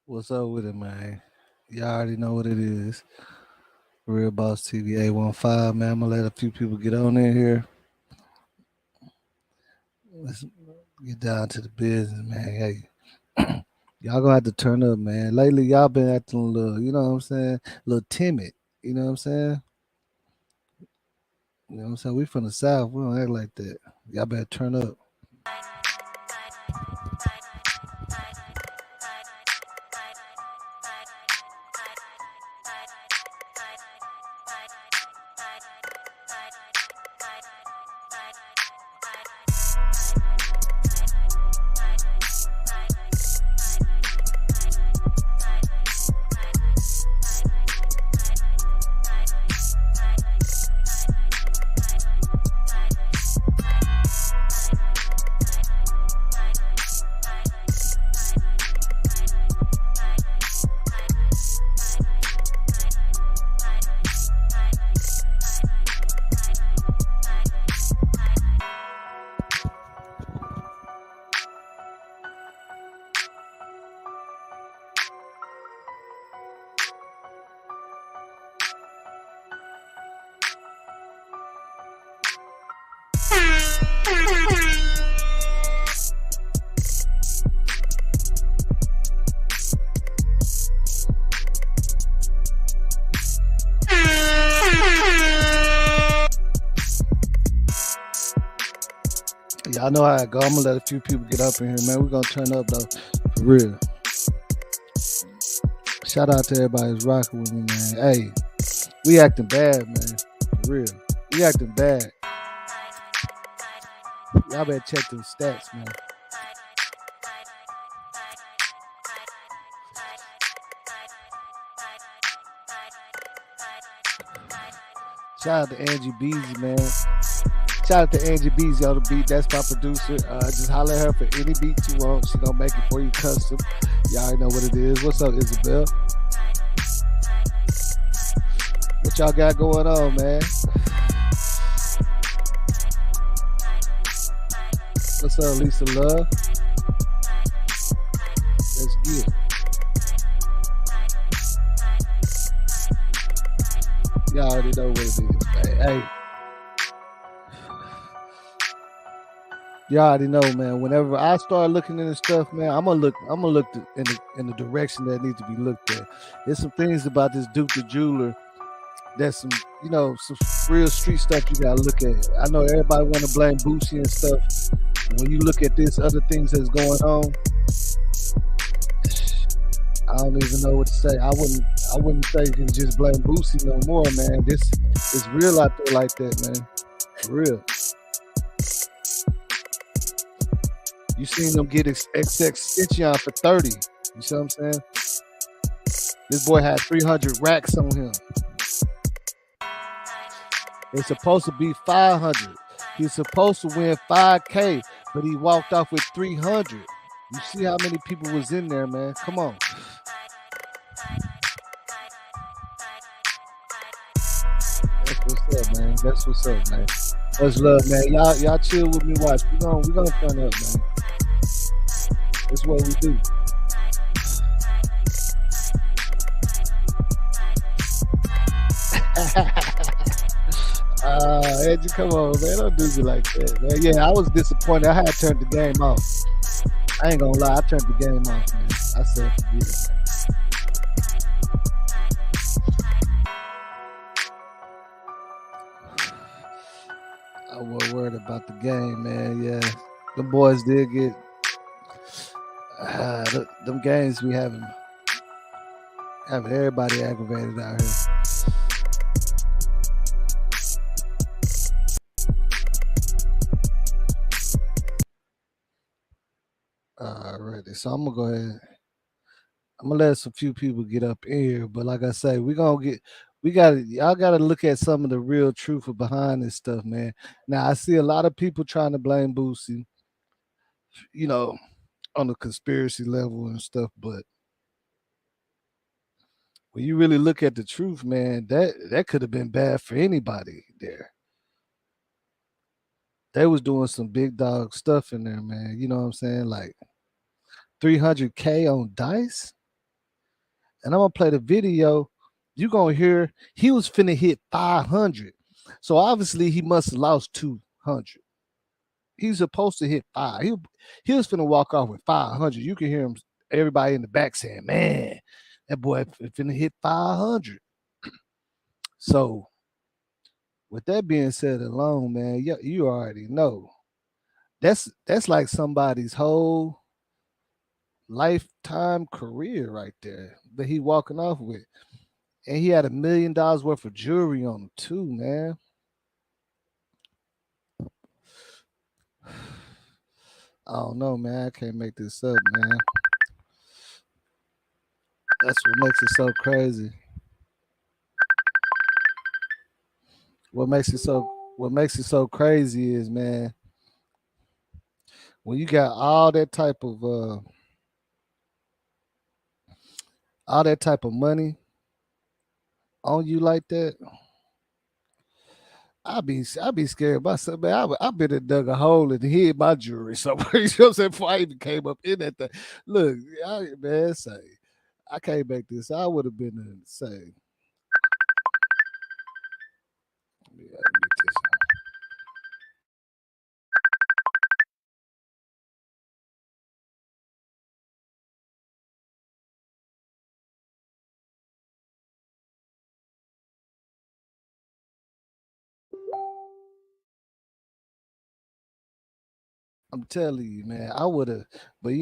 What's up with it, man? Y'all already know what it is. Real Boss TV 815, man. I'm gonna let a few people get on in here. Let's get down to the business, man. Hey, y'all gonna have to turn up, man. Lately, y'all been acting a little, you know what I'm saying? A little timid. You know what I'm saying? You know what I'm saying? We from the South. We don't act like that. Y'all better turn up. Y'all know how I go. I'm gonna let a few people get up in here, man. We're gonna turn up though. For real. Shout out to everybody who's rocking with me, man. Hey, we acting bad, man. For real. We acting bad. Y'all better check them stats, man. Shout out to Angie Beezy, man. Shout out to Angie Beezy on the beat. That's my producer. Just holler at her for any beat you want. She gonna make it for you custom. Y'all already know what it is. What's up, Isabel? What y'all got going on, man? What's up, Lisa Love? Let's get it. Y'all already know what it is, man. Hey. Y'all already know, man. Whenever I start looking into stuff, man, I'm gonna look in the direction that needs to be looked at. There's some things about this Duke the Jeweler that's some real street stuff you gotta look at. I know everybody want to blame Boosie and stuff. When you look at this other things that's going on, I don't even know what to say. I wouldn't say you can just blame Boosie no more, man. This is real out there like that, man. For real. You seen them get extension for 30. You see what I'm saying? This boy had 300 racks on him. It's supposed to be 500. He's supposed to win 5K, but he walked off with 300. You see how many people was in there, man? Come on. That's what's up, man. That's what's up, man. Much love, man. Y'all chill with me. Watch. We gonna turn up, man. That's what we do. Edgy, come on, man. Don't do me like that, man. Yeah, I was disappointed. I had turned the game off. I ain't gonna lie, I turned the game off, man. I said forget it, man. I was worried about the game, man. Yeah, the boys did get them games we having everybody aggravated out here. Alrighty, so I'm gonna go ahead. I'm gonna let some few people get up in here, but like I say, y'all gotta look at some of the real truth behind this stuff, man. Now I see a lot of people trying to blame Boosie, you know, on the conspiracy level and stuff, but when you really look at the truth, man, that could have been bad for anybody there. They was doing some big dog stuff in there, man. You know what I'm saying? Like 300K on dice. and I'm gonna play the video. You gonna hear he was finna hit 500. So obviously he must have lost 200. He's supposed to hit five. He was finna walk off with 500. You can hear him, everybody in the back saying, "Man, that boy finna hit 500." So with that being said alone, man, you already know that's like somebody's whole lifetime career right there that he walking off with. And he had $1 million worth of jewelry on him too, man. I don't know, man. I can't make this up, man. That's what makes it so crazy. What makes it so what makes it so crazy is, man, when you got all that type of money on you like that, I be scared myself, man. I been have dug a hole and hid my jewelry somewhere. You know what I'm saying? Before I even came up in that thing. Look, man, say I can't make this. I would have been insane. Let me get this. I'm telling you, man, I would have, but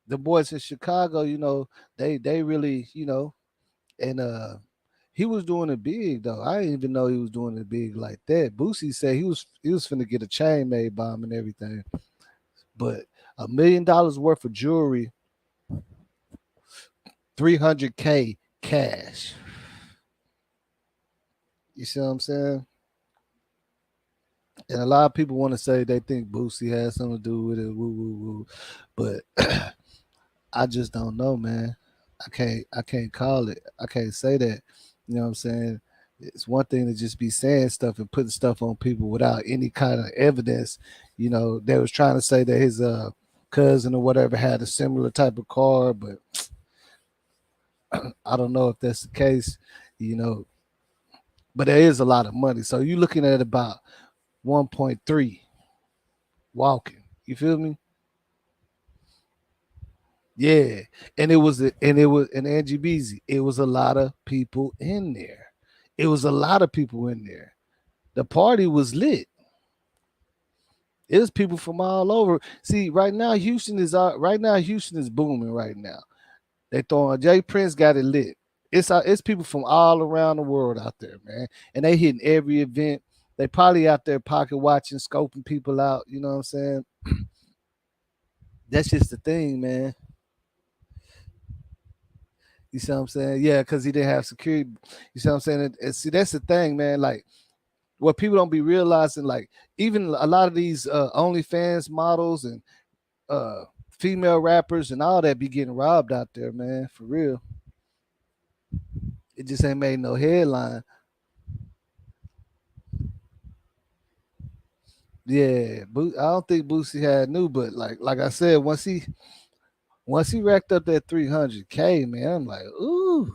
the boys in Chicago, they really, and he was doing it big though. I didn't even know he was doing it big like that. Boosie said he was finna get a chain made by him and everything. But $1 million worth of jewelry, 300K cash. You see what I'm saying? And a lot of people want to say they think Boosie has something to do with it, woo woo woo. But I just don't know, man. I can't call it. I can't say that. You know what I'm saying? It's one thing to just be saying stuff and putting stuff on people without any kind of evidence. They was trying to say that his cousin or whatever had a similar type of car, but I don't know if that's the case, you know. But there is a lot of money. So you're looking at about 1.3 walking. You feel me? Yeah, and Angie Beezy. It was a lot of people in there. It was a lot of people in there. The party was lit. It was people from all over. See, right now Houston is booming right now. They throwing Jay Prince got it lit. It's people from all around the world out there, man, and they hitting every event. They probably out there pocket watching, scoping people out. You know what I'm saying? That's just the thing, man. You see what I'm saying? Yeah, because he didn't have security. You see what I'm saying? And see, that's the thing, man. Like, what people don't be realizing, like, even a lot of these OnlyFans models and uh, female rappers and all that be getting robbed out there, man. For real. It just ain't made no headline. Yeah, I don't think Boosie had new, but like I said, once he racked up that 300K, man, I'm like, ooh,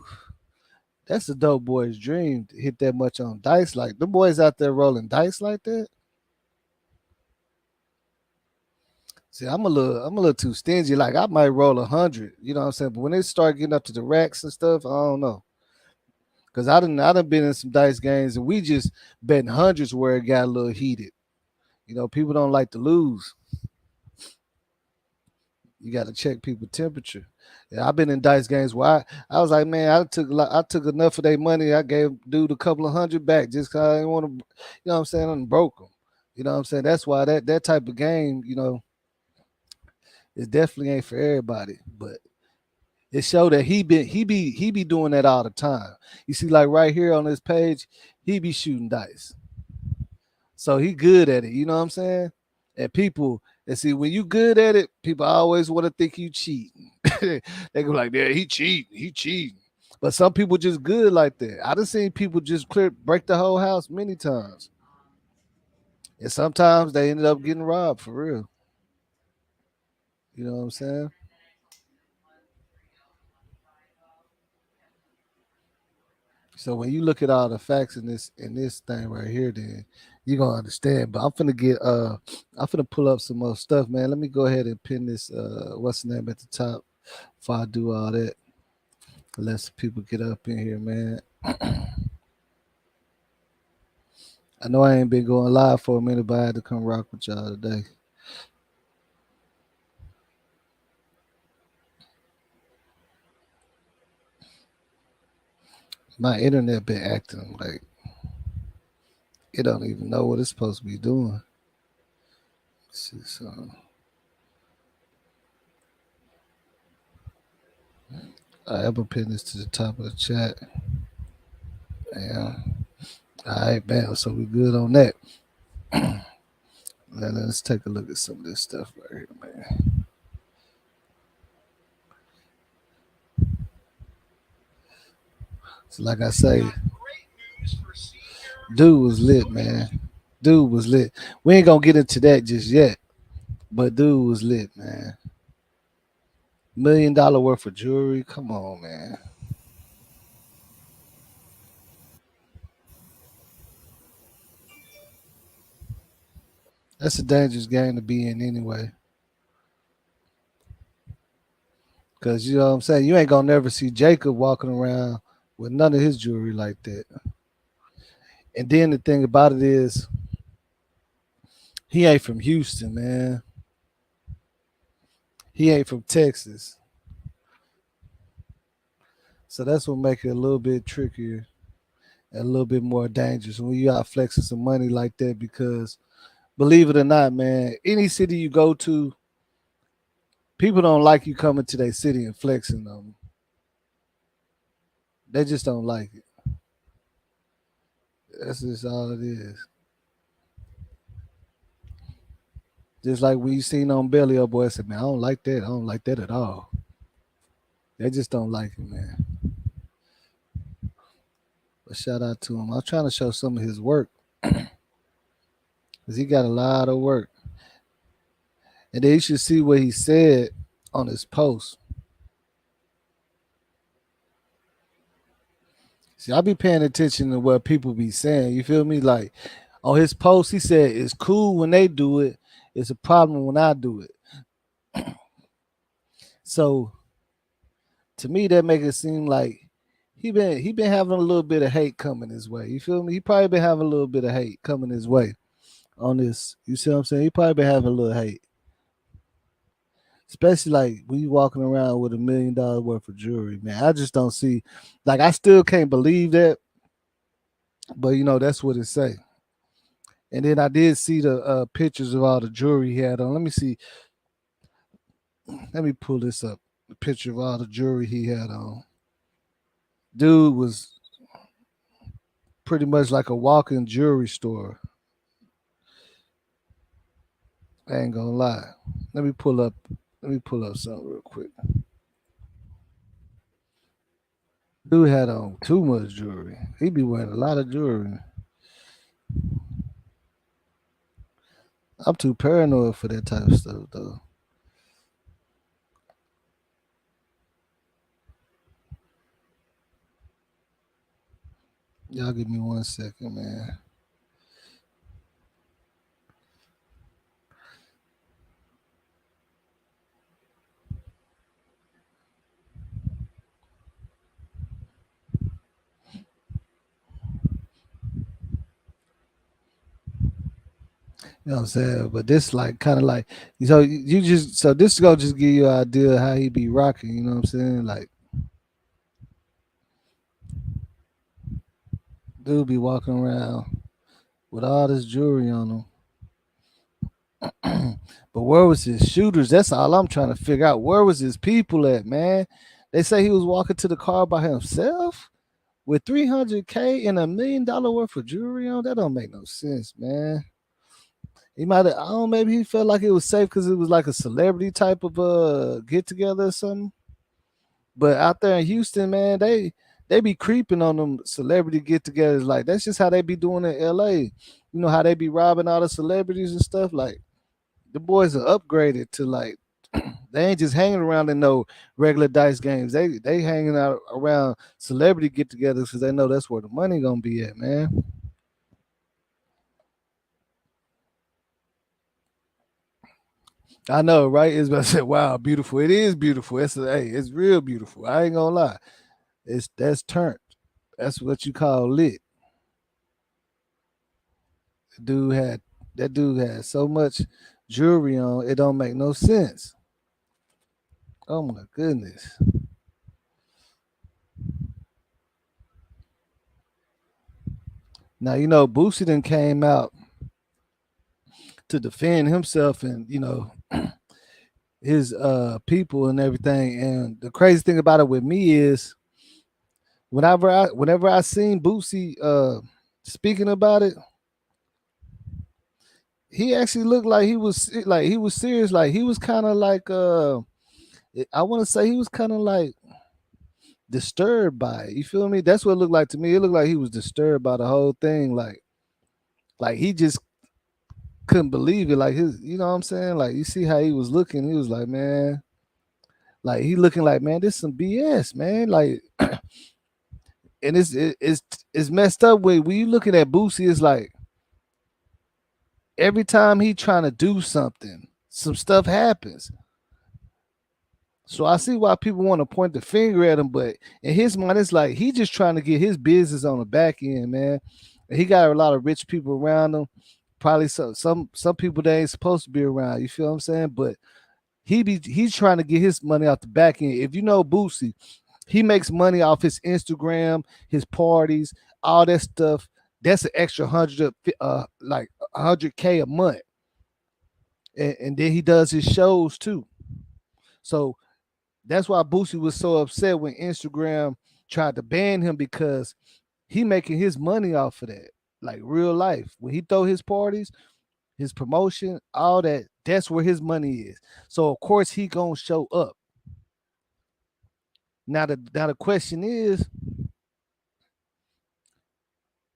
that's a dope boy's dream to hit that much on dice. Like the boys out there rolling dice like that. See, I'm a little too stingy. Like I might roll 100, you know what I'm saying? But when they start getting up to the racks and stuff, I don't know. Cause I done been in some dice games and we just betting hundreds where it got a little heated. People don't like to lose. You got to check people's temperature. Yeah, I've been in dice games where I was like, man, I took enough of their money. I gave dude a couple of hundred back just cause I didn't want to, what I'm saying, I done broke them. You know what I'm saying? That's why that type of game, it definitely ain't for everybody. But it showed that he be doing that all the time. You see, like right here on this page, he be shooting dice. So he good at it, you know what I'm saying? And people, and see, when you good at it, people always want to think you cheating. They go like, yeah, he cheating. But some people just good like that. I done seen people just break the whole house many times. And sometimes they ended up getting robbed for real. You know what I'm saying? So when you look at all the facts in this thing right here, then you're gonna understand. But I'm finna pull up some more stuff, man. Let me go ahead and pin this what's the name at the top before I do all that. Let some people get up in here, man. I know I ain't been going live for a minute, but I had to come rock with y'all today. My internet been acting like it don't even know what it's supposed to be doing. Let's see, so I'm gonna pin this to the top of the chat. Yeah. All right, man. So we good on that. Now let's take a look at some of this stuff right here, man. So like I say, dude was lit, man. Dude was lit. We ain't gonna get into that just yet, but dude was lit, man. $1 million worth of jewelry. Come on, man. That's a dangerous game to be in anyway. Cause you know what I'm saying? You ain't gonna never see Jacob walking around with none of his jewelry like that. And then the thing about it is he ain't from Houston, man. He ain't from Texas. So that's what make it a little bit trickier and a little bit more dangerous when you out flexing some money like that because believe it or not, man, any city you go to, people don't like you coming to their city and flexing them. They just don't like it. That's just all it is. Just like we seen on Belly Up Boy said, man, I don't like that. I don't like that at all. They just don't like it, man. But shout out to him. I'm trying to show some of his work because he got a lot of work. And then you should see what he said on his post. See, I be paying attention to what people be saying. You feel me? Like on his post, he said it's cool when they do it. It's a problem when I do it. So to me, that make it seem like he been having a little bit of hate coming his way. You feel me? He probably been having a little bit of hate coming his way on this. You see what I'm saying? He probably been having a little hate. Especially like when you walking around with $1 million worth of jewelry, man. I just don't see like I still can't believe that, but you know, that's what it say. And then I did see the pictures of all the jewelry he had on. Let me see. Let me pull this up. The picture of all the jewelry he had on. Dude was pretty much like a walking jewelry store. I ain't gonna lie. Let me pull up. Let me pull up something real quick. Dude had on too much jewelry. He be wearing a lot of jewelry. I'm too paranoid for that type of stuff though. Y'all give me 1 second, man. You know what I'm saying? But this like kind of like so you just so this gonna just give you an idea of how he be rocking. You know what I'm saying? Like dude be walking around with all this jewelry on him. But where was his shooters? That's all I'm trying to figure out. Where was his people at, man? They say he was walking to the car by himself with 300K and $1 million worth of jewelry on. That don't make no sense, man. He might have. I don't know. Maybe he felt like it was safe because it was like a celebrity type of get together or something. But out there in Houston, man, they be creeping on them celebrity get-togethers. Like that's just how they be doing in LA. You know how they be robbing all the celebrities and stuff. Like the boys are upgraded to like They ain't just hanging around in no regular dice games. They hanging out around celebrity get-togethers because they know that's where the money gonna be at, man. I know, right? It's about to say, "Wow, beautiful." It is beautiful. Hey, it's real beautiful. I ain't gonna lie. That's turned. That's what you call lit. Dude had that dude had so much jewelry on, it don't make no sense. Oh my goodness. Now you know Boosie then came out to defend himself and his people and everything. And the crazy thing about it with me is whenever I seen Boosie speaking about it, he actually looked like he was serious. Like he was kind of like I want to say he was kind of like disturbed by it. You feel me? That's what it looked like to me. It looked like he was disturbed by the whole thing. Like he just couldn't believe it. Like his, you know what I'm saying? Like you see how he was looking. He was like, man, like he looking like, man, this some BS, man. Like, and it's messed up. When you looking at Boosie, it's like every time he trying to do something, some stuff happens. So I see why people want to point the finger at him, but in his mind, it's like he just trying to get his business on the back end, man. And he got a lot of rich people around him. Probably some people that ain't supposed to be around. You feel what I'm saying? But he's trying to get his money off the back end. If you know Boosie, he makes money off his Instagram, his parties, all that stuff. That's an extra like 100K a month, and then he does his shows too. So that's why Boosie was so upset when Instagram tried to ban him because he making his money off of that, like real life. When he throw his parties, his promotion, all that, that's where his money is. So of course he gonna show up. Now the question is,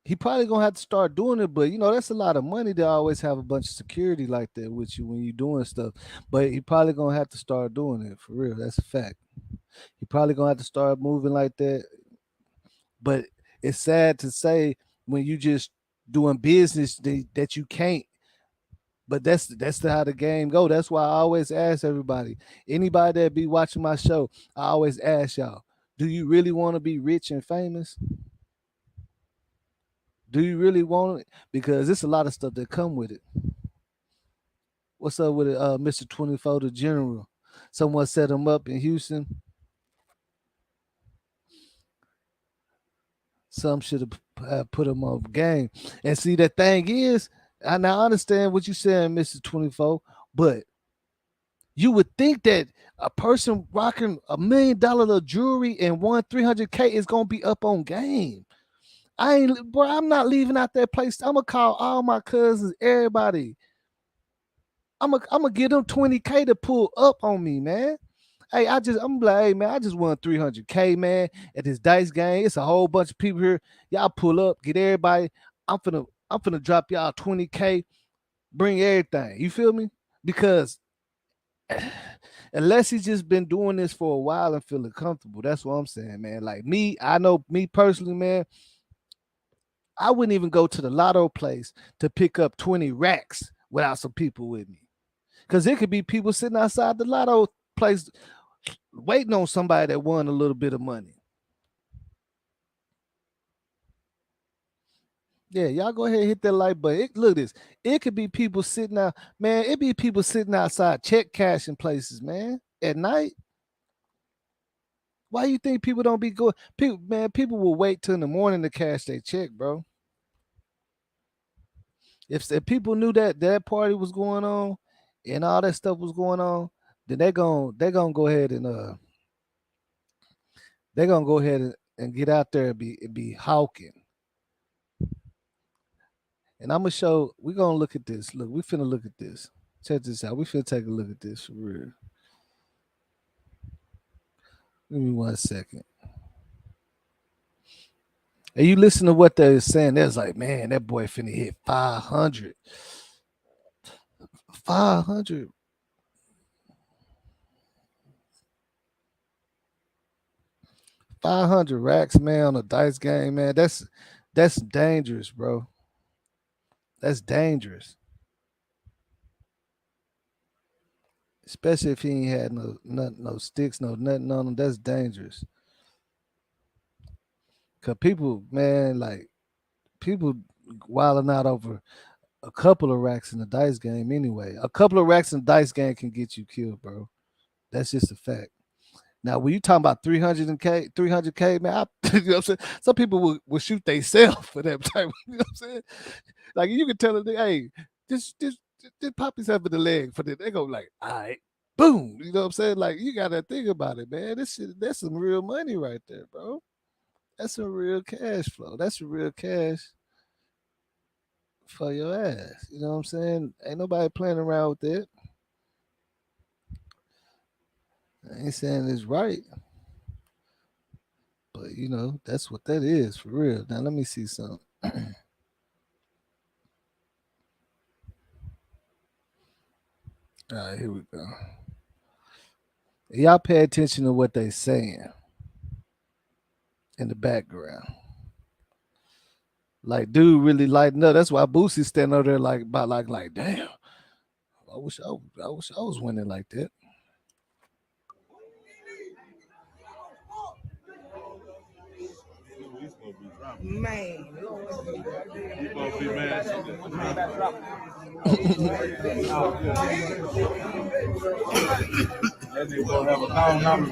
he probably gonna have to start doing it, but that's a lot of money to always have a bunch of security like that with you when you're doing stuff. But he probably gonna have to start doing it for real. That's a fact. He probably gonna have to start moving like that. But it's sad to say when you just doing business that you can't. But how the game go. That's why I always ask everybody, anybody that be watching my show, I always ask y'all, do you really want to be rich and famous? Do you really want it? Because it's a lot of stuff that come with it. What's up with it, Mr. 24, the general? Someone set him up in Houston. Some should have put him on game. And see, the thing is, I now understand what you're saying, Mr. 24, but you would think that a person rocking $1 million of jewelry and won 300K is gonna be up on game. Bro, I'm not leaving out that place. I'm gonna call all my cousins, everybody. I'm gonna give them 20K to pull up on me, man. Hey, I'm like, hey man, I just won 300K, man, at this dice game. It's a whole bunch of people here. Y'all pull up, get everybody. I'm finna drop y'all 20K. Bring everything. You feel me? Because unless he's just been doing this for a while and feeling comfortable, that's what I'm saying, man. Like me, I know me personally, man. I wouldn't even go to the lotto place to pick up 20 racks without some people with me. Because it could be people sitting outside the lotto place waiting on somebody that won a little bit of money. Yeah, y'all go ahead and hit that like button. Look at this. It could be people sitting out, man. It be people sitting outside check cashing places, man, at night. Why you think people don't be going? People, man, people will wait till in the morning to cash their check, bro. If people knew that party was going on and all that stuff was going on, then they gonna go ahead and and get out there and be hawking. And I'm gonna show. We're gonna look at this. Look, we finna look at this. Check this out. We finna take a look at this for real. Give me 1 second. And you listen to what they're saying. They're like, man, that boy finna hit 500. 500. 500 racks, man, on a dice game, man. That's dangerous, bro. That's dangerous. Especially if he ain't had no sticks, no nothing on him. That's dangerous. Cause people, man, like people wilding out over a couple of racks in the dice game anyway. A couple of racks in the dice game can get you killed, bro. That's just a fact. Now, when you talking about 300K, man, you know what I'm saying? Some people will shoot themselves for that type. You know what I'm saying? Like you can tell them, hey, just pop yourself in the leg for that. They go like, all right, boom. You know what I'm saying? Like you gotta think about it, man. This shit, that's some real money right there, bro. That's some real cash flow. That's some real cash for your ass. You know what I'm saying? Ain't nobody playing around with it. I ain't saying it's right, but that's what that is for real. Now let me see something. All right, here we go. Y'all pay attention to what they saying in the background. Like, dude, really lighting up. That's why Boosie's standing over there like, damn. I wish I was winning like that. Man, You gonna be mad. That nigga gonna have a thousand numbers.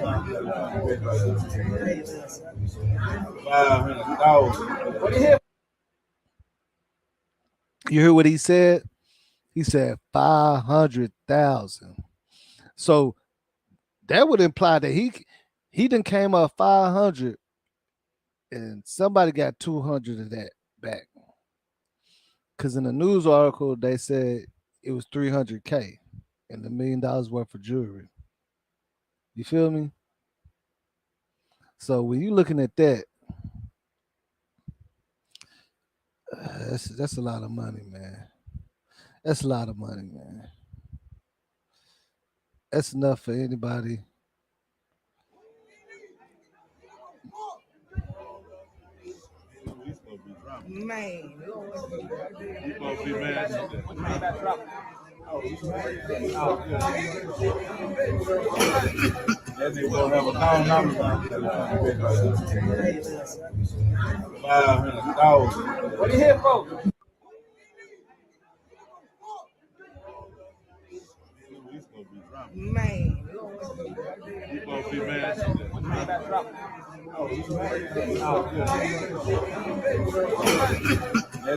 500,000. what do you hear? You hear what he said? He said 500,000. So that would imply that he done came up 500 and somebody got 200 of that back. Because in the news article, they said it was 300K and $1 million worth of jewelry. You feel me? So when you looking at that, that's a lot of money, man. That's a lot of money, man. That's enough for anybody. Man, You gonna be mad. That nigga gonna have a thousand numbers. 500,000. what do you hear, folks? Man, You gonna be mad. That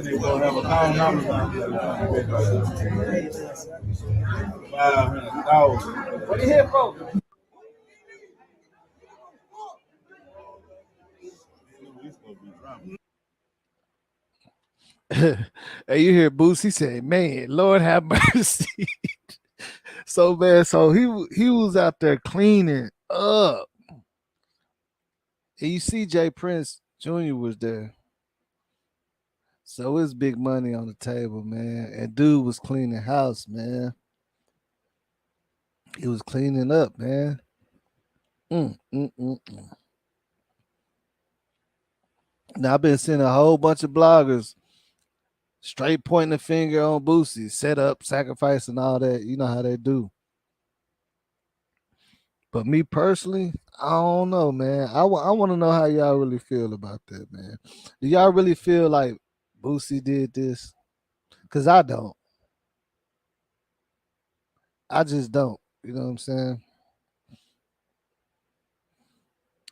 nigga gonna have a thousand numbers. 500,000. what do you hear, folks? Hey, you hear Boosie say, "Man, Lord have mercy." So man, so he was out there cleaning up, and you see Jay Prince Jr. was there, so it's big money on the table, man. And dude was cleaning house, man. He was cleaning up, man. Mm. Now I've been seeing a whole bunch of bloggers straight pointing the finger on Boosie, set up, sacrifice, and all that. You know how they do. But me personally, I don't know, man. I want to know how y'all really feel about that, man. Do y'all really feel like Boosie did this? Because I don't. I just don't. You know what I'm saying?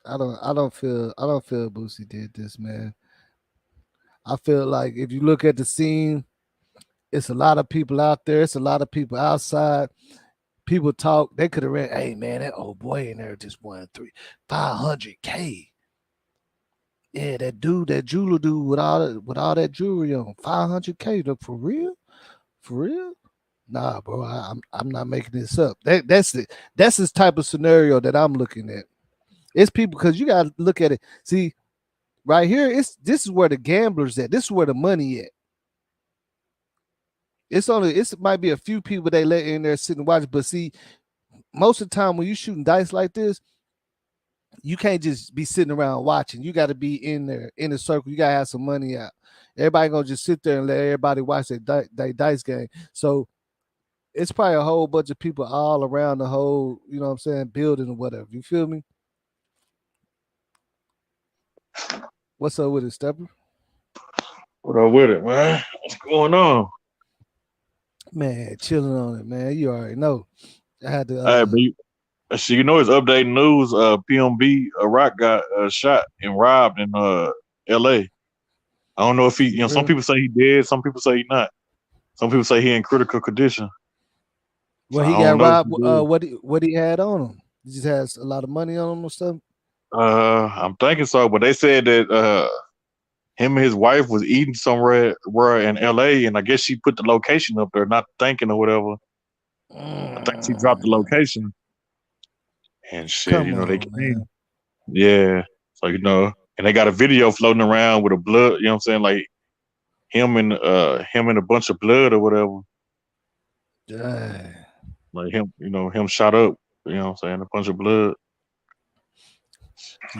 I don't feel Boosie did this, man. I feel like if you look at the scene, it's a lot of people out there. It's a lot of people outside. People talk. They could have read, hey man, that old boy in there just won 500K. Yeah, that dude, that jeweler dude with all that jewelry on, 500K. For real, for real. Nah, bro, I'm not making this up. That's it. That's this type of scenario that I'm looking at. It's people because you got to look at it. See, right here, this is where the gamblers at. This is where the money at. It might be a few people they let in there sit and watch, but see, most of the time when you shooting dice like this, You can't just be sitting around watching. You got to be in there in the circle. You got to have some money out. Everybody gonna just sit there and let everybody watch their dice game. So it's probably a whole bunch of people all around the whole, you know what I'm saying, building or whatever. You feel me? What's up with it, Stepper? What up with it, man? What's going on? Man, chilling on it, man. You already know. I had to Hey, but you know, it's updating news. PMB Rock got shot and robbed in L.A. I don't know if he, some really? people say he did, some people say he not. Some people say he in critical condition. So Well, I he don't got know if he robbed. did. What he had on him? He just has a lot of money on him or something. I'm thinking so, but they said that him and his wife was eating somewhere in L.A. and I guess she put the location up there, not thinking or whatever. I think she dropped the Mm, location and shit. come They on, man. came. Yeah. So and they got a video floating around with a blood. You know what I'm saying? Like him and a bunch of blood or whatever. Dang. Like him, him shot up. You know what I'm saying? A bunch of blood.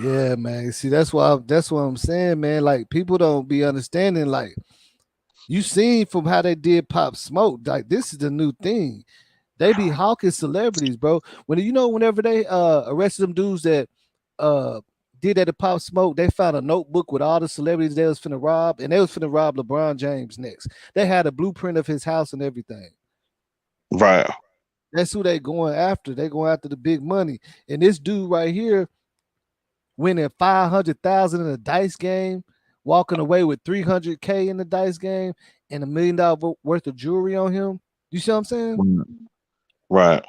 Yeah, man. See, that's what I'm saying, man. Like people don't be understanding. Like you seen from how they did Pop Smoke. Like this is the new thing. They be hawking celebrities, bro. Whenever they arrested them dudes that uh did that to Pop Smoke, they found a notebook with all the celebrities they was finna rob, and they was finna rob LeBron James next. They had a blueprint of his house and everything. Right. That's who they going after. They going after the big money. And this dude right here winning 500,000 in a dice game, walking away with 300K in the dice game, and $1 million worth of jewelry on him. You see what I'm saying? Right.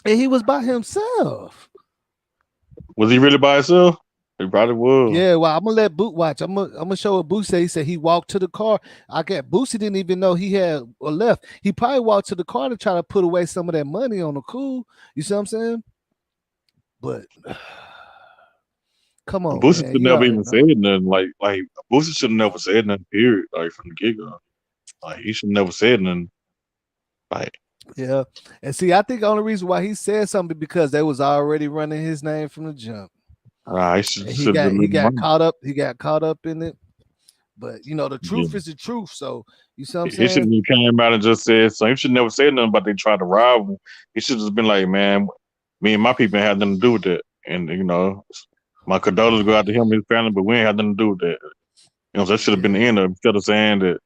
And he was by himself. Was he really by himself? He probably was. Yeah, well, I'm gonna let Boot watch. I'm gonna show what Boot said. He said he walked to the car. I get Boosie didn't even know he had a left. He probably walked to the car to try to put away some of that money on the cool. You see what I'm saying? But come on, Boosie man. should You never already even know. said nothing. Like Boosie should have never said nothing. Period. Like from the get go. Like he should never said nothing. Like Yeah. And see, I think the only reason why he said something because they was already running his name from the jump. he should And should have he let him got run. caught up, in it. But the Yeah. truth is the truth. So you see what I'm He saying? shouldn't have came out and just said so. He should never said nothing about they tried to rob him. He should have just been like, man, me and my people ain't had nothing to do with that. And my condolences go out to him and his family, but we ain't had nothing to do with that. That should have been the Yeah. end of it. Instead of saying that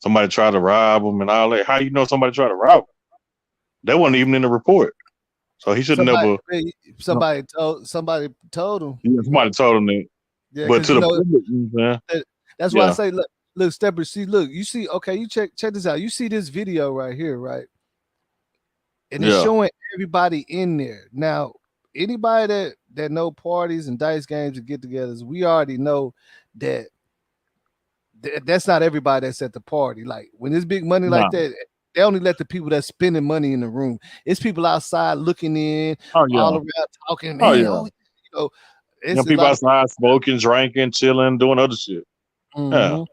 somebody tried to rob him and all that. How you know somebody tried to rob him? That wasn't even in the report. So he should Somebody never. somebody told him, Yeah, somebody told him that. yeah, But because to the public, you know what I'm saying? that's why I Yeah, say, look, Stepper, see, look, you see, okay, you check this out. You see this video right here, right? And it's yeah, showing everybody in there. Now, anybody that know parties and dice games and get-togethers, we already know that that's not everybody that's at the party. Like when there's big money like nah. that, they only let the people that's spending money in the room. It's people outside looking in, Oh all yeah, around talking, oh man. yeah. Oh, it's a People lot of outside smoking, drinking, chilling, doing other shit. Yeah, mhm.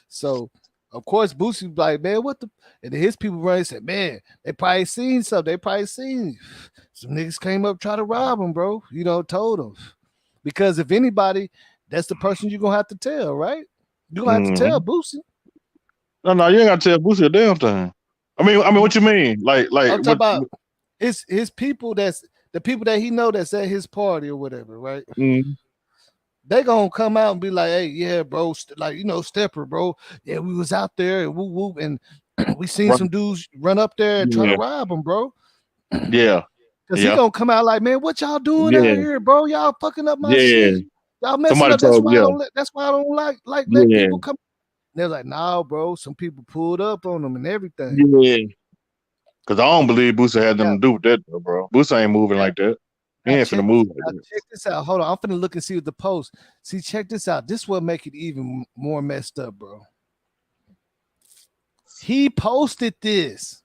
So of course Boosie like, man, what the, and then his people run and said, man, they probably seen something. They probably seen some niggas came up try to rob him, bro. Told him. Because if anybody, that's the person you're gonna have to tell, right? You're gonna have to tell hmm. Boosie. No, you ain't got to tell Boosie a damn thing. I mean, what you mean? Like I'm talking what? about his people, that's the people that he know that's at his party or whatever, right? Mm, They gonna come out and be like, hey, yeah, bro, like Stepper, bro. Yeah, we was out there and whoop whoop, and we seen right? some dudes run up there and try to Yeah, rob him, bro. yeah, Cause he yeah, gonna come out like, man, what y'all doing out yeah, here, bro? Y'all fucking up my yeah. shit. Y'all messing Somebody up. That's told, why I yeah, don't. That's why I don't like letting yeah, people come. They're like, nah, bro. Some people pulled up on them and everything. yeah. Because I don't believe Boosie had Now, nothing to do with that, though, bro. Boosie ain't moving now, like that. He now ain't finna move like that. check this out. Hold on, I'm finna look and see what the post. See, check this out. This will make it even more messed up, bro. He posted this.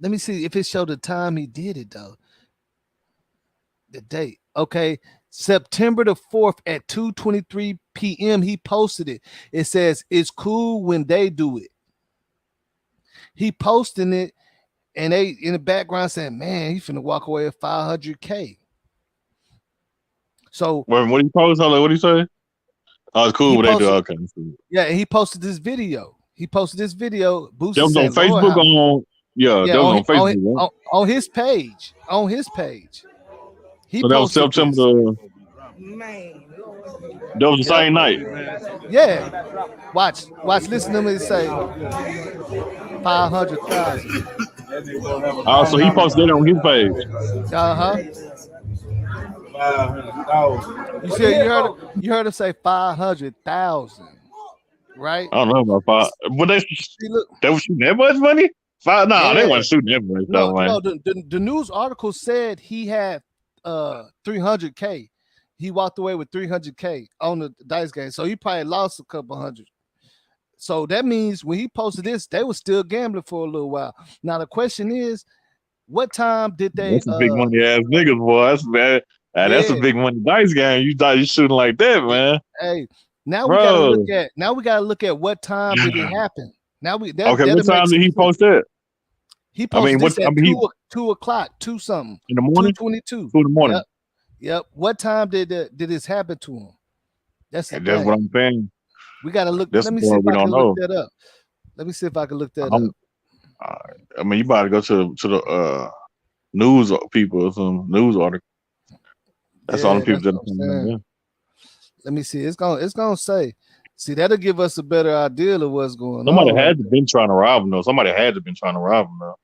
Let me see if it showed the time he did it though. The date. Okay. September the 4th at 2:23 p.m. He posted it. It says it's cool when they do it. He posting it and they in the background saying, man, he finna walk away with 500K. So What do you post? Hold on, what do you say? Oh, it's cool he what they do. posted, Okay. yeah, he posted this video. That Boosie was on said, "Lord, Facebook how, on yeah, yeah, that was on Facebook, right? on his page, on his page, he So that was posted September this. Man. that was the Yep, same night. yeah. Watch. Listen to me say 500,000. So he posted that on his page. Uh-huh. You said you heard him say 500,000, right? I don't know about five. But See, look, they was shooting that much money? Five? Nah, they yeah. wasn't shooting that much No, though, man. no, the news article said he had 300K. He walked away with 300K on the dice game. So he probably lost a couple hundred. So that means when he posted this, they were still gambling for a little while. Now the question is, what time did they That's a big money ass niggas, boy. That's bad. That's a yeah, big money dice game. You thought you shooting like that, yeah. man. Hey, Bro. now we gotta look at what time did it happen. Now Okay, what that'll make time did some he sense. post that? He I mean, posted this at he 2 o'clock, 2 something, in the morning? 2:22. 2 in the morning. Yep. What time did this happen to him? That's the And that's what thing. I'm saying. We gotta look. That's Let the me see part if we I don't can look know. that up. Let me see if I can look that I'm, up. I mean, you about to go to the news people or some news article. That's all the Yeah, people that's that what are I'm coming saying. in there. Let me see. It's gonna say. See, that'll give us a better idea of what's going Somebody on right had to been trying to rob him though. Somebody had to been trying to rob him though.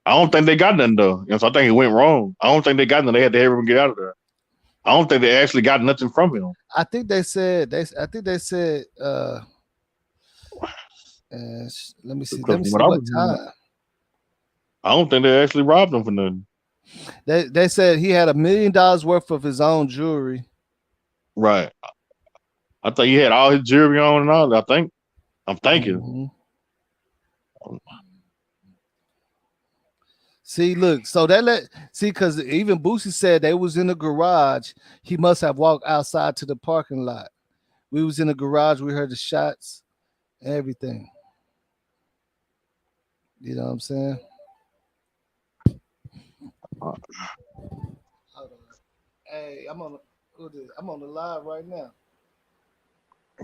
I don't think they got nothing though. So I think it went wrong. I don't think they got nothing. They had to hurry and get out of there. I don't think they actually got nothing from him. I think they said let me see. Because Let me from see what I what remember, time. I don't think they actually robbed him for nothing. They said he had $1 million worth of his own jewelry. Right. I think he had all his jewelry on and all. I'm thinking. Mhm. See, look, so because even Boosie said they was in the garage. He must have walked outside to the parking lot. We was in the garage. We heard the shots, everything. You know what I'm saying? Hold on. Hey, I'm on the live right now.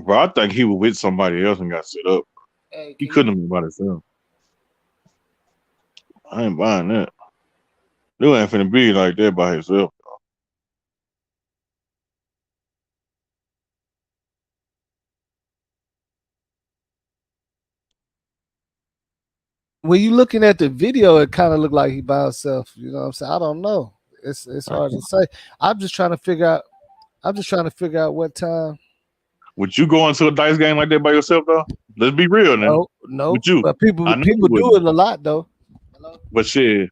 Bro, I think he was with somebody else and got set up. Hey, He can you? couldn't have been by himself. I ain't buying that. Dude ain't finna be like that by himself. When you looking at the video, it kind of looked like he by himself. You know what I'm saying? I don't know. It's hard to say. I'm just trying to figure out. I'm just trying to figure out what time. Would you go into a dice game like that by yourself though? Let's be real now. No. Would you? But people I know you people do wouldn't. it a lot though. But shit,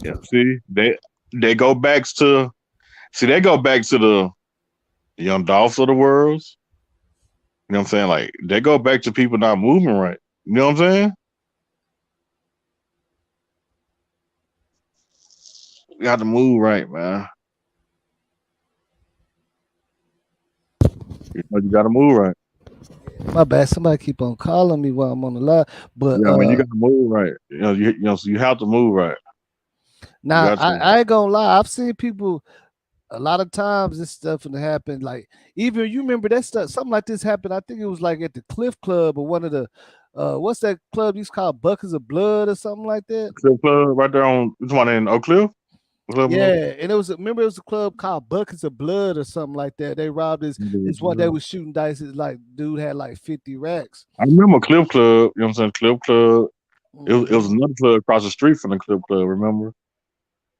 yeah. See, they go back to they go back to the young Dolphs of the world. You know what I'm saying? Like they go back to people not moving right. You know what I'm saying? You got to move right, man. You got to move right. My bad. Somebody keep on calling me while I'm on the live. But Yeah, man, you got to move right. So you have to move right. You now got to. I ain't gonna lie. I've seen people a lot of times this stuff and happen. Like even you remember that stuff, something like this happened. I think it was like at the Cliff Club or one of the what's that club used to call Buckets of Blood or something like that. Cliff Club right there on which one in Oak Cliff? Yeah, and remember it was a club called Buckets of Blood or something like that. They robbed this one. They was shooting dice. It's like dude had like 50 racks. I remember Cliff Club. You know what I'm saying? Cliff Club. It was Mhm. another club across the street from the Cliff Club. Remember?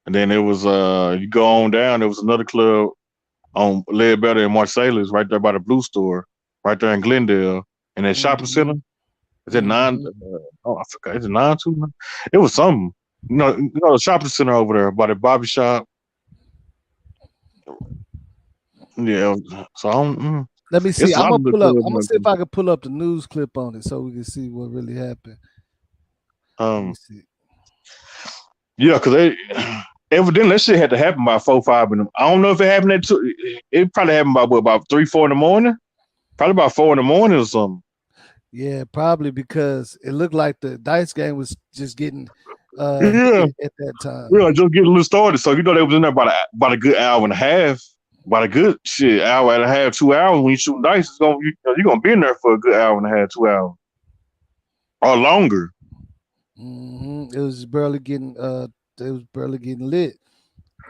And then it was you go on down. There was another club on Ledbetter and Marcellus right there by the Blue Store, right there in Glendale, and that shopping center. Is it nine? I forgot. Is it 929? It was something. The shopping center over there by the Bobby shop. Yeah. So I don't, Let me see. it's a I'm lot gonna of the pull up. clubs. I'm gonna see if I can pull up the news clip on it so we can see what really happened. Let me see. Yeah, because they evidently that shit had to happen by 4-5 in the. I don't know if it happened at two. It probably happened by about 3-4 in the morning. Probably about 4 in the morning or something. Yeah, probably because it looked like the dice game was just getting Yeah, heated at that time. just getting a little started. So they was in there about a good hour and a half. about a good shit hour and a half, 2 hours. When you shoot dice, you're gonna be in there for a good hour and a half, 2 hours or longer. It was barely getting lit.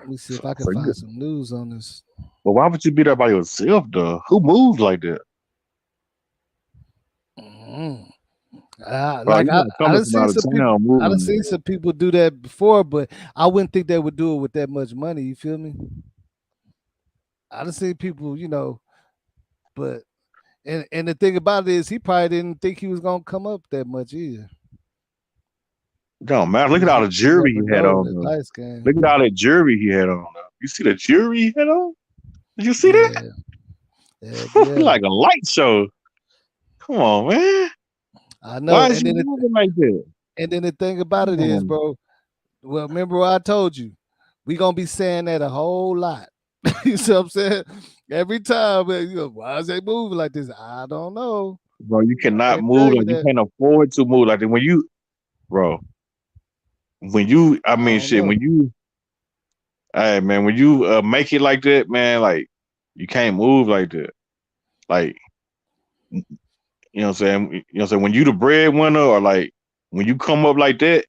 Let me see if I can So find some news on this. but why would you be there by yourself though? Who moves like that? Mm. Bro, Like you gotta I come done from seen out of some people. town I done moving. seen some people do that before, but I wouldn't think they would do it with that much money. You feel me? I done seen people, but and the thing about it is, he probably didn't think he was gonna come up that much either. Don't matter. Look at all You the jewelry never he had know on that though. dice Look at game. all that jewelry he had on though. You see the jewelry he had on? Did you see that? Yeah, heck yeah. Like a light show. Come on, man. I know. Why is you moving like that? And then the thing about Come it is, on. bro. Well, remember what I told you? We gonna be saying that a whole lot. You see what I'm saying? Every time, man, why is they moving like this? I don't know. Bro, you I cannot can't tell move you like you that. can't afford to move like that. Bro, I I mean don't shit, know. hey man, when you make it like that, man, like you can't move like that. Like, you know what I'm saying? You know what I'm saying? When you the breadwinner or like when you come up like that,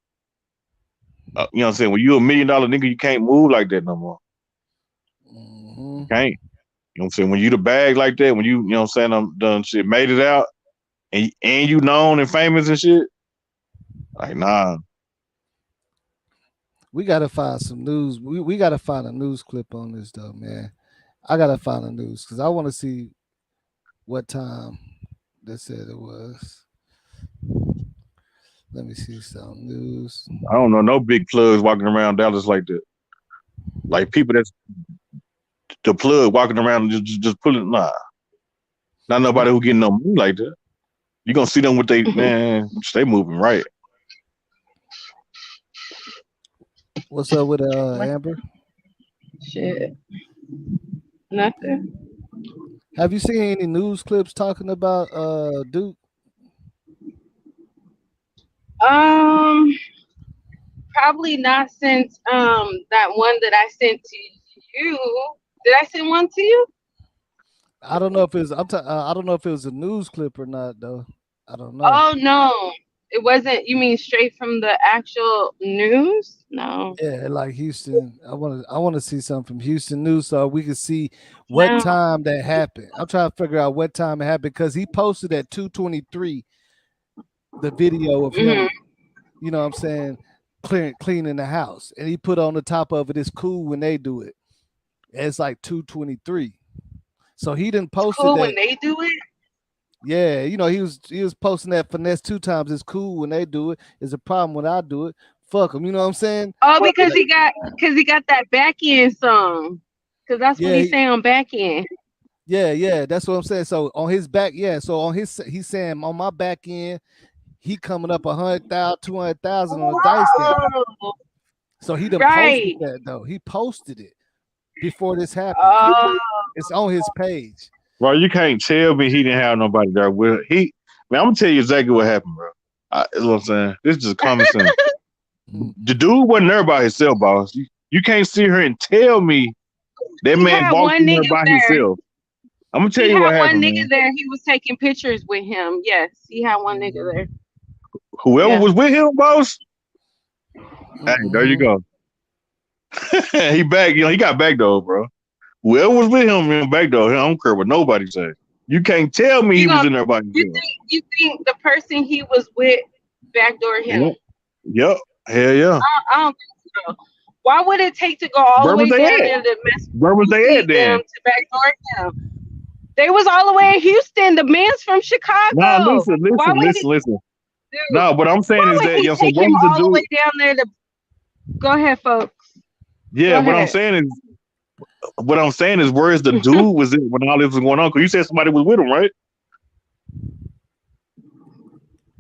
you know what I'm saying? When you $1 million nigga, you can't move like that no more. You Hmm. can't. You know what I'm saying? When you the bag like that, when you know what I'm saying, I'm done shit, made it out, and you known and famous and shit, like nah. We gotta find some news. We gotta find a news clip on this though, man. I gotta find a news because I want to see what time they said it was. Let me see some news. I don't know no big plugs walking around Dallas like that. Like people that's the plug walking around and just pulling nah. Not nobody who getting no money like that. You gonna see them with they man, they moving right. What's up with Amber? Shit. Nothing. Have you seen any news clips talking about Duke? Um, Probably not since that one that I sent to you. Did I send one to you? I don't know if it's I don't know if it was a news clip or not though. I don't know. Oh no. It wasn't, you mean straight from the actual news? No. Yeah, like Houston. I want to see something from Houston news so we can see what No. time that happened. I'm trying to figure out what time it happened because he posted at 2:23 the video of Hmm. him, what I'm saying, cleaning the house. And he put on the top of it, it's cool when they do it. It's like 2:23. So he didn't It's posted cool when that. they do it. Yeah, he was posting that finesse 2 times. It's cool when they do it. It's a problem when I do it. Fuck him. You know what I'm saying? Oh, Well, because he got that back end song. Because that's what Yeah, he's saying on back end. yeah. That's what I'm saying. So on his back, yeah. So on he's saying on my back end, he coming up 100,000, 200,000 on the dice game. Oh, So he done posted right. that though. He posted it before this happened. Oh, It's on his page. bro, you can't tell me he didn't have nobody there with man, I'm gonna tell you exactly what happened, bro. You know what I'm saying? This is just common sense. Hmm. The dude wasn't there by himself, boss. You can't sit here and tell me that he man had walked one in there nigga by there. himself. I'm gonna tell He you had what one happened, nigga man. there. He was taking pictures with him. Yes, he had one nigga there. Whoever Yeah. was with him, boss. Hey, there you Hmm. go. He back, he got back though, bro. Whoever was with him, back though. I don't care what nobody say. You can't tell me he You was gonna in there by you himself. think the person he was with backdoor him? Yep. Yep. Hell yeah. I don't think so. Why would it take to go all the Where was way they down at? there to mess Where was with they at Boosie them then? to backdoor him? They was all the way in Houston. The man's from Nah, Chicago. listen, Why listen, would he listen, listen. dude? No, what I'm saying Why is would that, he so take what him was the all the way dude? down there to go ahead, folks. Yeah, Go what I'm ahead. saying is, where's the dude was it when all this was going on? Because you said somebody was with him, right?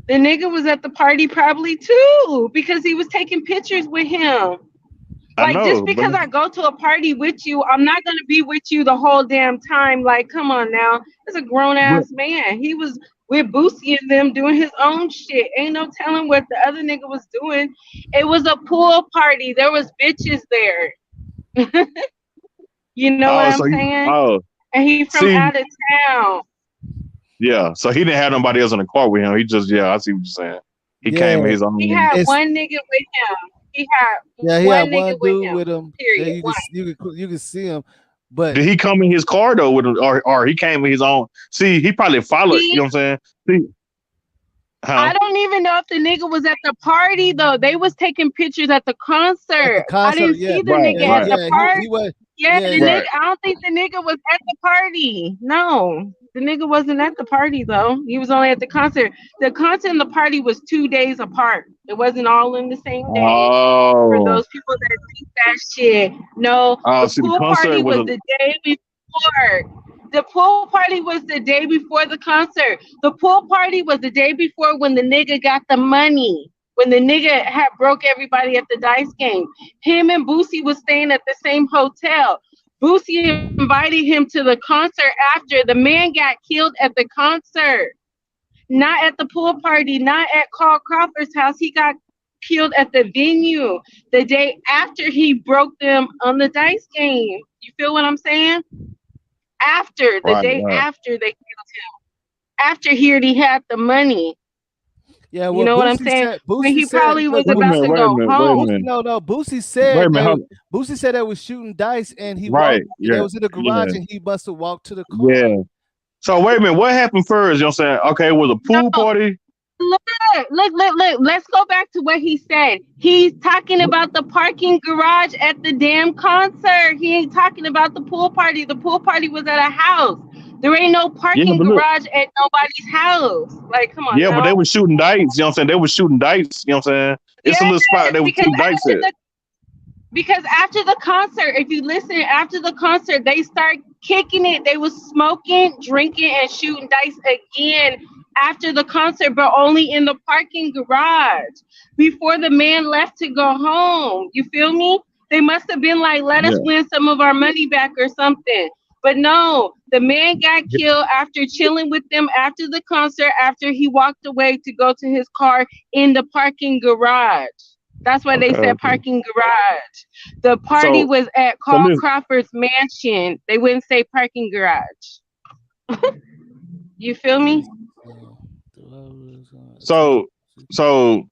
The nigga was at the party probably too because he was taking pictures with him. I Like, just know, but because I go to a party with you, I'm not gonna be with you the whole damn time. Like, come on now. It's a grown but ass man. He was with Boosie and them doing his own shit. Ain't no telling what the other nigga was doing. It was a pool party. There was bitches there. You know what Oh, I'm so he, saying? oh, And he from see, out of town. yeah. So he didn't have nobody else in the car with him. He just, yeah, I see what you're saying. He came with Yeah, his He own. had it's one nigga with him. He had yeah. He one had nigga one with dude him. with him. Yeah, Period. One. you can see him, but Did he come in his car though, with him, or he came with his own? See, he probably followed. You He know what I'm saying? See, huh? I don't even know if the nigga was at the party though. They was taking pictures at the at the concert. I concert, didn't yeah, see the Right, nigga at right, the he party. was, Yeah, yeah, the nigga. right. I don't think the nigga was at the party. No, the nigga wasn't at the party though. He was only at the concert. The concert and the party was 2 days apart. It wasn't all in the same day. For Oh, those people that think that shit, no, oh. the See, the pool concert party was was a the day before. The pool party was the day before the concert. The pool party was the day before when the nigga got the money. When the nigga had broke everybody at the dice game. Him and Boosie was staying at the same hotel. Boosie invited him to the concert after. The man got killed at the concert. Not at the pool party, not at Carl Crawford's house. He got killed at the venue the day after he broke them on the dice game. You feel what I'm saying? After the right, day right. after they after he already had the money. yeah. You Well, know what I'm saying? When he probably was look, Wait a about minute, to wait a go minute, wait a home. Boosie, minute, no, Boosie wait a said minute. Boosie said they was shooting dice, and he walked. Right, They yeah, was in the garage, yeah, and he must have walked to the car. yeah. So wait a minute, what happened first? You know what I'm saying? Okay, it was a No, pool party. look. Let's go back to what he said. He's talking about the parking garage at the damn concert. He ain't talking about the pool party. The pool party was at a house. There ain't no Yeah, parking but look, garage at nobody's house. Like, come on yeah, but they now. were shooting dice. You know what I'm saying? They were shooting dice. You know what I'm saying? It's a Yes, little spot they were because shooting dice after at. the because after the concert, if you listen, after the concert, they start kicking it. They was smoking, drinking, and shooting dice again after the concert, but only in the parking garage before the man left to go home. You feel me? They must have been like, let us Yeah. win some of our money back or something. But no, the man got killed after chilling with them after the concert, after he walked away to go to his car in the parking garage. That's why they Okay. said Okay. parking garage. The party So, was at so Carl listen. Crawford's mansion. They wouldn't say parking garage. You feel me? So, So, so,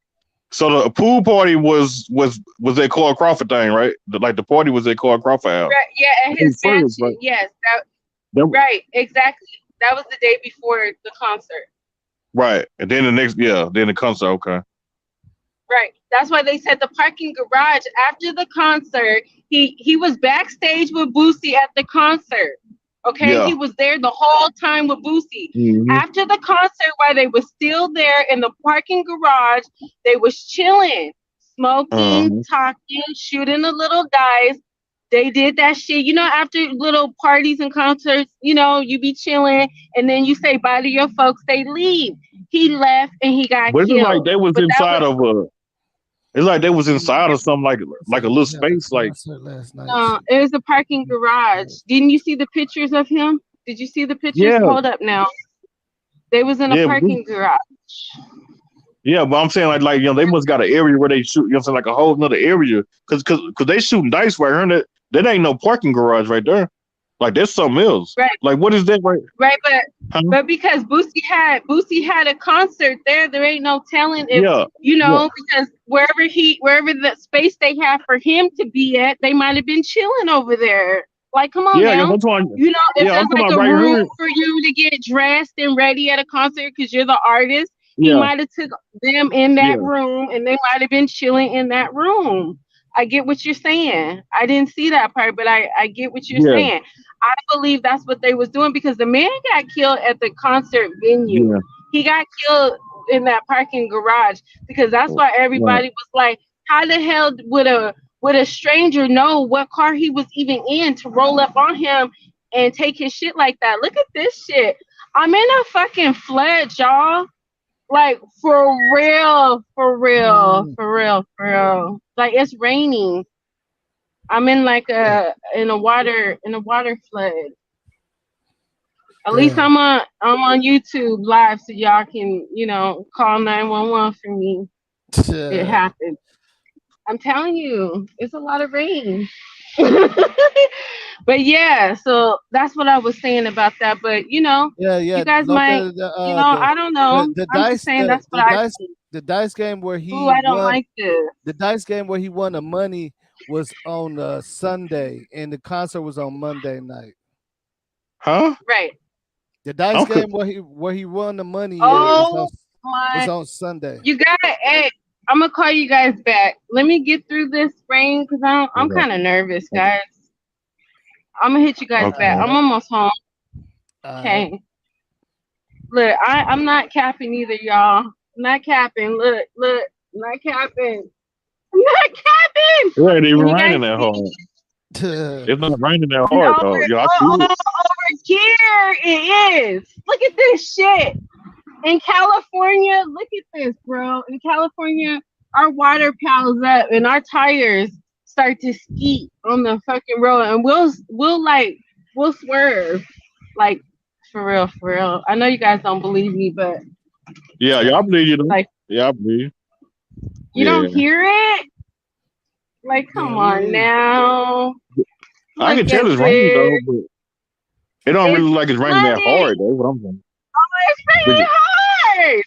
so the pool party was that Carl Crawford thing, right? Like the party was at Carl Crawford house. Right, yeah, at That was his first, right? mansion. Yes, that That, right, exactly. That was the day before the concert. right. And then the next, yeah, then the concert. Okay. Right. That's why they said the parking garage after the concert. He was backstage with Boosie at the concert. Okay, Yeah. he was there the whole time with Boosie. Hmm. After the concert, while they were still there in the parking garage, they was chilling, smoking, Uh-huh. talking, shooting a little dice. They did that shit. You know, after little parties and concerts, you know, you be chilling and then you say bye to your folks, they leave. He left and he got But it's like killed. they was But that was inside of a. It's like they was inside of something like a so little we had a space. Like, concert last night. It was a parking garage. Didn't you see the pictures of him? Did you see the pictures? yeah, Hold up now. They was in a yeah, parking garage. yeah. But I'm saying like they must got an area where they shoot. You know what I'm saying? Like a whole another area because they shooting dice right here. That ain't no parking garage right there. Like that's something else. Right, Like what is that right? right, Huh? but because Boosie had a concert there, there ain't no telling if Yeah, you yeah, know, because wherever the space they have for him to be at, they might have been chilling over there. Like, come on yeah, yeah. now. That's why. You know, if Yeah, I'm there's talking like about a right room here. for you to get dressed and ready at a concert because you're the artist, he Yeah, might have took them in that yeah, room and they might have been chilling in that room. I get what you're saying. I didn't see that part, but I get what you're yeah, saying. I believe that's what they was doing because the man got killed at the concert venue. yeah. He got killed in that parking garage because that's why Right. everybody was like, how the hell would a stranger know what car he was even in to roll up on him and take his shit like that? Look at this shit. I'm in a fucking flood, y'all. Like for real, for real, Mm, for real, for real. Like it's raining. I'm in like yeah, in a water flood. At least damn. I'm on YouTube live so y'all can, you know, call 911 for me. It Yeah. happened. I'm telling you, it's a lot of rain. But yeah, so that's what I was saying about that. But Yeah, you yeah. guys No, might, I don't know. the I'm just dice saying that's what I see. the dice game where Ooh, he I don't won like this. the dice game where he won the money was on Sunday, and the concert was on Monday night. Huh? Right. The dice I'm co- game where he won the money at Oh was my, on Sunday. you got it. Hey, I'm gonna call you guys back. Let me get through this rain because I'm okay. kind of nervous, guys. I'm gonna hit you guys All back. Okay. I'm right, almost home. all right. Okay. Look, I'm not capping either, y'all. I'm not capping. Look, I'm not capping. I'm not capping. It ain't even Can you guys raining that see? hard. It's not raining that And hard though. Yeah, I see it. over here it is. Look at this shit. In California, look at this, bro. In California, our water piles up and our tires start to skeet on the fucking road, and we'll swerve, like for real. I know you guys don't believe me, but Yeah, Uh, y'all believe you though. like Yeah, I believe. you Yeah. don't hear it. Like, yeah, come we on hear you. now. I Look can tell at it's raining this. though, but it don't really It's look like it's raining that flooding. hard though. What I'm saying. Oh, it's But raining hard.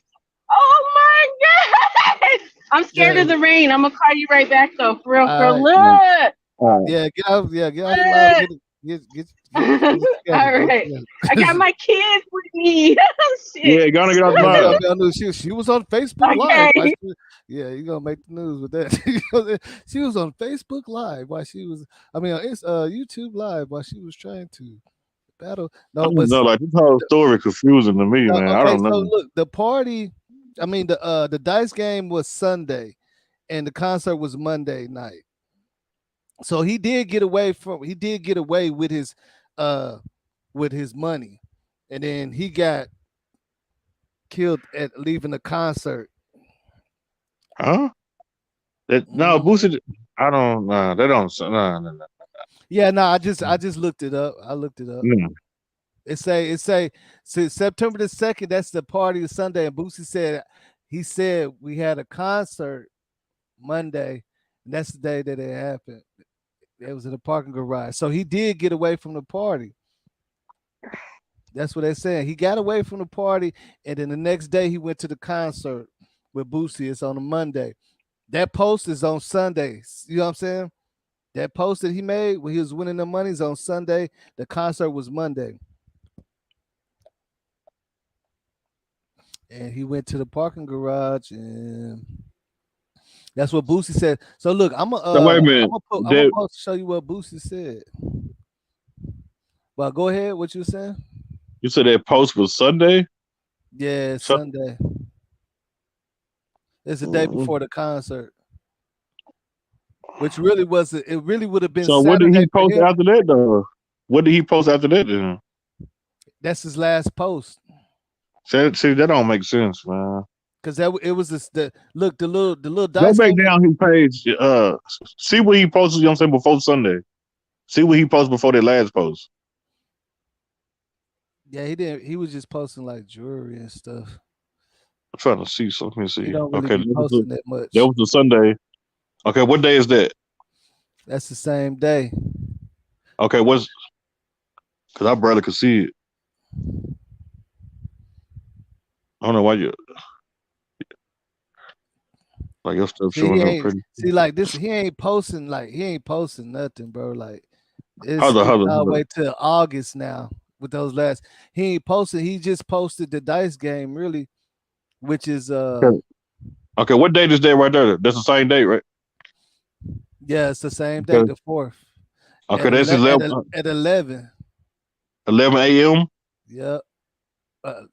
Oh my god. I'm scared Yeah, of the rain. I'm gonna call you right back though. For real, for all right. uh, look. Yeah, get off the line. Look. Get together. All Get right. I got together. my kids with me. Shit. yeah, gonna get out the Yeah, you gotta line. be on news. She was on Facebook Live. Okay. Yeah, you gonna make the news with that. She was on Facebook Live while she was. I mean, it's YouTube Live while she was trying to battle. I No, don't but know. Like this whole story confusing to me, man. I okay. don't know. So look, the party. I mean, the dice game was Sunday, and the concert was Monday night. So he did get away uh with his money, and then he got killed at leaving the concert. Huh? That no, Mhm. Boosie. I don't. They don't. No, no, no. Yeah, no, I just looked it up. I looked it up. No. It say since September the 2nd, that's the party of Sunday. And Boosie said he said we had a concert Monday, and that's the day that it happened. It was in the parking garage. So he did get away from the party. That's what they're saying. He got away from the party, and then the next day he went to the concert with Boosie. It's on a Monday. That post is on Sunday. You know what I'm saying? That post that he made when he was winning the money is on Sunday. The concert was Monday. And he went to the parking garage, and that's what Boosie said. So look, So wait a minute. I'm gonna That post to show you what Boosie said. But go ahead, what you were saying? you said that post was Sunday. Yeah, So, Sunday. It's the day mm, before the concert, which really was it really would have been so what did Saturday he for post him. after that though? What did he post after that then? That's his last post. See, that don't make sense, man. Because that it was the look the little Go dice back game. down his page. See what he posted. You know what I'm saying before Sunday. See what he posted before that last post. Yeah, he didn't. He was just posting like jewelry and stuff. I'm trying to see. So let me He see. don't really Okay, be posting that that much. was the Sunday. Okay, what day is that? That's the same day. Okay, what's because I barely could see it. I don't know why you like your stuff See, he showing up ain't pretty. see like this. He ain't posting nothing, bro. Like Hold on, it's hold on, all hold the on. way to August now with those last. He ain't posted. He just posted the dice game, really, which is Okay. Okay, what date is that right there? That's the same date, right? yeah, it's the same date, Okay, the fourth okay, that's 11, at 11. 11 a.m. Yeah,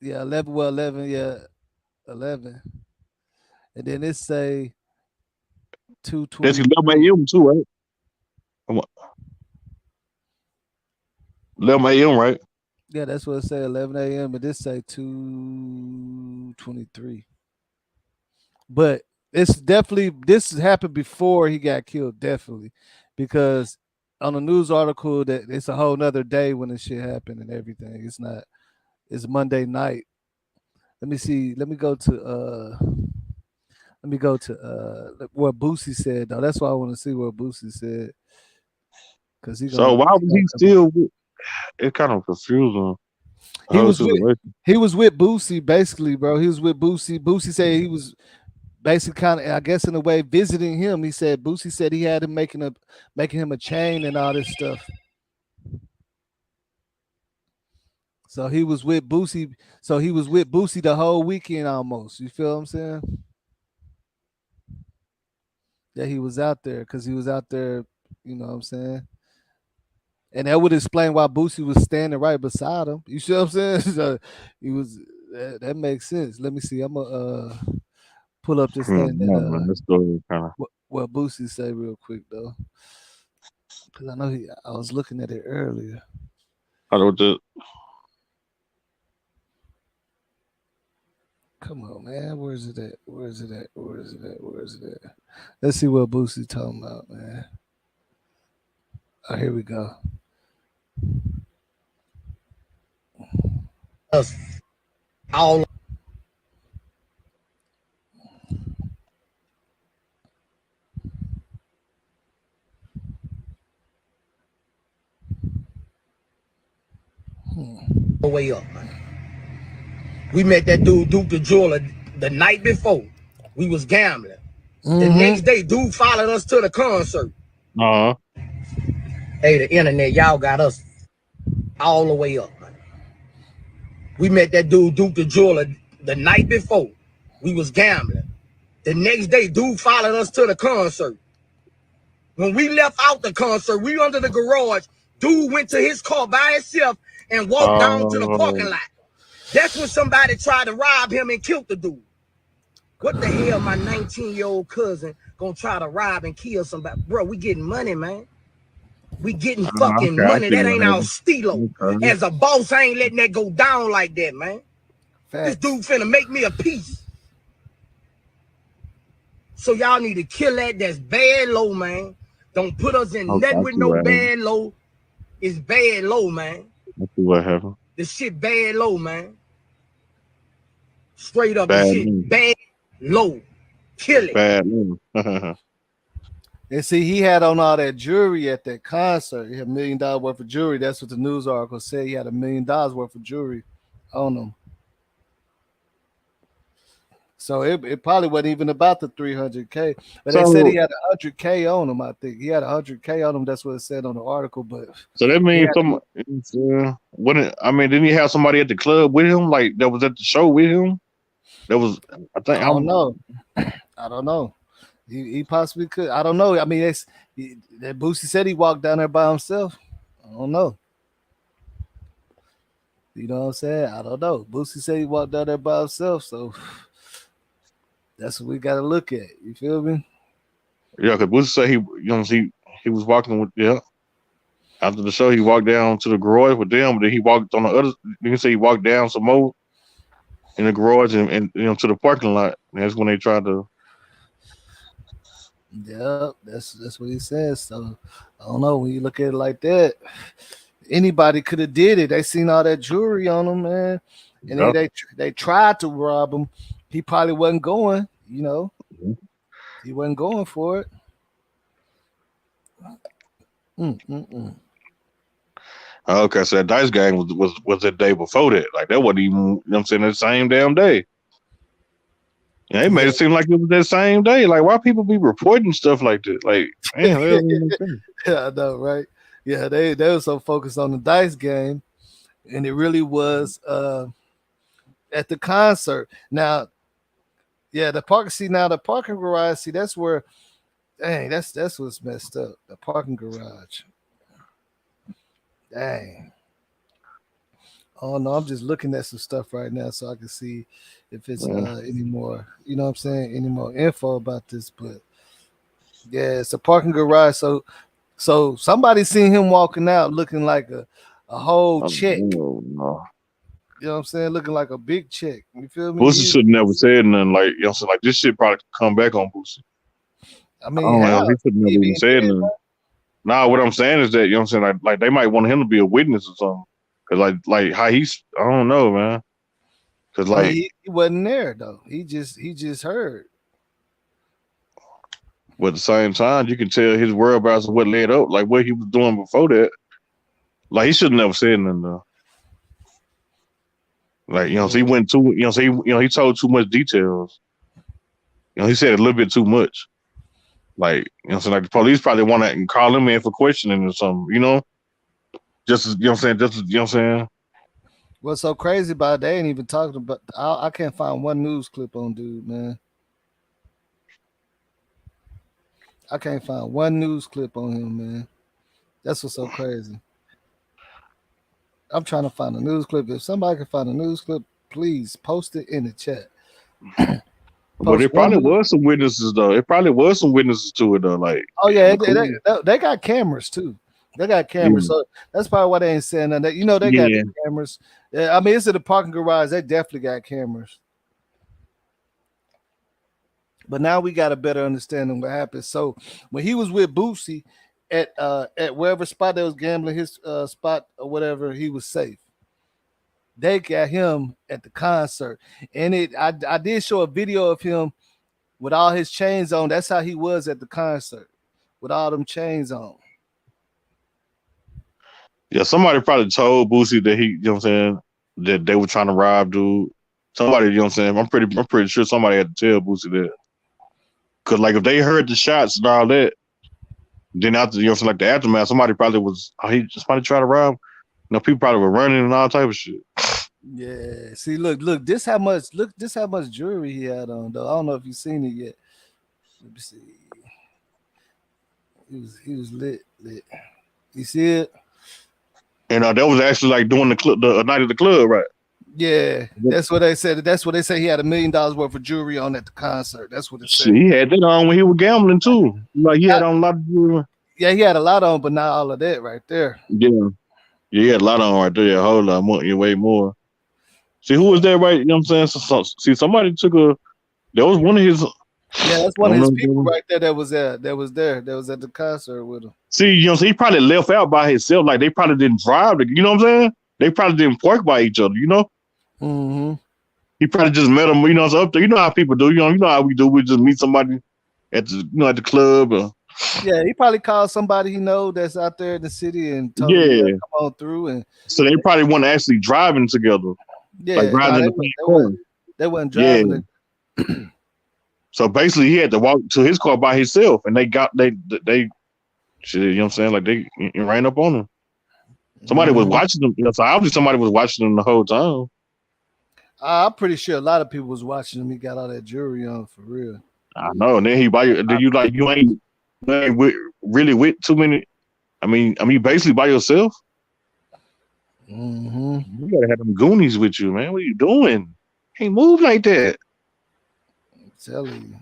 yeah, 11. Well, 11. Yeah, 11. And then it say That's 11 2:23. a.m. too, right? Come on, 11 a.m. Right? Yeah, that's what it say 11 a.m. But this say 2:23. But it's definitely this happened before he got killed, definitely, because on a news article that it's a whole nother day when this shit happened and everything. It's not. It's Monday night. Let me see. Let me go to what Boosie said though. That's why I want to see what Boosie said. because he So gonna. why was he still? It's kind of confusing. The He whole was with situation. he was with Boosie basically, bro. He was with Boosie. Boosie said he was basically kind of, I guess, in a way, visiting him. He said Boosie said he had him making him a chain and all this stuff. So he was with Boosie. So he was with Boosie the whole weekend almost. You feel what I'm saying? Yeah, he was out there because he was out there. You know what I'm saying? And that would explain why Boosie was standing right beside him. You see what I'm saying? So he was. That makes sense. Let me see. I'm gonna pull up this thing that No, man, this story kind of. what Boosie say real quick though, because I know I was looking at it earlier. I don't just. Come on, man. Where is it at? Where is it at? Where is it at? Where is it at? Let's see what Boosie talking about, man. Oh, here we go. Us all the way up. We met that dude Duke the Jeweler the night before. We was gambling. The next day, dude followed us to the concert. Uh huh. Hey, the internet, y'all got us all the way up. We met that dude Duke the Jeweler the night before. We was gambling. The next day, dude followed us to the concert. When we left out the concert, we under the garage. Dude went to his car by himself and walked down to the parking lot. That's when somebody tried to rob him and killed the dude. What the hell, my 19-year-old cousin gonna try to rob and kill somebody? Bro, we getting money, man. We getting fucking Okay, I money. see That what ain't our happened. stilo. Okay. As a boss, I ain't letting that go down like that, man. This Facts. dude finna make me a piece. So y'all need to kill that. That's bad low, man. Don't put us in Okay, nothing I with see no what happened. bad low. It's bad low, man. I see what happened. The shit bad low, man. Straight up, the Bad shit news. bad low. Kill it. Bad news. And see, he had on all that jewelry at that concert. He had $1 million worth of jewelry. That's what the news article said. He had $1 million worth of jewelry on him. So it probably wasn't even about the 300K, but they said he So, had 100K on him. I think he had 100K on him. That's what it said on the article. But so that he means had, some. Wouldn't I mean? Didn't he have somebody at the club with him? Like that was at the show with him. That was. I think I don't know. I don't know. He possibly could. I don't know. I mean, that Boosie said he walked down there by himself. I don't know. You know what I'm saying? I don't know. Boosie said he walked down there by himself, so that's what we got to look at. You feel me? Yeah, because Boosie said he was walking with after the show he walked down to the garage with them, but then he walked on the other. You can say he walked down some more in the garage and to the parking lot. And that's when they tried to. Yeah, that's what he says. So I don't know. When you look at it like that, anybody could have did it. They seen all that jewelry on him, man, and Yeah. they tried to rob him. He probably wasn't going. You know, he wasn't going for it. Mm-mm-mm. Okay, so that dice game was the day before that. Like that wasn't even, I'm saying, the same damn day. Yeah, they made Yeah, it seem like it was that same day. Like, why people be reporting stuff like that? Like, man, that doesn't make sense. yeah, I know, right? Yeah, they were so focused on the dice game, and it really was at the concert. Now, yeah, the parking garage. See, that's where, dang, that's what's messed up. The parking garage. Dang. Oh no, I'm just looking at some stuff right now so I can see if it's any more, you know what I'm saying, any more info about this. But yeah, it's a parking garage. So somebody seen him walking out looking like a whole check. No. You know what I'm saying? Looking like a big check. You feel me? Boosie should never said nothing. Like, so like this shit probably come back on Boosie. I I mean, don't know. how? He should never even Maybe it said did, nothing. Nah, what I'm saying is that what I'm saying, like they might want him to be a witness or something. Cause like how I don't know, man. Cause like he wasn't there though. He just heard. But at the same time, you can tell his whereabouts and what led up, like what he was doing before that. Like he should have never said nothing though. Like, so he went too, so he told too much details. He said a little bit too much. Like, so like the police probably want to call him in for questioning or something, Just, Just, I'm saying? What's so crazy about it, they ain't even talking about, I can't find one news clip on dude, man. I can't find one news clip on him, man. That's what's so crazy. I'm trying to find a news clip. If somebody can find a news clip, please post it in the chat. But it probably was some witnesses though. It probably was some witnesses to it though. Like, oh yeah, they got cameras too. They got cameras, so that's probably why they ain't saying that. They got the cameras. Yeah, I mean, it's in the parking garage. They definitely got cameras. But now we got a better understanding what happened. So when he was with Boosie at wherever spot they was gambling, his spot or whatever, he was safe. They got him at the concert, and I did show a video of him with all his chains on. That's how he was at the concert, with all them chains on. Yeah, somebody probably told Boosie that he, that they were trying to rob dude. Somebody, I'm pretty sure somebody had to tell Boosie that. Cause like if they heard the shots and all that, then after like the aftermath, somebody probably was somebody tried to rob. People probably were running and all type of shit. Yeah. See, look, this how much jewelry he had on though. I don't know if you've seen it yet. Let me see. He was lit. You see it? And that was actually like doing the night of the club, right? Yeah, that's what they said. That's what they say. He had $1 million worth of jewelry on at the concert. That's what it said. He had that on when he was gambling too. Like he had on a lot of jewelry. Yeah, he had a lot on, but not all of that right there. Yeah, he had a lot on right there. Yeah, a whole lot more. Way more. See who was there, right? You know what I'm saying? See, somebody took that was one of his. Yeah, that's one of his people right there that was at the concert with him. See, so he probably left out by himself. Like they probably didn't drive. You know what I'm saying? They probably didn't park by each other. Mm-hmm. He probably just met him. So up there. You know how people do. You know how we do. We just meet somebody at the at the club. Yeah, he probably called somebody he know that's out there in the city and told him to come on through. And so they probably weren't actually driving together. Yeah, like riding they wasn't driving. Yeah. So basically, he had to walk to his car by himself, and they shit. You know what I'm saying? Like they ran up on him. Somebody was watching them. So obviously somebody was watching them the whole time. I'm pretty sure a lot of people was watching him. He got all that jewelry on for real. I know. And then he buy you. Then you ain't really with too many. I mean, basically by yourself. Mm-hmm. You gotta have them Goonies with you, man. What are you doing? Can't move like that. I'm telling you,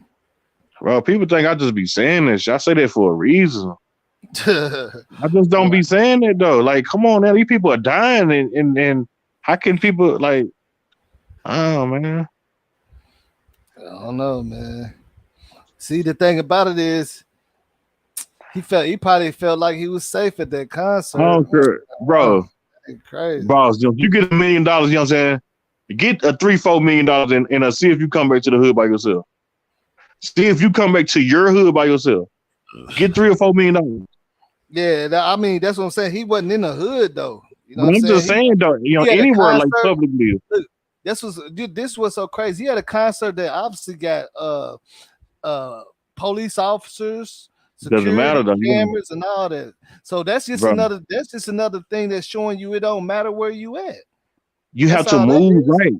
bro. People think I just be saying this. I say that for a reason. I just don't be saying that though. Like, come on, now these people are dying, and how can people like? Oh man, I don't know, man. See, the thing about it is, he probably felt like he was safe at that concert. Oh, sure. Bro. Crazy. Boss, you get $1 million, you know what I'm saying? Get a $3-4 million and see if you come back to the hood by yourself. See if you come back to your hood by yourself. Get $3 or $4 million. Yeah, I mean, that's what I'm saying. He wasn't in the hood though. You know what I'm just saying though, anywhere like publicly. Look, this was so crazy. He had a concert that obviously got police officers, security cameras, and all that. So that's just another thing that's showing you it don't matter where you at. You have to move right.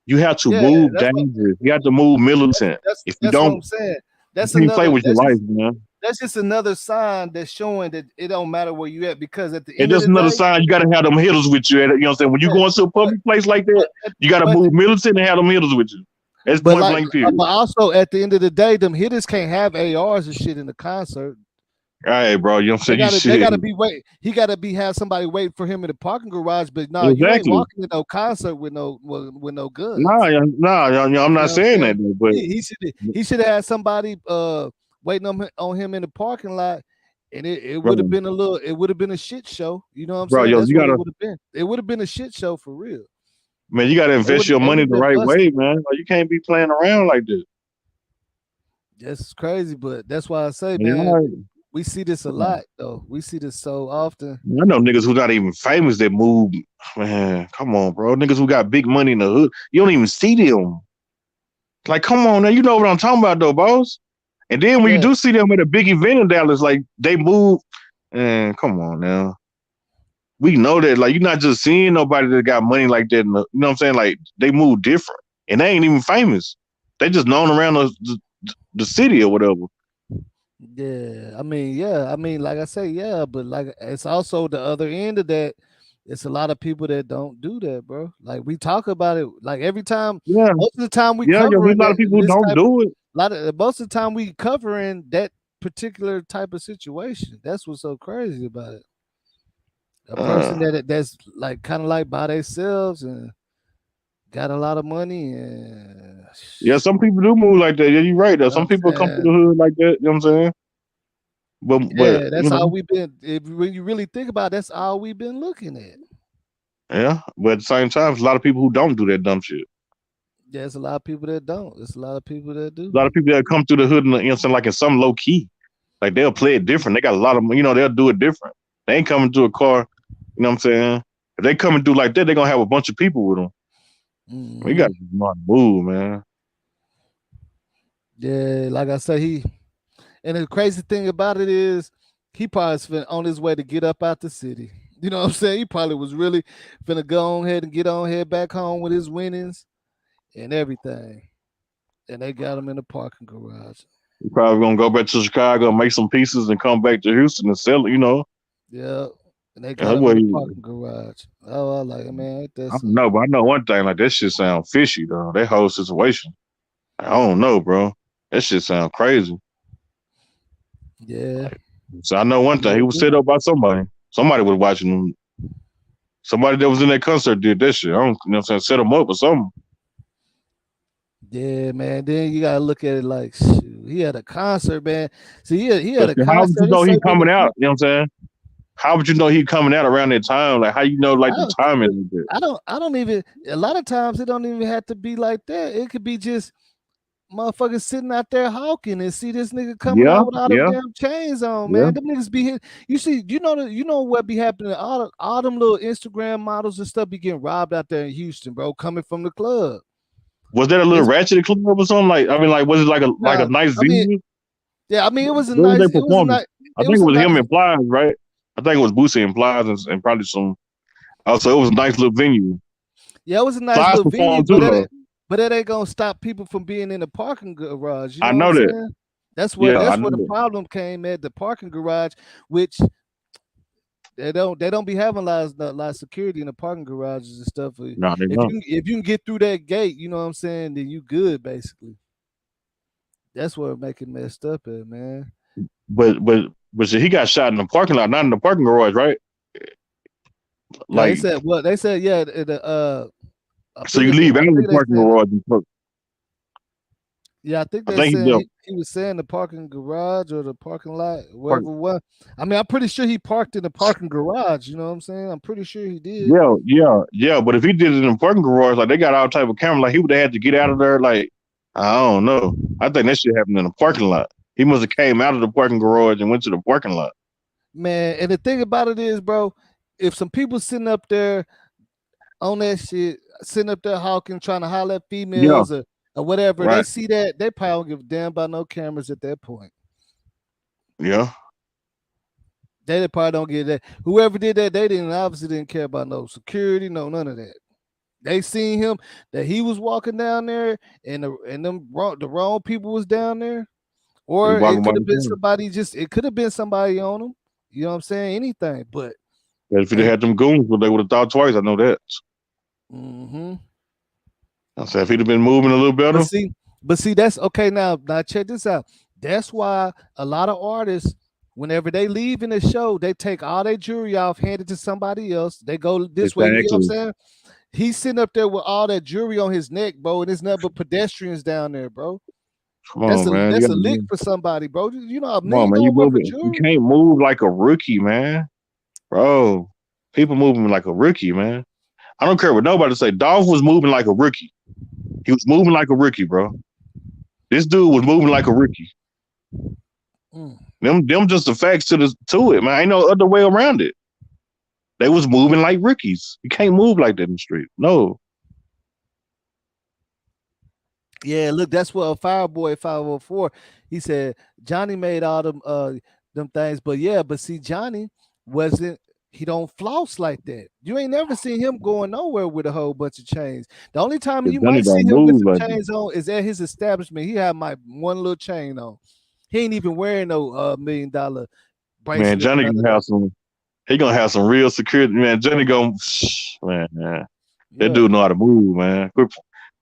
You have to move dangerous. You have to move militant. If you don't, what I'm saying. That's you play with your life, man. That's just another sign that's showing that it don't matter where you at, because at the end of the day, another sign you gotta have them hitters with you. You know what I'm saying? When you go into a public place like that, you gotta move militant and have them hitters with you. That's point blank period. But also at the end of the day, them hitters can't have ARs and shit in the concert. All right, bro. You know what I'm saying? They gotta be wait. He gotta have somebody waiting for him in the parking garage. But no, you ain't walking to no concert with no guns. No, I'm not saying that. But he should have had somebody waiting on him in the parking lot, and it would have been a shit show. You know what I'm saying? It would have been a shit show for real. Man, you gotta invest your money the right way, man. Like, you can't be playing around like this. That's crazy, but that's why I say, Yeah, man, we see this a lot though. We see this so often. I know niggas who not even famous that move. Man, come on, bro. Niggas who got big money in the hood, you don't even see them. Like, come on now, you know what I'm talking about though, boss. And then when you Yeah, do see them at a big event in Dallas, like they move. And come on now, we know that. Like, you're not just seeing nobody that got money like that. You know what I'm saying? Like, they move different, and they ain't even famous. They just known around the city or whatever. yeah. I mean, like I say, yeah, but like it's also the other end of that. It's a lot of people that don't do that, bro. Like we talk about it, like every time. Yeah, Most of the time we yeah. There's covering a lot that of people who this don't type of do it. lot of most of the time we covering that particular type of situation. That's what's so crazy about it. A person Uh, that's like kind of like by themselves and got a lot of money and yeah, some people do move like that. Yeah, you're right. Though you know what some I'm people come to saying? the hood like that. You know what I'm saying? But Yeah, you that's know, all we've been. If when you really think about it, that's all we've been looking at. yeah. But at the same time, there's a lot of people who don't do that dumb shit. There's a lot of people that don't. There's a lot of people that do. A lot of people that come through the hood, and, you know what I'm saying, like in some low key. Like they'll play it different. They got a lot of, they'll do it different. They ain't coming to a car. You know what I'm saying? If they coming through like that, they're gonna have a bunch of people with them. We got Hmm. to move, man. Yeah, like I said, and the crazy thing about it is he probably on his way to get up out the city. You know what I'm saying? He probably was really finna go on ahead and get on head back home with his winnings and everything. And they got him in the parking garage. We probably gonna go back to Chicago, make some pieces, and come back to Houston and sell it. Yeah. And they And got that him in way, the parking garage. Oh, I like it, man. Ain't that I don't something? know, but I know one thing. Like that shit sound fishy though. That whole situation. I don't know, bro. That shit sound crazy. Yeah. Like, so I know one thing. Yeah, He it was do. set up by somebody. Somebody was watching him. Somebody that was in that concert did that shit. I don't, what I'm saying, set him up or something. Yeah, man. Then you gotta look at it like, shoot, he had a concert, man. See, he had But a how would you concert. know It's he so many coming out? people. You know what I'm saying? How would you know he coming out around that time? Like how you know I like the don't, timing of it? I don't even. A lot of times it don't even have to be like that. It could be just motherfuckers sitting out there hawking and see this nigga coming Yeah, out with all them yeah, damn chains on, yeah. man. Them niggas be hit. You see, you know what be happening. All them little Instagram models and stuff be getting robbed out there in Houston, bro, coming from the club. Was that a little It's ratchet club or something? Like I mean, like was it like a nah, nice I mean, venue? yeah, I mean, Where was they it was a performing? nice, I it think was it a was him nice, and Plies, right? I think it was Boosie and Plies and probably some. Oh, so it was a nice little venue. yeah, it was a nice Plies little venue, performed too, though. but that ain't gonna stop people from being in the parking garage. You I know what I'm know that. saying? Yeah, I That's know where the that. problem came at the parking garage, which they don't be having a lot of security in the parking garages and stuff. No, they don't. If you can get through that gate, you know what I'm saying, then you good basically. That's where it make it messed up at, man. But shit, he got shot in the parking lot, not in the parking garage, right? Yeah, Like they said yeah, I so think you it's leave I out of the think they parking saying garage and park. yeah, I think I they think saying he he was saying the parking garage or the parking lot, park. wherever it was. I mean, I'm pretty sure he parked in the parking garage. You know what I'm saying? I'm pretty sure he did. Yeah. But if he did it in the parking garage, like they got all type of camera, like he would have had to get out of there. Like I don't know. I think that shit happened in the parking lot. He must have came out of the parking garage and went to the parking lot. Man, and the thing about it is, bro, if some people sitting up there on that shit, sitting up there hawking, trying to holler at Yeah, females or whatever, they right. see that, they probably don't give a damn about no cameras at that point. Yeah. They probably don't get that. Whoever did that, they obviously didn't care about no security, no none of that. They seen him that he was walking down there, and the wrong people was down there, He or walking it by could have the been camera. somebody it could have been somebody on him. You know what I'm saying? Anything, but If he'd have they. had them goons, well, they would have thought twice. I know that. Mm-hmm. I said if he'd have been moving a little But better. see, that's okay. Now check this out. That's why a lot of artists, whenever they leave in the show, they take all their jewelry off, hand it to somebody else. They go this way. You know what I'm Exactly. saying? He's sitting up there with all that jewelry on his neck, bro, and there's nothing but pedestrians down there, bro. Come on, man. You That's a gotta lick move. for somebody, bro. You know, $1 Come on, million man. You worth of moving. You jewelry. can't move like a rookie, man. Bro. People moving like a rookie, man. I don't care what nobody say. Dolph was moving like a rookie. He was moving like a rookie, bro. This dude was moving like a rookie. Mm. Them just the facts to it, man. Ain't no other way around it. They was moving like rookies. You can't move like that in the street. No. Yeah, look, that's what a Fireboy 504. He said Johnny made all them things, but see, Johnny wasn't. He don't floss like that. You ain't never seen him going nowhere with a whole bunch of chains. The only time you Johnny might see don't him with move some like chains on is at his establishment. He had my one little chain on. He ain't even wearing no $1 million bracelet. Man, Johnny gonna have some. He gonna have some real security. Man, Johnny gonna man. That dude know how to move, man.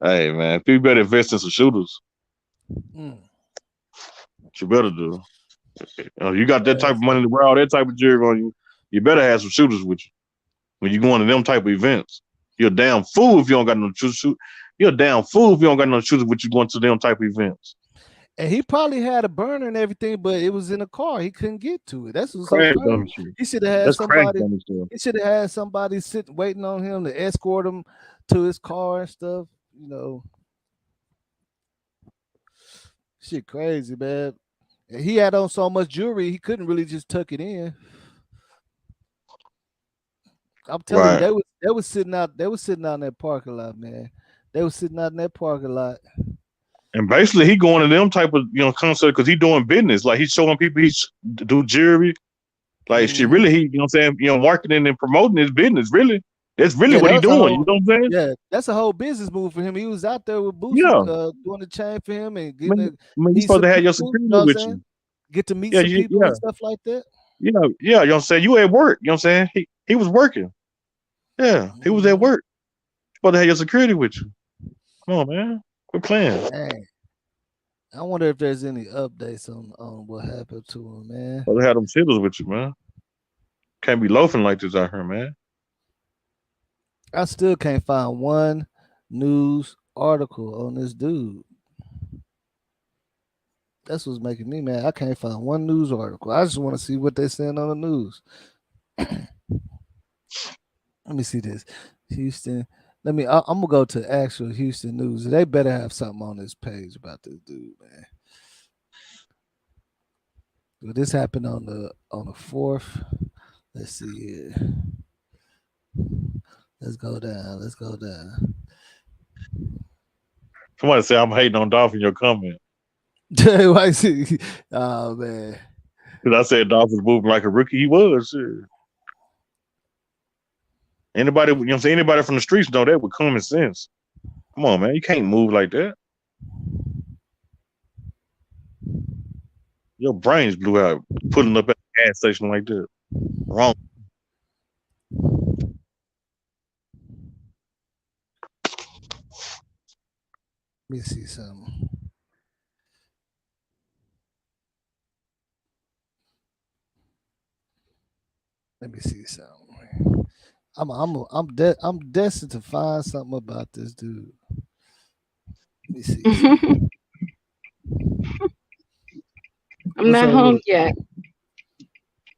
Hey, man, people better invest in some shooters. What you better do. You got that type of money to wear all that type of jewelry on you. You better have some shooters with you when you going to them type of events. You're a damn fool if you don't got no shooters. You're a damn fool if you don't got no shooters with you going to them type of events. And he probably had a burner and everything, but it was in a car. He couldn't get to it. That's what's so funny. He should have had somebody. He should have had somebody sitting waiting on him to escort him to his car and stuff. You know, shit, crazy, man. And he had on so much jewelry, he couldn't really just tuck it in. I'm telling you, they was sitting out. They was sitting out in that parking lot, man. They was sitting out in that parking lot. And basically, he going to them type of concert because he doing business. Like he's showing people he do jewelry. Like shit, really, he what I'm saying, marketing and promoting his business. Really, that's really what he's doing. You know what I'm saying? Yeah, that's a whole business move for him. He was out there with Boosie, doing the chain for him and getting. You supposed to have your security with you. Get to meet some people and stuff like that. You know what I'm saying? You at work. You know what I'm saying? He was working. Yeah, he was at work. You supposed to have your security with you. Come on, man. Quit playing. Dang. I wonder if there's any updates on what happened to him, man. Well, they had them shitters with you, man. Can't be loafing like this out here, man. I still can't find one news article on this dude. That's what's making me mad. I can't find one news article. I just want to see what they're saying on the news. Let me see this. Houston. I'm gonna go to actual Houston news. They better have something on this page about this dude, man. Well, this happened on the 4th. Let's see here. Let's go down. Somebody say I'm hating on Dolph in your comment. Oh man. Because I said Dolph was moving like a rookie. He was. Shit. Anybody, anybody from the streets know that with common sense. Come on, man. You can't move like that. Your brains blew out pulling up at the gas station like that. Wrong. Let me see something. I'm destined to find something about this dude. Let me see. I'm not home yet.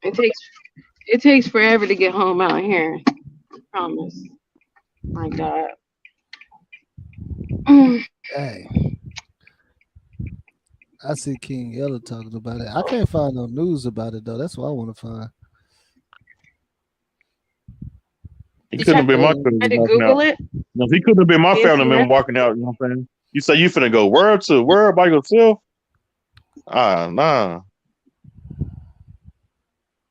It takes forever to get home out here. I promise. My God. Hey. I see King Yellow talking about it. I can't find no news about it though. That's what I want to find. He couldn't have been my family Google it. No, he couldn't have been my family member walking out. You know what I'm saying? You say you finna go word to word by yourself? Nah.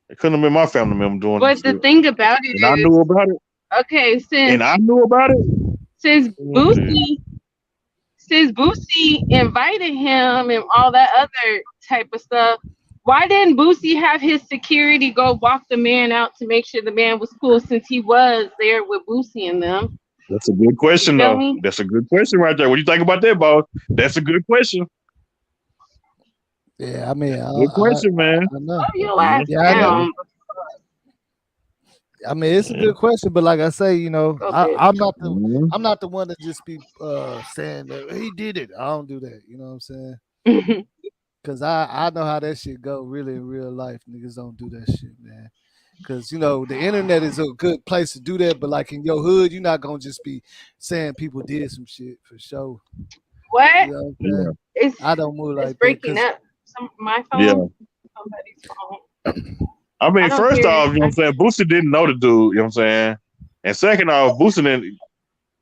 It couldn't have been my family member doing it. But the thing about it is, I knew about it. Okay, I knew about it. Since Boosie invited him and all that other type of stuff, why didn't Boosie have his security go walk the man out to make sure the man was cool since he was there with Boosie and them? That's a good question, though. That's a good question right there. What do you think about that, boss? That's a good question. Yeah, I mean, good question, man. I know. I mean, it's a good question, but like I say, I'm not the one to just be saying that he did it. I don't do that. You know what I'm saying? Because I know how that shit go. Really, in real life, niggas don't do that shit, man. Because the internet is a good place to do that, but like in your hood, you're not gonna just be saying people did some shit for sure. What? You know what I'm Yeah. saying? It's I don't move it's like that breaking because up. My phone, Yeah. somebody's phone. I I mean, don't first hear off, you know what you. I'm saying? Boosie didn't know the dude, you know what I'm saying? And second off, Boosie didn't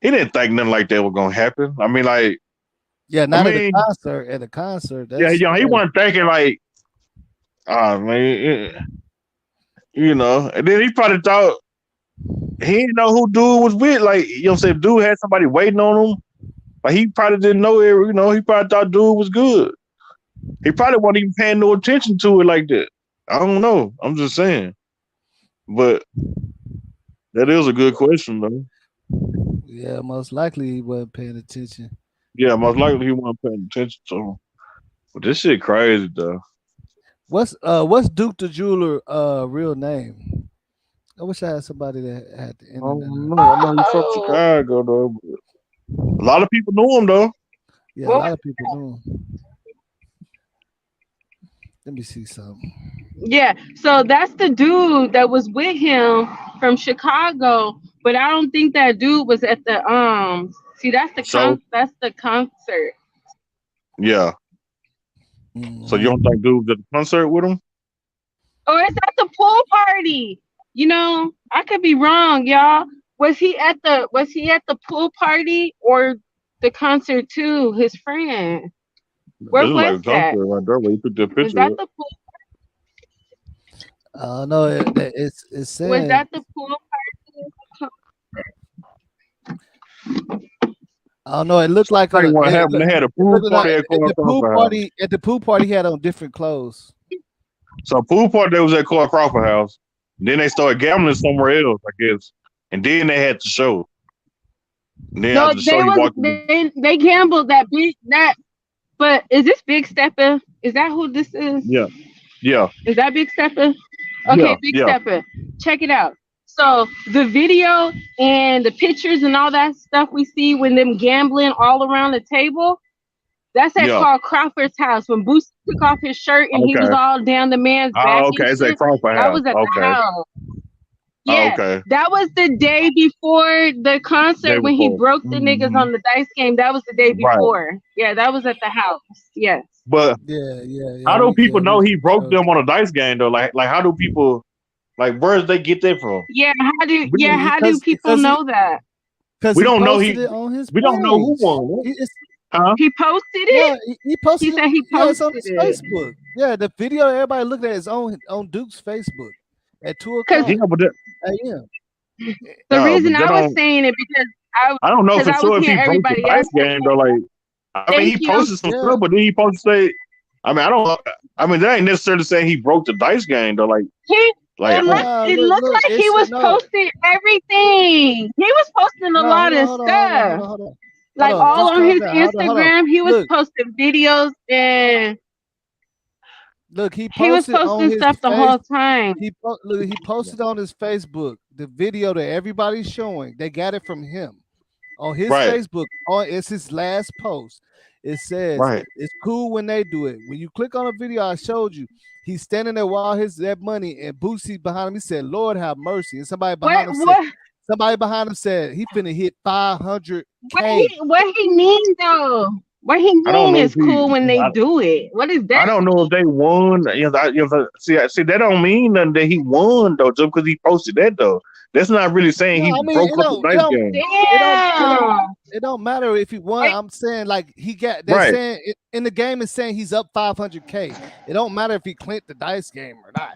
he didn't think nothing like that was gonna happen. I mean, like, yeah, I not at a mean, concert. At a concert, yeah, that's you know, he wasn't thinking like, oh man, you know, and then he probably thought he didn't know who dude was with. Like, you know what I'm saying? If dude had somebody waiting on him. Like, he probably didn't know it, you know, he probably thought dude was good. He probably wasn't even paying no attention to it like that. I don't know. I'm just saying. But that is a good question, though. yeah, most likely he wasn't paying attention. Yeah, most likely he wasn't paying attention to him. But this shit crazy, though. What's Duke the Jeweler real name? I wish I had somebody that had the I internet. don't know. I know he's from Oh, Chicago, though. But a lot of people knew him, though. Yeah, a what? lot of people knew him. Let me see something. Yeah. So that's the dude that was with him from Chicago, but I don't think that dude was at the See, So, that's the concert. yeah. So you don't Mhm. think dude was at the concert with him? Or it's at the pool party. You know, I could be wrong, y'all. Was he at the pool party or the concert too? His friend. This Where is like was a that? concert right there where you took that Was picture that of. the pool? No, it's Was saying that the pool party? I don't know. It looked like Tell you what it, happened. They had a it pool looked like party at at Cora the pool Crawford house. party. At the pool party, he had on different clothes. So pool party that was at Cora Crawford house. Then they started gambling somewhere else, I guess. And then they had the show. And then No, after the show, he walked in. they gambled that. But is this Big Stepper? Is that who this is? Yeah, yeah, Is that Big Stepper? yeah, Okay, Big yeah, Stepper. Check it out. So the video and the pictures and all that stuff we see when them gambling all around the table, that's at yeah. Carl Crawford's house when Boosie took off his shirt and he was Okay. all down the man's back Oh, and okay. It's at shit. Crawford That house. was at the Okay. house. Oh, Yeah, okay. that was the day before the Day concert when he before. broke the niggas Hmm. on the dice game. That was the day Right. before. Yeah, that was at the house. Yes. But Yeah. how do people know We he broke showed. them on a dice game though? Like how do people where did they get that from? How do people Because know that? We he don't know posted it on his we don't know who page. won. It's, Huh? He posted yeah, it? he He posted it. said he Yeah, it's on posted his it. Facebook. Yeah, the video everybody looked at is on Duke's Facebook at Because 2:00 Yeah, but that, a.m. the reason that I was don't saying it I don't know for I was sure if he hearing broke the everybody else. dice game though. Like I mean Thank he you. posted some Yeah, stuff, but then he posted say I mean I don't I mean that ain't necessarily saying he broke the dice game though. He Like nah, it look, looked look, like he it's was no, posting everything. He was posting a no, lot of stuff. hold Like on, all just on calm his down, hold on. Instagram, he was Look, posting videos and look, he he was posted on posting his stuff the face. whole time. He posted on his Facebook the video that everybody's showing. They got it from him on his right, Facebook. It's his last post. It says right. it's cool when they do it. When you click on the video I showed you, he's standing there while that money and Boosie behind him. He said, "Lord have mercy." And somebody behind him said, he finna hit 500K. What he mean though? What he I don't mean know is if he cool when they do it. What is I that? don't know if they won. See, that don't mean nothing that he won though, just because he posted that though. That's not really saying No, he I mean broke up the dice game, Damn. it don't matter if he won. Wait, I'm saying like they're right? saying in the game is saying he's up 500K. It don't matter if he clinched the dice game or not.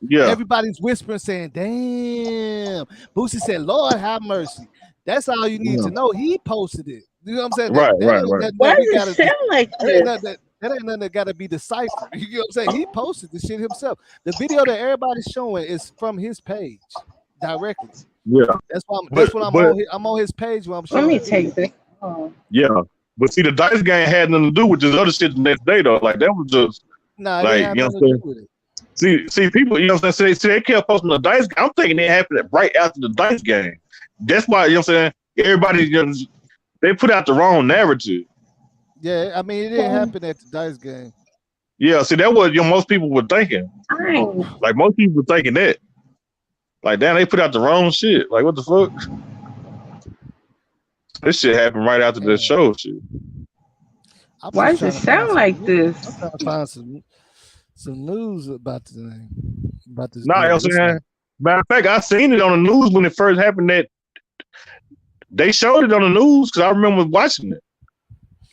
Yeah, Everybody's whispering saying, "Damn." Boosie said, "Lord have mercy." That's all you need yeah. to know. He posted it. You know what I'm saying? Right, That right, ain't right. nothing why that we does gotta it sound like that ain't this? nothing that gotta be deciphered. You know what I'm saying? He posted the shit himself. The video that everybody's showing is from his page directly. Yeah, That's what but I'm on his page where I'm Let showing me the video. take this. Oh. yeah, but see, the dice game had nothing to do with this other shit the next day though. Like that was just Nah, it didn't like have you know nothing what to I'm do saying. with it. See, people, you know what I'm saying. They kept posting the dice game. I'm thinking it happened right after the dice game. That's why you know what I'm saying. Everybody, they put out the wrong narrative. Yeah, I mean it didn't happen at the dice game. Yeah, see, that was most people were thinking. Like most people were thinking that. Like, damn, they put out the wrong shit. Like, what the fuck? This shit happened right after the show shit. I'm Why just does trying it to find sound some. like this? I'm trying to find some news about the name, about this Nah, you know dude. what I'm It's saying? like, Matter of fact, I seen it on the news when it first happened. That they showed it on the news because I remember watching it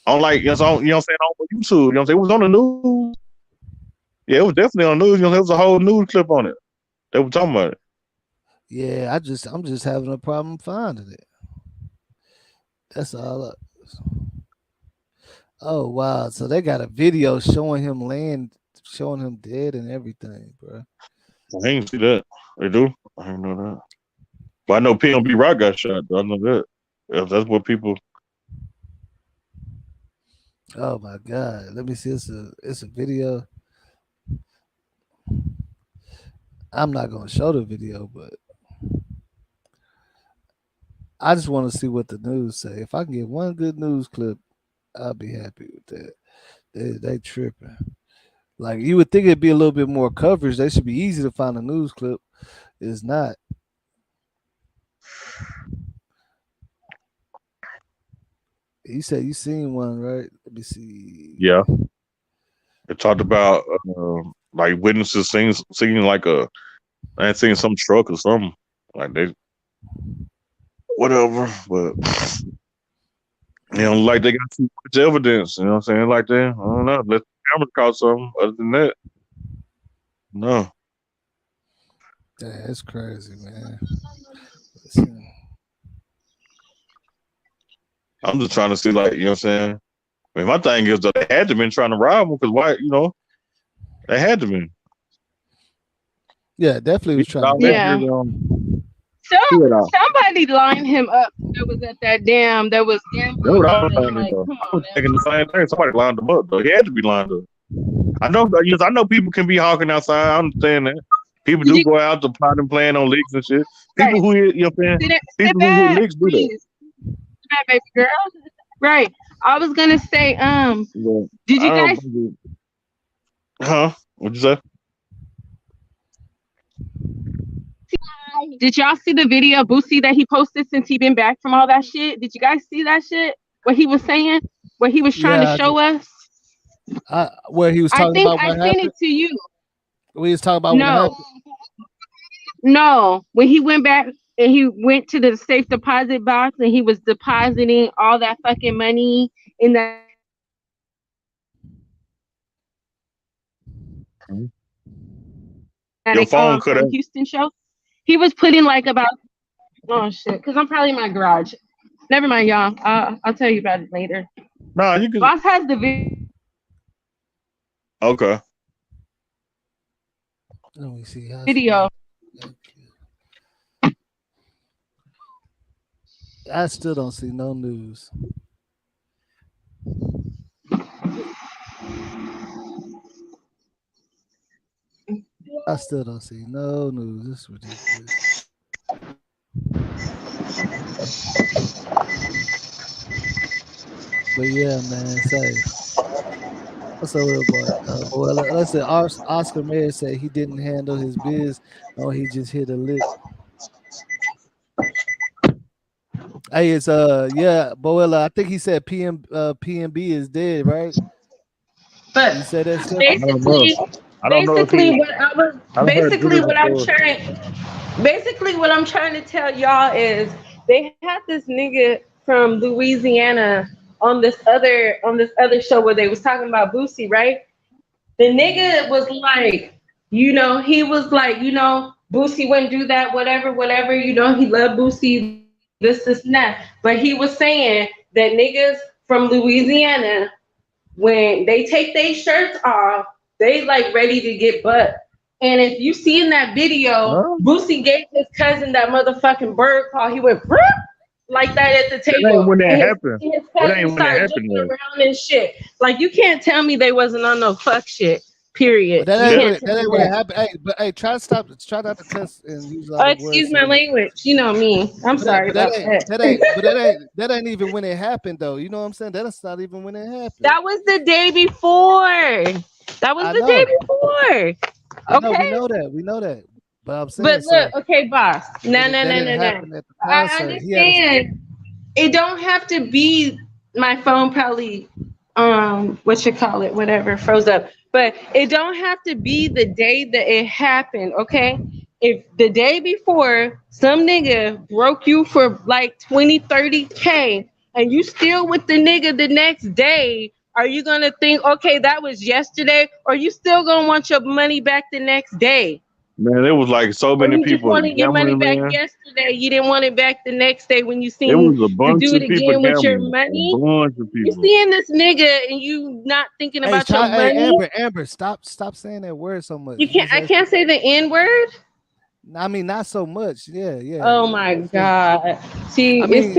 on like you know what I'm saying on YouTube. You know what I'm saying? It was on the news. Yeah, it was definitely on the news. You know, there was a whole news clip on it. They were talking about it. yeah, I'm just having a problem finding it. That's all. Oh wow! So they got a video showing him laying, showing him dead and everything, bro. I ain't see that. They do. I didn't know that. But I know PNB Rock got shot. Though. I know that. If that's what people. Oh my god! Let me see. It's a video. I'm not gonna show the video, but I just want to see what the news say. If I can get one good news clip, I'll be happy with that. They tripping. Like you would think it'd be a little bit more coverage. They should be easy to find a news clip. It's not. You said you seen one, right? Let me see. Yeah. It talked about like witnesses seeing like I ain't seen some truck or something. Like they whatever. But like they got too much evidence, you know what I'm saying? Like that. I don't know. Let the camera caught something. Other than that. No. Damn, that's crazy, man. Listen. I'm just trying to see, like, you know what I'm saying? I mean, my thing is that they had to been trying to rob him because why, they had to be. Yeah, definitely was trying to. Yeah. Somebody lined him up that was at that damn, that was gambling. Like, Come I on, was thinking the same thing. Somebody lined him up, though. He had to be lined up. I know people can be hawking outside. I understand that. People do go out to plot and plan on leaks and shit. People who, you know what I'm saying? People who hit leaks do that. Sit back, baby girl. Right. I was gonna say, did you guys? Huh? What'd you say? Did y'all see the video of Boosie that he posted since he been back from all that shit? Did you guys see that shit? What he was saying? What he was trying to show us? Where he was talking about what happened? I sent it to you. We was talking about what happened? No. When he went back and he went to the safe deposit box and he was depositing all that fucking money in that. Your phone could have Houston show. He was putting like about because I'm probably in my garage. Never mind, y'all. I'll tell you about it later. Nah, you can. Boss has the video. Okay. Let me see. Video. I still don't see no news. I still don't see no news. This is ridiculous. But yeah, man, say what's up, little boy? Well, let's say Oscar Mayer said he didn't handle his biz. No, he just hit a lick. Hey, it's Boella. I think he said PNB is dead, right? But you said that stuff? Basically what I'm trying to tell y'all is they had this nigga from Louisiana on this other show where they was talking about Boosie, right? The nigga was like, he was like, Boosie wouldn't do that, whatever, he loved Boosie, this, and that. But he was saying that niggas from Louisiana, when they take their shirts off, they like ready to get butt. And if you see in that video, Boosie gave his cousin that motherfucking bird call. He went like that at the table. That ain't when that happened. His cousin started jumping around and shit. Like, you can't tell me they wasn't on no fuck shit. Period. But that ain't what happened. Hey, try to stop. Try not to cuss and use all the words. Excuse my language. You know me. I'm sorry about that. That ain't even when it happened, though. You know what I'm saying? That's not even when it happened. That was the day before. Day before. Okay, we know that. But I'm saying, but look, okay, boss. No. I understand. It don't have to be. My phone probably what you call it, whatever, froze up. But it don't have to be the day that it happened, okay? If the day before some nigga broke you for like 20, 30K and you still with the nigga the next day, are you gonna think, okay, that was yesterday, or you still gonna want your money back the next day? Man, it was like so Or many you just people wanted your money gambling, back man. yesterday, you didn't want it back the next day when you It seen was a the bunch dude of people again with your gambling. A money? bunch of You people. seeing this nigga and you not thinking Hey, about your hey, money? Amber, stop saying that word so much. You can't. I can't say the N word. I mean, not so much. Yeah. Oh my god. See, I mean,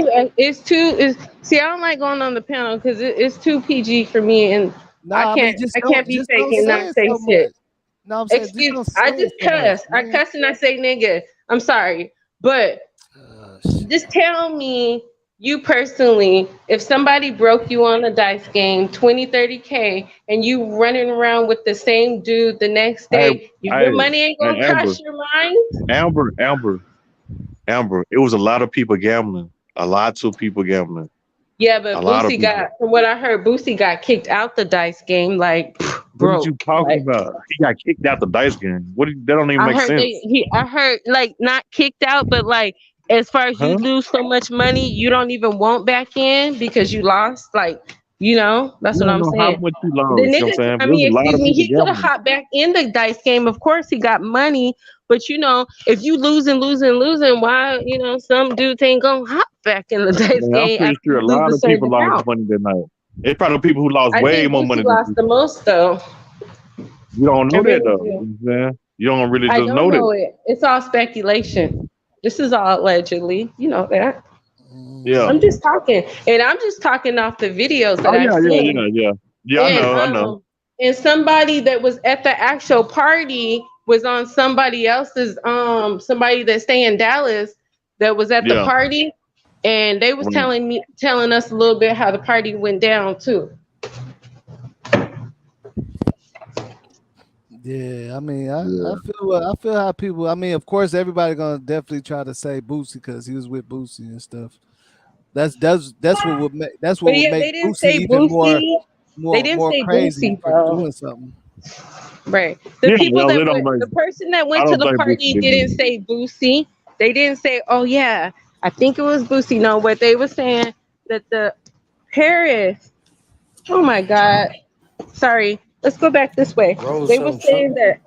see, I don't like going on the panel because it's too PG for me, and I mean, I can't be just fake don't and say not it say so much. shit. No, I'm saying just Excuse, don't say I it just so much. cuss. I cuss and I say nigga. I'm sorry, but Shit. just tell me, you personally, if somebody broke you on a dice game 20, 30K, and you running around with the same dude the next Hey, day, your hey, money ain't gonna Amber, cross your mind? Amber. It was a lot of people gambling. A lot of people gambling. Yeah, A but lot of Boosie people. got, from what I heard, Boosie got kicked out the dice game, like What are you broke. talking Like about? He got kicked out the dice game. That don't even I make heard sense. I heard like not kicked out, but like as far as you Huh? lose so much money, you don't even want back in because you lost. Like, that's You what don't I'm know how saying. much you The lost. You know what I'm nigga, saying? I But there's mean, a lot excuse of me, people he could have gambling. hopped back in the dice game. Of course, he got money, but if you losing, why, some dudes ain't gonna hop back in the dice Man, I'm game pretty after sure you a lose lot a of people certain lost amount. money that night. It's probably people who lost I way think more Boosie money than lost the people. most though. You don't I know that really though. do. You know what I'm saying? You don't really I just don't know that. know it. It's all speculation. This is all allegedly. You know that. Yeah. I'm Mm, just talking, and I'm just talking off the videos that Oh I've seen. yeah. And I know. somebody that was at the actual party was on somebody else's somebody that stay in Dallas that was at the Yeah. party, and they was Right. telling us a little bit how the party went down too. yeah, I mean, I Yeah. feel how people. I mean, of course, everybody gonna definitely try to say Boosie because he was with Boosie and stuff. That's what would make But yeah, they didn't say Boosie. They didn't more say crazy Boosie for though. doing something. Right. Yeah, yeah, they don't like The person that I went to don't the think Boosie party did didn't that. say Boosie. They didn't say, oh yeah, I think it was Boosie. No, what they were saying that the Paris, oh my God. Sorry. Let's go back this way. Rose They were some truck. saying that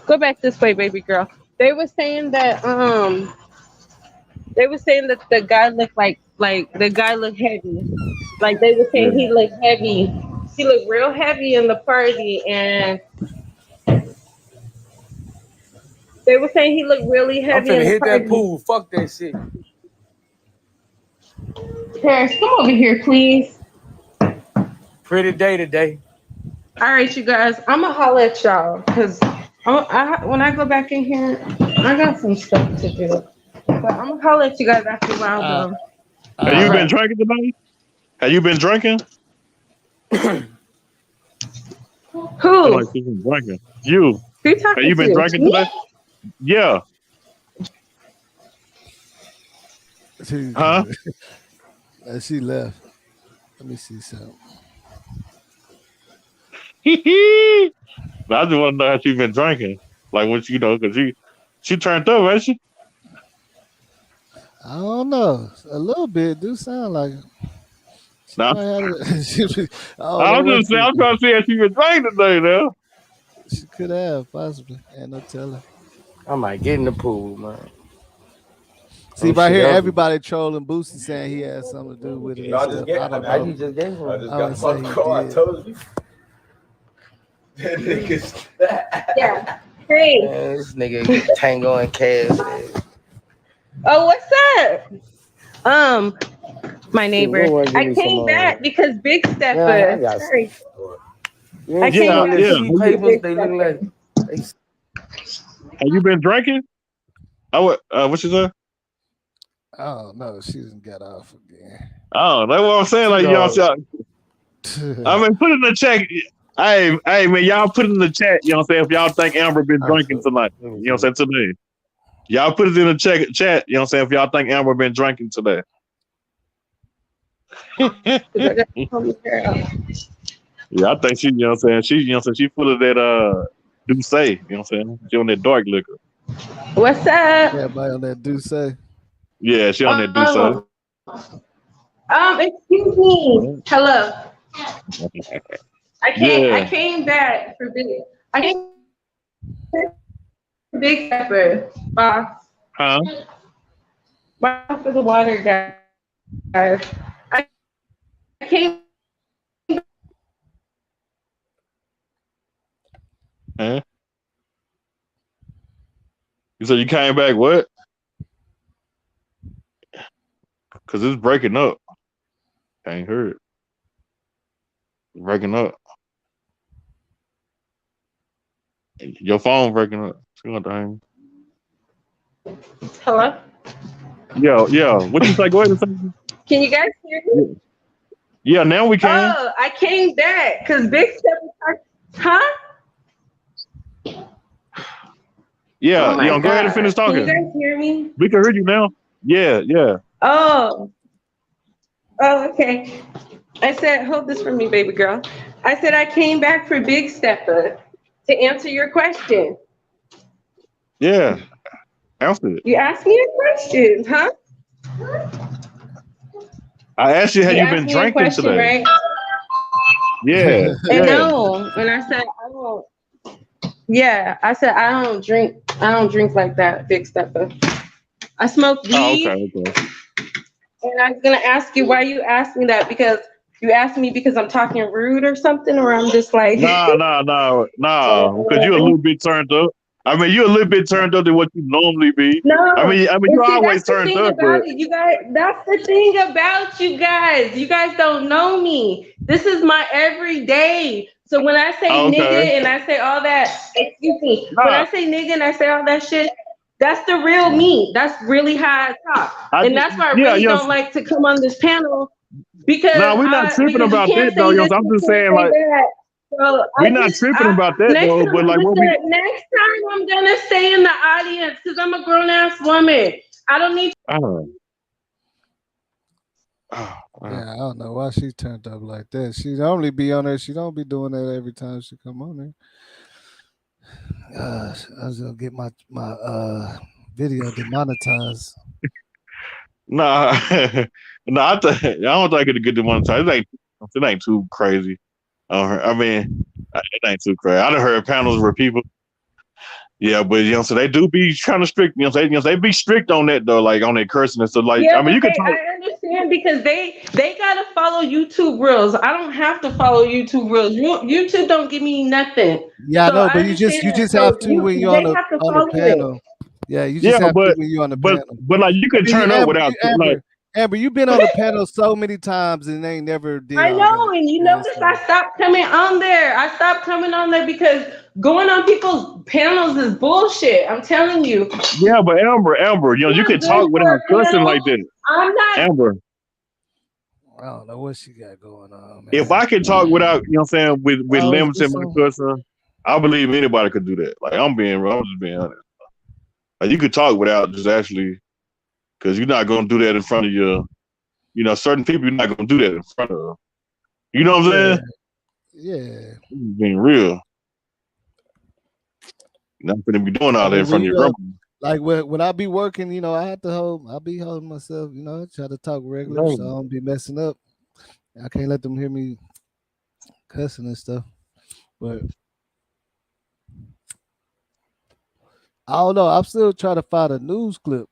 go back this way, baby girl. They were saying that the guy looked like the guy looked heavy. Like they were saying Yeah. he looked heavy. He looked real heavy in the party, and they were saying he looked really I'm heavy finna in the hit that party. pool. Fuck that shit. Paris, come over here, please. Pretty day today. All right, you guys. I'm gonna holler at y'all because when I go back in here, I got some stuff to do. But I'm gonna holler at you guys after a while, Uh, though. Have All you uh, been right. drinking tonight? Have you been drinking? Feel Who? like she's been drinking. You. Who you Have talking you been to? drinking Me? today? Yeah. Huh? she left. Let me see something. I just want to know how she been drinking. Like what because she turned up, ain't she? I don't know. A little bit do sound like it. She No. might have. I don't know I'm what just saying I'm trying to see how she been drinking today now. she could have possibly. Ain't no telling. I might get in the pool, man. See Oh right shit, here, that was. everybody trolling Boosie saying he had something to do with it No, and I just stuff. get. I don't I know. just gave him. I just I got would my say he car. I did. told you. That niggas. Yeah. Hey. Man, this nigga Tango and Cash. Oh, what's up? My Shit, neighbor. go and give I me some. came back because Big Man, I Stepper. got. Sorry. You I ain't came seen them Yeah, back little yeah. because sheet papers? Big They look Stepper. like. They, Have you been drinking? What you say? Oh no, she didn't get off again. Oh, that's what I'm saying. Like y'all, $2. I mean, put in the chat. Hey, man, y'all put in the chat. You know what I'm saying? If y'all think Amber been I drinking took. tonight, Let me you know see. what I'm saying today. Y'all put it in the chat. You know what I'm saying? If y'all think Amber been drinking today. Yeah, I think she, you know what I'm saying? She, you know what I'm saying? She full of that Douce, you know what I'm saying? She on that dark liquor. What's up? Everybody on that do say. Yeah, she on that Douce. Excuse me. Hello. I Yeah. came back for big. I came for Big Pepper, boss. Huh? Boss for the water, guys. I came. Huh? You said you came back what? Cause it's breaking up. I ain't heard it. It's breaking up. Your phone breaking up. See what I mean? Hello. Yeah. What you say? Go ahead and say. Can you guys hear me? Yeah, now we can. Oh, I came back because Big Pepper. Huh? Yeah, Oh my go ahead and finish God. Can you talking. guys hear me? We can hear you now. Yeah. Oh. Oh, okay. I said, hold this for me, baby girl. I said I came back for Big Stepper to answer your question. Yeah. Answer it. You asked me a question, huh? I asked you, have You you asked been me a drinking question, today? right? Yeah. And Yeah. no, and I said I don't. Yeah, I said I don't drink. I don't drink like that, Big Stepper. I smoke Oh, weed, okay. and I was gonna ask you why you asked me that because you asked me because I'm talking rude or something, or I'm just like. Nah. Because you're a little bit turned up. I mean, you're a little bit turned up than what you normally be. I No, mean, and you see always that's the turned thing up, but about it, you guys. That's the thing about you guys. You guys don't know me. This is my everyday. So when I say oh, okay. nigga and I say all that, excuse me, when Nah, I say nigga and I say all that shit, that's the real me. That's really how I talk, I and just, that's why I yeah, really don't like to come on this panel because Nah, we're not tripping because you about that can't though. say this, I'm you just can't saying say like that. So we're not tripping about that next though. But time, like what we, listen, next time I'm gonna stay in the audience because I'm a grown ass woman. I don't need. oh, Yeah, I don't know why she turned up like that. She normally be on there. She don't be doing that every time she come on there. I was gonna get my video demonetized. nah, nah. I don't think it'll get to one time. It ain't too crazy. I mean, it ain't too crazy. I done heard panels where people, yeah, but so they do be kind of strict. They be strict on that though, like on that cursing and stuff. Like, Yeah, I mean, but you can talk. I understand because they gotta follow YouTube rules. I don't have to follow YouTube rules. YouTube don't give me nothing. Yeah, I So know, I but you understand that. just So have to when you're they have to on the follow it. panel. Yeah, you just Yeah, have to when you're on the panel. but like you I can mean, turn up without like. Amber, you've been on the panel so many times and they ain't never did I all that. know, and you You know what notice I'm I saying? stopped coming on there. I stopped coming on there because going on people's panels is bullshit. I'm telling you. Yeah, but Amber, you I'm can good talk for without a cussing panel. like that. I'm not. Amber, I don't know what she got going on, if man. I can talk without, I'm saying, with Always be limiting my some. cussing, I believe anybody could do that. Like I'm just being honest. Like you could talk without just actually, because you're not gonna do that in front of certain people. You're not gonna do that in front of. You know what I'm Yeah, saying? yeah. Being real. You're not gonna be doing all I that in mean, when front of you your go grandma. like when I be working, I'll be holding myself, try to talk regular, so I don't be messing up. I can't let them hear me cussing and stuff. But I don't know. I'm still trying to find a news clip.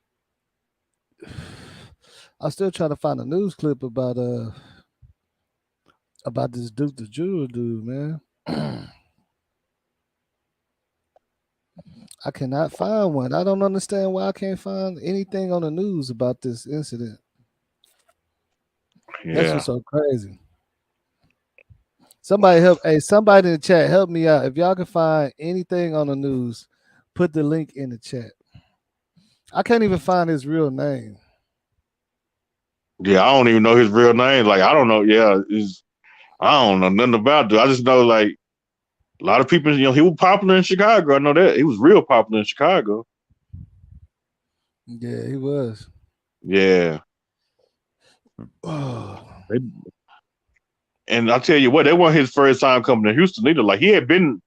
I'm still trying to find a news clip about this Duke the Jeweler dude, man. I cannot find one. I don't understand why I can't find anything on the news about this incident. That's Yeah. what's so crazy. Somebody in the chat, help me out. If y'all can find anything on the news, put the link in the chat. I can't even find his real name. Yeah, I don't even know his real name. Like I don't know. Yeah, I don't know nothing about it. I just know like a lot of people. He was popular in Chicago. I know that he was real popular in Chicago. Yeah, he was. Yeah. Oh. And I tell you what, that wasn't his first time coming to Houston either. Like he had been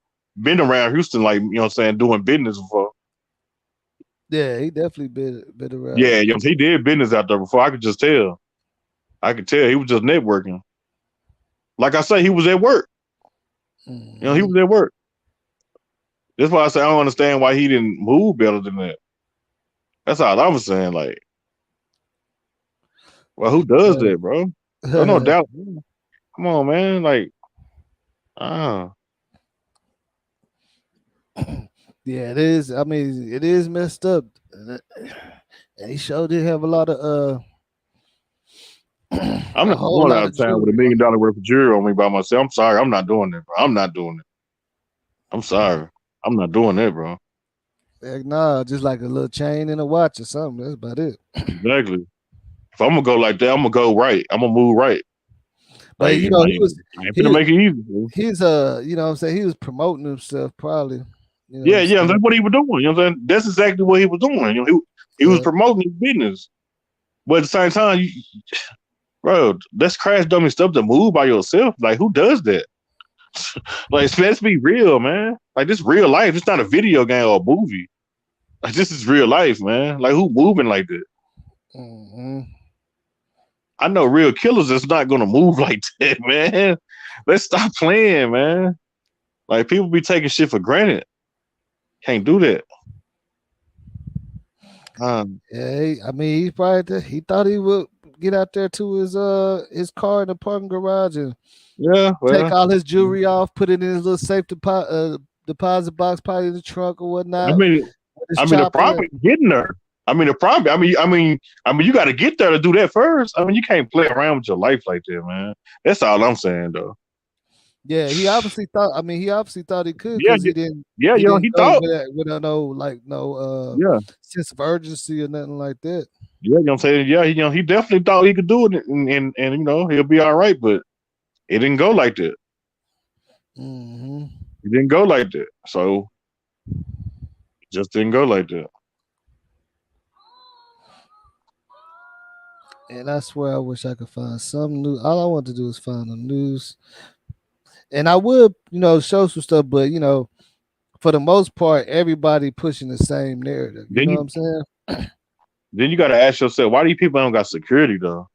around Houston, like, you know what I'm saying, doing business before. Yeah, he definitely been around. Yeah, you know, he did business out there before. I could just tell. I could tell he was just networking. Like I say, he was at work. You know, he was at work. That's why I say I don't understand why he didn't move better than that. That's all I was saying. Like, well, who does that, bro? There's no doubt. Come on, man. Like, yeah, it is. I mean, it is messed up. And he sure did have a lot of I'm not going out of town with $1 million worth of jewelry on me by myself. I'm sorry, I'm not doing that, bro. I'm not doing it. I'm sorry, I'm not doing that, bro. Heck nah, just like a little chain and a watch or something. That's about it. Exactly. If I'm gonna go like that, I'm gonna go right. I'm gonna move right. But like, you know, he was gonna make it easy. He's you know what I'm saying, he was promoting himself probably. You know yeah, that's what he was doing. You know what I'm saying? That's exactly what he was doing. You know, he was promoting his business. But at the same time, bro, that's crash dummy stuff to move by yourself. Like, who does that? Like, let's be real, man. Like, this real life. It's not a video game or a movie. Like, this is real life, man. Like, who moving like that? I know real killers that's not gonna move like that, man. Let's stop playing, man. Like, people be taking shit for granted. Can't do that. Yeah, I mean, he thought he would get out there to his car in the parking garage and take all his jewelry off, put it in his little safe deposit box, probably in the trunk or whatnot. I mean, the problem getting there. I mean, you got to get there to do that first. I mean, you can't play around with your life like that, man. That's all I'm saying, though. Yeah, he obviously thought. I mean, he obviously thought he could because he didn't. Yeah, he thought with no sense of urgency or nothing like that. Yeah, you know what I'm saying? Yeah, he definitely thought he could do it, and you know, he'll be all right. But it didn't go like that. It didn't go like that. So it just didn't go like that. And I swear, I wish I could find some news. All I want to do is find the news. And I would, you know, show some stuff, but you know, for the most part, everybody pushing the same narrative. You know what I'm saying? Then you got to ask yourself, why these people don't got security though?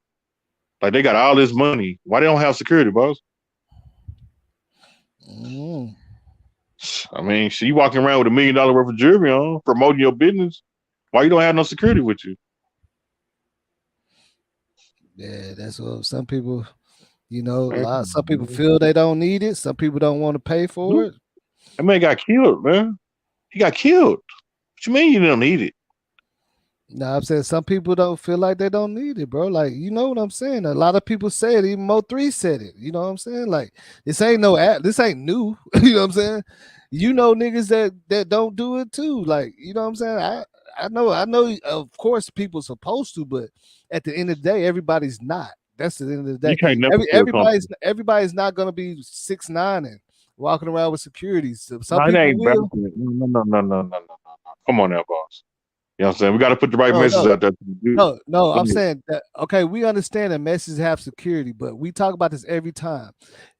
Like, they got all this money, why they don't have security, boss? I mean, you walking around with $1 million worth of jewelry on, promoting your business. Why you don't have no security with you? Yeah, that's what some people. You know, some people feel they don't need it. Some people don't want to pay for it. That man got killed, man. He got killed. What you mean you don't need it? No, I'm saying some people don't feel like they don't need it, bro. Like, you know what I'm saying? A lot of people say it. Even Mo3 said it. You know what I'm saying? Like, this ain't new. You know what I'm saying? You know niggas that don't do it too. Like, you know what I'm saying? I know. Of course, people supposed to, but at the end of the day, everybody's not. That's the end of the day. You can't never everybody's not gonna be 6'9" and walking around with security. So some people will. No. Come on now, boss. You know what I'm saying? We got to put the right message out there. No, I'm saying that, okay, we understand that messages have security, but we talk about this every time.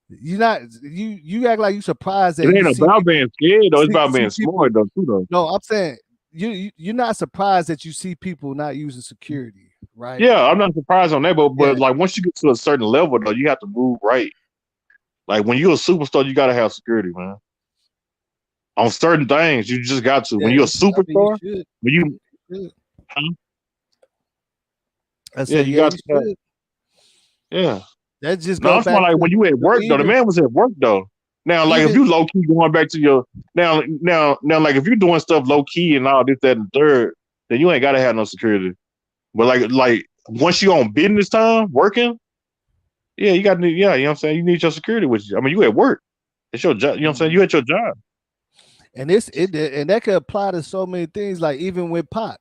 You act like you surprised that it ain't about being scared though. It's about being smart though, too, though. No, I'm saying you're not surprised that you see people not using security, right? Yeah, I'm not surprised on that, but like, once you get to a certain level though, you have to move right. Like, when you're a superstar, you gotta have security, man. On certain things, you just got to. When you're a superstar, you got to. Yeah. That just goes back. Like, when you at work though, the man was at work though. Now, like, if you low key going back to your now, like, if you're doing stuff low key and all this, that, and third, then you ain't gotta have no security. But like once you on business time working, yeah, you got to. Yeah, you know what I'm saying. You need your security with you. I mean, you at work. It's your job. You know what I'm saying. You at your job. And and that could apply to so many things. Like, even with Pac,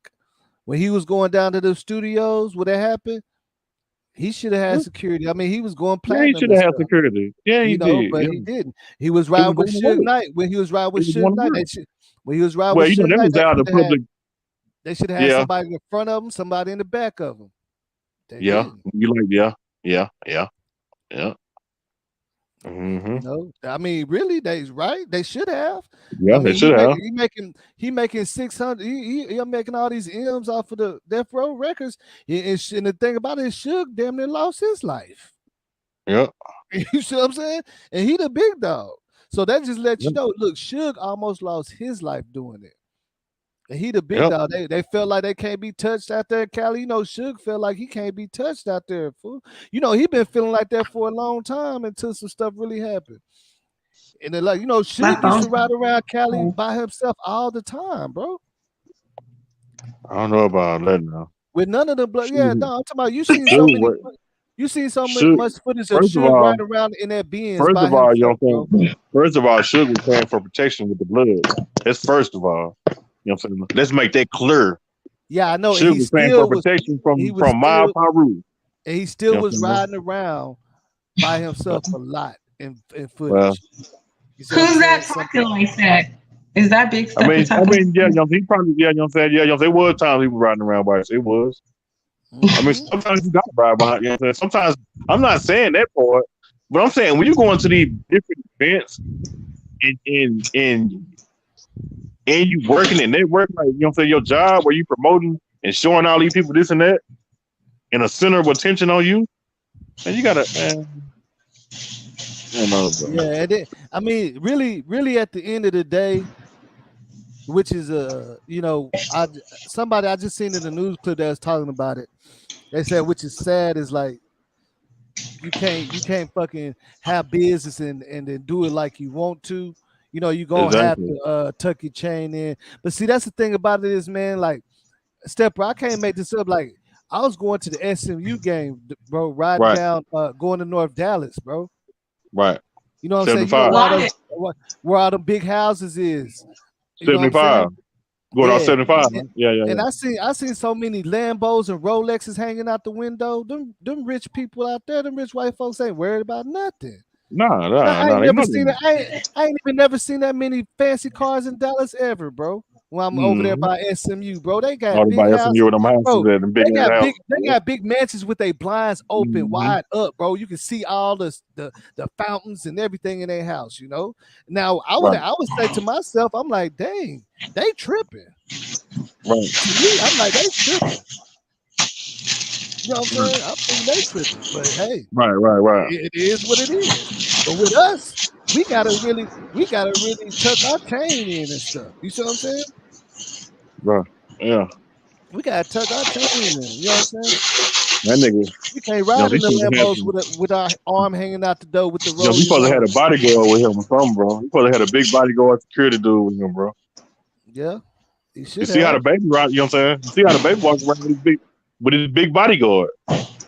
when he was going down to the studios, what happened? He should have had security. I mean, he was going platinum. Yeah, he should have had security. Yeah, he did. But he didn't. He was riding with Suge Knight. When he was riding with Suge Knight, when he was riding with Suge Knight, they should have had somebody in the front of him, somebody in the back of him. You like, yeah. Yeah. Mm-hmm. No, I mean, really, they should have. I Yeah, they mean, should have. he making 600. He making all these M's off of the Death Row Records. And the thing about it, Suge damn near lost his life. Yeah. You see what I'm saying? And he the big dog. So that just lets you Yep. know. Look, Suge almost lost his life doing it. And he the big Yep. dog. They felt like they can't be touched out there in Cali. You know, Suge felt like he can't be touched out there, fool. You know, he been feeling like that for a long time until some stuff really happened. And then, like, you know, Suge used to ride around Cali by himself all the time, bro. I don't know about that now. With none of the blood. Yeah, Shoot. no, I'm talking about you seen so Shoot. much footage of First of Suge all, riding around in that Benz first by of all, you himself, know bro. first of all, Suge was paying for protection with the blood. That's first of all. You know what I'm saying? Let's make that clear. Yeah, I know. And Suge he was paying for still was protection he was from Miles still Paru. and he still You know what was I'm saying? riding around by himself a lot in footage. Well, You see what I'm Who's that saying? talking like that? Is that Big I Stepper mean, talking? yeah, you know, he probably, yeah, you know what I'm saying? Yeah, you know, there was times he was riding around by himself. It was. I mean, Mhm. sometimes you gotta ride behind, you know what I'm saying? Sometimes, I'm not saying that part, but I'm saying when you go into these different events and you working and networking, like, you know what I'm saying, your job where you promoting and showing all these people this and that, and a center of attention on you, and you gotta, man, I don't know, bro. Yeah, and I mean, really at the end of the day, which is you know, I just seen in the news clip that was talking about it. They said, which is sad, is like you can't fucking have business and then do it like you want to. You know, you gonna have Exactly. to tuck your chain in. But see, that's the thing about it is, man, like Stepper, I can't make this up. Like I was going to the SMU game, bro, riding Right, down, going to North Dallas, bro. right. You know what I'm saying? You know 75. where all the big houses is. You know what I'm 75. saying? Going on Yeah. 75. Huh? Yeah, yeah, And yeah. I seen so many Lambos and Rolexes hanging out the window. Them rich people out there, them rich white folks ain't worried about nothing. I ain't They never know seen that. that. I ain't even never seen that many fancy cars in Dallas ever, bro. When I'm over there Mm-hmm. by SMU, bro, they got All big about SMU houses, with them houses bro. at them big ass houses. They got big mansions with their blinds open Mm-hmm. wide up, bro. You can see all the fountains and everything in their house. You know. Now I Right, would say to myself, I'm like, dang, they tripping. right. To me, I'm like, they tripping. You know what I'm saying? I'm thinking they tripping, but hey, Right. it is what it is. But with us, we gotta really tuck our chain in and stuff. You see what I'm saying? Right. Yeah. We gotta tuck our chain in. You know what I'm saying? That nigga, We can't you know, ride he in the supposed to have Lambos some, with our arm hanging out the door with the you know, he rollies supposed to have on. a bodyguard with him or something, bro. He supposed to have a big bodyguard security dude with him, bro. Yeah, he You should see how the have. baby ride, you know what I'm saying? You see how the baby walks around with his big bodyguard.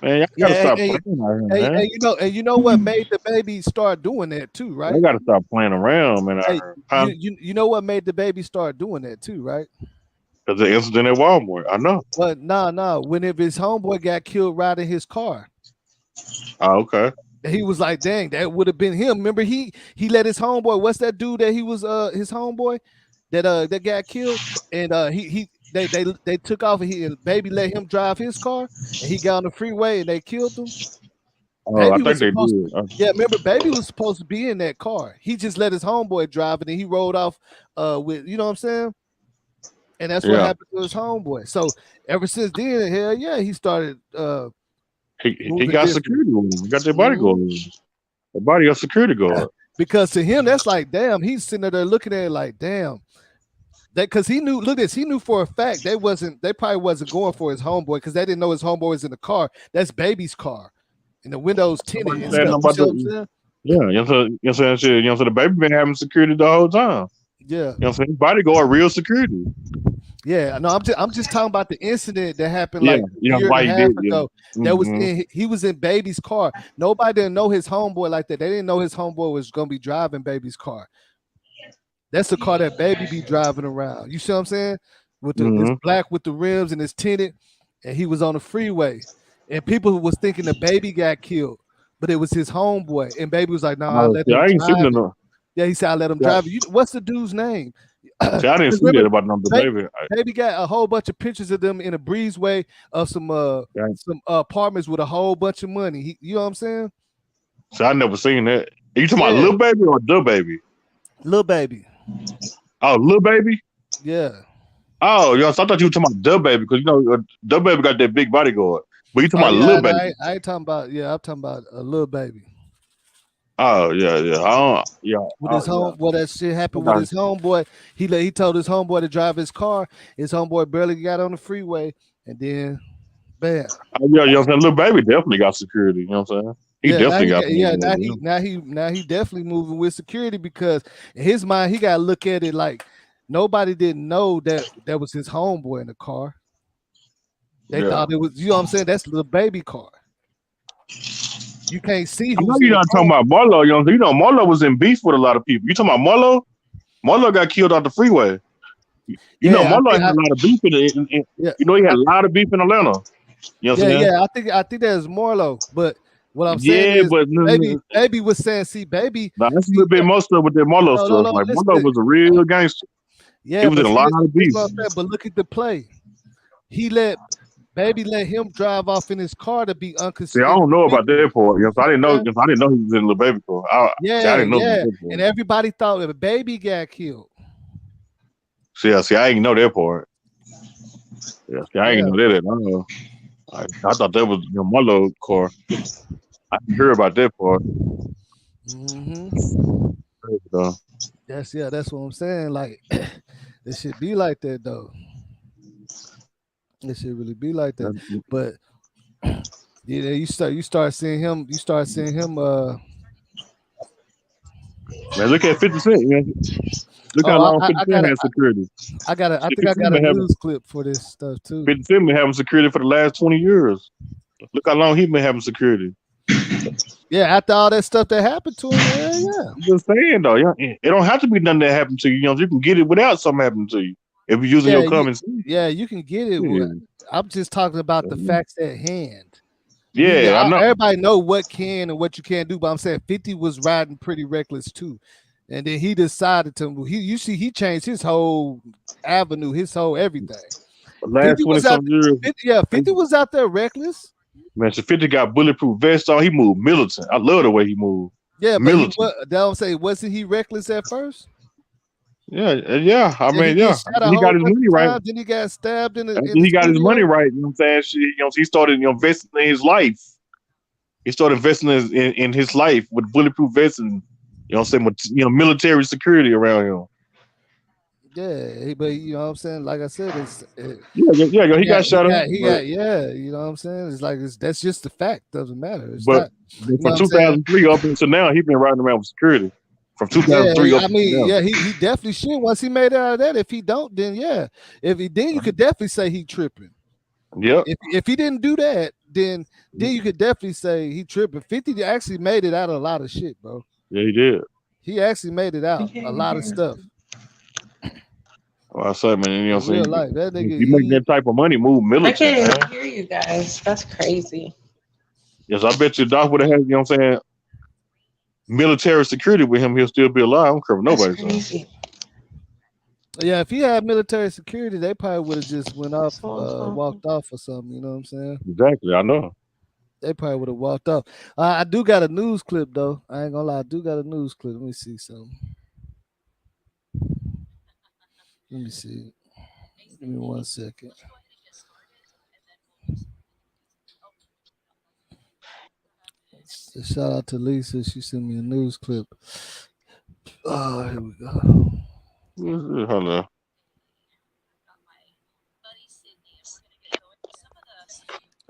Man, y'all gotta Yeah, stop playing out here, man. and you know what made the baby start doing that too, Y'all right? gotta stop playing around, man, out Hey, here. Huh? you know what made the baby start doing that too, right? Because the incident at Walmart, I know. But nah. Whenever his homeboy got killed riding his car, Oh, okay. he was like, "Dang, that would have been him." Remember, he let his homeboy. What's that dude that he was his homeboy that got killed, and they took off and baby let him drive his car, and he got on the freeway and they killed him. Oh, I Baby was think they supposed to, did. yeah. Remember, baby was supposed to be in that car. He just let his homeboy drive it, and he rode off with, you know what I'm saying. And that's what Yeah. happened to his homeboy. So ever since then, hell yeah, he started He moving got different. security with him. He got that Mhm. bodyguard with him. The bodyguard security guard. Because to him, that's like, damn, he's sitting there looking at it like, damn. That because he knew, look at this, he knew for a fact they probably wasn't going for his homeboy because they didn't know his homeboy was in the car. That's baby's car. And the windows tinted and Saying stuff. You about see what I'm saying? yeah, you know what I'm saying? Shit, you know what I'm saying? The baby been having security the whole time. Yeah. You know what I'm saying? Bodyguard, real security. Yeah, no, I'm just talking about the incident that happened Yeah, like you a know year why and a he half did, yeah. ago. That was Mhm. he was in baby's car. Nobody didn't know his homeboy like that. They didn't know his homeboy was gonna be driving baby's car. That's the car that baby be driving around. You see what I'm saying? With it's Mhm. black with the rims and it's tinted, and he was on the freeway, and people was thinking the baby got killed, but it was his homeboy. And baby was like, "No, I Oh, let see, him I ain't seen drive it. it." Yeah, he said, "I let him Yeah. drive it." What's the dude's name? See, I didn't 'Cause see that remember, about the baby, baby. baby got a whole bunch of pictures of them in a breezeway of some Yeah. apartments with a whole bunch of money. You know what I'm saying? So I never seen that. Are you talking about Yeah, Lil Baby or Da Baby? Lil Baby. Oh, Lil Baby. Yeah. Oh, yeah. So I thought you were talking about Da Baby because Da Baby got that big bodyguard. But you talking Oh about yeah, Lil and Baby? I ain't talking about. Yeah, I'm talking about a Lil Baby. Oh yeah, yeah. I don't, yeah, With his yeah. home, what that shit happened with Okay. his homeboy. He told his homeboy to drive his car. His homeboy barely got on the freeway, and then bam. Yeah, you know what I'm saying? Lil Baby definitely got security. You know what I'm saying? He Yeah, now definitely he got got, some. yeah, now he definitely moving with security because in his mind he gotta look at it like nobody didn't know that was his homeboy in the car. They Yeah. thought it was, you know what I'm saying? That's the baby car. You can't see I know who's in you're the not car. talking about Marlo. You know Marlo was in beef with a lot of people. You talking about Marlo? Marlo got killed off the freeway. You know Yeah, Marlo had a lot of beef yeah, he had I, a lot of beef in Atlanta. You know what I'm saying? yeah. I think that's Morlo. But what I'm saying Yeah, is, but baby was saying, see, baby, nah, that's a see, little bit more stuff with that Marlo no, stuff. Like Marlo listen, was a real gangster. He yeah, was in but a see, lot this, of this beef. what I'm saying. But look at the play. He let baby let him drive off in his car to be See, I don't know about inconspicuous. that part. You know, so Yeah, I didn't know he was in Lil Baby for. See, I yeah, didn't know yeah. that And part. everybody thought that baby got killed. See, I ain't know that part. Yeah, see, I ain't Yeah. know that at all. I thought that was Marlo car. I didn't hear about that part. Hmm. Uh, That's what I'm saying. Like it should be like that though. It should really be like that. But yeah, you start seeing him. Man, look at 50 Cent. Man. Look how Oh, long 50 I Cent got had security. I Shit, think 50 I Cent got a been having news clip for this stuff too. 50 Cent been having security for the last 20 years. Look how long he been having security. Yeah, after all that stuff that happened to him, yeah. I'm just saying though, yeah, it don't have to be nothing that happened to you. You can get it without something happening to you if you're using Yeah, your common sense. you can get it. Yeah, I'm just talking about the facts at hand. yeah, I know. Everybody know what can and what you can't do, but I'm saying 50 was riding pretty reckless too. And then he decided to he changed his whole avenue, his whole everything. The last 50 20 was out some years, 50 was out there reckless. man, so 50 got bulletproof vest on. He moved militant. I love the way he moved. Yeah, but Militant. don't say wasn't he reckless at first? Yeah, yeah. I And he mean, get yeah. shot a He got whole his bunch money of right. times, then he got stabbed in After the he got his money studio. right, you know what I'm saying? He started investing in his life. He started investing in his life with bulletproof vests and military security around him. Yeah, but you know what I'm saying? Like I said, Yeah. He got shot up, yeah, you know what I'm saying? It's like that's just the fact, doesn't matter. It's but not, you know from what I'm saying? 2003 up until now, he's been riding around with security. From Yeah, 2003 up I until mean, now. yeah, he definitely should once he made it out of that. If he don't, then yeah. If he then you could definitely say he tripping. Yep. If he didn't do that, then you could definitely say he tripping. 50 actually made it out of a lot of shit, bro. Yeah, he did. He actually made it out a lot of stuff. Well, I said, man, you know In what I'm real saying? life. That nigga, You make that type of money, move I militant, can't man. even hear you guys. That's crazy. Yes, I bet you Doc would have had, you know what I'm saying, military security with him, he'll still be alive. I don't care what That's nobody says. crazy. yeah, if he had military security, they probably would have just went off, walked off or something. You know what I'm saying? Exactly, I know. They probably would have walked off. I do got a news clip though. I ain't gonna lie, I do got a news clip. Let me see something. Let me see. Give me 1 second. Shout out to Lisa. She sent me a news clip. Oh, here we go. Hold on.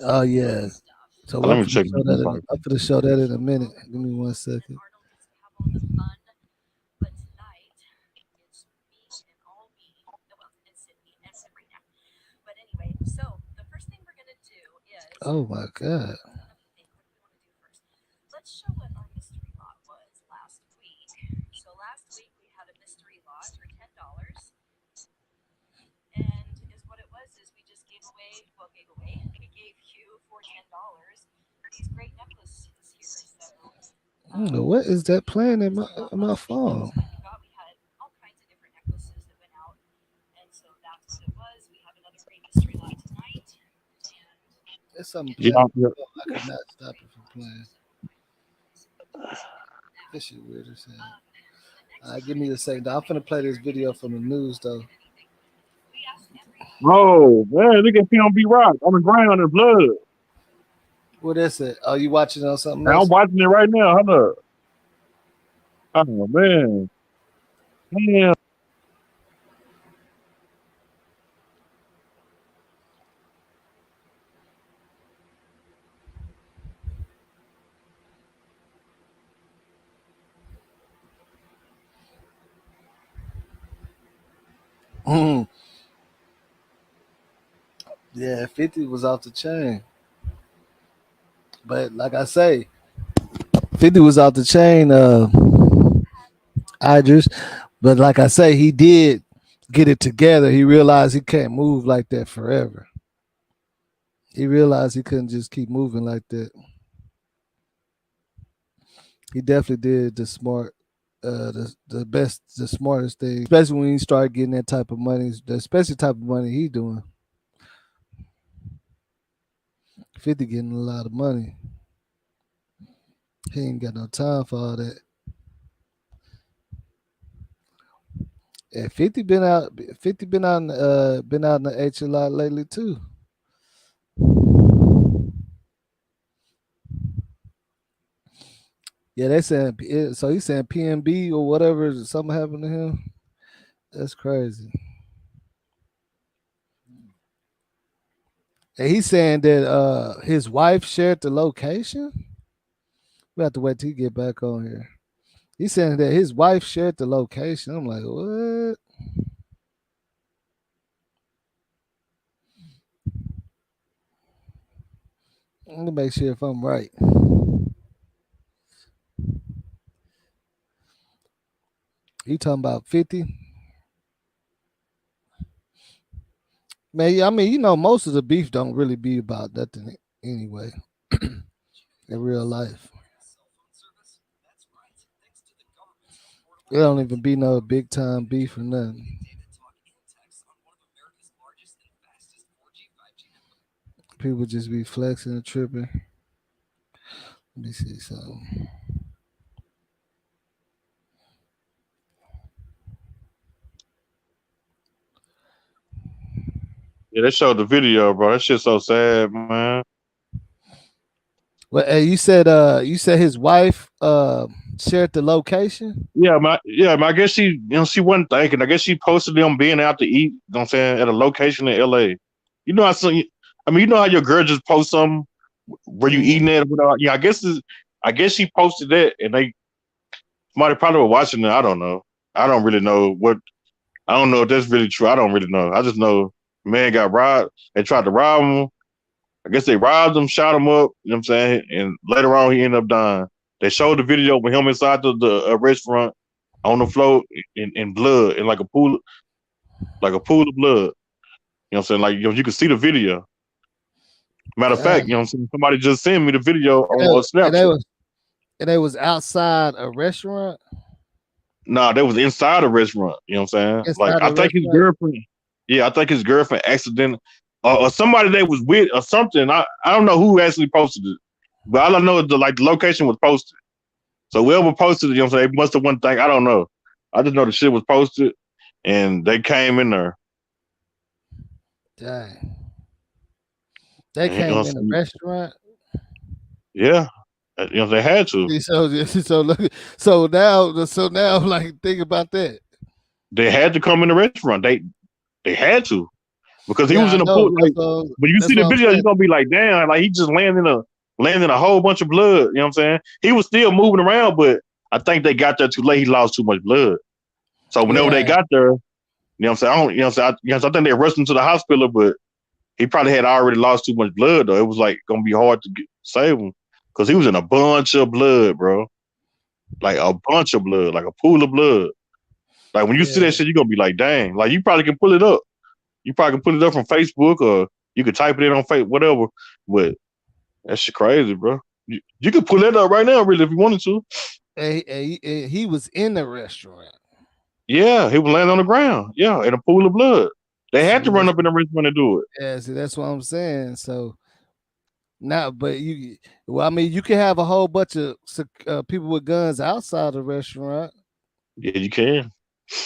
Oh yeah. So Let I'm me gonna check. show that in a minute. Give me 1 second. Oh my god. I don't know what is that playing in my phone. There's something Yeah, playing. yeah. I could not stop it from playing. This shit weird as hell. Give me a second. I'm finna play this video from the news though. Oh man, look at PMB Rock on the ground in blood. What is it? Oh, you watching on something Man, else? I'm watching it right now. Hold up. Oh man. Damn. Yeah, 50 was off the chain. But like I say, 50 was off the chain, Idris. But like I say, he did get it together. He realized he can't move like that forever. He realized he couldn't just keep moving like that. He definitely did the smart, the best, the smartest thing, especially when he started getting that type of money, especially type of money he doing. 50 getting a lot of money. He ain't got no time for all that. And 50 been out. 50 been out in the H a lot lately too. Yeah, they saying so. He's saying PNB or whatever. Something happened to him. That's crazy. And he's saying that his wife shared the location. We have to wait till he get back on here. He's saying that his wife shared the location. I'm like, what? Let me make sure if I'm right. You talking about 50? Man, I mean, most of the beef don't really be about nothing anyway. In real life. It don't even be no big time beef or nothing. People just be flexing and tripping. Let me see something. Yeah, they showed the video, bro. That shit's so sad, man. Well, hey, you said his wife shared the location. Yeah, I guess she wasn't thinking. I guess she posted them being out to eat. You know what I'm saying, at a location in LA. You know, you know how your girl just post something where you eating at. Yeah, I guess she posted that, and somebody probably were watching it. I don't know. I don't really know what. I don't know if that's really true. I don't really know. I just know man got robbed. They tried to rob him. I guess they robbed him, shot him up. You know what I'm saying? And later on, he ended up dying. They showed the video with him inside the restaurant on the floor in blood, in like a pool of blood. You know what I'm saying? Like, you could see the video. Matter of fact, you know what I'm saying? Somebody just sent me the video on Snapchat. And they was outside a restaurant. Nah, they was inside a restaurant. You know what I'm saying? Like, I think his girlfriend. Yeah, I think his girlfriend accidentally, or somebody they was with or something. I don't know who actually posted it, but all I know is the location was posted. So whoever posted it, you know what I'm saying, they must have one thing. I don't know. I just know the shit was posted, and they came in there. Dang. They came in a restaurant. Yeah, they had to. So now, like, think about that. They had to come in the restaurant. They had to, because he was in a pool. Like, when you see the video, you're gonna be like, damn, like he just landed a whole bunch of blood. You know what I'm saying? He was still moving around, but I think they got there too late. He lost too much blood. So whenever they got there, you know what I'm saying? I think they rushed him to the hospital, but he probably had already lost too much blood, though. It was like gonna be hard to save him, because he was in a bunch of blood, bro. Like a bunch of blood, like a pool of blood. Like when you see that shit, you're gonna be like, dang. Like you probably can pull it up. You probably can put it up from Facebook, or you could type it in on Facebook, whatever. But that shit crazy, bro. You could pull that up right now, really, if you wanted to. He was in the restaurant. Yeah, he was laying on the ground. Yeah, in a pool of blood. They had to run up in the restaurant to do it. Yeah, see, that's what I'm saying. So Nah, but well, I mean, you can have a whole bunch of people with guns outside the restaurant, Yeah, you can.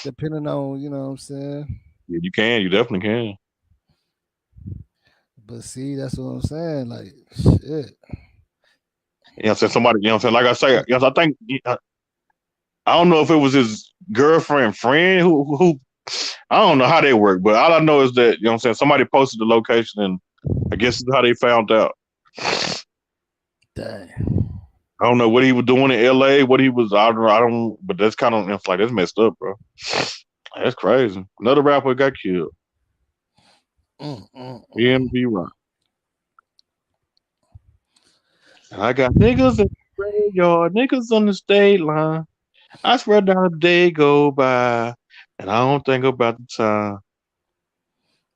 depending on, you know what I'm saying. Yeah, you can. You definitely can. But see, that's what I'm saying. Like, shit. You know what I'm saying? Somebody, you know what I'm saying? Like I say, I think I don't know if it was his girlfriend friend who I don't know how they work, but all I know is that, you know what I'm saying, somebody posted the location and I guess this is how they found out. Dang. I don't know what he was doing in LA, what he was I don't but that's kind of, it's like that's messed up, bro. That's crazy. Another rapper got killed. BMB Rock. And I got niggas in the graveyard, niggas on the state line. I swear down the day go by and I don't think about the time.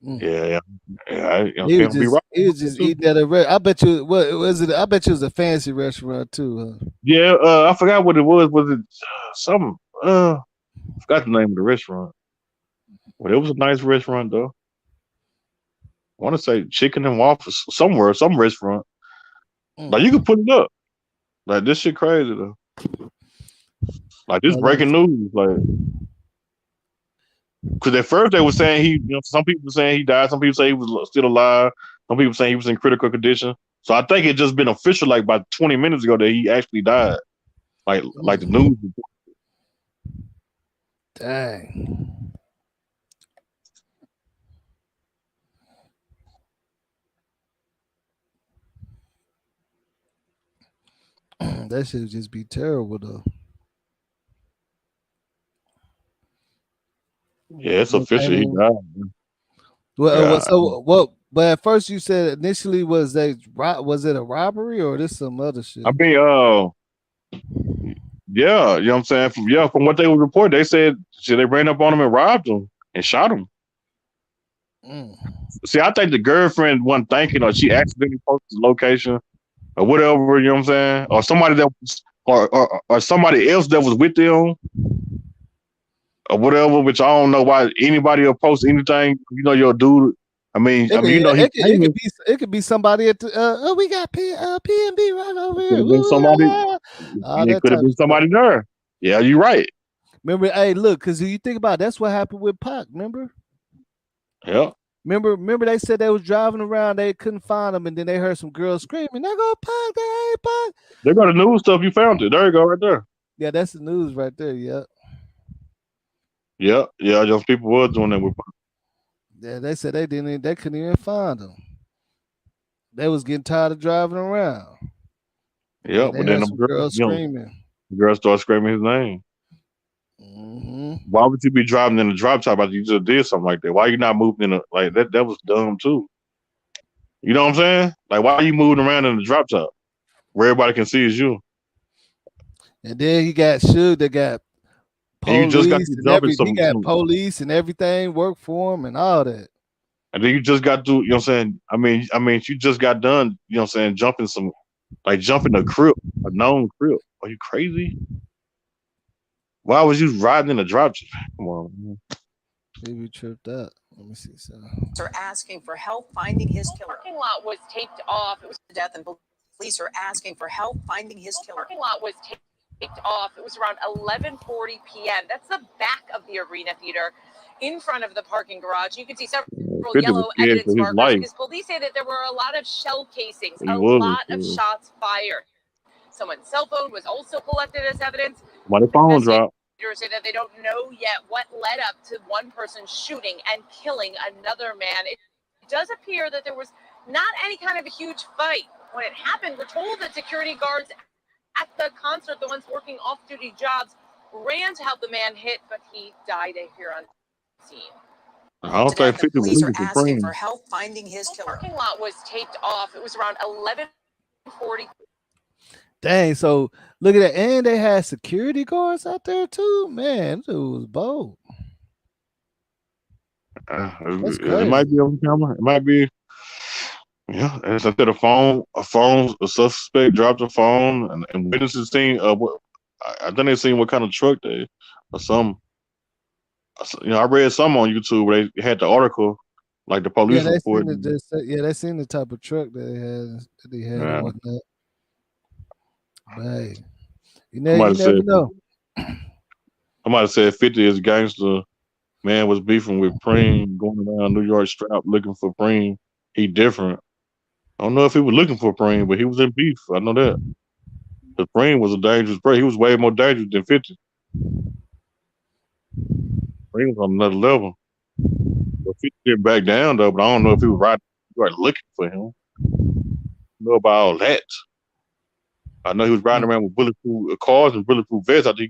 Yeah, BMB Rock. He was just eating at a I bet you what was it? I bet you it was a fancy restaurant too, huh? Yeah, I forgot what it was. Was it some I forgot the name of the restaurant. But it was a nice restaurant though. I want to say Chicken and Waffles somewhere, some restaurant. Like you could put it up. Like this shit crazy though. Like this breaking news. Like, because at first they were saying some people were saying he died. Some people say he was still alive. Some people saying he was in critical condition. So I think it just been official like about 20 minutes ago that he actually died. Like the news. Dang. That should just be terrible though. Yeah, it's official. He died. Well, so what? But at first you said initially was it a robbery or this some other shit? I mean, yeah, you know what I'm saying? From what they would report, they said they ran up on him and robbed him and shot him. See, I think the girlfriend wasn't thinking, or she accidentally posted the location or whatever, you know what I'm saying? Or somebody that was, or somebody else that was with them or whatever, which I don't know why anybody will post anything, your dude. I mean, it could be somebody at the we got PNB right over here. It could have been somebody there. Yeah, you're right. Remember, hey, look, because you think about it, that's what happened with Pac, remember? Yeah. Remember they said they was driving around, they couldn't find him, and then they heard some girls screaming, "There go Pac, there ain't Pac." They got the news stuff, you found it. There you go, right there. Yeah, that's the news right there, yeah. Yeah, just people were doing that with Pac. Yeah, they said they couldn't even find him. They was getting tired of driving around. Yeah, but then the girls screaming. The girls started screaming his name. Why would you be driving in a drop top after you just did something like that? Why you not moving in like that? That was dumb too. You know what I'm saying? Like, why are you moving around in the drop top where everybody can see is you? And then he got sued. They got police. And you just got to jump in some. He got police and everything work for him and all that. And then you just got to, you know what I'm saying? I mean, you just got done, you know what I'm saying, jumping a crib, a known crib. Are you crazy? Why was you riding in a drop? Come on, man. Maybe tripped out. Let me see. Are asking for help finding his killer. The parking lot was taped off. It was death, and police are asking for help finding his killer. The parking lot was taped off. It was around 11:40 p.m. That's the back of the Arena Theater, in front of the parking garage. You can see several yellow evidence markers because police say that there were a lot of shell casings, a lot of shots fired. Someone's cell phone was also collected as evidence. My phone dropped. Say that they don't know yet what led up to one person shooting and killing another man. It does appear that there was not any kind of a huge fight when it happened. We're told that security guards at the concert, the ones working off-duty jobs, ran to help the man hit, but he died here on scene. I don't think the police are asking for help finding his killer. The parking lot was taped off. It was around 11:40. Dang, so look at that. And they had security guards out there too. Man, it was bold. It might be on camera. It might be, yeah. As I said, a suspect dropped a phone and witnesses seen I think they seen what kind of truck or some. I read some on YouTube where they had the article Like the Yeah, police they report. seen they seen the type of truck that they had and Yeah. whatnot. But hey, you Somebody never said know. somebody said 50 is gangster. Man was beefing with Preem, going around New York strapped looking for Preem. He different. I don't know if he was looking for Preem, but he was in beef. I know that. The Preem was a dangerous person. He was way more dangerous than 50. Preem was on another level. But 50 didn't back down though, but I don't know if he was right looking for him. I don't know about all that. I know he was riding Mm, around with bulletproof cars and bulletproof vests after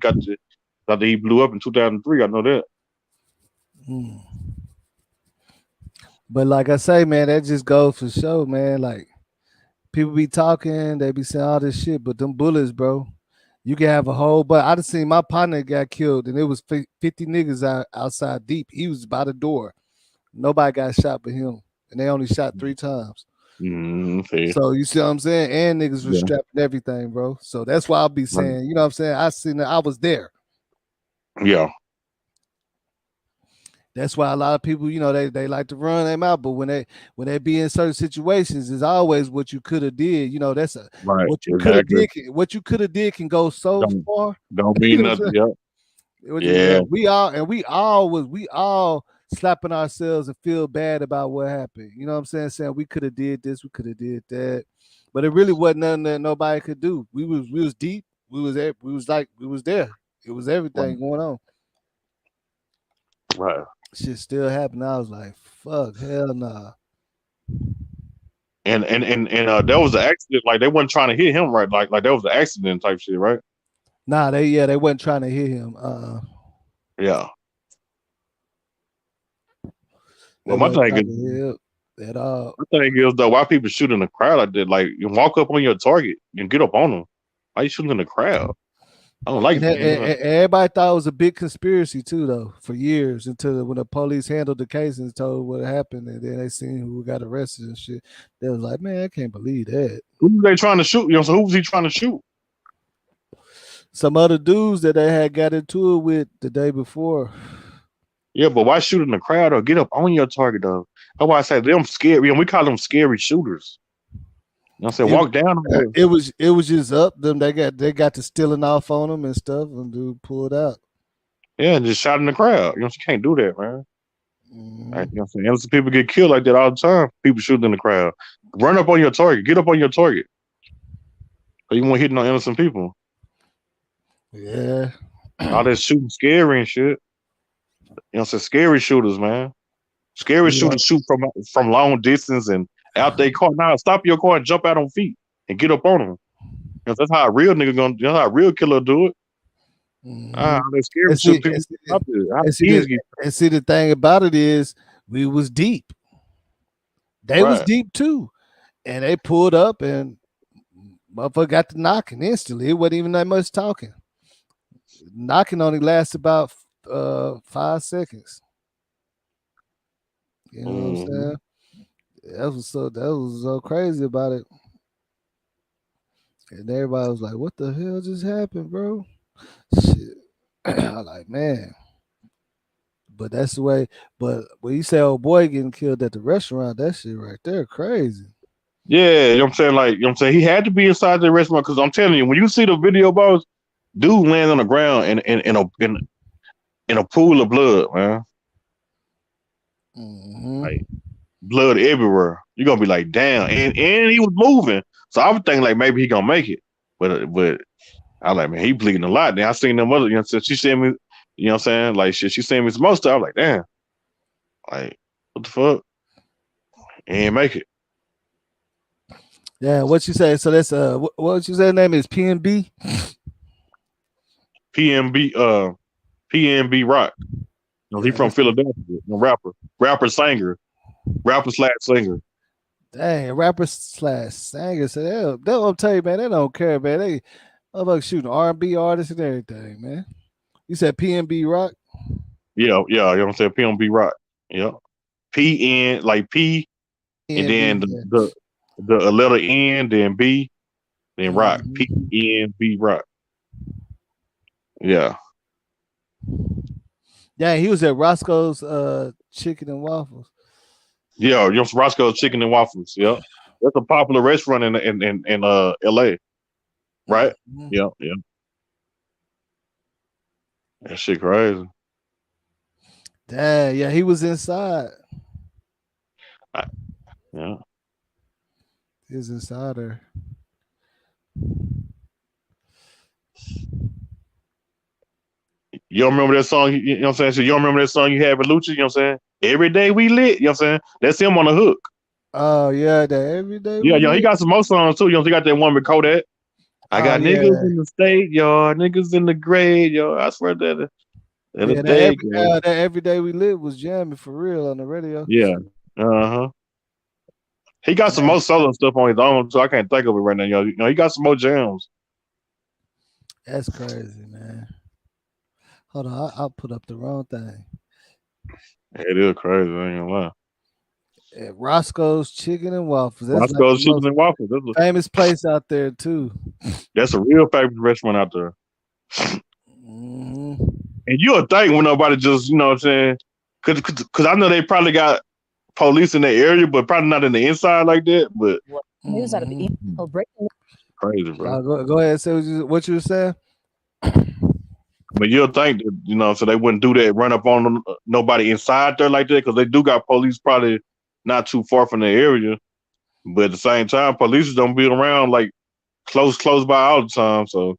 he blew up in 2003. I know that. mm. But like I say, man, that just goes for show, man. Like people be talking, they be saying all this shit, but them bullets, bro. You can have a whole, but I just seen my partner got killed, and it was 50 niggas outside deep. He was by the door. Nobody got shot but him, and they only shot 3 times. See. So you see what I'm saying? And niggas was Yeah. strapping everything, bro. So that's why I'll be Right. saying, you know what I'm saying? I seen that I was there. Yeah. That's why a lot of people, they like to run them out, but when they be in certain situations, it's always what you could have did. That's Right. what you could have Exactly. did. What you could have did can go so Don't far. don't You mean know what I'm nothing. saying? Yeah. Yeah. We all slapping ourselves and feel bad about what happened. You know what I'm saying? Saying we could have did this, we could have did that, but it really wasn't nothing that nobody could do. We was deep. We was there. It was Right. everything going on. Right. Shit still happened. I was like, fuck, hell nah. And that was an accident. Like they wasn't trying to hit him, right? Like that was an accident type shit, right? Nah, they wasn't trying to hit him. Yeah. They Well, my wasn't thing trying is, to hit him at all. my thing is though, why people shoot in the crowd like that? Like you walk up on your target and get up on them. Why you shooting in the crowd? I don't like And, it. and everybody thought it was a big conspiracy too, though, for years until when the police handled the case and told what happened, and then they seen who got arrested and shit. They was like, man, I can't believe that. Who was they trying to shoot? So who was he trying to shoot? Some other dudes that they had got into it with the day before. Yeah, but why shoot in the crowd or get up on your target though? That's why I say them scary. We call them scary shooters. You know what I'm saying? It, Walk down on them. it was just up them. They got to stealing off on them and stuff, and dude pulled out. Yeah, and just shot in the crowd. You can't do that, man. Like, Mhm. you know what I'm saying? Innocent people get killed like that all the time. People shooting in the crowd. Run up on your target. Get up on your target. So you won't hit no innocent people. Yeah. All that shooting scary and shit. You know what I'm saying? Scary shooters, man. Scary Yeah. shooters shoot from long distance and out their car. Now stop your car and jump out on feet and get up on them. That's how a real nigga that's how a real killer do it. Mhm. They scary And shoot see, people. and see, Stop it. How and see the easy. and see the thing about it is we was deep. They was Right. deep too, and they pulled up and motherfucker got to knocking instantly. It wasn't even that much talking. Knocking only lasts about 5 seconds. You know what I'm Mm-hmm. saying? That was so crazy about it, and everybody was like, "What the hell just happened, bro?" Shit, I like, man. But that's the way. But when you say old boy getting killed at the restaurant, that shit right there crazy. Yeah, you know what I'm saying? Like, you know what I'm saying? He had to be inside the restaurant because I'm telling you, when you see the video, boss, dude land on the ground in a pool of blood, man. Mm-hmm. Like blood everywhere. You're gonna be like, damn. And he was moving. So I was thinking like maybe he gonna make it. But I was like, man, he bleeding a lot. Then I seen them other, you know what I'm saying? She sent me, you know what I'm saying? Like shit, she sent me some more stuff. I was like, damn. Like, what the fuck? He ain't make it. Yeah, what you say? So that's what you say? Name is PNB. PNB Rock. You know, he Yeah, from Philadelphia. You know, rapper slash singer. dang, rapper slash singer. So they'll tell you, man. They don't care, man. They motherfuckers shooting R&B artists and everything, man. You said PNB Rock. Yeah, you know what I'm saying? PNB Rock. Yeah. PN like P and then PNB. Yeah. the letter N, then B, then Rock. Mhm. PNB Rock. Yeah. Yeah, he was at Roscoe's Chicken and Waffles. Yeah, you know, Roscoe's Chicken and Waffles. Yeah, that's a popular restaurant in L.A. Right? Mhm. Yeah, yeah. That shit crazy. Damn, yeah, he was inside. I- yeah. He was inside there. You don't remember that song? You know what I'm saying? So you don't remember that song you had with Lucci? You know what I'm saying? Every day we lit. You know what I'm saying? That's him on the hook. Oh yeah, that every day Yeah, we yeah. He live. got some more songs too. You know, he got that one with Kodak. I Oh got niggas yeah, in the state, yard, niggas in the grade, yo. I swear that a yeah. day, yo. That every day we live was jamming for real on the radio. Yeah. Uh-huh. He got some Yeah, more solo stuff on his own, so I can't think of it right now, yo. You know, he got some more jams. that's crazy, man. Hold on, I'll put up the wrong thing. It is crazy, I ain't gonna lie. At Roscoe's Chicken and Waffles. That's like the Roscoe's Chicken most and Waffles. famous place out there too. That's a real famous restaurant out there. Hmm. And you'll think when nobody just, you know what I'm saying? Cause I know they probably got police in the area, but probably not in the inside like that. But News out of the email breaking. crazy, bro. Go ahead. Say what you were saying. But you'll think that, you know, so they wouldn't do that, run up on them, nobody inside there like that, because they do got police probably not too far from the area. But at the same time, police don't be around like close by all the time. So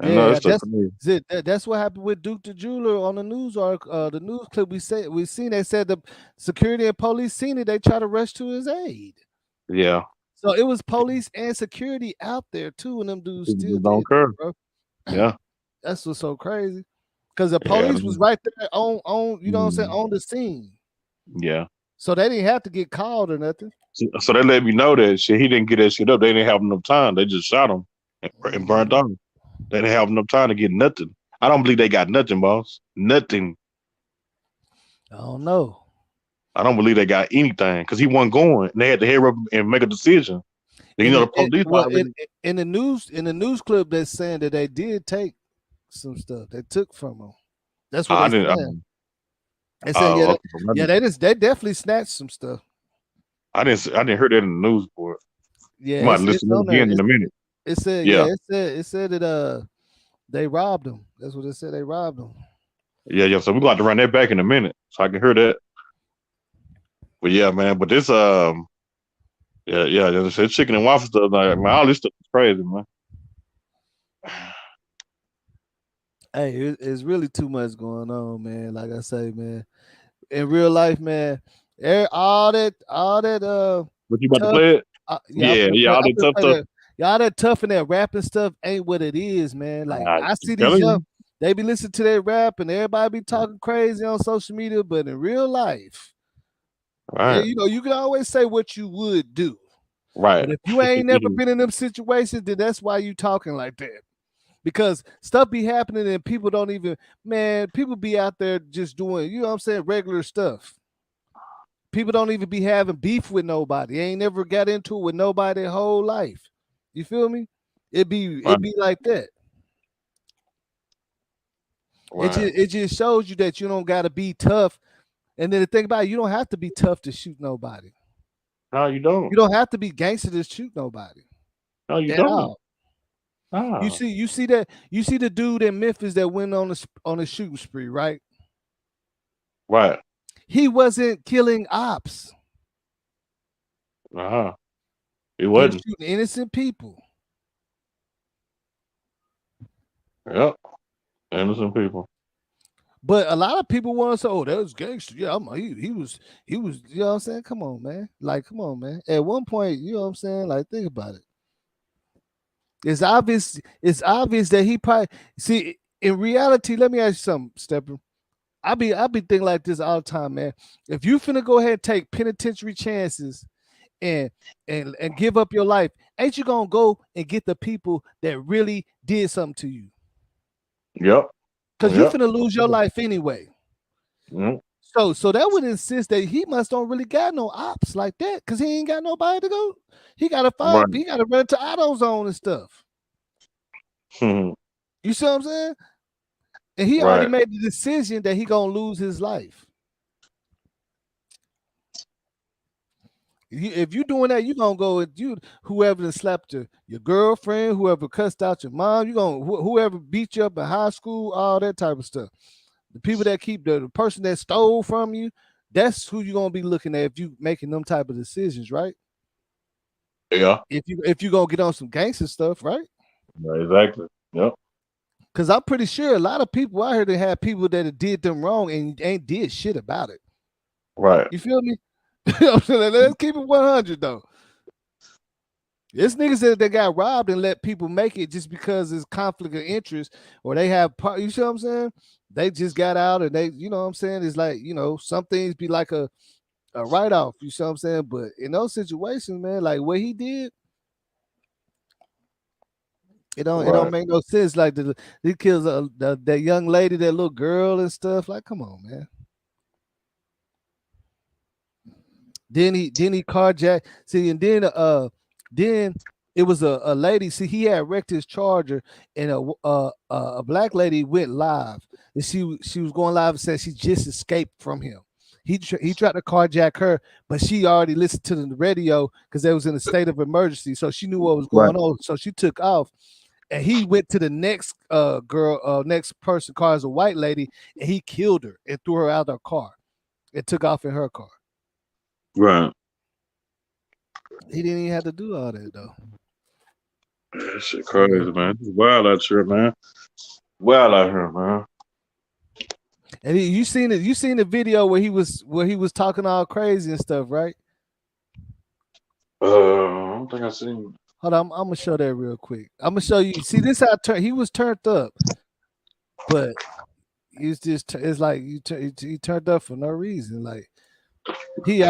I know Yeah, it's just crazy. that's what happened with Duke the Jeweler on the news article. The news clip we seen. They said the security and police seen it. They tried to rush to his aid. Yeah, So it was police and security out there too, and them dudes people still just don't did that, care. bro. Yeah, That's what's so crazy. Because the yeah, police was right there on you know what I'm saying, mm, on the scene. yeah. So they didn't have to get called or nothing. So they let me know that shit. He didn't get that shit up. They didn't have enough time. They just shot him and burned Mhm. on. They didn't have enough time to get nothing. I don't believe they got nothing, boss. Nothing. I don't know. I don't believe they got anything because he wasn't going. And they had to hurry up and make a decision. You In know, the the police already. in the news clip they're saying that they did take some stuff. They took from them. That's what I they didn't. saying. They said Okay. they definitely snatched some stuff. I didn't hear that in the news report. Yeah, You might it's listen to it on there. again in a minute. It said Yeah, it said that they robbed them. That's what it said. They robbed them. yeah. So we're going to run that back in a minute so I can hear that. But yeah, man. But this yeah. This chicken and waffle stuff, like, man, all this stuff is crazy, man. Hey, it's really too much going on, man. Like I say, man, in real life, man, all that But you about to tough. play it? Yeah, Yeah, yeah. All I'm that gonna tough play stuff. that. Y'all that tough and that rapping stuff ain't what it is, man. Like I I keep see these telling young, you. they be listening to that rap and everybody be talking crazy on social media, but in real life, yeah, Right, you know, you can always say what you would do. right. But if you ain't never been in them situations, then that's why you talking like that. Because stuff be happening and people don't even, man, people be out there just doing, you know what I'm saying, regular stuff. People don't even be having beef with nobody. They ain't never got into it with nobody their whole life. You feel me? Right, It be like that. right. It just shows you that you don't gotta be tough. And then the thing about it, you don't have to be tough to shoot nobody. No, you don't. You don't have to be gangster to shoot nobody No, you at don't. all. Ah, You see the dude in Memphis that went on a shooting spree, right? right. He wasn't killing ops. Uh-huh. It He was wasn't. shooting innocent people. Yep. Innocent people. But a lot of people want to say, "Oh, that was gangster." Yeah, he was. You know what I'm saying? Come on, man. Like, come on, man. At one point, you know what I'm saying? Like, think about it. It's obvious. It's obvious that he probably see. In reality, let me ask you something, Stepper. I be thinking like this all the time, man. If you finna go ahead and take penitentiary chances and and give up your life, ain't you gonna go and get the people that really did something to you? Yep. Because you Yep. finna lose your life anyway. Mhm. So that would insist that he must don't really got no ops like that, because he ain't got nobody to go. He gotta Right. find, he gotta run to AutoZone and stuff. You see what I'm saying? And he already Right. made the decision that he gonna lose his life. If you doing that, you gonna go with whoever that slapped your girlfriend, whoever cussed out your mom, you gonna whoever beat you up in high school, all that type of stuff. The people that keep the person that stole from you, that's who you're gonna be looking at if you making them type of decisions, right? Yeah. If you gonna get on some gangster stuff, right? Right, exactly. Yep. Because I'm pretty sure a lot of people out here that have people that did them wrong and ain't did shit about it. Right. You feel me? Let's keep it 100 though. It's niggas that got robbed and let people make it just because it's conflict of interest or they have part. You see what I'm saying? They just got out and they, you know what I'm saying? It's like, some things be like a write-off. You see what I'm saying? But in those situations, man, like what he did, it don't make no sense. Like he kills that young lady, that little girl and stuff. Like, come on, man. Then he carjacked. See, and then it was a lady. See, he had wrecked his Charger, and a black lady went live, and she was going live and said she just escaped from him. He tried to carjack her, but she already listened to the radio because they was in a state of emergency, so she knew what was going on. So she took off, and he went to the next next person car as a white lady, and he killed her and threw her out of her car, and took off in her car. Right. He didn't even have to do all that though. That shit crazy, man. It's wild out here, man. Wild out here, man. And you seen the video where he was talking all crazy and stuff, right? I don't think I seen. Hold on, I'm gonna show that real quick. I'm gonna show you. See, this how he was turned up, but it's like he turned up for no reason. Like he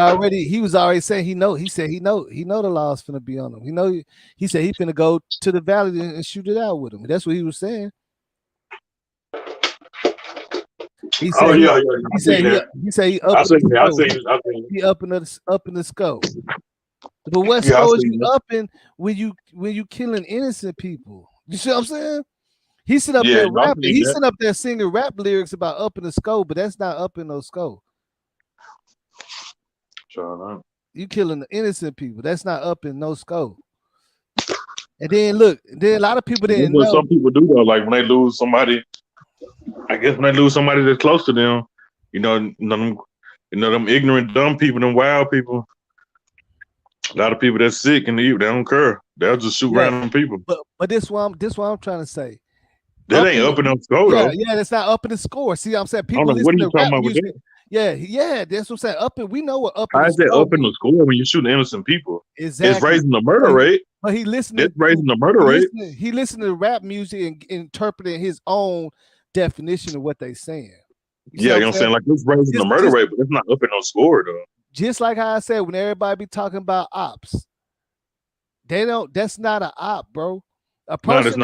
was already saying he know the law's finna be on him. He said he finna go to the valley and shoot it out with him. That's what he was saying. He said he said he up in the scope. But what scope is you upping when you killing innocent people? You see what I'm saying? He sit up there rapping. He sit up there singing rap lyrics about upping the scope, but that's not upping no scope. You killing the innocent people. That's not upping no scope. And then look, a lot of people didn't know. Some people do though, like when they lose somebody. I guess when they lose somebody that's close to them, them ignorant, dumb people, them wild people. A lot of people that's sick and they don't care. They'll just shoot random people. But this what I'm trying to say. That ain't upping the score though. Yeah, that's not upping the score. See, I'm saying people listen to rap music. Yeah, that's what I'm saying. Upping, we know what upping. How is that upping the score when you shoot innocent people? Exactly. It's raising the murder rate. But he listened. It's raising the murder rate. He listened to rap music and interpreting his own definition of what they saying. You know what I'm saying? Like it's raising the murder rate, but it's not upping no score though. Just like how I said, when everybody be talking about ops, that's not an op, bro. A person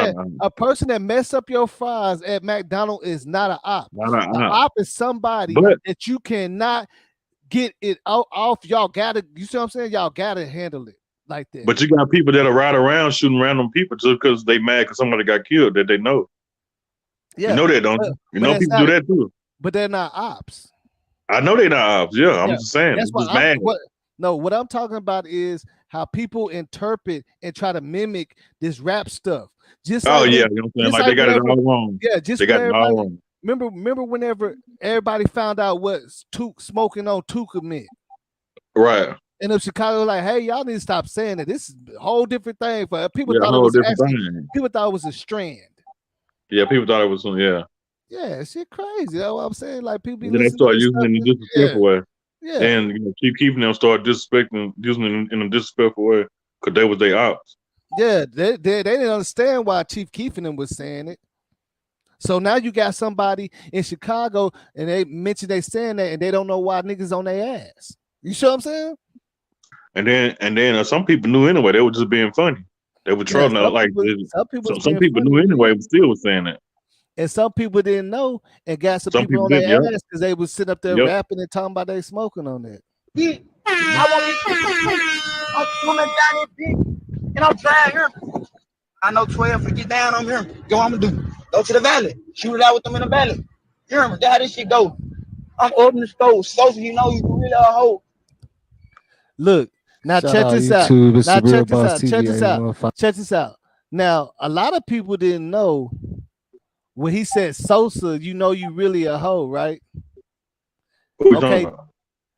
that mess up your fries at McDonald's is not an op. An op is somebody that you cannot get it off. Y'all gotta, you see what I'm saying? Y'all gotta handle it like that. But you got people that are ride around shooting random people just because they mad because somebody got killed that they know. Yeah, you know that, don't you? You know people do that too. But they're not ops. I know they're not ops. Yeah, I'm just saying. That's what mad. What I'm talking about is how people interpret and try to mimic this rap stuff. Just you know what I'm saying? Like they got it all wrong. Yeah, they got it all wrong. Remember whenever everybody found out what smoking on Tuka meant. Right. And if Chicago like, hey, y'all need to stop saying it. This is a whole different thing. For people thought it was a strand. Yeah, people thought it was Yeah, shit crazy. That's what I'm saying. Like people. Then they start using it in a disrespectful way. Yeah. And Chief Keefing them start using it in a disrespectful way because they was their ops. Yeah, they didn't understand why Chief Keefing them was saying it. So now you got somebody in Chicago and they mention they saying that and they don't know why niggas on their ass. You see what I'm saying? And then some people knew anyway. They were just being funny. They were trolling some people knew anyway, but still was saying that. And some people didn't know and got some people on their ass because they was sitting up there rapping and talking about they smoking on that. Yeah. I'm coming down here, and I'm trying here. I know 12 for get down on here. Go, I'm gonna do. Go to the valley. Shoot it out with them in the valley. You hear me? That's how this shit go. I'm opening the stove. So you know you really a hoe. Look, Now Shout check out this out. YouTube. It's Now the Real Check Boss this TV. out. Check this out. 815. Check this out. Now, a lot of people didn't know when he said Sosa, you know you really a hoe, right? Who you talking Okay. about?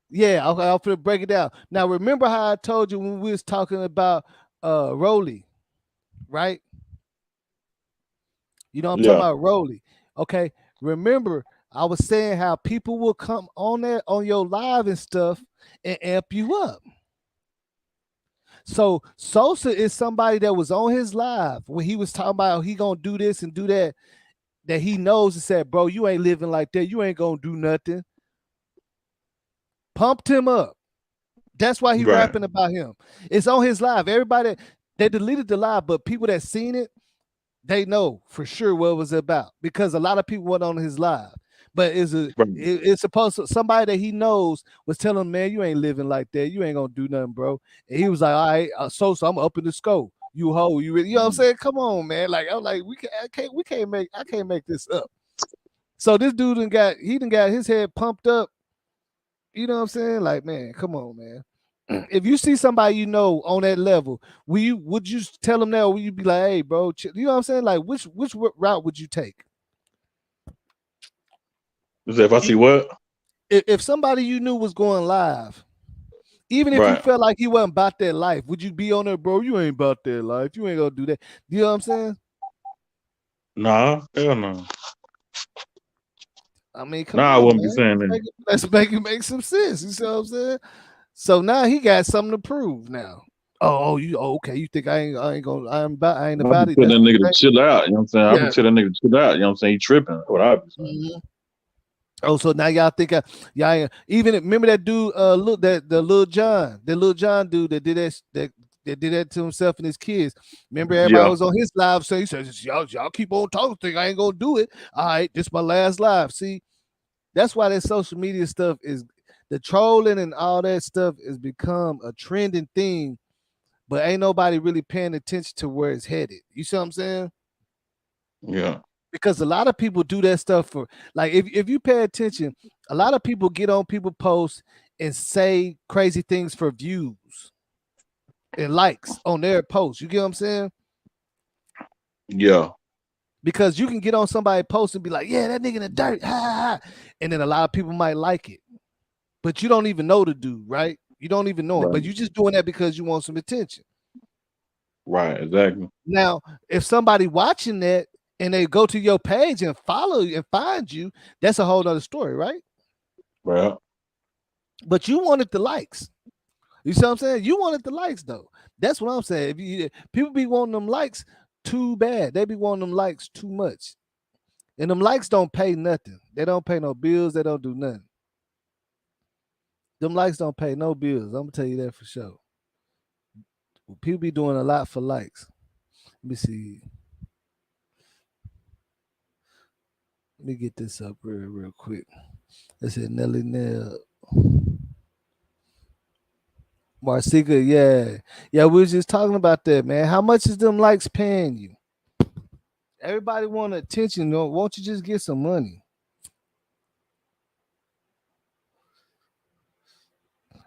Yeah, okay, I'll break it down. Now, remember how I told you when we was talking about Rolly, right? You know I'm talking Yeah. about Rolly. Okay. Remember, I was saying how people will come on there on your live and stuff and amp you up. So Sosa is somebody that was on his live when he was talking about he gonna do this and do that. That he knows and said, bro, you ain't living like that. You ain't gonna do nothing. Pumped him up. That's why he Right. rapping about him. It's on his live. Everybody, they deleted the live, but people that seen it, they know for sure what it was about because a lot of people went on his live. But Right. it's supposed to somebody that he knows was telling him, man, you ain't living like that. You ain't gonna do nothing, bro. And he was like, all right, so I'm up in the scope. You hoe, you really, you know what I'm saying? Come on, man. Like I'm like, I can't make this up. So this dude done got his head pumped up. You know what I'm saying? Like, man, come on, man. If you see somebody you know on that level, would you tell them that, or would you be like, hey, bro, you know what I'm saying? Like, which route would you take? If I see what? If somebody you knew was going live, even if you Right. felt like he wasn't about that life, would you be on there, bro? You ain't about that life. You ain't gonna do that. You know what I'm saying? Nah, hell no. I mean, come Nah, I on, wouldn't be man. saying that. Let's make it make some sense. You see what I'm saying? So now he got something to prove now. Okay. You think I ain't I'll be about it. telling That's that what you nigga to think? chill out. You know what I'm saying? I'll be Yeah. telling that nigga to chill out. You know what I'm saying? He tripping. What I be saying. Mhm. Oh, so now y'all think y'all even remember that dude? Look, the Lil John dude that did that did that to himself and his kids. Remember, everybody Yeah. was on his live, so he says, y'all keep on talking. Think I ain't gonna do it. All right, this my last live. See, that's why that social media stuff is the trolling and all that stuff has become a trending thing, but ain't nobody really paying attention to where it's headed. You see what I'm saying? Yeah. Because a lot of people do that stuff for like if you pay attention, a lot of people get on people posts and say crazy things for views and likes on their posts. You get what I'm saying? Yeah. Because you can get on somebody's post and be like, yeah, that nigga in the dirt, ha, ha, ha. And then a lot of people might like it, but you don't even know the dude, right? You don't even know him, Right. but you just doing that because you want some attention. Right. Exactly. Now, if somebody watching that and they go to your page and follow you and find you, that's a whole other story, right? Right. But you wanted the likes. You see what I'm saying? You wanted the likes though. That's what I'm saying. If people be wanting them likes too bad, they be wanting them likes too much. And them likes don't pay nothing. They don't pay no bills. They don't do nothing. Them likes don't pay no bills. I'm gonna tell you that for sure. People be doing a lot for likes. Let me see. Let me get this up real quick. It said Nelly Nell. Marcica, yeah. Yeah, we was just talking about that, man. How much is them likes paying you? Everybody want attention. Won't you just get some money?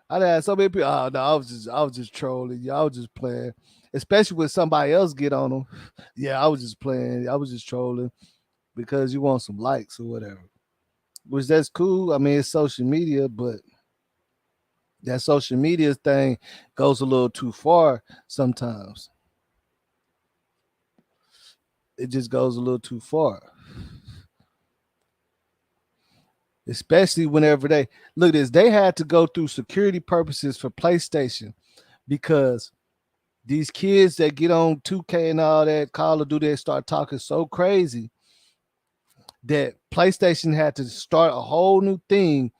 I had so many people. Oh no, I was just trolling. I was just playing. Especially when somebody else get on them. Yeah, I was just playing. I was just trolling because you want some likes or whatever. Which that's cool. I mean, it's social media, but that social media thing goes a little too far sometimes. It just goes a little too far. Especially whenever they look at this, they had to go through security purposes for PlayStation because these kids that get on 2K and all that Call of Duty, they start talking so crazy that PlayStation had to start a whole new thing,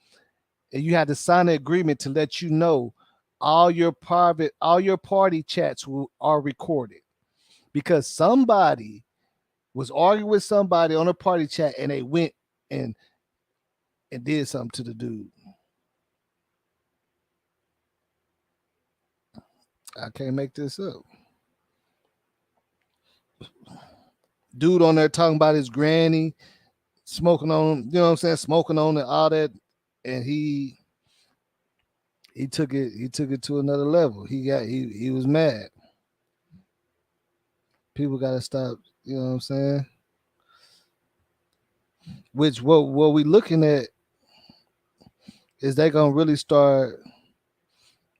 and you had to sign an agreement to let you know all your party chats are recorded because somebody was arguing with somebody on a party chat and they went and did something to the dude. I can't make this up. Dude on there talking about his granny, smoking on, you know what I'm saying, smoking on it, all that, and he He took it to another level. He was mad. People got to stop. You know what I'm saying? Which what we looking at is they gonna really start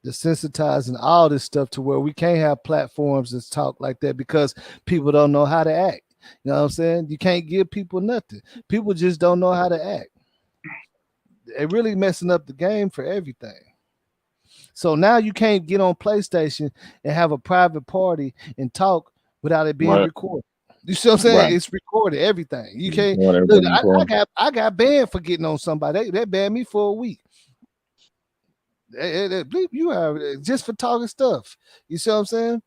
desensitizing all this stuff to where we can't have platforms that talk like that because people don't know how to act. You know what I'm saying? You can't give people nothing. People just don't know how to act. They're really messing up the game for everything. So now you can't get on PlayStation and have a private party and talk without it being Right. recorded. You see what I'm saying? Right. It's recorded, everything. You can't Want look. everybody to call. I got banned for getting on somebody. They banned me for a week. You are just for talking stuff. You see what I'm saying?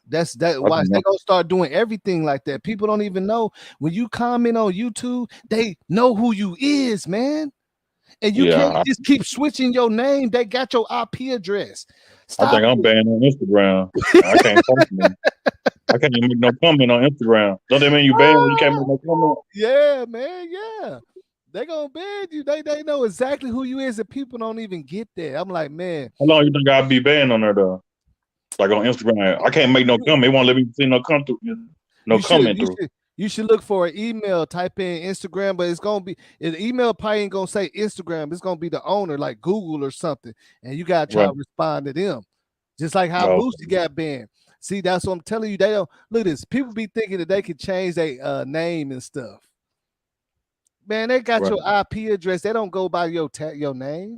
That's why they gonna start doing everything like that. People don't even know when you comment on YouTube, they know who you is, man. And you can't just keep switching your name. They got your IP address. Stop. I think I'm banned on Instagram. I can't post them. I can't even make no comment on Instagram. Don't that mean you banned when you can't make no comment? Yeah, man. Yeah. They gonna ban you. They know exactly who you is, and people don't even get that. I'm like, man. How long you think I'll be banned on there though? Like on Instagram, I can't make no comment. They won't let me see no comment through. You should look for an email. Type in Instagram, but it's gonna be the email probably ain't gonna say Instagram. It's gonna be the owner, like Google or something, and you gotta try to respond to them. Just like how Boosie got banned. See, that's what I'm telling you. They don't look at this. People be thinking that they can change their name and stuff. Man, they got your IP address. They don't go by your name.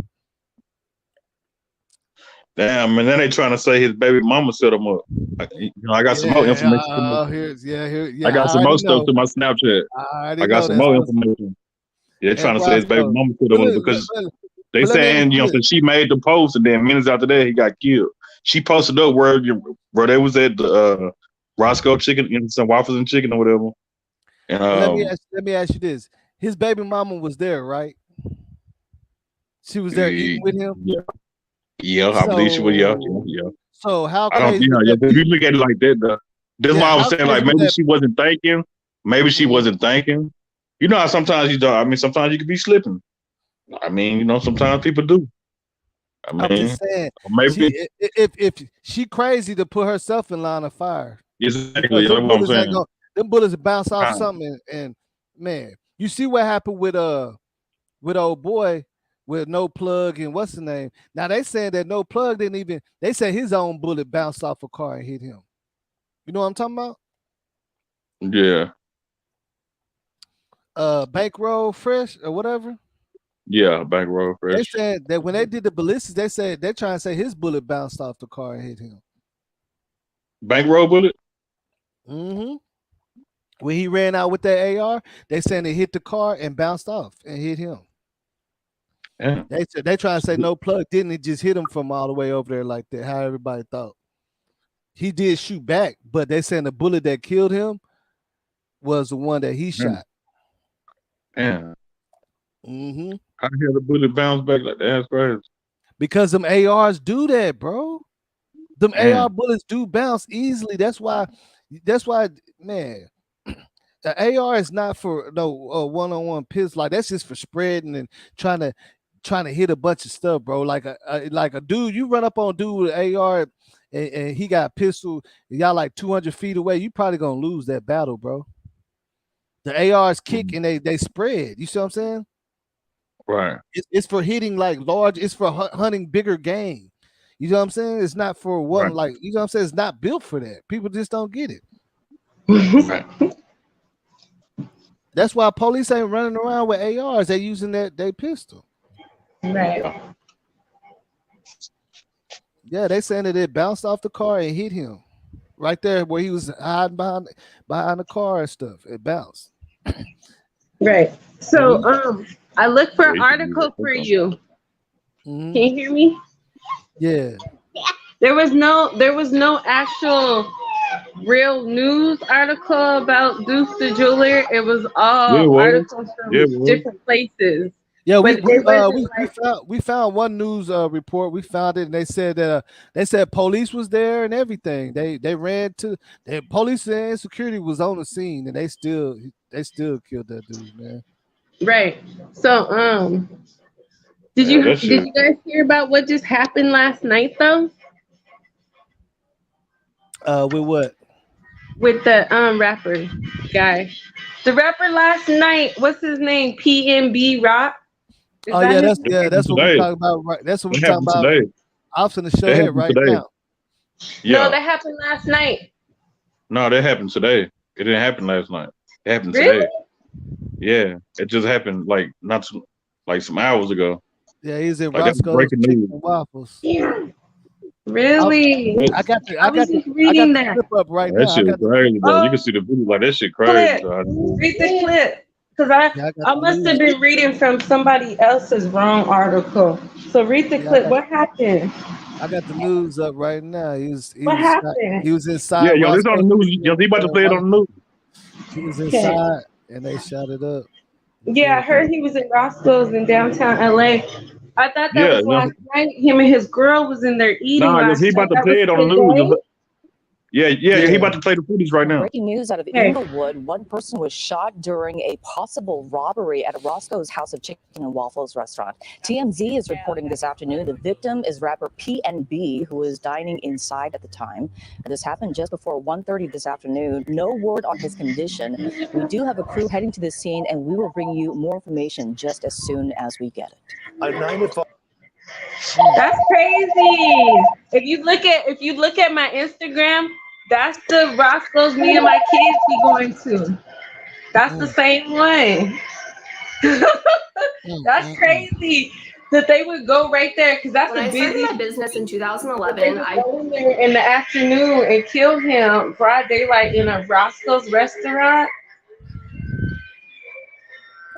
Damn, and then they trying to say his baby mama set him up. I got some more information. I got some more stuff to my Snapchat. I got some more information. They're trying to say his baby mama set him up because they saying, so she made the post, and then minutes after that, he got killed. She posted up where they was at the Roscoe Chicken, some waffles and chicken or whatever. And let me ask you this: his baby mama was there, right? She was there eating with him. Yeah, I believe she was. Yeah. So how crazy? If you look at it like that, though, that's why I was saying like maybe she wasn't thinking. Maybe she wasn't thinking. You know how sometimes you don't. I mean, sometimes you could be slipping. I mean, sometimes people do. I mean, I'm just saying, maybe if she crazy to put herself in line of fire. Exactly. That's what I'm saying. Them bullets bounce off something, and man, you see what happened with old boy. With no plug and what's the name? Now they saying that no plug didn't even. They said his own bullet bounced off a car and hit him. You know what I'm talking about? Yeah. Bankroll Fresh or whatever. Yeah, Bankroll Fresh. They said that when they did the ballistics, they said they're trying to say his bullet bounced off the car and hit him. Bankroll bullet. Mm-hmm. When he ran out with that AR, they saying it hit the car and bounced off and hit him. Yeah. They trying to say no plug. Didn't it just hit him from all the way over there like that? How everybody thought. He did shoot back, but they saying the bullet that killed him was the one that he shot. Yeah. Mm-hmm. How the hell the bullet bounce back like that? That's crazy. Because them ARs do that, bro. Them AR bullets do bounce easily. That's why, man. The AR is not for no one-on-one pistol. Like that's just for spreading and trying to hit a bunch of stuff, bro. Like a dude, you run up on a dude with an AR and he got a pistol, and y'all like 200 feet away, you probably gonna lose that battle, bro. The ARs kick and they spread. You see what I'm saying? Right. It's for hitting like large. It's for hunting bigger game. You know what I'm saying? It's not for one like you know what I'm saying. It's not built for that. People just don't get it. Right. That's why police ain't running around with ARs. They using they pistol. Right. Yeah, they saying that it bounced off the car and hit him right there where he was hiding behind the car and stuff. It bounced. Right. So I looked for an article for you. Mm-hmm. Can you hear me? Yeah. There was no actual real news article about Deuce the Jeweler. It was all articles from different places. Yeah, we found one news report. We found it, and they said that police was there and everything. They ran to the police and security was on the scene, and they still killed that dude, man. Right. So Did Yeah, you that did shit. you guys hear about what just happened last night though? With what? With the rapper guy. The rapper last night, what's his name? PNB Rock? Is Oh that yeah, his that's name? That yeah, happened that's what we today. talking about. Right, that's what we That talking happened about. today. I'm finna show That that happened right today. now. No, Yeah. that happened last night. No, that happened today. It didn't happen last night. It happened Really? today. Yeah. It just happened like not too, like some hours ago. Yeah, he's in Like that's Roscoe's breaking Chicken news. and Waffles. Yeah. I, Really? I got the I I was got the just I got reading the that. clip up right That now. I shit is got the crazy, though. You can Oh, see the video, like that shit crazy. clip. Dog. Read the clip. Because I, yeah, I got I the must have news. been reading from somebody else's wrong article. So read the Yeah, clip. What happened? I got the news up right now. What happened? He was inside Yeah, yo, this on the Roscoe's news. Chicken Yo, they about to and play it on the Waffles. news. He was Okay. inside and they shot it up and Yeah, I killed heard him. he was in Roscoe's in downtown LA. I thought that Yeah, was last night. Him and his girl was in there eating nah, yo, last he night. about to That was play it on the today. news. Yeah, he Yeah. about to play the footage right now. Breaking news out of Okay. Inglewood. One person was shot during a possible robbery at a Roscoe's House of Chicken and Waffles restaurant. TMZ is reporting this afternoon the victim is rapper PNB, who was dining inside at the time. This happened just before 1:30 this afternoon. No word on his condition. We do have a crew heading to the scene, and we will bring you more information just as soon as we get it. That's crazy. If you look at my Instagram, that's the Roscoe's me and my kids be going to. That's the same one. That's crazy that they would go right there because that's When a I started busy my business in they 2011, would go in there in the afternoon and kill him broad daylight in a Roscoe's restaurant.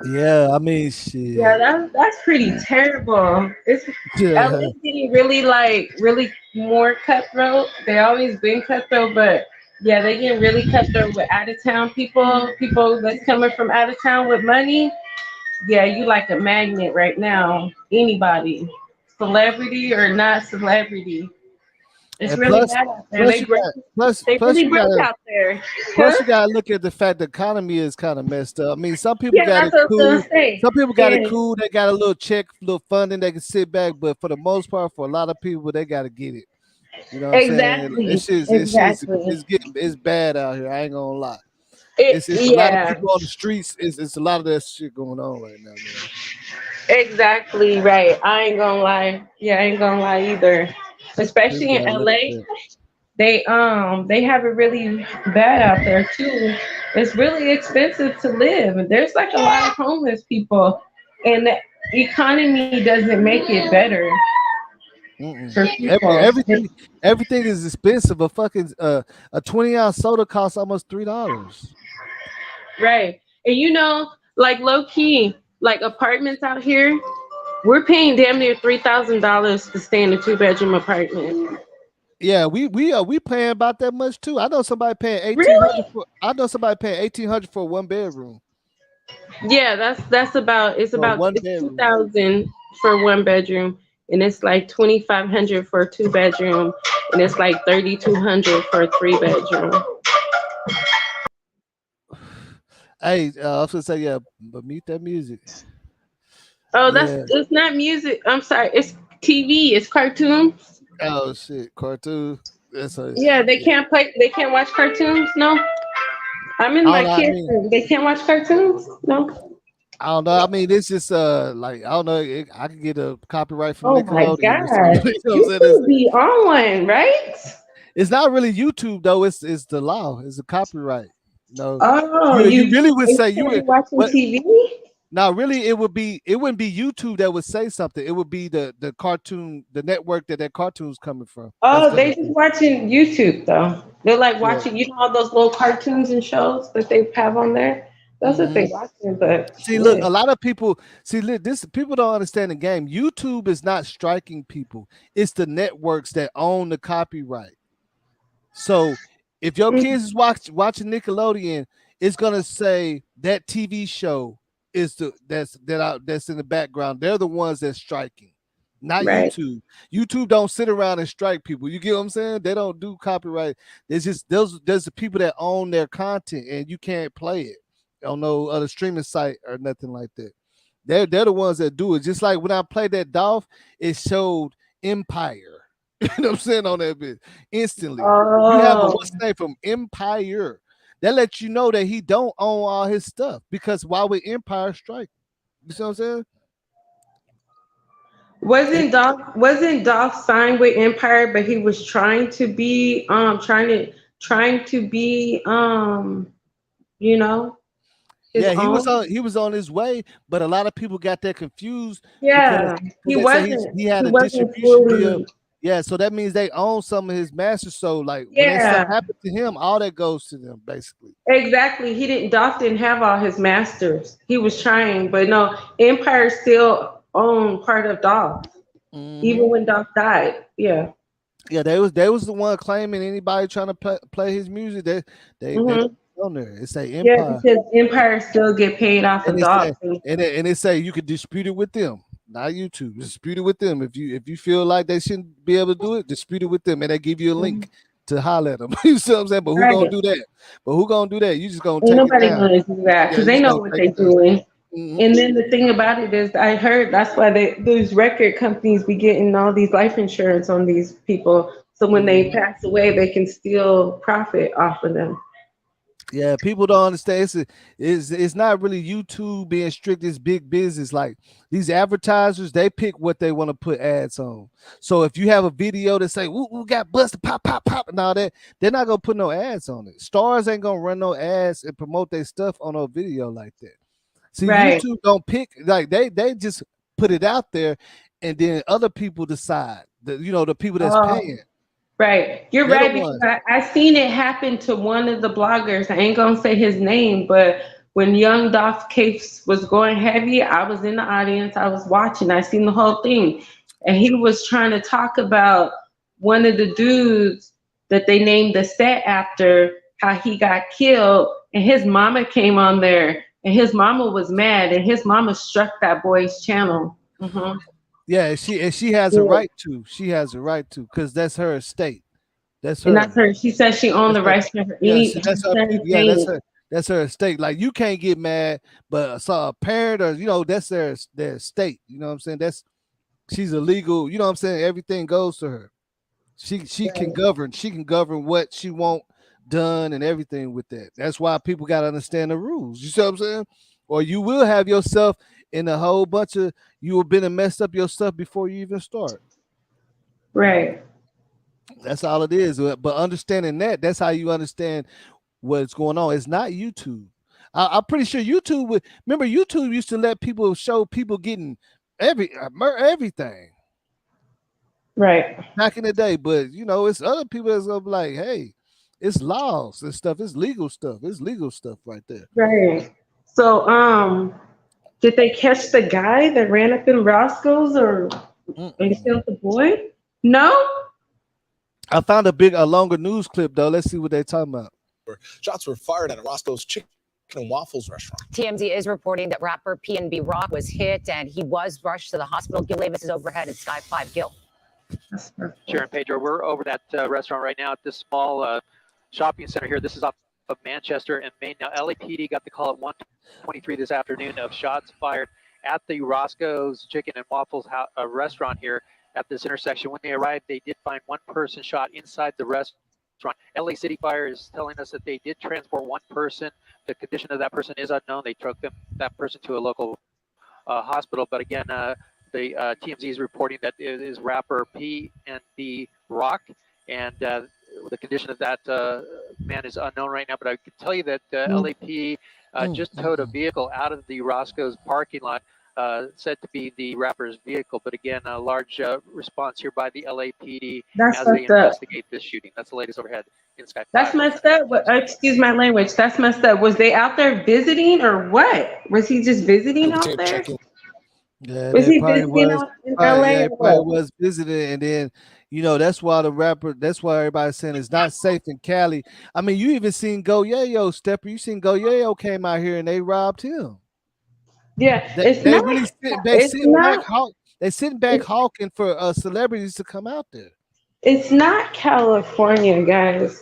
Yeah, I mean Yeah, shit. that's pretty terrible. It's Yeah. LA's getting really more cutthroat. They always been cutthroat, but yeah, they getting really cutthroat with out of town people that's coming from out of town with money. Yeah, you like a magnet right now. Anybody, celebrity or not celebrity, it's And really bad out there. plus They you broke. got plus They plus really you broke gotta out there. plus you gotta look at the fact the economy is kind of messed up. I mean, some people Yeah, got that's it what I was cool. gonna say. Some people got it Yeah, cool. They got a little check, little funding. They can sit back, but for the most part, for a lot of people, they got to get it. You know what I'm saying? exactly, exactly. It's bad out here. I ain't gonna lie. It's a lot of Yeah. people on the streets. It's a lot of that shit going on right now, man. Exactly right. I ain't gonna lie. Yeah, I ain't gonna lie either. People Especially in gotta look at LA, that. they have it really bad out there too. It's really expensive to live. And there's like a lot of homeless people, and the economy doesn't make it better for people. Everything is expensive. A 20-ounce soda costs almost $3. Right. And like low key, like apartments out here, we're paying damn near $3,000 to stay in a 2-bedroom apartment. Yeah, we paying about that much too. I know somebody paying 1,800 Really? for. I know somebody paying 1,800 for a 1 bedroom. Yeah, that's about For a one it's bedroom. 2,000 for 1 bedroom, and it's like 2,500 for a 2 bedroom, and it's like 3,200 for a 3 bedroom. Hey, I was gonna say yeah, but mute that music. Oh, Yeah. it's not music. I'm sorry, it's TV. It's cartoons. Oh shit, cartoon. That's a Yeah, they yeah. can't play. They can't watch cartoons. No, I'm in I don't my know. I kids' mean, room. They can't watch cartoons. No. I don't know. I mean, it's just like I don't know. I could get a copyright from Oh my Nickelodeon or something. God, You know what I'm you saying? should be on one, right? It's not really YouTube though. It's the law. It's a copyright. No, Oh, you really would you say you can't be would, watching but TV. now really it wouldn't be YouTube that would say something. It would be the cartoon, the network that cartoon's coming from. That's Oh, gonna they just watching YouTube though. They're like yeah. watching, all those little cartoons and shows that they have on there. That's what Hmm. they watching. But See, look, yeah, a lot of people see look, this. People don't understand the game. YouTube is not striking people. It's the networks that own the copyright. So if your Mm, kids is watching Nickelodeon, it's gonna say that TV show is that's in the background. They're the ones that's striking, not right. YouTube. YouTube don't sit around and strike people. You get what I'm saying? They don't do copyright. There's just there's the people that own their content, and you can't play it on no other streaming site or nothing like that. They're the ones that do it. Just like when I played that Dolph, it showed Empire. You know what I'm saying on that bit instantly. You have a Oh, what's the name from Empire. That lets you know that he don't own all his stuff because why would Empire strike? You see what I'm saying? And wasn't Dolph signed with Empire, but he was trying to be you know, his yeah, own. he was on his way, but a lot of people got that confused because Yeah, he they say wasn't he had he a wasn't distribution deal. fully. Yeah, so that means they own some of his masters. So like when that stuff Yeah, happened to him, all that goes to them basically. exactly. Dolph didn't have all his masters. He was trying, but no, Empire still owned part of Dolph, Hmm. even when Dolph died. Yeah. Yeah, they was the one claiming anybody trying to play his music. They Hmm. on there. It say Yeah, Empire, because Empire still get paid off and of it Dolph. say and it say you could dispute it with them, not YouTube. Dispute it with them if you feel like they shouldn't be able to do it. Dispute it with them, and they give you a Mhm. link to holler at them. You see what I'm saying? But who gonna Right. do that? But who gonna do that? You just gonna Ain't take it nobody down. gonna do that Yeah, because you they just know gonna what take they're it down. doing. Mhm. And then the thing about it is, I heard that's why those record companies be getting all these life insurance on these people. So when they Mhm. pass away, they can still profit off of them. Yeah, people don't understand. It's not really YouTube being strict. It's big business. Like these advertisers, they pick what they want to put ads on. So if you have a video that say "Woo, got busted, pop, pop, pop," and all that, they're not gonna put no ads on it. Stars ain't gonna run no ads and promote their stuff on a video like that. See, Right. YouTube don't pick like they just put it out there, and then other people decide. The people that's Oh, paying, right. You're they're the right because ones. I seen it happen to one of the bloggers. I ain't gonna say his name, but when Young Dolph Case was going heavy, I was in the audience. I was watching. I seen the whole thing, and he was trying to talk about one of the dudes that they named the set after, how he got killed, and his mama came on there, and his mama was mad, and his mama struck that boy's channel. Hmm. Yeah, she has a Yeah. right to. She has a right to because that's her estate. That's And that's her. her. She said she owned That's the her. rights to her Yeah, any that's her. certain Yeah, that's thing. her. That's her estate. Like you can't get mad, but so a parent or that's their estate. You know what I'm saying? She's a legal. You know what I'm saying? Everything goes to her. She can Right. govern. She can govern what she want done and everything with that. That's why people got to understand the rules. You see what I'm saying? Or you will have yourself in a whole bunch of you have been and messed up your stuff before you even start. Right. That's all it is. But understanding that's how you understand what's going on. It's not YouTube. I'm pretty sure YouTube would remember YouTube used to let people show people getting everything Right. back in the day. But it's other people that's gonna be like, hey, it's laws and stuff. It's legal stuff. It's legal stuff right there. Right. So, did they catch the guy that ran up in Roscoe's or and Mm-mm. killed the boy? No. I found a longer news clip though. Let's see what they're talking about. Shots were fired at a Roscoe's Chicken and Waffles restaurant. TMZ is reporting that rapper PNB Rock was hit and he was rushed to the hospital. Gil Davis is overhead at Sky 5. Gil. Sharon Pedro, we're over at that restaurant right now at this small shopping center here. This is off of Manchester and Maine. Now, LAPD got the call at 1:23 this afternoon of shots fired at the Roscoe's Chicken and Waffles restaurant here at this intersection. When they arrived, they did find one person shot inside the restaurant. LA City Fire is telling us that they did transport one person. The condition of that person is unknown. They took that person to a local hospital. But again, the TMZ is reporting that it is rapper PNB Rock, and the condition of that man is unknown right now. But I can tell you that LAPD just towed a vehicle out of the Roscoe's parking lot, said to be the rapper's vehicle. But again, a large response here by the LAPD That's as they messed up. investigate this shooting. That's the latest overhead in Sky 5. That's messed up. Excuse my language. That's messed up. Was they out there visiting or what? Was he just visiting out there? Yeah, Was they he probably visiting was. out in LA Yeah, or it probably what? was visiting, and then that's why that's why everybody's saying it's not safe in Cali. I mean, you even seen Go Yayo Stepper. You seen Go Yayo came out here and they robbed him. Yeah, They really it's sitting back not they sitting back hawking for celebrities to come out there. it's not California, guys.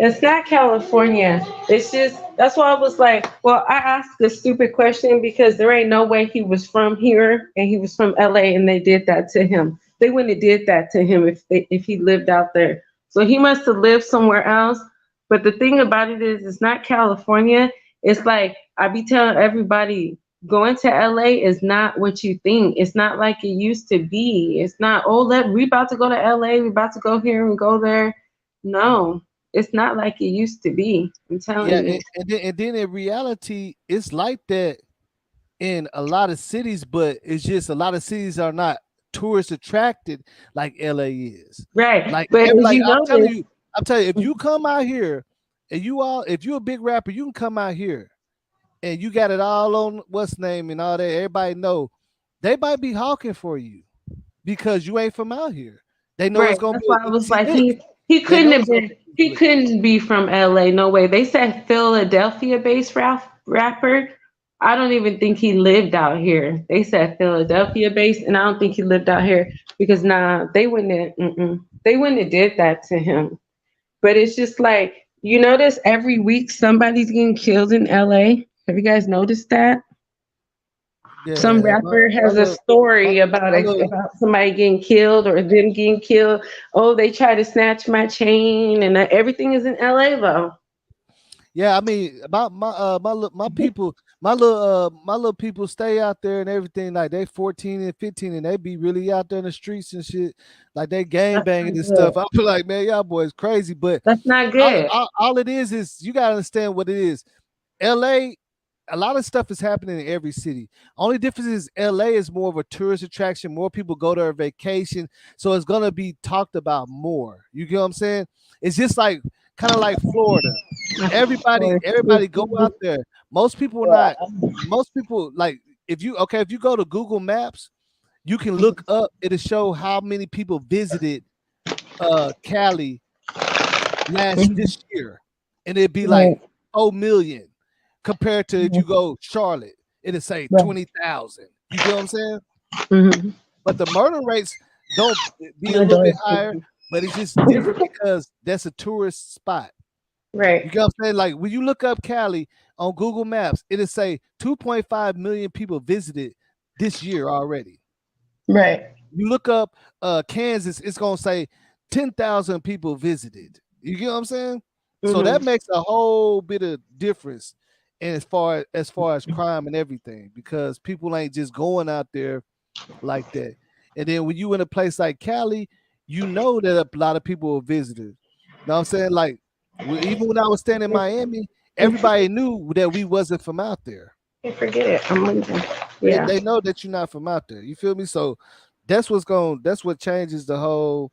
It's not California. It's just that's why I was like, well, I asked a stupid question because there ain't no way he was from here and he was from LA and they did that to him. They wouldn't have did that to him if he lived out there. So he must have lived somewhere else. But the thing about it is, it's not California. It's like I be telling everybody, going to LA is not what you think. It's not like it used to be. It's not, oh, we about to go to LA. We about to go here and go there. No, it's not like it used to be. I'm telling you. And then in reality, it's like that in a lot of cities, but it's just a lot of cities are not tourist attracted like LA is. Right. Like, But as like you I'm telling notice, you, if you come out here and if you're a big rapper, you can come out here and you got it all on what's name and all that. Everybody know they might be hawking for you because you ain't from out here. They know it's right. gonna That's be why an I was easy like, lick. he They couldn't know have it's gonna been. be an He easy lick. couldn't be from LA. No way. They said Philadelphia-based rapper. I don't even think he lived out here. They said Philadelphia-based, and I don't think he lived out here because they wouldn't have. They wouldn't have did that to him. But it's just like you notice every week somebody's getting killed in LA. Have you guys noticed that? Some Yeah, rapper my has a little, story my little, about somebody getting killed or them getting killed. Oh, they try to snatch my chain, and everything is in LA though. yeah. I mean, my people, my little people stay out there and everything. Like they 14 and 15, and they be really out there in the streets and shit. Like they gang That's banging not and good. stuff. I feel like, man, y'all boys crazy. But That's not good. all it is you gotta understand what it is. LA, a lot of stuff is happening in every city. Only difference is LA is more of a tourist attraction. More people go there on vacation, so it's gonna be talked about more. You get what I'm saying? It's just like kind of like Florida. Everybody go out there. Most people not. Most people like if you go to Google Maps, you can look up. It'll show how many people visited Cali this year, and it'd be like Right. 4 million compared to if you go Charlotte, it'll say Right. 20,000. You get what I'm saying? Mm-hmm. But the murder rates don't be a My little bit daughter's higher, but it's just different because that's a tourist spot. You right. get what I'm saying? Like when you look up Cali on Google Maps, it'll say 2.5 million people visited this year already. Right. You look up Kansas, it's gonna say 10,000 people visited. You get what I'm saying? So that Mm-hmm. makes a whole bit of difference in as far as crime and everything because people ain't just going out there like that. And then when you in a place like Cali, you know that a lot of people are visitors. Know what I'm saying? Like even when I was staying in Miami, everybody knew that we wasn't from out there. Can't forget it. I'm leaving. They Yeah. they know that you're not from out there. You feel me? So that's what changes the whole,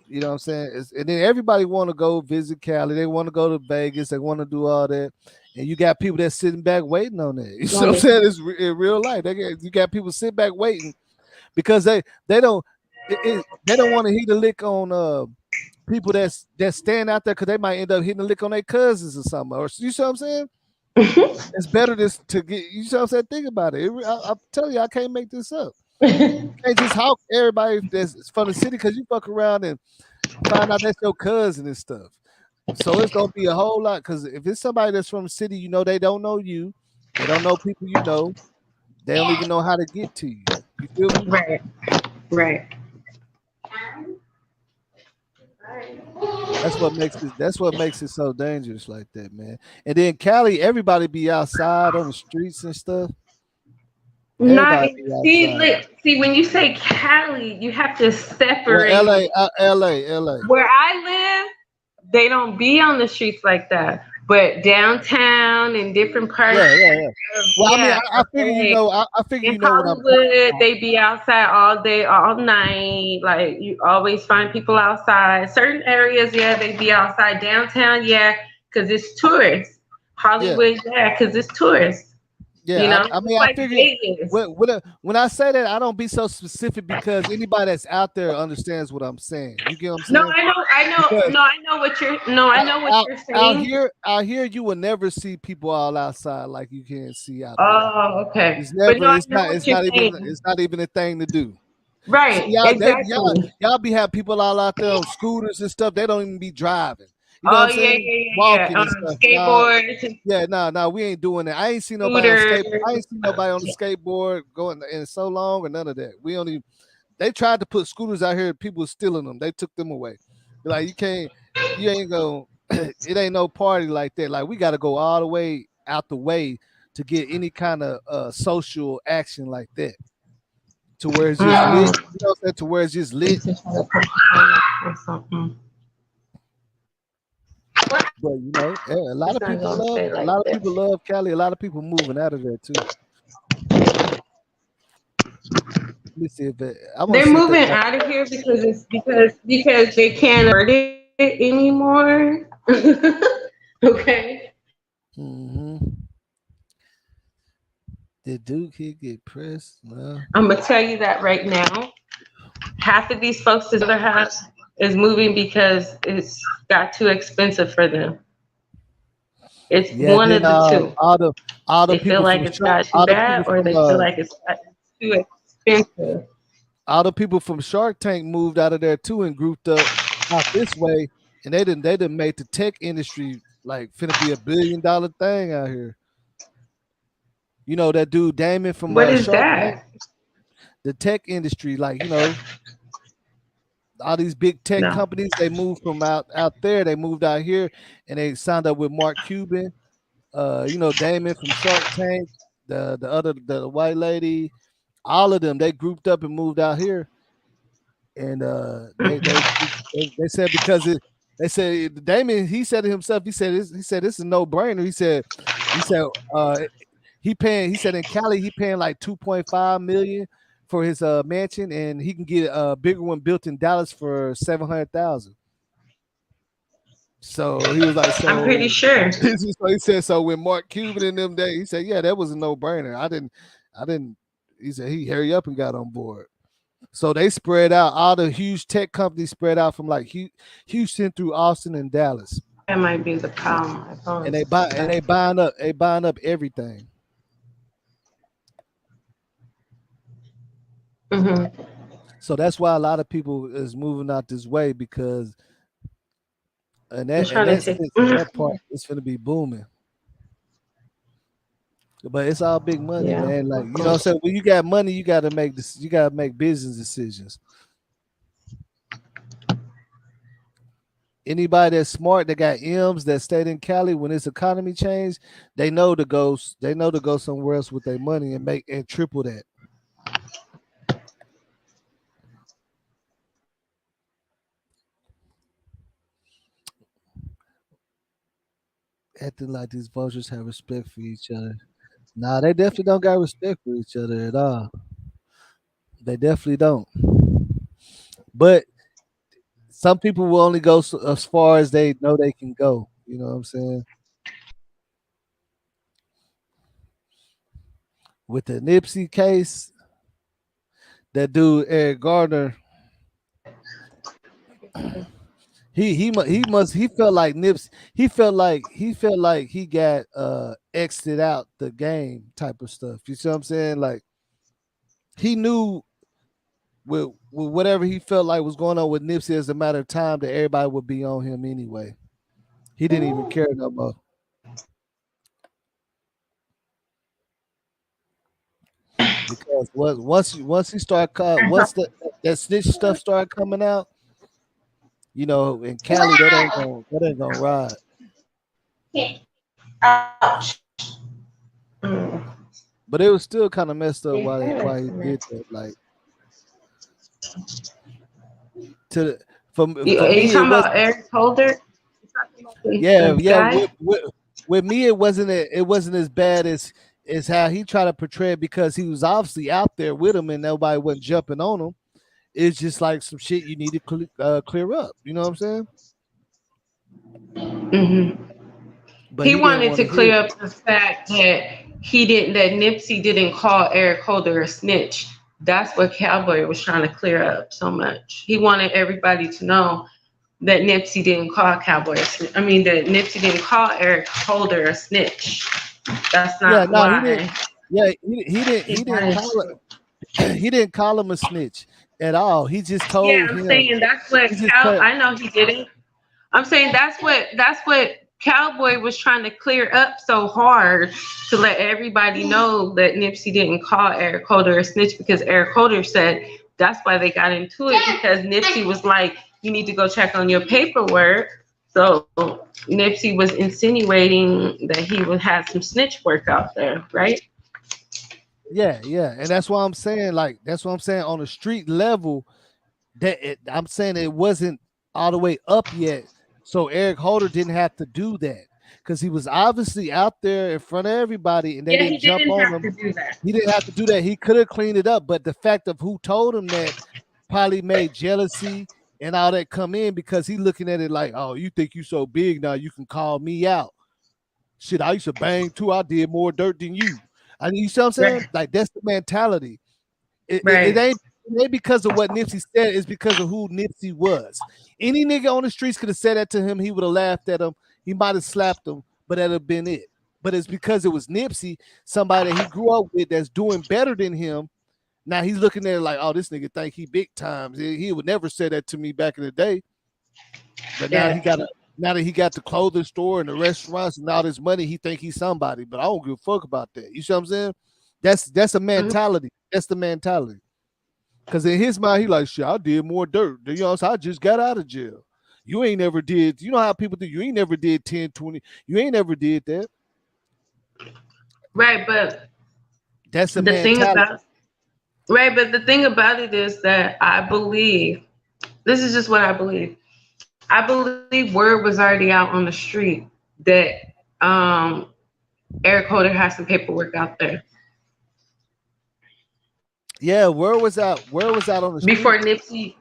you know what I'm saying? And then everybody want to go visit Cali. They want to go to Vegas. They want to do all that. And you got people that's sitting back waiting on that. You know what I'm saying? It's in real life. You got people sitting back waiting because they don't they don't want to hit a lick on people that's staying out there because they might end up hitting a lick on their cousins or something. Or you see what I'm saying? It's better to get, you see what I'm saying? Think about it. I'm telling you, I can't make this up. You can't just hawk everybody that's from the city because you fuck around and find out that's your cousin and stuff. So it's gonna be a whole lot because if it's somebody that's from the city, you know they don't know you, they don't know people you know, they don't even know how to get to you. You feel me? Right. Right. That's what makes it so dangerous like that, man. And then Cali, everybody be outside on the streets and stuff. Not Everybody be see, outside. look, see when you say Cali, you have to Well, separate. LA. Where I live, they don't be on the streets like that. But downtown and different parts, Yeah. Well, I mean, yeah, I figure you LA, know, I figure in you know what I'm talking Hollywood, about. they be outside all day, all night. Like you always find people outside. Certain areas, yeah, they be outside. Downtown, yeah, because it's tourists. Yeah, Hollywood, yeah, because it's tourists. You yeah. know, I it's mean, I like figure Vegas. when I say that, I don't be so specific because anybody that's out there understands what I'm saying. You get what I'm No, saying? I know. Because No, I know what you're. No, I know what you're saying. out here, you will never see people all outside like you can see out there. Oh, okay. It's But never. no, I know what you're saying. It's not even a thing to do. See Right, exactly. y'all be having people all out there on scooters and stuff. They don't even be driving. You know what I'm yeah, saying? yeah, yeah, Walking yeah. and stuff. Nah, Skateboards, yeah, nah, we ain't doing that. I ain't seen nobody on scooters. I ain't seen nobody on the skateboard going in so long or none of that. We only they tried to put scooters out here, people was stealing them. They took them away. Like you ain't gonna it ain't no party like that. Like we gotta go all the way out the way to get any kind of social action like that. To where it's just lit. You know what I'm saying? To where it's just lit. Or something. But you know, a lot It's of not people gonna love stay like that. Cali. A lot of people moving out of there too. Let me see if I want They're to see if they moving got. out of here because it's because they can't afford it anymore. Okay. Mm-hmm. Did Duke he get pressed? Well, I'm gonna tell you that right now. Half of these folks, this other half, is moving because it's got too expensive for them. It's yeah. one Then of the two. all the They feel people like from it's Shark, got too bad, or they feel like it's got too expensive. all the people from Shark Tank moved out of there too and grouped up out this way, and they didn't make the tech industry like finna be $1 billion thing out here. You know that dude Damon from What is Shark Tank, that? the tech industry, like all these big tech No. companies, they moved from out there, they moved out here, and they signed up with Mark Cuban, Damon from Shark Tank, the white lady, all of them, they grouped up and moved out here, and they said because they said Damon, he said it himself, he said this is no brainer. He said he said in Cali he paying like 2.5 million for his mansion, and he can get a bigger one built in Dallas for 700,000. So he was like, I'm pretty so sure. so he said, so when Mark Cuban in them days, he said, yeah, that was a no brainer. I didn't. He said he hurry up and got on board. So they spread out. All the huge tech companies spread out from like Houston through Austin and Dallas, That might be the problem. My and phone's they buying up everything. Mm-hmm. So that's why a lot of people is moving out this way because I'm and trying to take. that part is going to be booming. But it's all big money, Yeah. man. Like you know what I'm saying? When you got money, you gotta make this, you gotta make business decisions. Anybody that's smart that got M's that stayed in Cali when this economy changed, they know to go somewhere else with their money and make and triple that. Acting like these vultures have respect for each other. Nah, they definitely don't got respect for each other at all. They definitely don't. But some people will only go as far as they know they can go. You know what I'm saying? With the Nipsey case, that dude Eric Gardner, he felt like Nips he felt like he got exited out the game type of stuff. You see what I'm saying? Like he knew with whatever he felt like was going on with Nipsey as a matter of time that everybody would be on him anyway. He didn't even care no more. Because once he started once that snitch stuff started coming out, in Cali that ain't gonna ride. Ouch. Mm. But it was still kind of messed up Yeah, why he did that. Like to You, for are you me it talking was about Eric Holder? You talking about the yeah guy? with me it wasn't as bad as how he tried to portray it because he was obviously out there with him and nobody wasn't jumping on him. It's just like some shit you need to clear up. You know what I'm saying? Mm-hmm. But He he didn't wanted want to to hear clear it. up the fact that Nipsey didn't call Eric Holder a snitch. That's what Cowboy was trying to clear up so much. He wanted everybody to know that Nipsey didn't call Cowboy a snitch. I mean, that Nipsey didn't call Eric Holder a snitch. That's Yeah, not no, he didn't. why. Yeah, He he didn't wanted call to. it. He didn't call him a snitch at all. He just Yeah, told I'm him. saying that's what He just Cal. told. I know he didn't. I'm saying that's what Cowboy was trying to clear up so hard to let everybody know that Nipsey didn't call Eric Holder a snitch, because Eric Holder said that's why they got into it, because Nipsey was like, you need to go check on your paperwork. So Nipsey was insinuating that he would have some snitch work out there, right? Yeah, and that's why I'm saying, like, that's what I'm saying on the street level, I'm saying it wasn't all the way up yet. So Eric Holder didn't have to do that because he was obviously out there in front of everybody and they didn't jump on him. He didn't have to do that. He could have cleaned it up, but the fact of who told him that probably made jealousy and all that come in, because he looking at it like, oh, you think you so big now you can call me out. Shit, I used to bang too. I did more dirt than you. I mean, you see what I'm saying? Right. Like, that's the mentality. It ain't because of what Nipsey said. It's because of who Nipsey was. Any nigga on the streets could have said that to him. He would have laughed at him. He might have slapped him, but that'd have been it. But it's because it was Nipsey, somebody that he grew up with that's doing better than him. Now he's looking at it like, oh, this nigga think he big times. He would never say that to me back in the day. But now now that he got the clothing store and the restaurants and all this money, he think he's somebody. But I don't give a fuck about that. You see what I'm saying? That's a mentality. That's the mentality. Because in his mind, he like, shit, I did more dirt. You know, so I just got out of jail. You ain't never did. You know how people do. You ain't never did 10, 20. You ain't never did that. Right, but that's the mentality. But the thing about it is that I believe, this is just what I believe. I believe word was already out on the street that Eric Holder has some paperwork out there. Yeah, word was out on the street. Before Nipsey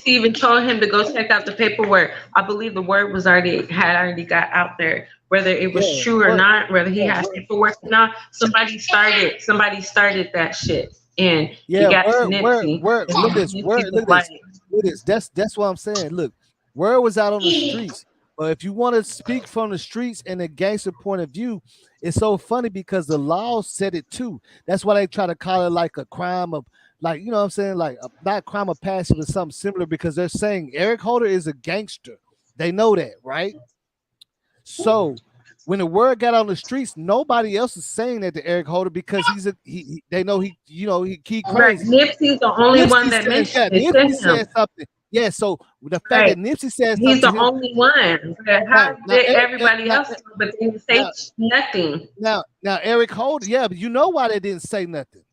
even told him to go check out the paperwork. I believe the word had already got out there. Whether it was true or not, whether he has paperwork or not, somebody started that shit. And he got Nipsey. Look at this. That's what I'm saying. Look, word was out on the streets. But if you want to speak from the streets and a gangster point of view, it's so funny because the law said it too. That's why they try to call it like a crime of, like, you know what I'm saying? Like, not crime of passion, but something similar, because they're saying Eric Holder is a gangster. They know that, right? So when the word got on the streets, nobody else is saying that to Eric Holder because they know he crazy. Right. Nipsey's the only one that mentioned it. Nipsey said something. Yeah, so the fact that Nipsey says he's the only one. How did everybody else know, but they didn't say nothing? Now Eric Holder, yeah, but you know why they didn't say nothing.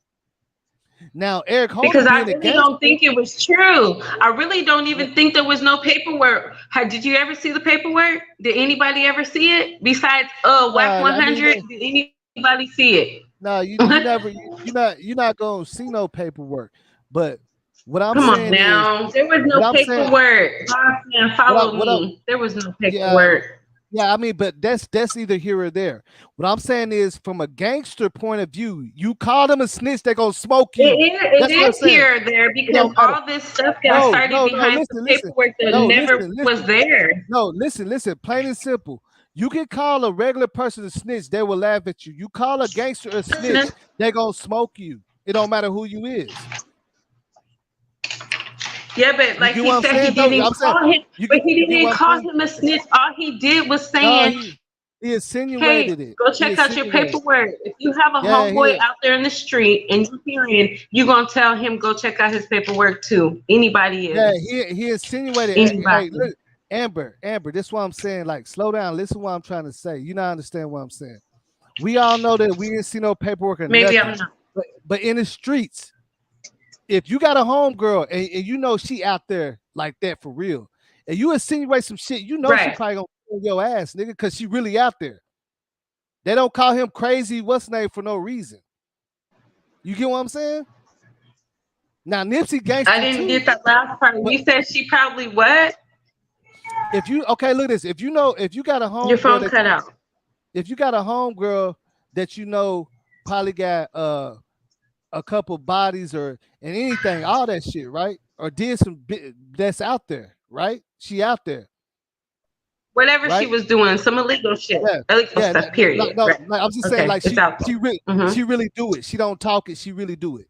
Now Eric Holder, because I really don't think it was true. I really don't even think there was no paperwork. Did you ever see the paperwork? Did anybody ever see it besides WAC 100? Did anybody see it? No, you're not gonna see no paperwork, but. What I'm saying now, there was no paperwork. Follow me. There was no paperwork. Yeah, I mean, but that's either here or there. What I'm saying is, from a gangster point of view, you call them a snitch, they're gonna smoke you. It is here or there because all this stuff got started behind the paperwork that never was there. No, listen, plain and simple. You can call a regular person a snitch, they will laugh at you. You call a gangster a snitch, they're gonna smoke you. It don't matter who you is. Yeah, but like he said, he didn't call him. But he didn't call him a snitch. All he did was saying, he insinuated it. Go check out your paperwork. If you have a homeboy out there in the street and you're hearing, you're gonna tell him go check out his paperwork too. Anybody is. Yeah, he insinuated. Hey, look, Amber, this is what I'm saying. Like, slow down. Listen to what I'm trying to say. You not understand what I'm saying. We all know that we didn't see no paperwork or maybe nothing. I'm not. But in the streets. If you got a homegirl and you know she out there like that for real, and you insinuate some shit, you know she probably gonna kill your ass, nigga, because she really out there. They don't call him crazy, what's name, for no reason. You get what I'm saying? Now Nipsey gangster. I didn't get that last part. You said she probably what? If you look at this. If you got a homegirl, your phone cut out. If you got a homegirl that you know probably got a couple bodies and anything, all that shit, right? Or did some that's out there, right? She out there. Whatever she was doing, some illegal shit. Illegal stuff, period. No, I'm just saying, like, she really do it. She don't talk it, she really do it.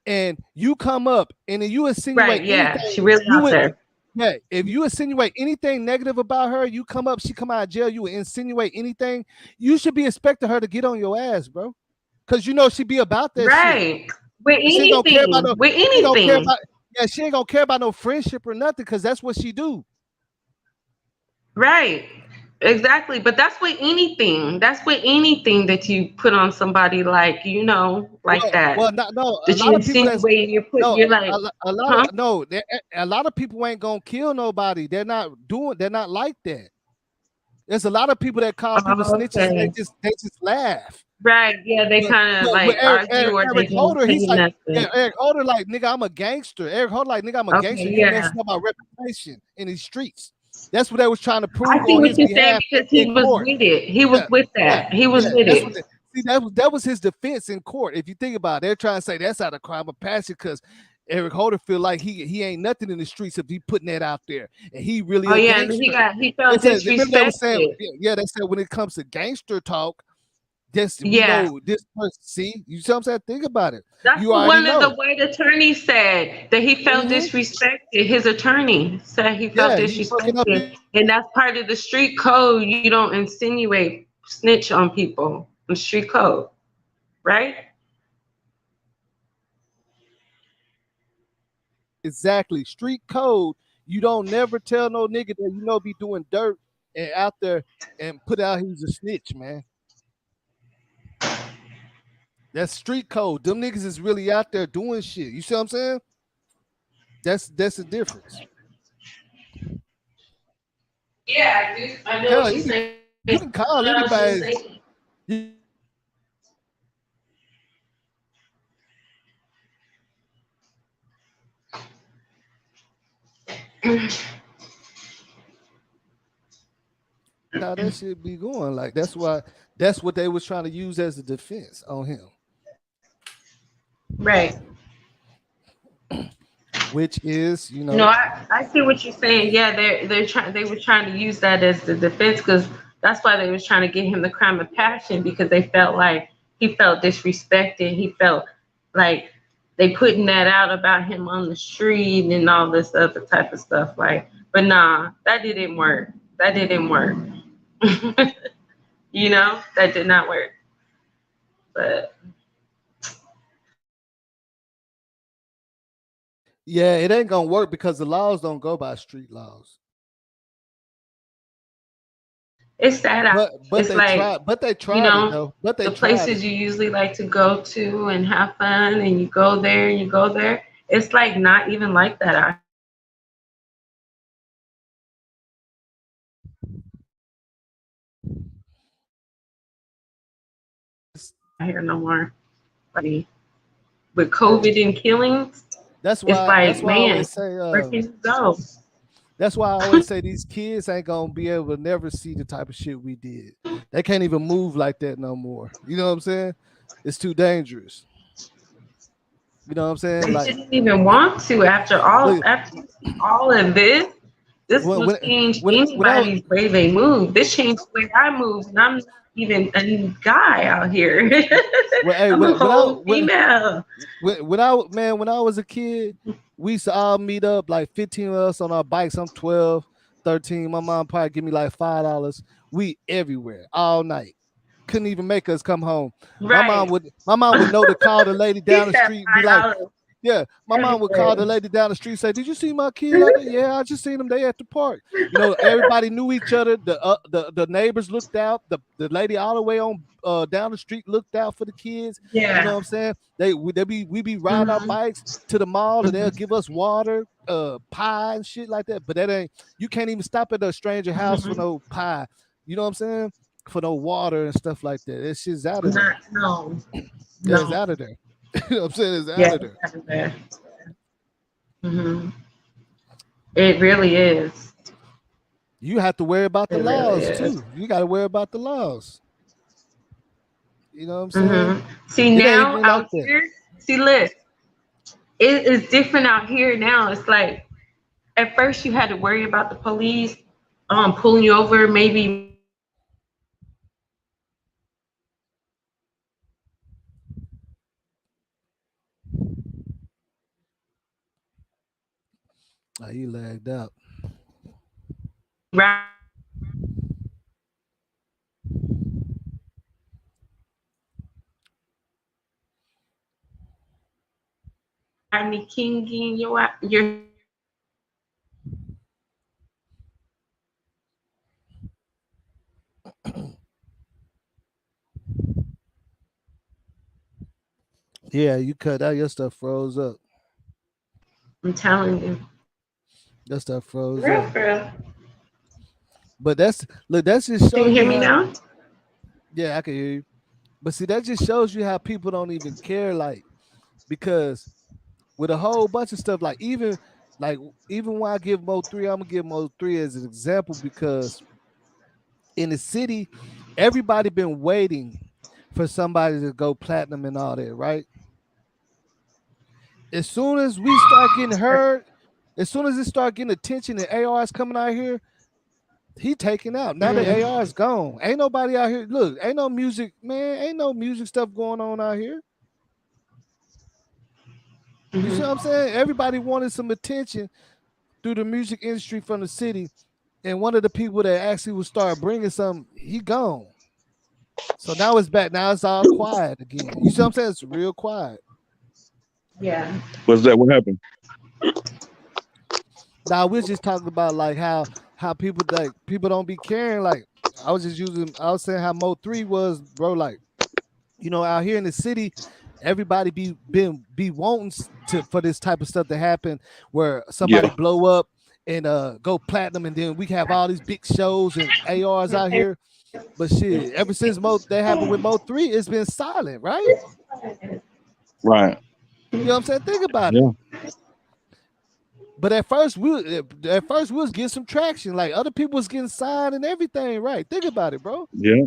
And you come up and then you insinuate she really out there. Yeah, if you insinuate anything negative about her, you come up, she come out of jail, you insinuate anything, you should be expecting her to get on your ass, bro. Cause you know she be about that shit. Right. With She ain't gonna care about anything. no. With She ain't gonna care anything. about. Yeah, she ain't gonna care about no friendship or nothing. Cause that's what she do. Right. Exactly. But that's with anything. That's with anything that you put on somebody like, like Well, that. not no. A That you lot of people that's insinuate you're no. like, A lot of huh? no. A lot of people ain't gonna kill nobody. They're not doing. They're not like that. There's a lot of people that call people Oh, snitches. And okay. they just laugh. Right. Yeah, they kind of With like argue or they Eric don't Holder, say he's like, yeah, nothing. Eric Holder, like, nigga, I'm a gangster. Eric Holder, like, nigga, I'm a gangster. Okay, You yeah. messing up my reputation in these streets. That's what they was trying to I prove see on what his you're saying behalf because in he was court. with it. He was Yeah, with yeah, that. He was yeah. with That's what. it. See, that was his defense in court. If you think about it, they're trying to say that's not a crime of passion because Eric Holder feel like he ain't nothing in the streets if he putting that out there, and he really Oh a yeah, and gangster. he They felt said, remember they were saying, disrespected. yeah, they said when it comes to gangster talk, this we Yeah. know this person. See, you see what I'm saying? Think about it. That's You what already one of the know. white attorneys said that he felt Hmm. disrespected. His attorney said he felt Yeah, you fucking up. disrespected, and that's part of the street code. You don't insinuate, snitch on people in street code, right? Exactly. Street code. You don't never tell no nigga that you know be doing dirt and out there and put out he's a snitch, man. That's street code. Them niggas is really out there doing shit. You see what I'm saying? That's the difference. Yeah, I do. I know Hell, what you're saying. you can call What else you anybody. saying? You- How that shit be going. Like that's what they was trying to use as a defense on him. Right. Which is, No, I see what you're saying. Yeah, they were trying to use that as the defense because that's why they was trying to get him the crime of passion because they felt like he felt disrespected. He felt like they putting that out about him on the street and all this other type of stuff. Like, but nah, that didn't work. That didn't work. That did not work. But yeah, it ain't gonna work because the laws don't go by street laws. it's sad out. But It's they like, tried. But they you tried it know, though. But they the tried places it. you usually like to go to and have fun and you go there and you go there. It's like not even like that out here no more. Like, with Yeah, COVID and killings, that's it's why. That's like, why I man, always say. where can you go? That's why I always say these kids ain't gonna be able to never see the type of shit we did. They can't even move like that no more. You know what I'm saying? It's too dangerous. You know what I'm saying? They Like, didn't even want to look, after all of this. This when will when change when I anybody's way they move. This changed the way I move, and I'm not even a guy out here. when, hey, I'm a whole female. when I was a kid, we used to all meet up like 15 of us on our bikes. I'm 12, 13. My mom probably give me like $5. We everywhere all night. Couldn't even make us come home. Right. My mom would know to call the lady He down the said street and be like, $5 yeah, my mom would call everywhere. the lady down the street and say, "Did you see my kid out there?" Yeah, I just seen them. They at the park. You know, everybody knew each other. The neighbors looked out. The lady all the way on down the street looked out for the kids. You know Yeah. what I'm saying? We be riding our Hmm. bikes to the mall and they'll Hmm. give us water, pie and shit like that. But that ain't you can't even stop at a stranger house for Hmm. no pie. You know what I'm saying? For no water and stuff like that. That shit's out of there. Not no, Yeah, it's no. out of there. You know what I'm saying? It's out Yeah, of it's there. out of there. Hmm. It really is. You have to worry about the It really laws is. too. You got to worry about the laws. You know what I'm saying? Hmm. See It ain't now even like out that. here, see look, it is different out here now. It's like at first you had to worry about the police pulling you over, maybe Oh, he lagged out. Rodney King in your Yeah, you cut out, your stuff froze up. I'm telling you. Your stuff froze Real, up. real. But that's look, that just Can shows you you hear me how. now? Yeah, I can hear you. But see, that just shows you how people don't even care, like, because with a whole bunch of stuff, like even when I give Mo 3, I'm gonna give Mo 3 as an example because in the city, everybody been waiting for somebody to go platinum and all that, right? As soon as we start getting heard, as soon as it start getting attention and AR's coming out here, he taking out. Now the Mm-hmm. AR is gone. Ain't nobody out here. Look, ain't no music, man. Ain't no music stuff going on out here. You see what I'm saying? Everybody wanted some attention through the music industry from the city, and one of the people that actually would start bringing some, he gone. So now it's back. Now it's all quiet again. You see what I'm saying? It's real quiet. Yeah. What's that? What happened? Now we're just talking about like how people don't be caring. Like I was saying how Mo 3 was, bro. Like, out here in the city, everybody be wanting to for this type of stuff to happen where somebody Yeah. blow up and go platinum, and then we have all these big shows and ARs out here. But shit, ever since that happened with Mo 3, it's been silent, right? Right. You know what I'm saying? Think about it. Yeah. But at first we was getting some traction. Like other people was getting signed and everything, right? Think about it, bro. Yeah.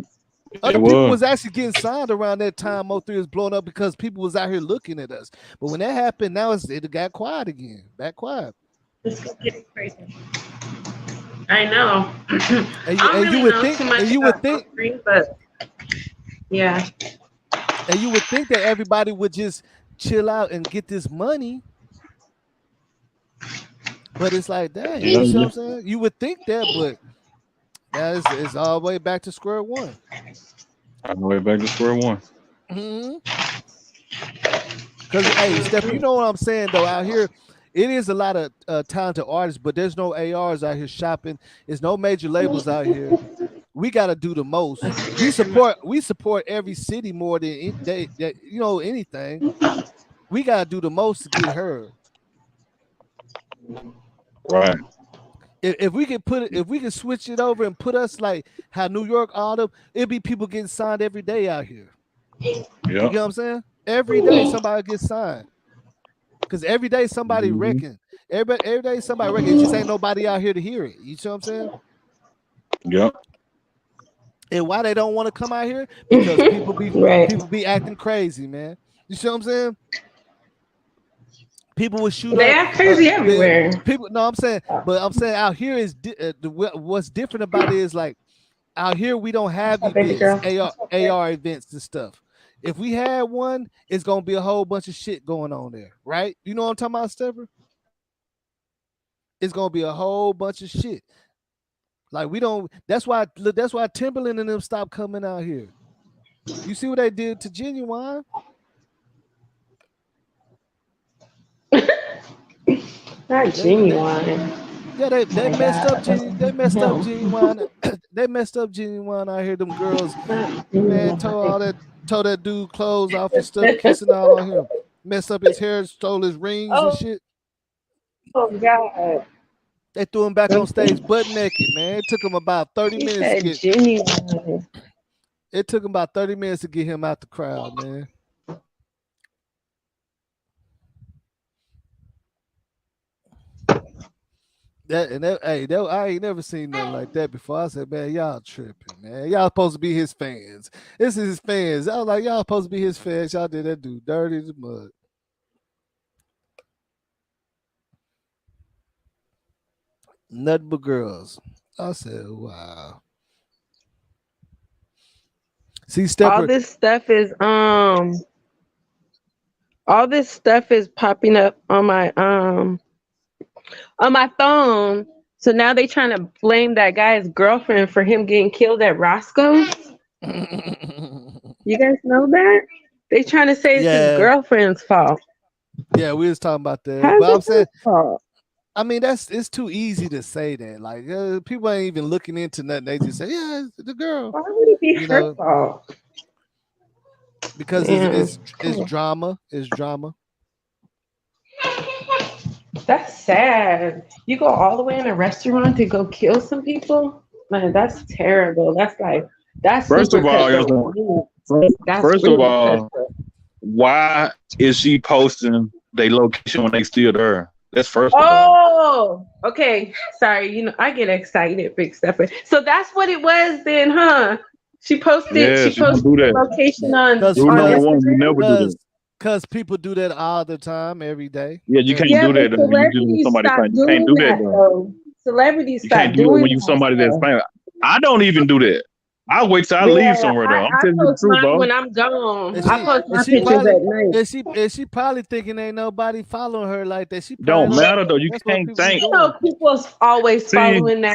Other It people was. was actually getting signed around that time Mo3 was blowing up because people was out here looking at us. But when that happened, now it got quiet again. Back quiet. This is getting crazy. I know. And I don't you really would know think, too much and you would about think, Free, but yeah. and you would think that everybody would just chill out and get this money. But it's like, dang, Yeah. you see what Yeah. I'm saying? You would think that, but that is it's all the way back to square one. On the way back to square one. Mm-hmm. Because hey, Steph, you know what I'm saying though. Out here, it is a lot of talented artists, but there's no ARs out here shopping. There's no major labels out here. We got to do the most. We support every city more than anything. We got to do the most to get heard. Right. If we can if we can switch it over and put us like how New York all them, it'd be people getting signed every day out here. You Yeah. know what I'm saying? Every day somebody gets signed. Because every day somebody Mm-hmm. reckon. Every day somebody reckon. It just ain't nobody out here to hear it. You see what I'm saying? Yep. And why they don't want to come out here? Because people be acting crazy, man. You see what I'm saying? People would shoot They up. act crazy everywhere. People, no, I'm saying out here is what's different about it is like out here we don't have events, AR events and stuff. If we had one, it's gonna be a whole bunch of shit going on there, right? You know what I'm talking about, Stepper? It's gonna be a whole bunch of shit. Like we don't. That's why Timberland and them stopped coming out here. You see what they did to Genuine? Not Genuine. Yeah, they messed up. They messed up Him. Genuine. They messed up Genuine out here. Them girls, man, tore that dude clothes off and stuff, kissing all on him. Messed up his hair, stole his rings and shit. Oh God. They threw him back on stage butt naked, man. It took him about 30 He minutes to said get. Genuine. It took him about 30 minutes to get him out the crowd, man. I ain't never seen nothing like that before. I said, man, y'all tripping, man. Y'all supposed to be his fans. This is his fans. I was like, y'all supposed to be his fans. Y'all did that dude dirty as mud. Nothing but girls. I said, wow. See, Stepper. All this stuff is popping up on my phone. So now they trying to blame that guy's girlfriend for him getting killed at Roscoe's. You guys know that? They trying to say it's his girlfriend's fault. Yeah, we was talking about that. How's But I'm it saying, his fault? I mean, it's too easy to say that. Like people ain't even looking into nothing. They just say, yeah, it's the girl. Why would it be her fault? Because it's drama. It's drama. That's sad. You go all the way in a restaurant to go kill some people? Man, that's terrible. That's First of all, why is she posting their location when they still there? That's first of all. Oh, okay. Sorry, I get excited, big stepper. So that's what it was then, huh? She posted the location on Instagram. You never do that. Because people do that all the time, every day. Yeah, you can't do that. Celebrities You can't do that though. Celebrities you can't do it when you somebody that's famous. I don't even do that. I wait till I leave somewhere though. I'm telling you the truth, bro. When I'm gone, I post my pictures at night. Is she probably thinking ain't nobody following her like that? She don't matter though. You can't think. People's always following that.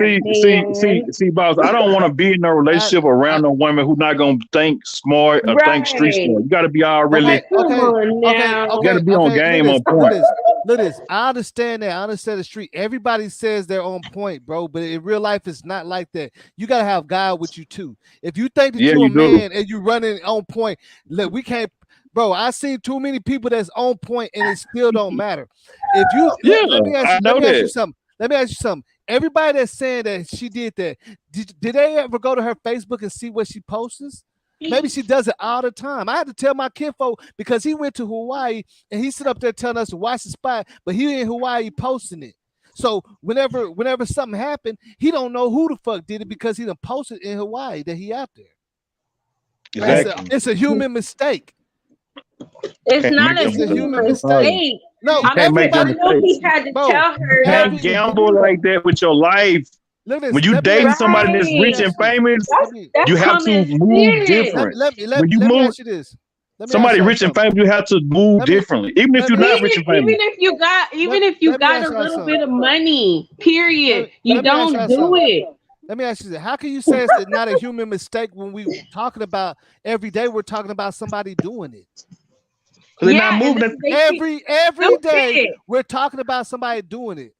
See, boss. I don't want to be in a relationship around a woman who's not gonna think smart or think street smart. You got to be already. Come on now. You got to be on game, on point. Look this. I understand that. I understand the street. Everybody says they're on point, bro. But in real life, it's not like that. You gotta have God with you too. If you think that you're a man and you running on point, look, we can't, bro. I seen too many people that's on point and it still don't matter. If you, let me ask you something. Let me ask you something. Everybody that's saying that she did that, did they ever go to her Facebook and see what she posts? Maybe she does it all the time. I had to tell my kinfolk because he went to Hawaii and he sit up there telling us to watch the spot, but he in Hawaii posting it. So whenever something happened, he don't know who the fuck did it because he done posted in Hawaii that he out there. Exactly. It's a human mistake. It's not a human mistake. No, he had to tell her. Can't gamble like that with your life. When you dating somebody that's rich and famous, you have to move different. When you move, somebody rich and famous, you have to move differently. Even if you're not rich and famous. Even if you got a little bit of money, period, you don't do it. Let me ask you this. How can you say it's not a human mistake when we talking about every day we're talking about somebody doing it? They're not moving. Every day we're talking about somebody doing it.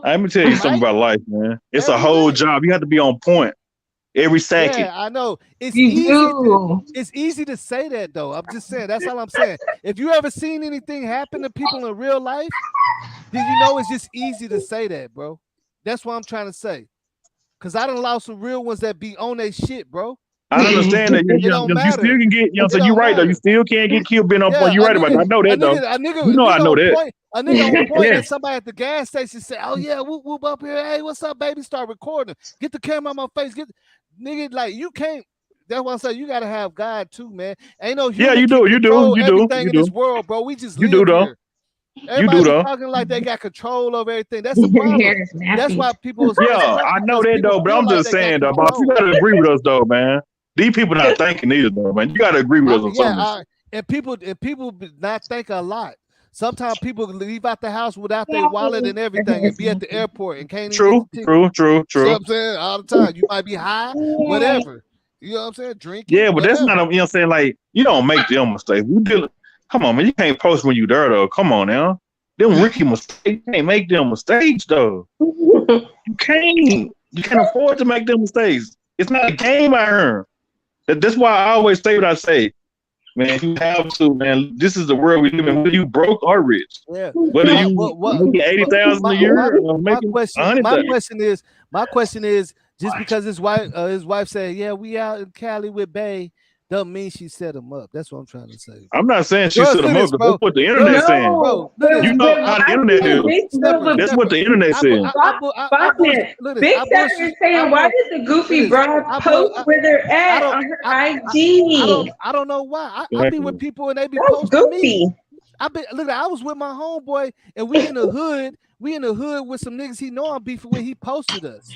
Let me tell you something about life, man. It's a whole job. You have to be on point every second. Yeah, I know. It's easy to say that though. I'm just saying. That's all I'm saying. If you ever seen anything happen to people in real life, then you know it's just easy to say that, bro. That's what I'm trying to say. Cause I done lost some real ones that be on their shit, bro. I understand that. You still can get, so you're right though. You still can't get killed being on point. You're right about that. I know that though. I know that. A nigga on point and somebody at the gas station say, "Oh yeah, whoop whoop up here. Hey, what's up, baby?" Start recording. Get the camera on my face. Nigga, like you can't. That's why I say you gotta have God too, man. Ain't no human. Yeah, you do. Everything in this world, bro. We just live here. Everybody's talking like they got control over everything. That's the problem. That's why people. I know that though, but I'm just saying though, boss. You gotta agree with us though, man. These people not thinking either though, man. You gotta agree with us on something. And people not think a lot. Sometimes people leave out the house without their wallet and everything and be at the airport and can't True. You know what I'm saying? All the time. You might be high, whatever. You know what I'm saying? Drinking. Yeah, but that's not, you know what I'm saying? Like, you don't make them mistakes. Come on, man. You can't post when you there, though. Come on now. Them Ricky mistakes, you can't make them mistakes, though. You can't. You can't afford to make them mistakes. It's not a game out here. That's why I always say what I say. Man, you have to, man. This is the world we live in. Whether you broke or rich, whether you making 80,000 a year, or making 100,000. My question is, just because his wife said, "Yeah, we out in Cali with Bay," doesn't mean she set him up. That's what I'm trying to say. I'm not saying she set him up. That's what the internet saying. You know how the internet is. That's what the internet saying. Big Stepper is saying, why did the goofy broad post where they're at on her IG? I don't know why. I be with people and they be posting me. I was with my homeboy and we in the hood. We in the hood with some niggas he know I'm beefing with. He posted us.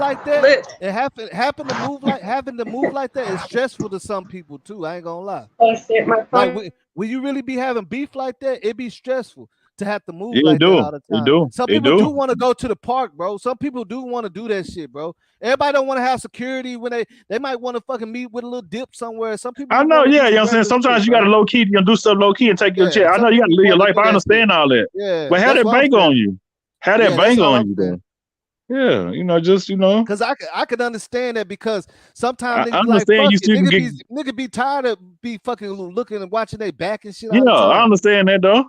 like that, Look. and having to move like that is stressful to some people too. I ain't gonna lie. Oh shit, my phone. Like when you really be having beef like that, it be stressful to have to move Yeah, like that all the it time. do. Some It people do do. want to go to the park, bro. Some people do want to do that shit, bro. Everybody don't want to have security when they might want to fucking meet with a little dip somewhere. Some people I just know, want to do yeah, you know what I'm some saying? regular shit, Sometimes you bro. gotta low key, do stuff low key and take your Yeah, chance. I some know you gotta people live your want to life. do I that shit. understand all that. Yeah, But have that's that what I'm bank on saying. you. Have Yeah, that that's bank all on I'm you saying. though. Yeah, just Cause I could understand that because sometimes I niggas be like, understand fuck you it. still can get Nigga be tired of be fucking looking and watching their back and shit all yeah, the I time. understand that though.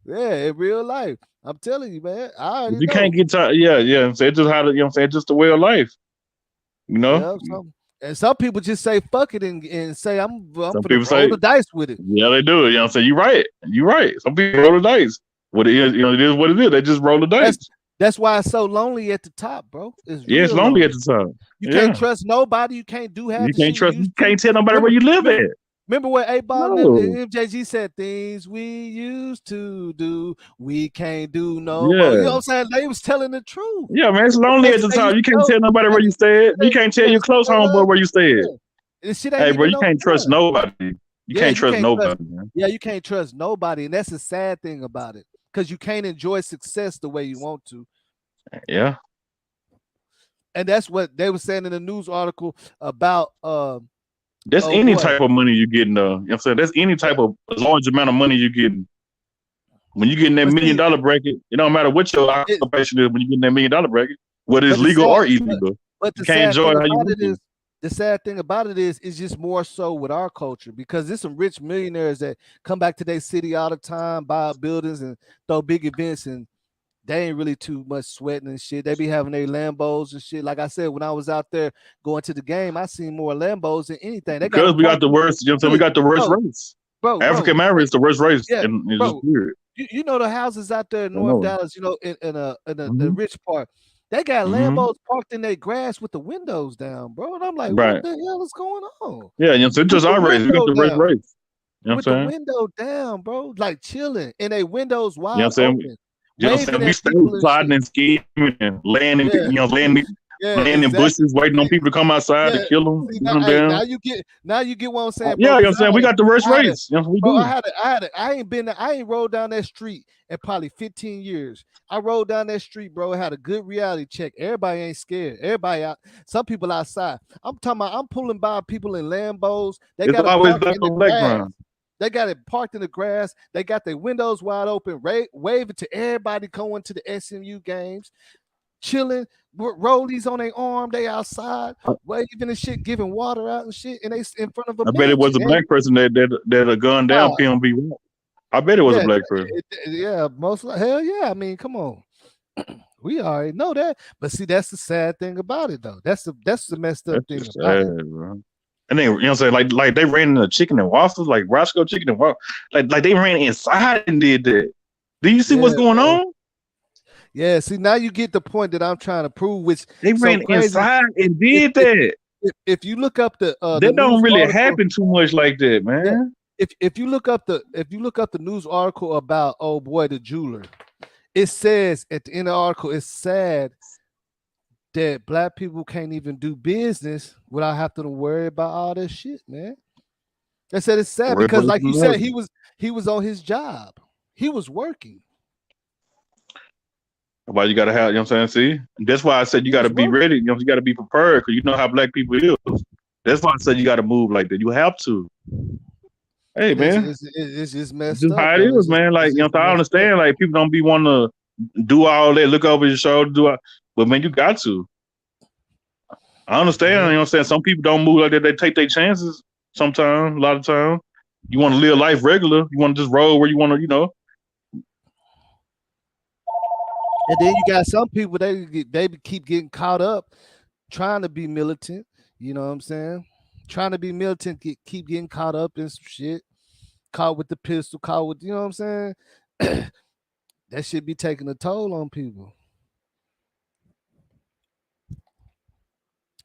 Yeah, in real life. I'm telling you, man. I But already you know. can't get tired. Yeah. I'm saying it's just how to, you know what I'm saying, just the way of life. You know? Yeah, and some people just say fuck it and say I'm Some gonna people roll say, the dice with it. yeah, they do it. You know what I'm saying? You're right. You're right. Some people roll the dice. What it is, it is what it is. They just roll the dice. That's why it's so lonely at the top, bro. It's Yeah, it's real lonely lonely. at the top. You Yeah. can't trust nobody. You can't do half You the can't shit trust, you you used to. can't tell nobody where you live at. Remember what 8Ball No. and MJG said, things we used to do, we can't do no more. Yeah. You know what I'm saying? They was telling the truth. Yeah, man, it's lonely at the top. You can't tell nobody where you stayed. You can't tell your close homeboy where you stayed. This shit ain't Hey, bro, even you no can't trust fun. nobody. You can't trust nobody, man. Yeah, you can't trust nobody, and that's the sad thing about it, because you can't enjoy success the way you want to. Yeah. And that's what they were saying in the news article about that's any type of money you're getting, you know what I'm saying? That's any type of large amount of money you're getting. When you get in that $1 million bracket, it don't matter what your occupation is when you get in that $1 million bracket, whether it's legal or illegal. But you can't enjoy how you want to. The sad thing about it is it's just more so with our culture, because there's some rich millionaires that come back to their city all the time, buy up buildings and throw big events, and they ain't really too much sweating and shit. They be having their Lambos and shit. Like I said, when I was out there going to the game, I seen more Lambos than anything. They because we got the worst, you know what I'm saying? We got the worst race. African American is the worst race. Yeah, and it's just weird. You know the houses out there in North Dallas, you know, in the rich part, they got Lambos parked in their grass with the windows down, bro. And I'm like, what the hell is going on? Yeah, you know, it's just our race. We got the worst race. You know with the window down, bro, like chilling, and they windows wide open. You know what I'm saying? We stay plotting and scheming and landing, laying in bushes, waiting on people to come outside to kill them. See, now you get what I'm saying, bro. Yeah, you know what I'm saying? We got the worst race. I ain't rolled down that street in probably 15 years. I rode down that street, bro. I had a good reality check. Everybody ain't scared. Everybody out. Some people outside. I'm talking about. I'm pulling by people in Lambos. They got always black on background. They got it parked in the grass. They got their windows wide open, waving to everybody going to the SMU games, chilling, rollies on their arm. They outside, waving and shit, giving water out and shit, and they in front of a I bet it was a black person that gunned down PMB. I bet it was a black person. Most hell yeah. I mean, come on. We already know that. But see, that's the sad thing about it, though. That's the messed up thing about it. Bro. And then, you know what I'm saying, like they ran in the chicken and waffles, like Roscoe chicken and waffles, like they ran inside and did that. Do you see what's going on? Yeah, see, now you get the point that I'm trying to prove, which they ran inside and did that. If you look up the that don't really happen too much like that, man. If you look up the news article about old boy the jeweler, it says at the end of the article, it's sad that black people can't even do business without having to worry about all this shit, man. They said it's sad because, like you said, he was on his job. He was working. But you gotta have, you know what I'm saying? See, that's why I said you gotta be ready. You know, you gotta be prepared because you know how black people is. That's why I said you gotta move like that. You have to. Hey, man, it's just messed just up. How it is, man. Like, you know, I understand. Like, people don't be wanting to do all that, look over your shoulder, but man, you got to. I understand. You know what I'm saying? Some people don't move like that. They take their chances sometimes, a lot of time. You want to live life regular. You want to just roll where you want to, you know. And then you got some people, they keep getting caught up trying to be militant. You know what I'm saying? Trying to be militant, keep getting caught up in some shit. Caught with the pistol, caught with, you know what I'm saying? That should be taking a toll on people.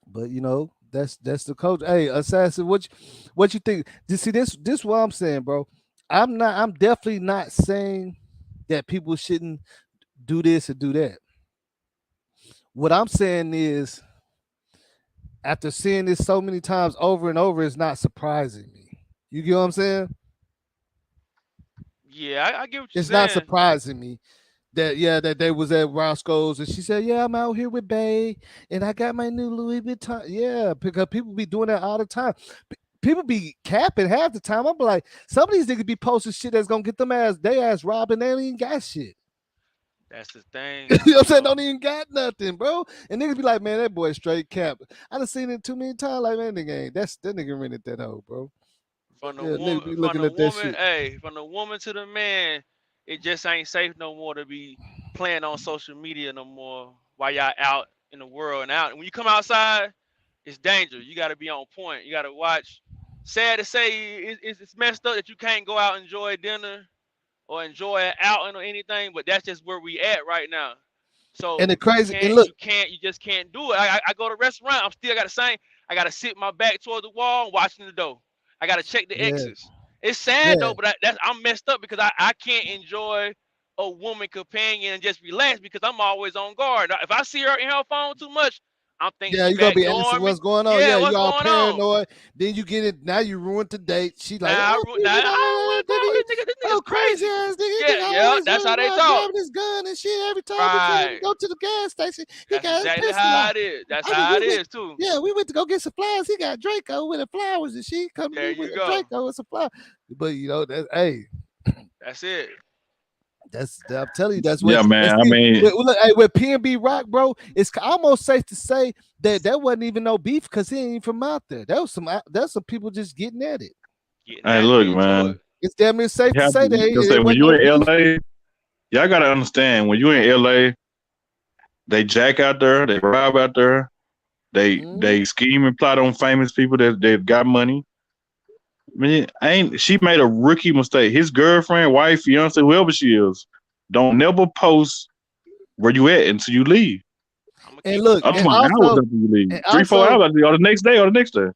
But you know, that's the coach. Hey, Assassin, what you think? You see, this what I'm saying, bro. I'm definitely not saying that people shouldn't do this or do that. What I'm saying is, after seeing this so many times over and over, it's not surprising me. You get what I'm saying? Yeah, I get what you're It's not saying. surprising me that they was at Roscoe's and she said, "Yeah, I'm out here with Bay and I got my new Louis Vuitton." Yeah, because people be doing that all the time. People be capping half the time. I'm like, some of these niggas be posting shit that's gonna get them they ass robbing. They ain't even got shit. That's the thing. You know what I'm saying? Don't even got nothing, bro. And niggas be like, man, that boy straight cap. I done seen it too many times. Like, man, nigga ain't. That nigga rented that hoe, bro. From the Yeah, nigga be woman, looking at that shit. hey, from the woman to the man, it just ain't safe no more to be playing on social media no more while y'all out in the world and out. When you come outside, it's dangerous. You got to be on point. You got to watch. Sad to say, it's messed up that you can't go out and enjoy dinner or enjoy an outing or anything, but that's just where we at right now. And So the crazy, and look, you just can't do it. I go to a restaurant, I'm still got the same. I gotta sit my back toward the wall, watching the door. I gotta check the yeah, exits. It's sad yeah. though, but I'm messed up because I can't enjoy a woman companion and just relax because I'm always on guard. Now, if I see her in her phone too much, I'm thinking Yeah, she you gonna back be asking doing me. what's going on. Yeah, Yeah, what's you all going on? paranoid. Then you get it. Now you ruined the date. She like, Now, oh, now you I don't want to this nigga's oh crazy crazy. ass nigga. Yeah, Nigga yeah, always that's running how they around talk. grabbing his gun and shit every time we tell him to Right. go to the gas station. He That's got his exactly pistol how out. it is. That's I mean, how it is too. we went to go get some flowers. He got Draco with the flowers and she come to There me with you a go. Draco with some flowers. But you know that, hey, That's it. I'm telling you, that's what. Yeah, And man. I see, mean, look, hey, with PNB Rock, bro, it's almost safe to say that wasn't even no beef because he ain't even from out there. That's some people just getting at it. Getting hey, at it, look, getting to man. it. It's damn near safe You to have to, say that you say it when wasn't you no in beef. LA, y'all gotta understand when you in LA, they jack out there, they rob out there, they scheme and plot on famous people that they've got money. I mean, she made a rookie mistake. His girlfriend, wife, fiance, whoever she is, don't never post where you at until you leave. I'm gonna And keep it look, I'm talking about hours after you leave. 3-4 hours after, or the next day or the next day.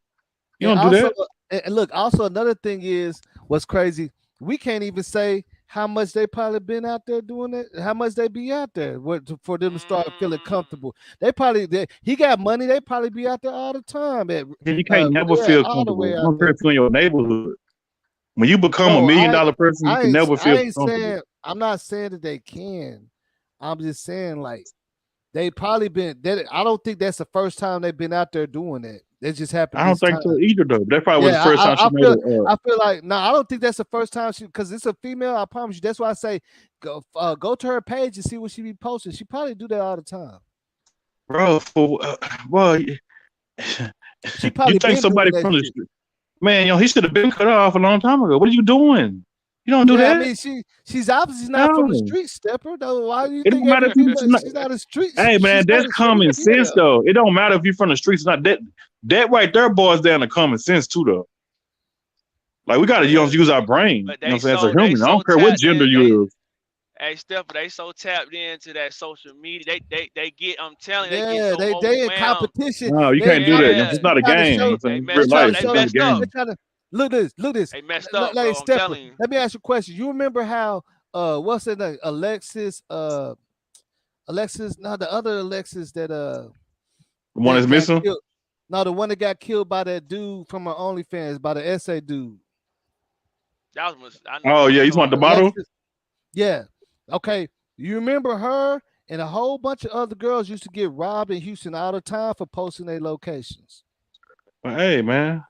You don't do that. and look, also another thing is what's crazy. We can't even say how much they probably been out there doing it, how much they be out there for them to start feeling comfortable. He got money. They probably be out there all the time. You can't never feel All the way comfortable. I out don't care there. if you're in your neighborhood. When you become a $1 No, million person, you can never I feel ain't comfortable. saying. I'm not saying that they can. I'm just saying like they probably been. I don't think that's the first time they've been out there doing that. It just happened I don't this think time. so either, though. That probably was the Yeah, first time she made it. I feel like no, I don't think that's the first time because it's a female. I promise you. That's why I say go to her page and see what she be posting. She probably do that all the time. Bro, well, She you probably think been doing somebody that from the shit. street, man, he should have been cut off a long time ago. What are you doing? You don't do Yeah, I that. mean she's obviously not from the No. street, Stepper. Though why do you It think don't matter every if you female just not. she's not a street? Hey, man, She's not that's a street. common sense, Yeah. though. It don't matter if you're from the streets or not. That right there boils down to common sense, too, though. Like, we got to use our brain. But You know what I'm saying? As a human. I don't care what tapped gender in. you is. Hey Steph, they so tapped into that social media. They get. I'm telling you, they get Yeah, so they in overwhelmed. competition. No, you They can't do trying that. to It's not a trying to game. You know show. what I'm saying? They Real messed Trying up. life. to They It's show. not a messed up. They game. trying to look this. They messed up, Like bro. I'm Stepper. telling you. Let me ask you a question. You remember how what's her name? Alexis no, the other Alexis that The one that that's got missing? killed. No, the one that got killed by that dude from her OnlyFans, by the essay dude. That was. I know Oh, what yeah. you're He's one talking at the about. bottom? Alexis. Yeah. Okay. You remember her and a whole bunch of other girls used to get robbed in Houston all the time for posting their locations. Well, hey, man.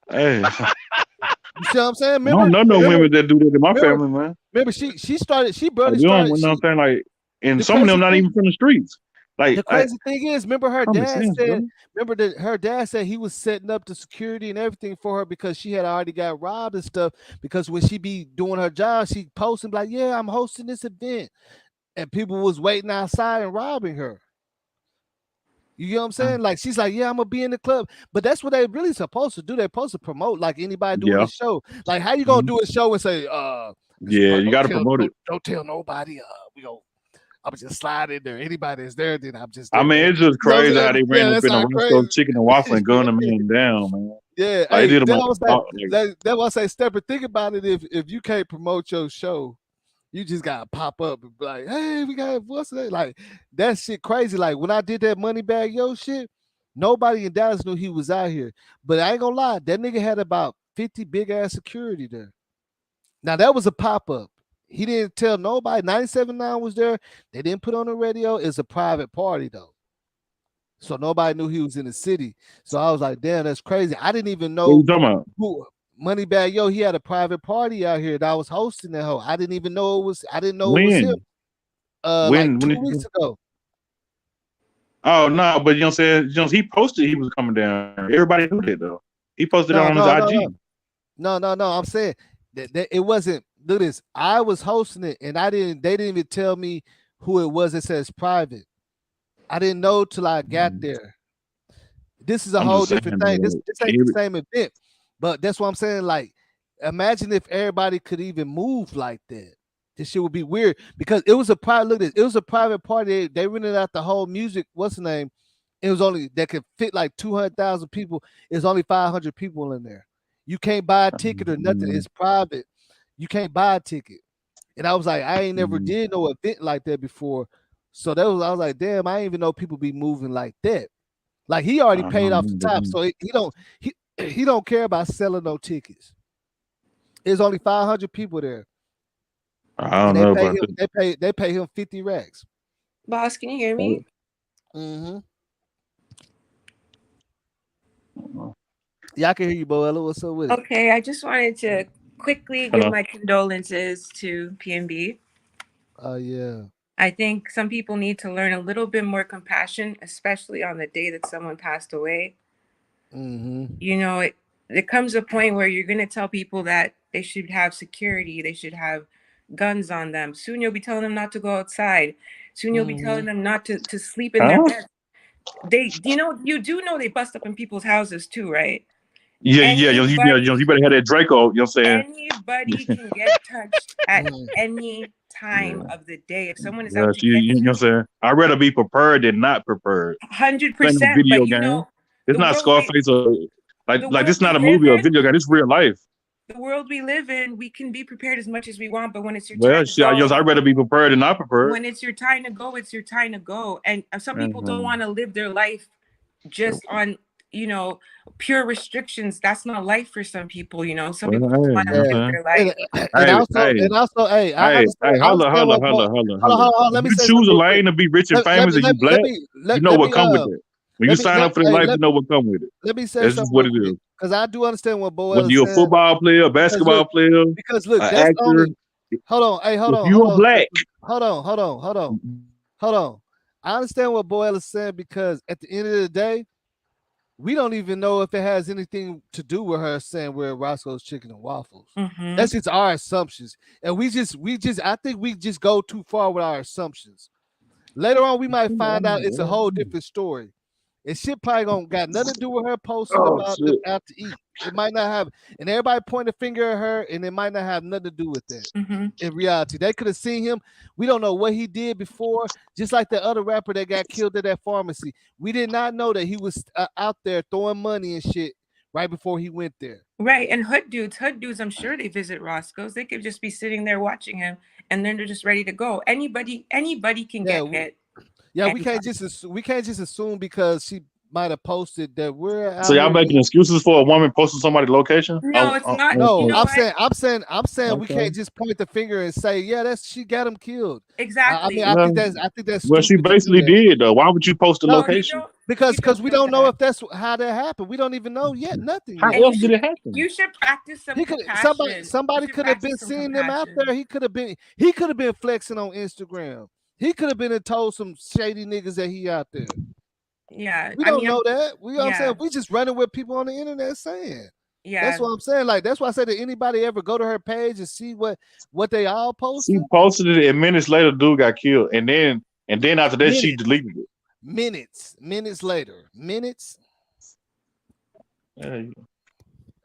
Hey. You see what I'm saying? I don't know no women that do that in my family, man. Remember she Like, barely you don't started. know what I'm saying? Like, and The some of them crazy not thing, even from the streets. Like, the crazy thing is, remember her common dad sense, said, bro. remember that her dad said he was setting up the security and everything for her because she had already got robbed and stuff. Because when she be doing her job, she posting like, "Yeah, I'm hosting this event," and people was waiting outside and robbing her. You know what I'm saying? Like she's like, yeah, I'm gonna be in the club, but that's what they really supposed to do. They're supposed to promote like anybody doing Yeah. a show. Like, how you gonna do a show and say, Yeah, you got to promote it. Don't tell nobody. I'm just slide in there. Anybody that's there, then I'm just there. I mean, it's just You know what I'm crazy how saying? they ran Yeah, up that's in a how Roscoe crazy. chicken and waffle and gunned a man down, man. Yeah, Like, hey, did that them was like, that was I say, Stepper, think about it. If you can't promote your show, you just gotta pop up and be like, hey, we got what's that? Like that shit crazy. Like when I did that money bag yo shit, nobody in Dallas knew he was out here. But I ain't gonna lie, that nigga had about 50 big ass security there. Now that was a pop up. He didn't tell nobody. 97.9 was there. They didn't put on the radio. It's a private party though, so nobody knew he was in the city. So I was like, damn, that's crazy. I didn't even What you know talking about? who. Moneybag Yo, he had a private party out here that I was hosting that hoe. I didn't even know it was. I didn't know it was him. When? Like When? 2 weeks ago. Oh no, but you know what I'm saying? You know, he posted he was coming down. Everybody knew that though. He posted it No, on his no, no, IG. no, no, no. I'm saying that it wasn't. Look at this. I was hosting it, and I didn't. They didn't even tell me who it was. It says private. I didn't know till I got there. This is a I'm whole just saying, different thing. This ain't the every- same event, but that's what I'm saying. Like, imagine if everybody could even move like that. This shit would be weird because it was a private. Look at this. It was a private party. They rented out the whole music. What's the name? It was only that could fit like 200,000 people. It's only 500 people in there. You can't buy a ticket or nothing. It's private. You can't buy a ticket. And I was like, I ain't never did no event like that before. So that was, I was like, damn, I didn't even know people be moving like that. Like he already paid off the top, so he don't care about selling no tickets. There's only 500 people there, I don't and know about they pay him 50 racks. Boss, can you hear me? Mm-hmm. Yeah, I can hear you, Boella. What's up with it? Okay, I just wanted to quickly give my condolences to PNB. Oh yeah. I think some people need to learn a little bit more compassion, especially on the day that someone passed away. Mm-hmm. You know, it comes a point where you're going to tell people that they should have security, they should have guns on them. Soon you'll be telling them not to go outside. Soon you'll be telling them not to sleep in their bed. You do know they bust up in people's houses too, right? Yeah, you better have that Draco. You know what I'm saying? Anybody can get touched at any time of the day. If someone is out to get you know what I'm saying? I'd rather be prepared than not prepared. 100%. Video But game. It's not Scarface or like this not a movie or a video game. It's real life. The world we live in, we can be prepared as much as we want, but when it's your Well, time to go, I'd rather be prepared than not prepared. when it's your time to go, it's your time to go. And some people don't want to live their life just on, pure restrictions. That's not life for some people, Some people want to live their life. And also, hey, I understand. Hold on. Let me you say choose a something. lane to be rich and famous and you black, you know what come with it. When you sign up for the life, you know what come with it. Let me say That's something. just what it is. Because I do understand what Boel Whether is you're a saying. football player, a basketball player, because look, that's actor. only. Hold on, hey, hold on. You are black. Hold on. I understand what Boel is saying because at the end of the day, we don't even know if it has anything to do with her saying we're Roscoe's Chicken and Waffles. Mm-hmm. That's just our assumptions, and I think we just go too far with our assumptions. Later on, we might find out it's a whole different story. And shit probably got nothing to do with her posting about them out to eat. It might not have, and everybody point a finger at her, and it might not have nothing to do with that. Mm-hmm. In reality, they could have seen him. We don't know what he did before. Just like the other rapper that got killed at that pharmacy, we did not know that he was out there throwing money and shit right before he went there. Right, and hood dudes, I'm sure they visit Roscoe's. They could just be sitting there watching him, and then they're just ready to go. Anybody can get hit. Yeah, we can't just assume because she might have posted that we're out. So y'all making excuses for a woman posting somebody's location? No, it's not. No, I'm saying we can't just point the finger and say, yeah, she got him killed. Exactly. I think that's well, she basically did though. Why would you post the location? Because we don't know if that's how that happened. We don't even know yet. Nothing. How else did it happen? You should practice some compassion. Somebody could have been seeing them out there. He could have been flexing on Instagram. He could have been and told some shady niggas that he out there. Yeah, we don't know that. I'm saying we just running with people on the internet saying. Yeah, that's what I'm saying. Like that's why I said, did anybody ever go to her page and see what they all posted? She posted it, and minutes later, dude got killed, and then after that, she deleted it. Minutes later.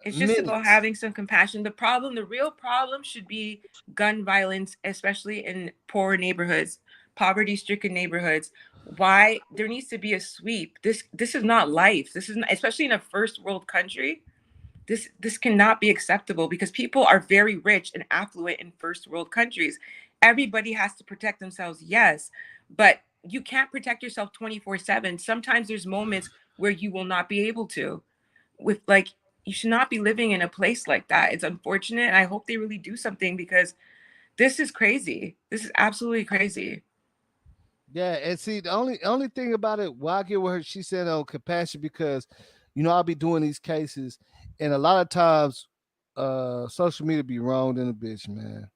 It's just about having some compassion. The real problem should be gun violence, especially in poor neighborhoods, poverty-stricken neighborhoods. Why there needs to be a sweep. This is not life. This is not, especially in a first world country. This cannot be acceptable because people are very rich and affluent in first world countries. Everybody has to protect themselves, yes, but you can't protect yourself 24/7. Sometimes there's moments where you will not be able to. With You should not be living in a place like that. It's unfortunate. And I hope they really do something because this is crazy. This is absolutely crazy. Yeah, and see the only thing about it, why I get what she said on compassion, because I'll be doing these cases, and a lot of times social media be wrong in a bitch, man.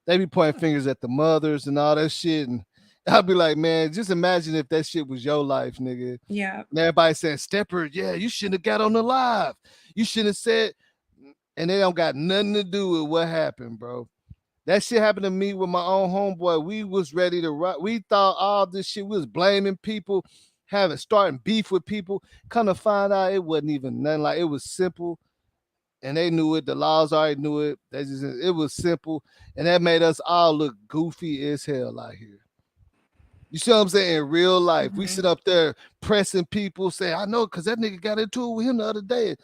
They be pointing fingers at the mothers and all that shit, and I'll be like, man, just imagine if that shit was your life, nigga. Yeah. And everybody saying, Stepper, yeah, you shouldn't have got on the live. You shouldn't have said, and they don't got nothing to do with what happened, bro. That shit happened to me with my own homeboy. We was ready to rock. We thought all this shit, we was blaming people, starting beef with people. Come to find out it wasn't even nothing. Like, it was simple, and they knew it. The laws already knew it. It was simple, and that made us all look goofy as hell out here. You see what I'm saying? In real life, we sit up there pressing people, say, I know, because that nigga got into it with him the other day.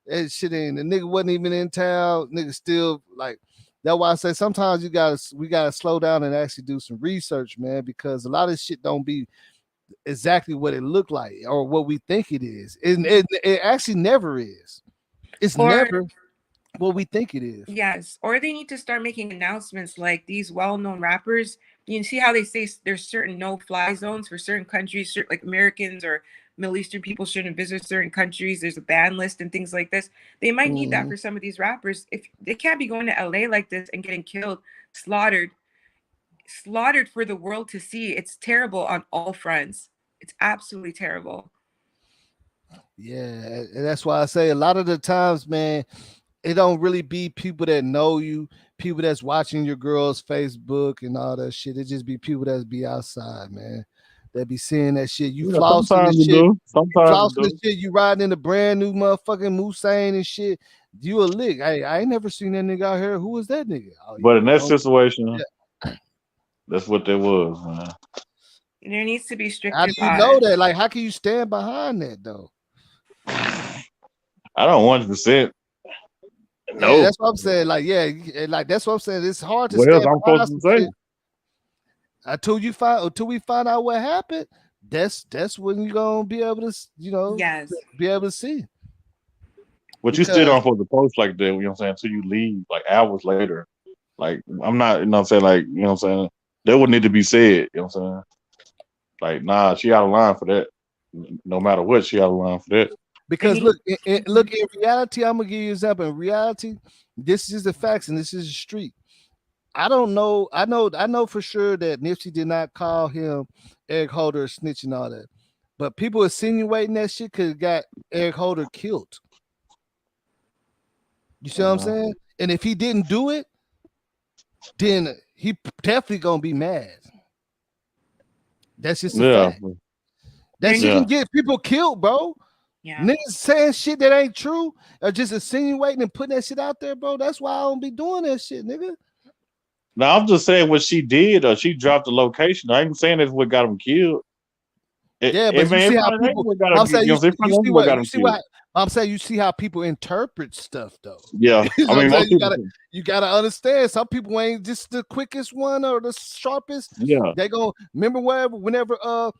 That shit ain't, the nigga wasn't even in town. Nigga still, like, that's why I say sometimes we gotta slow down and actually do some research, man, because a lot of shit don't be exactly what it looked like or what we think it is. It actually never is. It's never what we think it is. Yes. Or they need to start making announcements like these well-known rappers. You see how they say there's certain no-fly zones for certain countries, like Americans or Middle Eastern people shouldn't visit certain countries. There's a ban list and things like this. They might need that for some of these rappers. If they can't be going to LA like this and getting killed, slaughtered for the world to see. It's terrible on all fronts. It's absolutely terrible. Yeah, and that's why I say a lot of the times, man, it don't really be people that know you, people that's watching your girl's Facebook and all that shit. It just be people that's be outside, man. They be seeing that shit. You flossing the shit. Flossing the shit. You riding in the brand new motherfucking Moussain and shit. You a lick. Hey, I ain't never seen that nigga out here. Who was that nigga? Oh, but in that situation, that's what there was, man. There needs to be strict. How do you know that? Like, how can you stand behind that though? I don't 100%. No, yeah, that's what I'm saying. Like, yeah, like that's what I'm saying. It's hard to what stand else I'm behind supposed to say? Until we find out what happened, that's when you're gonna be able to, be able to see. But you still don't supposed to post like that, you know what I'm saying, until you leave like hours later. Like, I'm not, you know what I'm saying, like, you know what I'm saying, that would need to be said, you know what I'm saying? Like, nah, she out of line for that. No matter what, she out of line for that. Because look, in reality, I'm gonna give you an example. In reality, this is the facts and this is the street. I don't know. I know for sure that Nipsey did not call him Eric Holder a snitch and all that. But people insinuating that shit could have got Eric Holder killed. You see what I'm saying? And if he didn't do it, then he definitely gonna be mad. That's just a fact. That shit can get people killed, bro. Yeah. Niggas saying shit that ain't true or just insinuating and putting that shit out there, bro. That's why I don't be doing that shit, nigga. Now, I'm just saying what she did, or she dropped the location. I ain't saying that's what got him killed. Yeah, but you see how people. I'm saying you see how people interpret stuff, though. Yeah, I mean, you gotta understand. Some people ain't just the quickest one or the sharpest. Yeah, they go remember whenever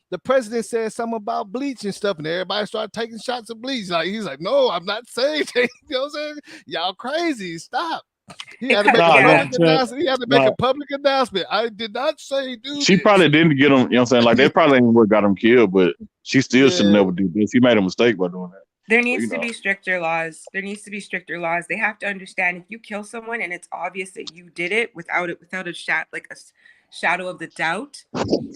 the president said something about bleach and stuff, and everybody started taking shots of bleach. Like he's like, no, I'm not saying. You know what I'm saying? Y'all crazy. Stop. He had to make a public announcement. He had to make a public announcement. I did not say do She probably didn't get him, you know what I'm saying? Like, that probably ain't what got him killed, but she still should never do this. He made a mistake by doing that. There needs to be stricter laws. There needs to be stricter laws. They have to understand if you kill someone and it's obvious that you did it without a shadow of the doubt,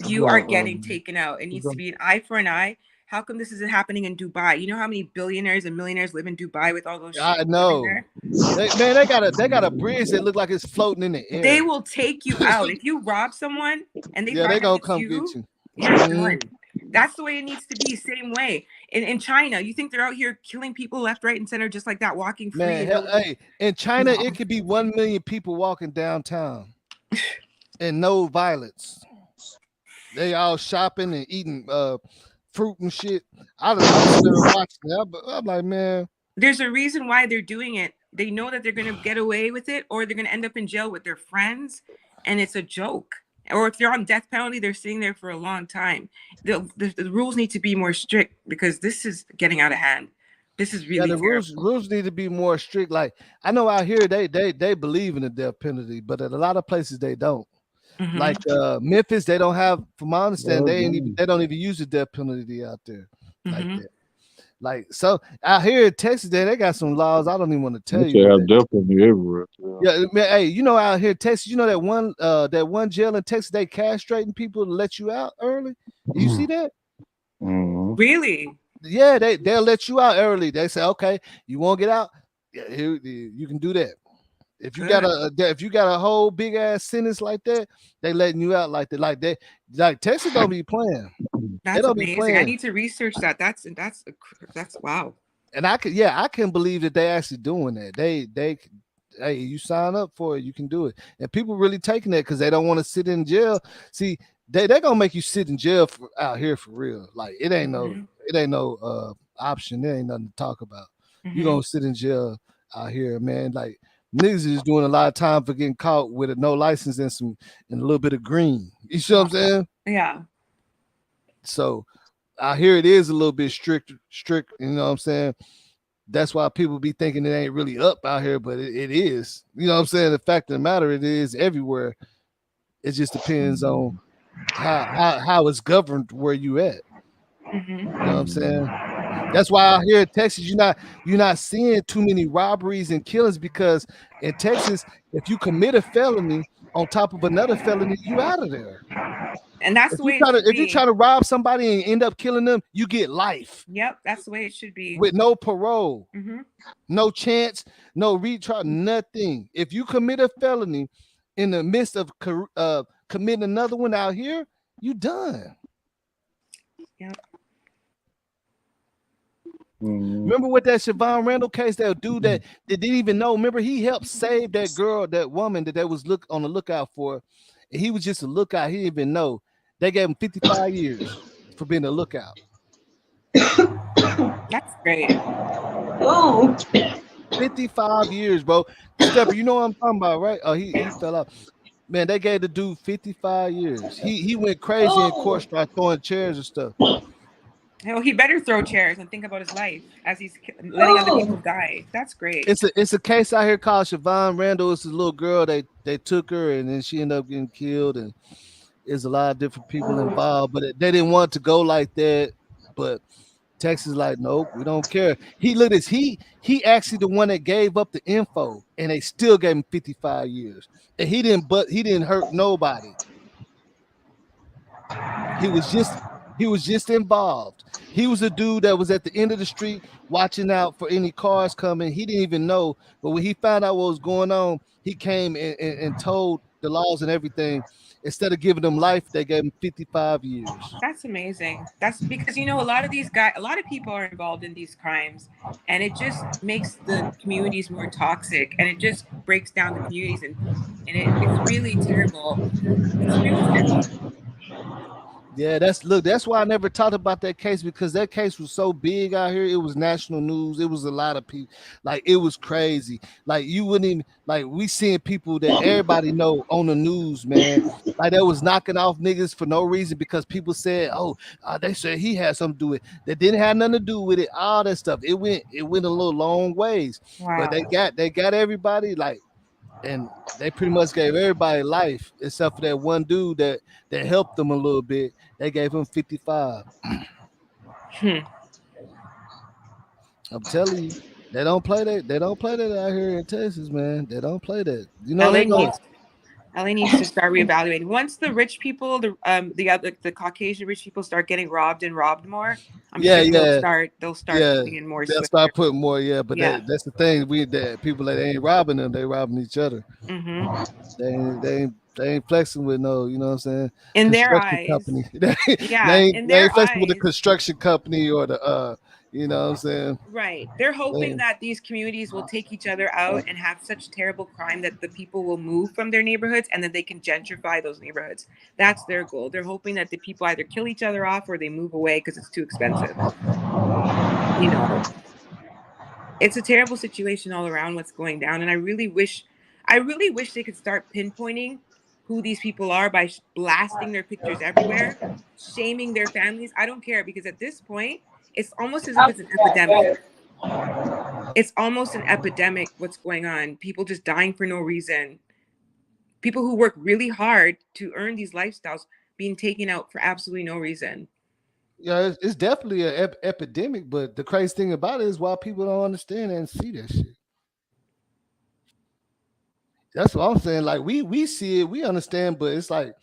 you are getting taken out. It needs to be an eye for an eye. How come this isn't happening in Dubai? You know how many billionaires and millionaires live in Dubai with all those shit? I know. They got a bridge that look like it's floating in the air. They will take you out. If you rob someone and they gonna come get you. You're done. That's the way it needs to be. Same way. In China, you think they're out here killing people left, right, and center just like that, walking free? Man, hey, in China, it could be 1 million people walking downtown and no violence. They all shopping and eating fruit and shit. I was there watching that, but I'm like, man. There's a reason why they're doing it. They know that they're going to get away with it, or they're going to end up in jail with their friends, and it's a joke. Or if they're on death penalty, they're sitting there for a long time. The rules need to be more strict because this is getting out of hand. This is Yeah, really the rules terrible. rules need to be more strict. Like I know out here they believe in the death penalty, but at a lot of places they don't. Hmm. Like Memphis, they don't have, from my understanding, Well, dang. they don't even use the death penalty out there like Hmm. that. Like so out here in Texas, they got some laws I don't even want to tell They you should what have they. death penalty everywhere. Yeah. Yeah, man, hey, you know out here in Texas, you know that one jail in Texas they castrating people to let you out early. You see that? Mhm. Really? Yeah, they'll let you out early. They say, okay, you won't get out. Yeah, here you can do that. If you got Good. if you got a whole big ass sentence like that, they letting you out like that. Like Texas don't be playing. They That's don't be amazing. I playing. need to research that. That's wow. And I can believe that they actually doing that. They hey, you sign up for it, you can do it. And people really taking that because they don't want to sit in jail. See, they gonna make you sit in jail out here for real. Like Hmm. it ain't no option. There ain't nothing to talk about. You Hmm. gonna sit in jail out here, man. Like niggas is doing a lot of time for getting caught with a no license and a little bit of green. You see what I'm saying? Yeah. So out here it is a little bit strict, you know what I'm saying? That's why people be thinking it ain't really up out here, but it is. You know what I'm saying? The fact of the matter, it is everywhere. It just depends on how it's governed where you at. Hmm. You know what I'm saying? That's why out here in Texas, you're not seeing too many robberies and killings because in Texas, if you commit a felony on top of another felony, you out of there. And that's the way it should If you try be. to rob somebody and end up killing them, you get life Yep, that's the way it should be. with no parole. Hmm. No chance, no retrial, nothing. If you commit a felony in the midst of committing another one out here, you done. Yep. Mhm. Remember with that Siobhan Randall case, that dude that didn't even know. Remember, he helped save that girl, that woman that they was on the lookout for. And he was just a lookout. He didn't even know. They gave him 55 years for being a lookout. That's great. Oh, 55 years, bro. Stepper, you know what I'm talking about, right? Oh, he fell out. Man, they gave the dude 55 years. He went crazy in court, oh, started throwing chairs and stuff. Well, he better throw chairs and think about his life as he's letting other people oh. die. That's great. It's a case out here called Siobhan Randall. It's a little girl. They took her and then she ended up getting killed. And there's a lot of different people involved, but they didn't want it to go like that. But Texas like, nope, we don't care. He look at this. He actually the one that gave up the info, and they still gave him 55 years. And he didn't hurt nobody. He was just involved. He was a dude that was at the end of the street watching out for any cars coming. He didn't even know, but when he found out what was going on, he came and told the laws and everything. Instead of giving them life, they gave him 55 years. That's amazing. That's because a lot of these guys, a lot of people are involved in these crimes, and it just makes the communities more toxic, and it just breaks down the communities, and it's really terrible. It's really terrible. Yeah, that's why I never talked about that case, because that case was so big out here. It was national news. It was a lot of people. Like, it was crazy. Like, you wouldn't even, like, we seeing people that everybody know on the news, man. Like, they was knocking off niggas for no reason because people said, oh, they said he had something to do with it. That didn't have nothing to do with it. All that stuff. It went a little long ways. But Wow. they got everybody, like, and they pretty much gave everybody life except for that one dude that helped them a little bit. They gave him 55. I'm telling you, they don't play that. They don't play that out here in Texas, man. They don't play that. You know LA they go. needs to start reevaluating. Once the rich people, the Caucasian rich people start getting robbed more, I'm sure they'll start putting in more They'll switch. start putting more, but Yeah. that's the thing. That people that ain't robbing them, they robbing each other. Mm-hmm. They ain't flexing with no, you know what I'm saying? In their Construction eyes. company. Yeah. In their ain't flexing eyes. with the construction company or the you know what I'm saying? Right. They're hoping that these communities will take each other out and have such terrible crime that the people will move from their neighborhoods and then they can gentrify those neighborhoods. That's their goal. They're hoping that the people either kill each other off or they move away because it's too expensive. It's a terrible situation all around what's going down. And I really wish they could start pinpointing who these people are by blasting their pictures everywhere, shaming their families. I don't care, because at this point, it's almost as if it's an epidemic. It's almost an epidemic what's going on. People just dying for no reason. People who work really hard to earn these lifestyles being taken out for absolutely no reason. Yeah, it's definitely an epidemic. But the crazy thing about it is why people don't understand and see that shit. That's what I'm saying. Like we see it, we understand, but it's like,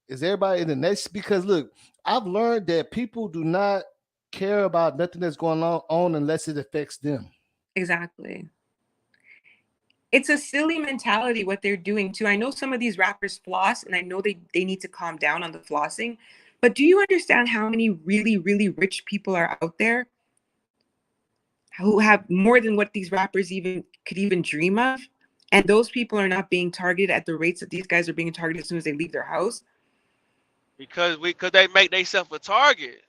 is everybody in the next? Because look, I've learned that people do not care about nothing that's going on unless it affects them. Exactly. It's a silly mentality what they're doing too. I know some of these rappers floss, and I know they need to calm down on the flossing. But do you understand how many really, really rich people are out there who have more than what these rappers even could even dream of? And those people are not being targeted at the rates that these guys are being targeted as soon as they leave their house. Because they make themselves a target.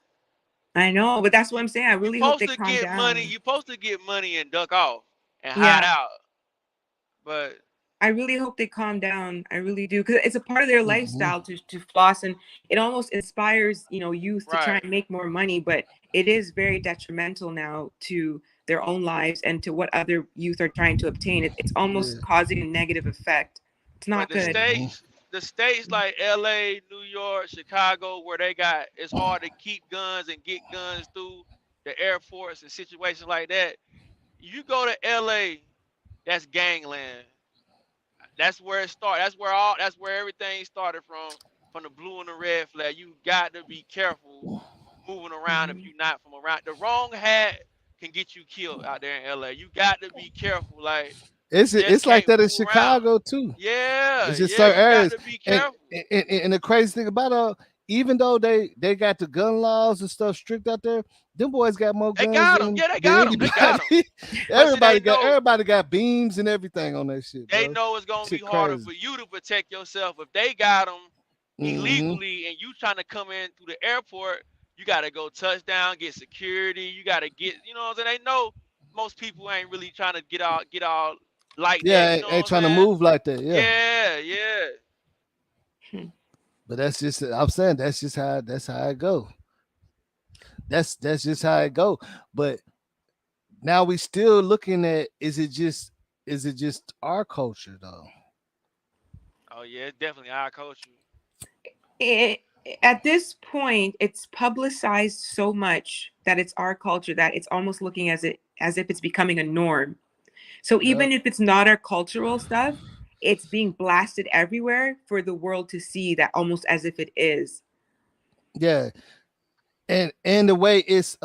I know, but that's what I'm saying. I really hope they You're calm down. supposed to get money and duck off and Yeah. hide out. But I really hope they calm down. I really do, because it's a part of their lifestyle to floss, and it almost inspires, youth to try and make more money. But it is very detrimental now to their own lives and to what other youth are trying to obtain. It's almost causing a negative effect. It's not good. The states like LA, New York, Chicago, where it's hard to keep guns and get guns through the airports and situations like that. You go to LA, that's gangland. That's where it started. That's where everything started from the blue and the red flag. You got to be careful moving around if you're not from around. The wrong hat can get you killed out there in LA. You got to be careful. Like, it's like that in Chicago too. Yeah, it's just you certain got areas. to be careful. And the crazy thing about it, even though they got the gun laws and stuff strict out there, them boys got more guns. They got them. Yeah, they got them. They got them. everybody got beams and everything on that shit. They bro. know it's gonna Shit be harder crazy. for you to protect yourself if they got them illegally and you trying to come in through the airport. You got to go touchdown, get security. You got to get, what I'm saying? They know most people ain't really trying to get out like that. You know ain't trying to move like that. Yeah. Yeah. But that's just, I'm saying, that's how it go. That's just how it go. But now we still looking at, is it just our culture though? Oh yeah, it's definitely our culture. At this point, it's publicized so much that it's our culture that it's almost looking as if it's becoming a norm. So even if it's not our cultural stuff, it's being blasted everywhere for the world to see, that almost as if it is. Yeah. And the way it's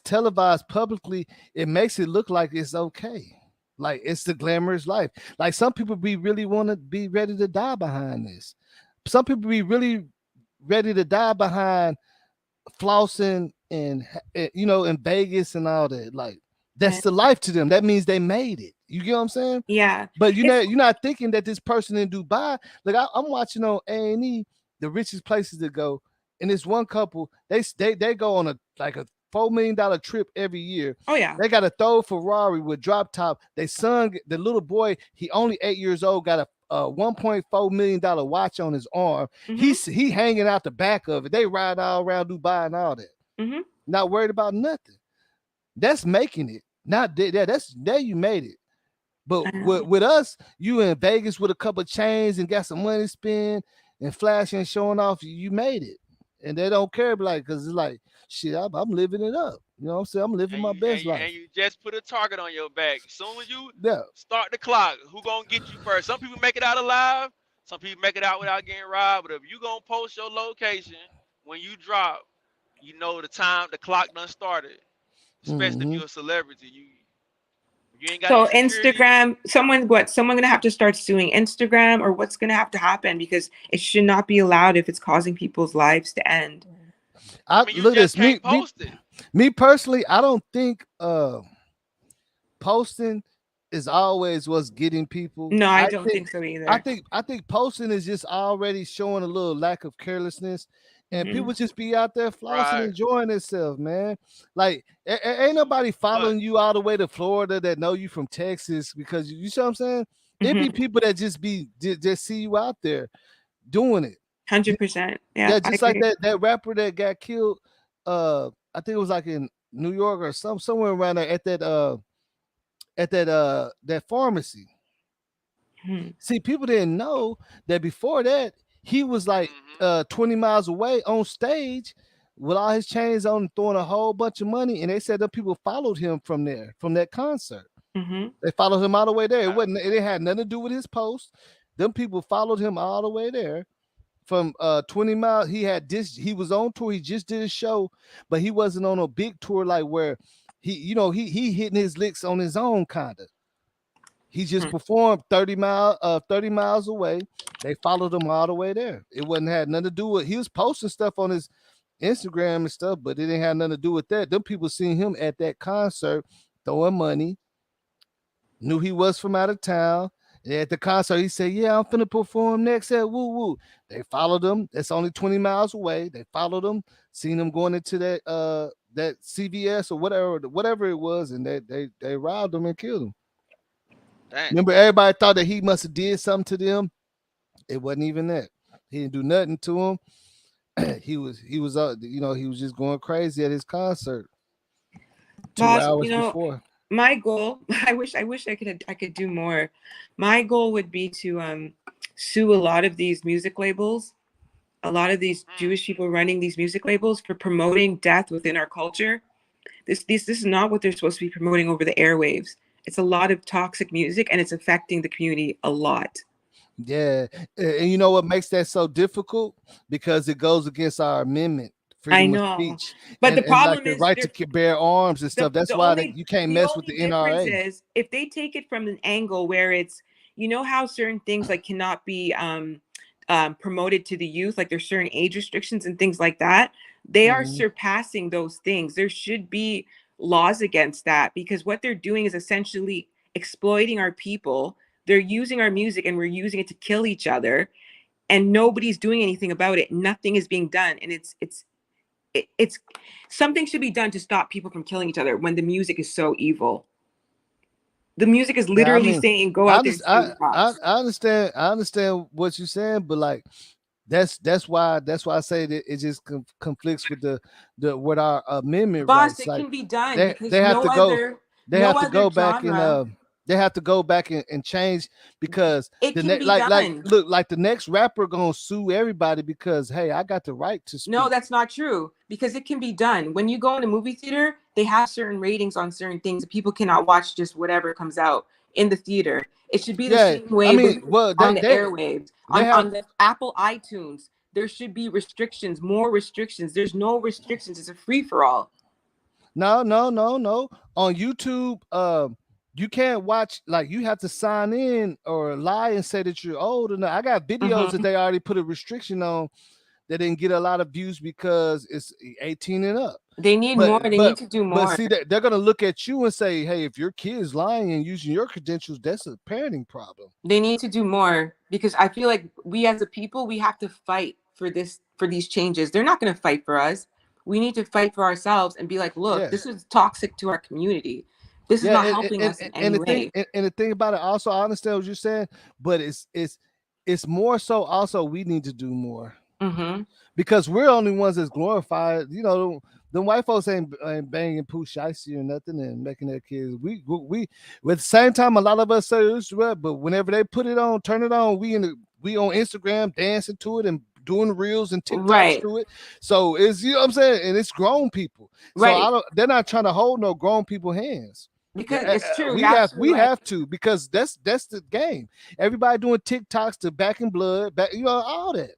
televised publicly, it makes it look like it's okay. Like it's the glamorous life. Like some people really want to be ready to die behind this. Some people be really ready to die behind flossing and in Vegas and all that. Like that's the life to them. That means they made it. You get what I'm saying? Yeah. But you're not thinking that this person in Dubai. Like I'm watching on A&E the richest places to go, and this one couple they go on a $4 million trip every year. Oh yeah. They got a throw Ferrari with drop top. They son, the little boy, he only 8 years old, got a $1.4 million watch on his arm. He hanging out the back of it. They ride all around Dubai and all that. Not worried about nothing. That's making it. Not there you made it. But with us, you in Vegas with a couple of chains and got some money to spend and flashing and showing off, you made it. And they don't care, because it's like, shit, I'm living it up. You know what I'm saying? I'm living my best life. And you just put a target on your back. As soon as you start the clock, who gonna get you first? Some people make it out alive. Some people make it out without getting robbed. But if you gonna post your location when you drop, you know the time, the clock done started. Especially if you're a celebrity. You ain't got so no Instagram, someone gonna have to start suing Instagram, or what's gonna have to happen, because it should not be allowed if it's causing people's lives to end. You just can't post it. Me personally, I don't think posting is always what's getting people. No, I don't think so either. I think posting is just already showing a little lack of carelessness. And people just be out there flossing, enjoying themselves, man. Like, ain't nobody following you all the way to Florida that know you from Texas, because you see what I'm saying? It be people that just see you out there doing it. 100%. Yeah, just like that rapper that got killed. I think it was like in New York or somewhere around there at that pharmacy. Hmm. See, people didn't know that before that he was like Mm-hmm. 20 miles away on stage with all his chains on, throwing a whole bunch of money, and they said that people followed him from there, from that concert. Hmm. They followed him all the way there. It Yeah. wasn't. It had nothing to do with his post. Them people followed him all the way there from 20 miles. He had this. He was on tour. He just did a show, but he wasn't on a big tour like where he hitting his licks on his own kind of. He just performed 30 miles away. They followed him all the way there. It wasn't had nothing to do with. He was posting stuff on his Instagram and stuff, but it didn't have nothing to do with that. Them people seen him at that concert throwing money, knew he was from out of town. And at the concert, he said, "Yeah, I'm finna perform next at Woo Woo." They followed him. That's only 20 miles away. They followed him, seen him going into that CVS or whatever it was, and they robbed him and killed him. Dang. Remember, everybody thought that he must have did something to them. It wasn't even that. He didn't do nothing to him. he was he was just going crazy at his concert two Boss, hours before. my goal, I wish I could do more. My goal would be to sue a lot of these music labels, a lot of these Jewish people running these music labels for promoting death within our culture. This is not what they're supposed to be promoting over the airwaves. It's a lot of toxic music, and it's affecting the community a lot. Yeah, and you know what makes that so difficult? Because it goes against our amendment, I freedom of know, speech, but the and like problem the is right to bear arms and stuff. That's why you can't mess with the difference NRA. is if they take it from an angle where it's, how certain things like cannot be promoted to the youth, like there's certain age restrictions and things like that. They are surpassing those things. There should be laws against that, because what they're doing is essentially exploiting our people. They're using our music and we're using it to kill each other, and nobody's doing anything about it. Nothing is being done, and it's something should be done to stop people from killing each other when the music is so evil. The music is Yeah, I literally mean, saying go I out there and just steal crops. I understand what you're saying, but like that's why I say that it just conflicts with the with our amendment Boss, rights. it Like can be done they because they have to go they no have to other go back and genre, they have to go back and change, because it the can be like done. look, like the next rapper gonna sue everybody because hey, I got the right to speak. No, that's not true, because it can be done. When you go in a movie theater, they have certain ratings on certain things. People cannot watch just whatever comes out in the theater. It should be the Yeah, same I way mean, with well, on the airwaves, they have on the Apple iTunes. There should be restrictions, more restrictions. There's no restrictions. It's a free for all. no. On YouTube, you can't watch, like you have to sign in or lie and say that you're old enough. I got videos that they already put a restriction on that didn't get a lot of views because it's 18 and up. They need more. They need to do But more. see that they're gonna look at you and say, hey, if your kid's lying and using your credentials, that's a parenting problem. They need to do more, because I feel like we as a people, we have to fight for these changes. They're not going to fight for us. We need to fight for ourselves and be like, look, this is toxic to our community. This is not helping us in any way. And the thing about it also, I understand what you're saying, but it's more so also we need to do more. Because we're the only ones that's glorified. The white folks ain't banging Pooh Shiesty or nothing and making their kids. We at the same time, a lot of us say this, but whenever they put it on, turn it on, we on Instagram dancing to it and doing reels and TikToks to it. So it's, what I'm saying, and it's grown people. So they're not trying to hold no grown people hands. Because it's true. We have to, because that's the game. Everybody doing TikToks to Back in Blood, all that.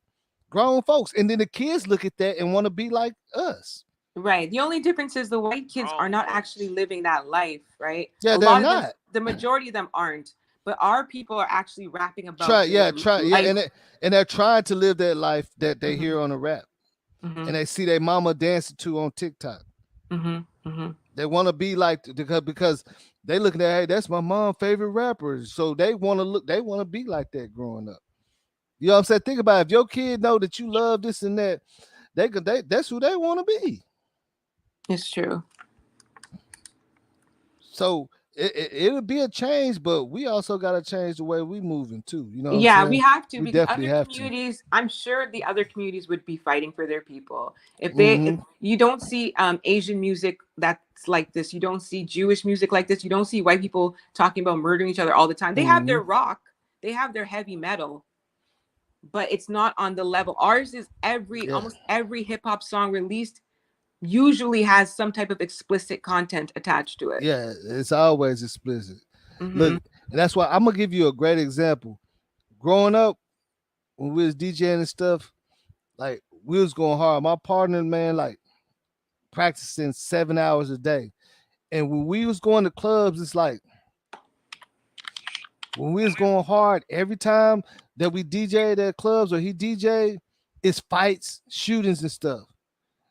Grown folks, and then the kids look at that and want to be like us. Right. The only difference is the white kids are not actually living that life, right? Yeah, they're not. The majority of them aren't, but our people are actually rapping about. And they're trying to live that life that they hear on the rap, and they see their mama dancing to on TikTok. They want to be like, because they looking at, hey, that's my mom's favorite rapper, so they want to be like that growing up. You know what I'm saying? Think about it. If your kid know that you love this and that, that's who they want to be. It's true. So it'll be a change, but we also got to change the way we moving too. You know what I'm Yeah, we saying? have to, We because definitely other have to. communities, I'm sure the other communities would be fighting for their people. If Hmm. you don't see Asian music that's like this, you don't see Jewish music like this, you don't see white people talking about murdering each other all the time. They have their Hmm. rock, they have their heavy metal, but it's not on the level. Ours is Yeah, almost every hip hop song released usually has some type of explicit content attached to it. yeah, it's always explicit. Hmm. Look, and that's why I'm gonna give you a great example. Growing up, when we was DJing and stuff, like we was going hard. My partner, man, like practicing 7 hours a day. And when we was going to clubs, it's like when we was going hard, every time that we DJ'd at clubs or he DJ'd, it's fights, shootings, and stuff.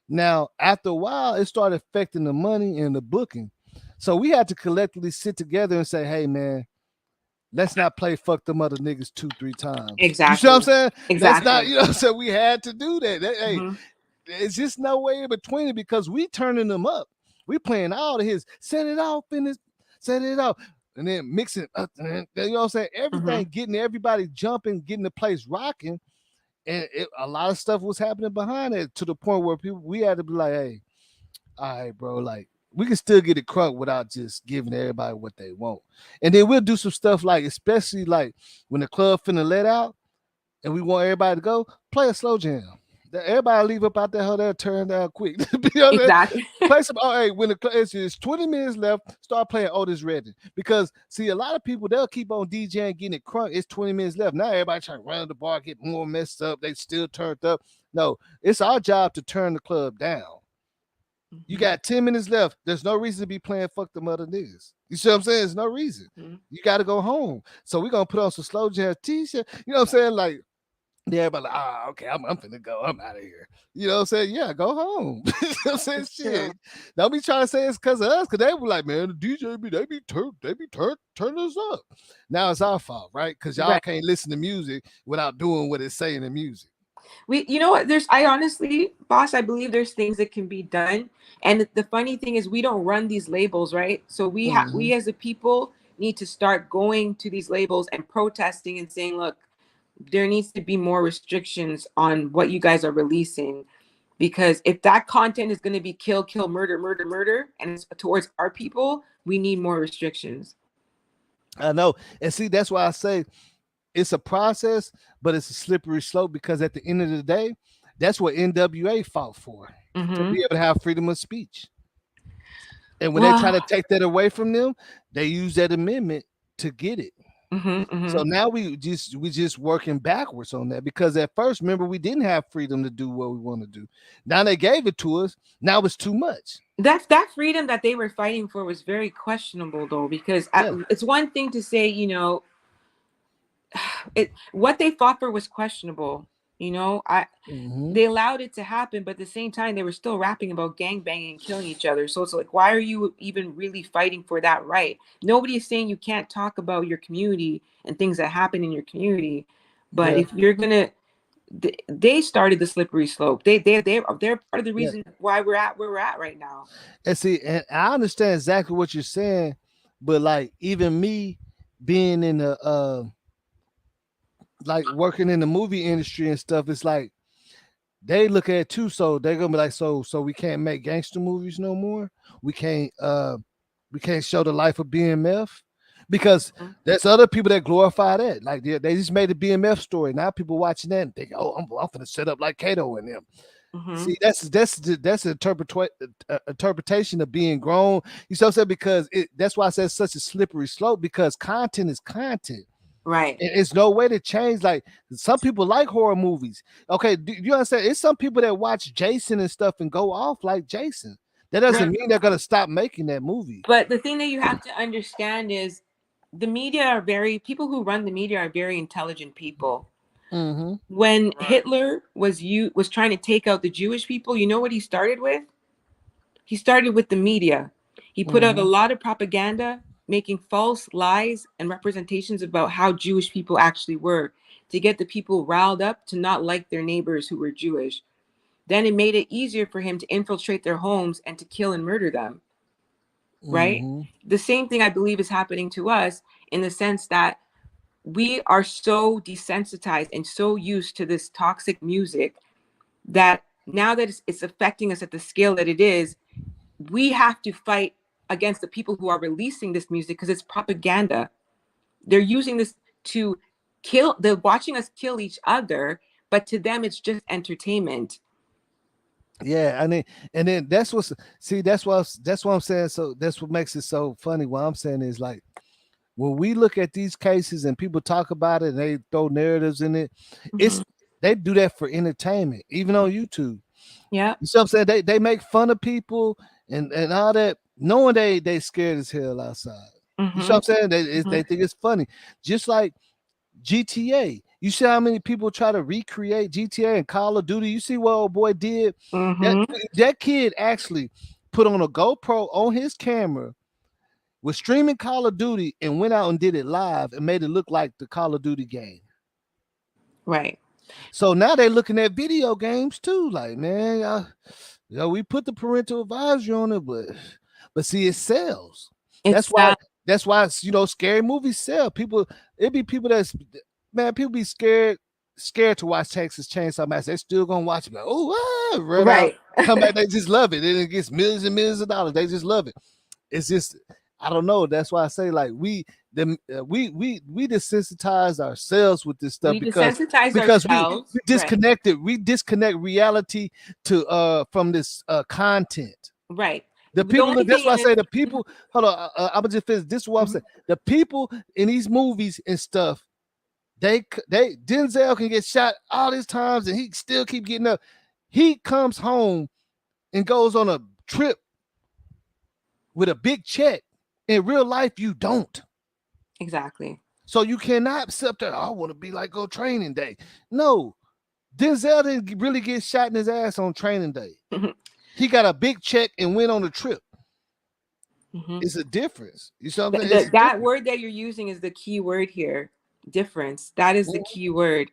Now, after a while, it started affecting the money and the booking. So we had to collectively sit together and say, hey, man, let's not play fuck them other niggas 2-3 times. You see what I'm Exactly. saying? Let's not, Exactly. you know what I'm saying? We had to do that. Hey, Hmm. it's just no way in between it because we turning them up. We playing all of his set it off in this, set it off. And then mixing up, you know what I'm saying? Hmm. Everything, getting everybody jumping, getting the place rocking. And a lot of stuff was happening behind it to the point where we had to be like, hey, all right, bro, like we can still get it crunk without just giving everybody what they want. And then we'll do some stuff like, especially like when the club finna let out and we want everybody to go, play a slow jam. Everybody leave up out there, how they'll turn down quick. You know what I'm saying? Exactly. Play some. Oh, hey, when it's 20 minutes left, start playing Otis Redding. Because see, a lot of people they'll keep on DJing, getting it crunk. It's 20 minutes left. Now everybody trying to run the bar, get more messed up. They still turned up. No, it's our job to turn the club down. You Hmm. got 10 minutes left. There's no reason to be playing fuck them other niggas. You see what I'm saying? There's no reason. Hmm. You got to go home. So we're gonna put on some slow jam t-shirt. You know what I'm saying? Like, yeah, everybody like, okay, I'm finna go. I'm out of here. You know what I'm saying? Yeah, go home. You know what I'm saying? It's true. Shit. Don't be trying to say it's because of us, because they were like, man, the DJ turn us up. Now it's our fault, right? Because y'all Right. can't listen to music without doing what it's saying in music. You know what, I honestly, boss, I believe there's things that can be done. And the funny thing is we don't run these labels, right? So Hmm. we as a people need to start going to these labels and protesting and saying, look, there needs to be more restrictions on what you guys are releasing, because if that content is going to be kill, murder, murder, murder, and it's towards our people, we need more restrictions. I know. And see, that's why I say it's a process, but it's a slippery slope because at the end of the day, that's what NWA fought for, to be Mm-hmm. able to have freedom of speech. And when they try to Wow. take that away from them, they use that amendment to get it. Mm-hmm, mm-hmm. So now we just working backwards on that because at first, remember, we didn't have freedom to do what we want to do. Now they gave it to us. Now it's too much. That freedom that they were fighting for was very questionable, though, because Yeah. it's one thing to say, what they fought for was questionable. Hmm. They allowed it to happen, but at the same time, they were still rapping about gang banging and killing each other. So it's like, why are you even really fighting for that right? Nobody is saying you can't talk about your community and things that happen in your community, but Yeah. if you're gonna, they started the slippery slope. They're part of the Yeah. reason why we're at where we're at right now. And see, and I understand exactly what you're saying, but like even me being in the like working in the movie industry and stuff, it's like they look at it too. So they're gonna be like, so we can't make gangster movies no more. We can't show the life of BMF because there's other people that glorify that. Like they just made a BMF story. Now people watching that and think, oh, I'm gonna set up like Kato and them. Mm-hmm. See, that's an interpretation of being grown. You see what I'm saying? Because that's why I said it's such a slippery slope because content is content. Right. And it's no way to change. Like some people like horror movies. Okay, do you understand? It's some people that watch Jason and stuff and go off like Jason. That doesn't Right. mean they're gonna stop making that movie. But the thing that you have to understand is the media are people who run the media are very intelligent people. Mm-hmm. When Right. Hitler was trying to take out the Jewish people, you know what he started with? He started with the media. He put out a Mm-hmm. lot of propaganda, making false lies and representations about how Jewish people actually were to get the people riled up to not like their neighbors who were Jewish. Then it made it easier for him to infiltrate their homes and to kill and murder them. right? The same thing I believe is happening to us, in the sense that we are so desensitized and so used to this toxic music that now that it's affecting us at the scale that it is, we have to fight against the people who are releasing this music, because it's propaganda. They're using this to kill, they're watching us kill each other, but to them it's just entertainment. Yeah, and then that's what's, see, that's what I'm saying. So that's what makes it so funny. What I'm saying is, like, when we look at these cases and people talk about it and they throw narratives in it, it's they do that for entertainment, even on YouTube. Yeah. You see what I'm saying? They make fun of people and all that, knowing they scared as hell outside. You see what I'm saying? They think it's funny. Just like GTA. You see how many people try to recreate GTA and Call of Duty? You see what old boy did? That kid actually put on a GoPro on his camera, was streaming Call of Duty, and went out and did it live and made it look like the Call of Duty game. Right. So now they're looking at video games too. Like, man, we put the parental advisory on it, but see, it sells. That's why scary movies sell. It be people people be scared to watch Texas Chainsaw Massacre. They're still gonna watch it. Like, right. Out, come back, they just love it. And it gets millions and millions of dollars. They just love it. It's just, I don't know. That's why I say, like, we desensitize ourselves with this stuff, because we disconnected. Right. We disconnect reality from this content. Right. The people. That's why I say the people. Hold on. I'm gonna just finish. This is what I'm saying. The people in these movies and stuff, they Denzel can get shot all these times and he still keep getting up. He comes home and goes on a trip with a big check. In real life, you don't. Exactly. So you cannot accept that. I want to be like on Training Day. No, Denzel didn't really get shot in his ass on Training Day. He got a big check and went on a trip. It's a difference. You see what I'm saying? That word that you're using is the key word here. Difference. That is the key word.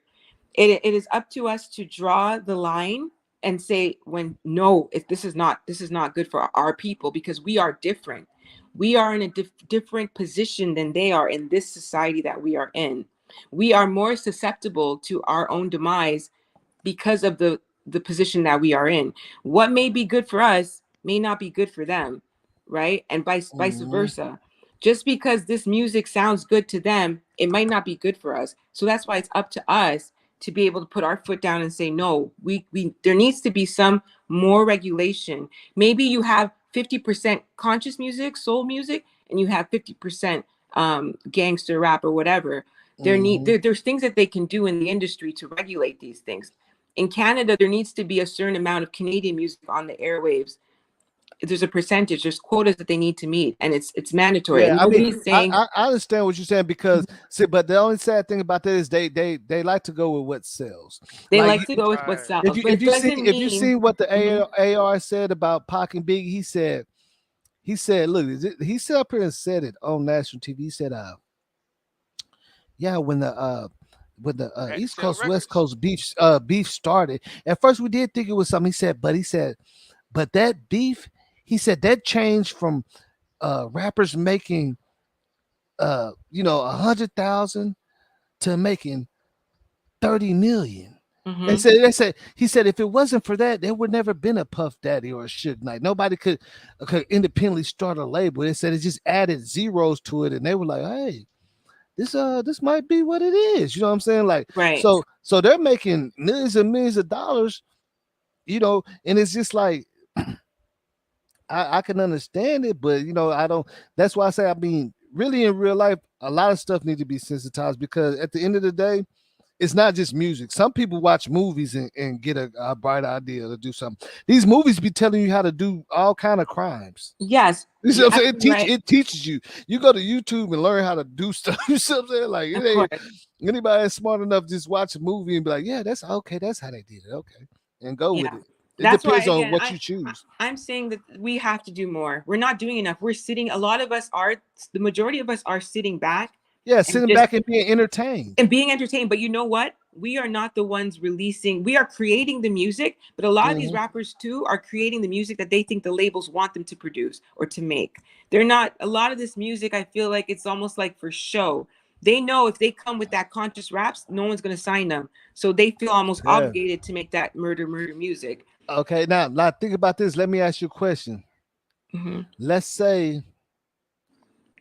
It is up to us to draw the line and say, when no, if this is not good for our people, because we are different. We are in a different position than they are in this society that we are in. We are more susceptible to our own demise because of the position that we are in. What may be good for us may not be good for them, right? And vice versa. Just because this music sounds good to them, it might not be good for us. So that's why it's up to us to be able to put our foot down and say, no, we there needs to be some more regulation. Maybe you have 50% conscious music, soul music, and you have 50% gangster rap or whatever. There's things that they can do in the industry to regulate these things. In Canada, there needs to be a certain amount of Canadian music on the airwaves. There's a percentage, there's quotas that they need to meet, and it's mandatory. Yeah, I mean, I understand what you're saying, because see, but the only sad thing about that is they like to go with what sells. They like to go with what sells. If you seen what the AR said about Pac and Biggie, he said, look, he sat up here and said it on national TV. He said, when the East Coast West Coast beef started, at first we did think it was something. He said, but that beef, he said, that changed from rappers making 100,000 to making 30 million. He said if it wasn't for that, there would never been a Puff Daddy or a Suge Knight. Nobody could independently start a label. They said it just added zeros to it, and they were like, hey, this might be what it is. You know what I'm saying? Like, right. So they're making millions and millions of dollars, and it's just like, I can understand it, but I don't. That's why I say, I mean, really in real life, a lot of stuff needs to be sensitized, because at the end of the day, it's not just music. Some people watch movies and get a bright idea to do something. These movies be telling you how to do all kind of crimes. Yes. You see what I'm saying? It teaches you. You go to YouTube and learn how to do stuff. You see what I'm saying? Like, it ain't anybody that's smart enough just watch a movie and be like, yeah, that's okay. That's how they did it. Okay. And go with it. It depends on what you choose. I'm saying that we have to do more. We're not doing enough. The majority of us are sitting back. Yeah, sitting back and being entertained. But you know what? we are not the ones releasing. We are creating the music, but a lot of these rappers too are creating the music that they think the labels want them to produce or to make. They're not. A lot of this music, I feel like it's almost like for show. They know if they come with that conscious raps, no one's going to sign them. So they feel almost obligated to make that murder music. Okay, now think about this. Let me ask you a question. Let's say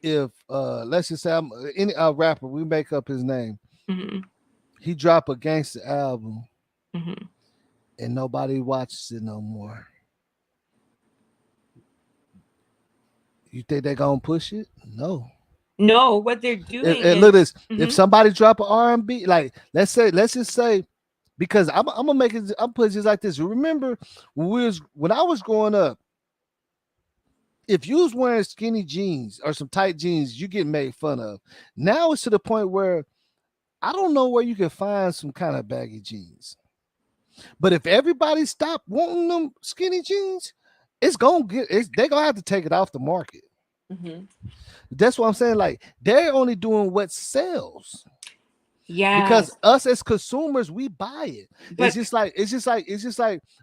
if let's just say I'm any rapper, we make up his name. He drop a gangster album, and nobody watches it no more. You think they're gonna push it? No. No, what they're doing is look this. If somebody drop an R&B, like let's just say, because I'm gonna make it. I'm put it just like this. Remember when I was growing up, if you was wearing skinny jeans or some tight jeans, you get made fun of. Now it's to the point where I don't know where you can find some kind of baggy jeans. But if everybody stop wanting them skinny jeans, they're gonna have to take it off the market. That's what I'm saying. Like they're only doing what sells. Yeah. Because us as consumers, we buy it. But it's just like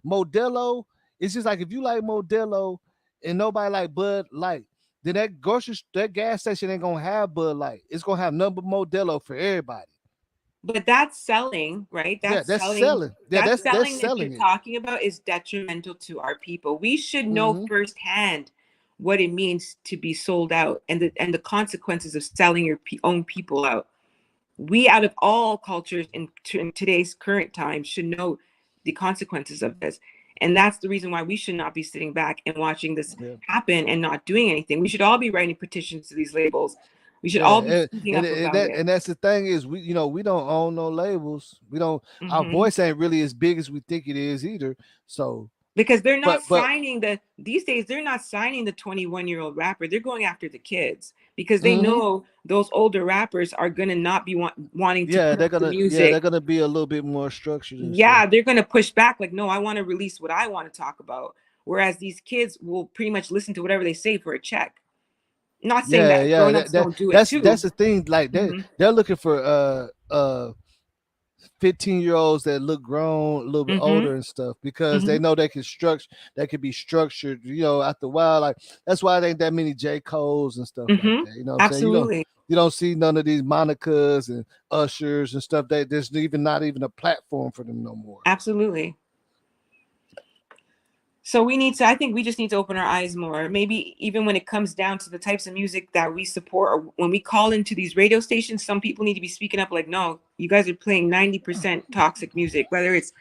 Modelo. It's just like if you like Modelo and nobody like Bud Light, then that gas station ain't gonna have Bud Light. It's gonna have number Modelo for everybody. But that's selling, right? That's selling. Yeah, that's selling that selling you're talking about is detrimental to our people. We should know firsthand what it means to be sold out and the consequences of selling your own people out. We, out of all cultures in today's current time, should know the consequences of this. And that's the reason why we should not be sitting back and watching this happen and not doing anything. We should all be writing petitions to these labels. We should all be speaking up about it. And that's the thing is we don't own no labels. We don't. Our voice ain't really as big as we think it is either. So because they're not signing these days, they're not signing the 21-year-old rapper. They're going after the kids because they know those older rappers are gonna not be wanting to. Yeah, they're gonna be a little bit more structured. They're gonna push back. Like, no, I want to release what I want to talk about. Whereas these kids will pretty much listen to whatever they say for a check. Not saying that grown-ups don't do it too. That's the thing. Like they're looking for 15-year-olds that look grown, a little bit older and stuff, because they know they can be structured, after a while. Like that's why there ain't that many J. Coles and stuff like that. You know what I'm saying? You don't see none of these Monica's and Ushers and stuff. There's not even a platform for them no more. Absolutely. So I think we just need to open our eyes more. Maybe even when it comes down to the types of music that we support, or when we call into these radio stations, some people need to be speaking up like, no, you guys are playing 90% toxic music, whether it's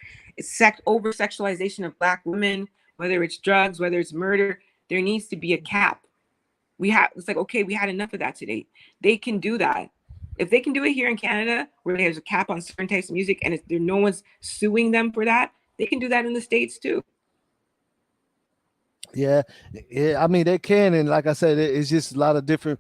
over-sexualization of Black women, whether it's drugs, whether it's murder. There needs to be a cap. It's like, okay, we had enough of that today. They can do that. If they can do it here in Canada, where there's a cap on certain types of music and no one's suing them for that, they can do that in the States too. Yeah, I mean they can, and like I said, it's just a lot of different.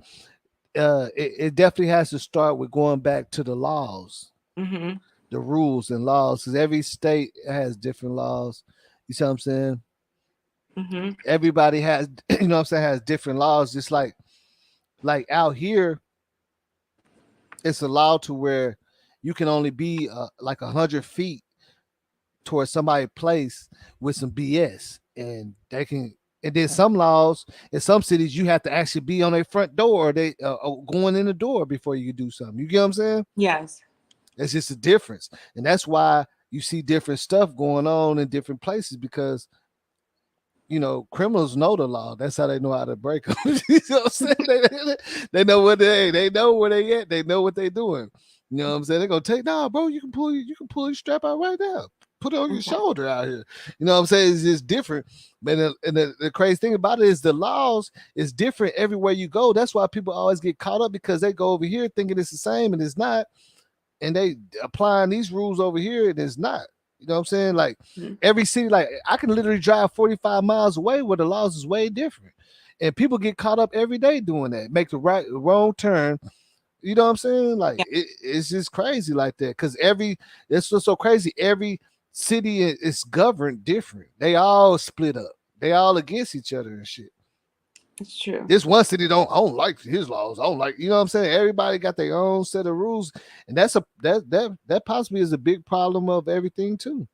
It definitely has to start with going back to the laws, the rules and laws, because every state has different laws. You see what I'm saying? Everybody has, has different laws. Just like out here, it's allowed to where you can only be like 100 feet towards somebody's place with some BS, and they can. And then some laws in some cities, you have to actually be on their front door, they going in the door before you do something. You get what I'm saying? Yes. It's just a difference. And that's why you see different stuff going on in different places, because, criminals know the law. That's how they know how to break them. You know what I'm saying? They know what they know where they at. They know what they're doing. You know what I'm saying? They're going to take, bro, you can pull your strap out right now. Put it on your shoulder out here. You know what I'm saying? It's just different. But the crazy thing about it is the laws is different everywhere you go. That's why people always get caught up, because they go over here thinking it's the same and it's not. And they applying these rules over here and it's not. You know what I'm saying? Like every city, like I can literally drive 45 miles away where the laws is way different. And people get caught up every day doing that. Make the wrong turn. You know what I'm saying? Like it's just crazy like that. Because it's just so crazy. Every city is governed different. They all split up. They all against each other and shit. It's true. This one city I don't like his laws. I don't like, you know what I'm saying? Everybody got their own set of rules, and that possibly is a big problem of everything too.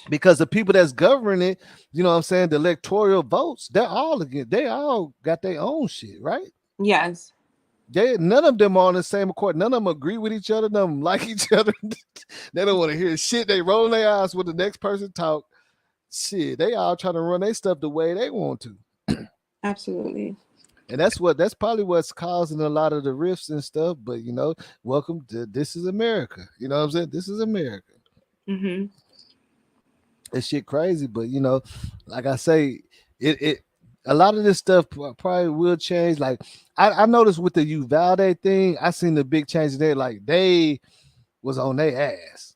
Because the people that's governing it, you know what I'm saying, the electoral votes, they all got their own shit, right? Yes. None of them are on the same accord. None of them agree with each other. None of them like each other. They don't want to hear shit. They roll their eyes when the next person talk. Shit, they all trying to run their stuff the way they want to. Absolutely. And that's probably what's causing a lot of the rifts and stuff. But welcome to This Is America. You know what I'm saying? This is America. Mm-hmm. It's shit crazy, but like I say, it a lot of this stuff probably will change. Like I noticed with the Uvalde thing, I seen the big change there. Like they was on their ass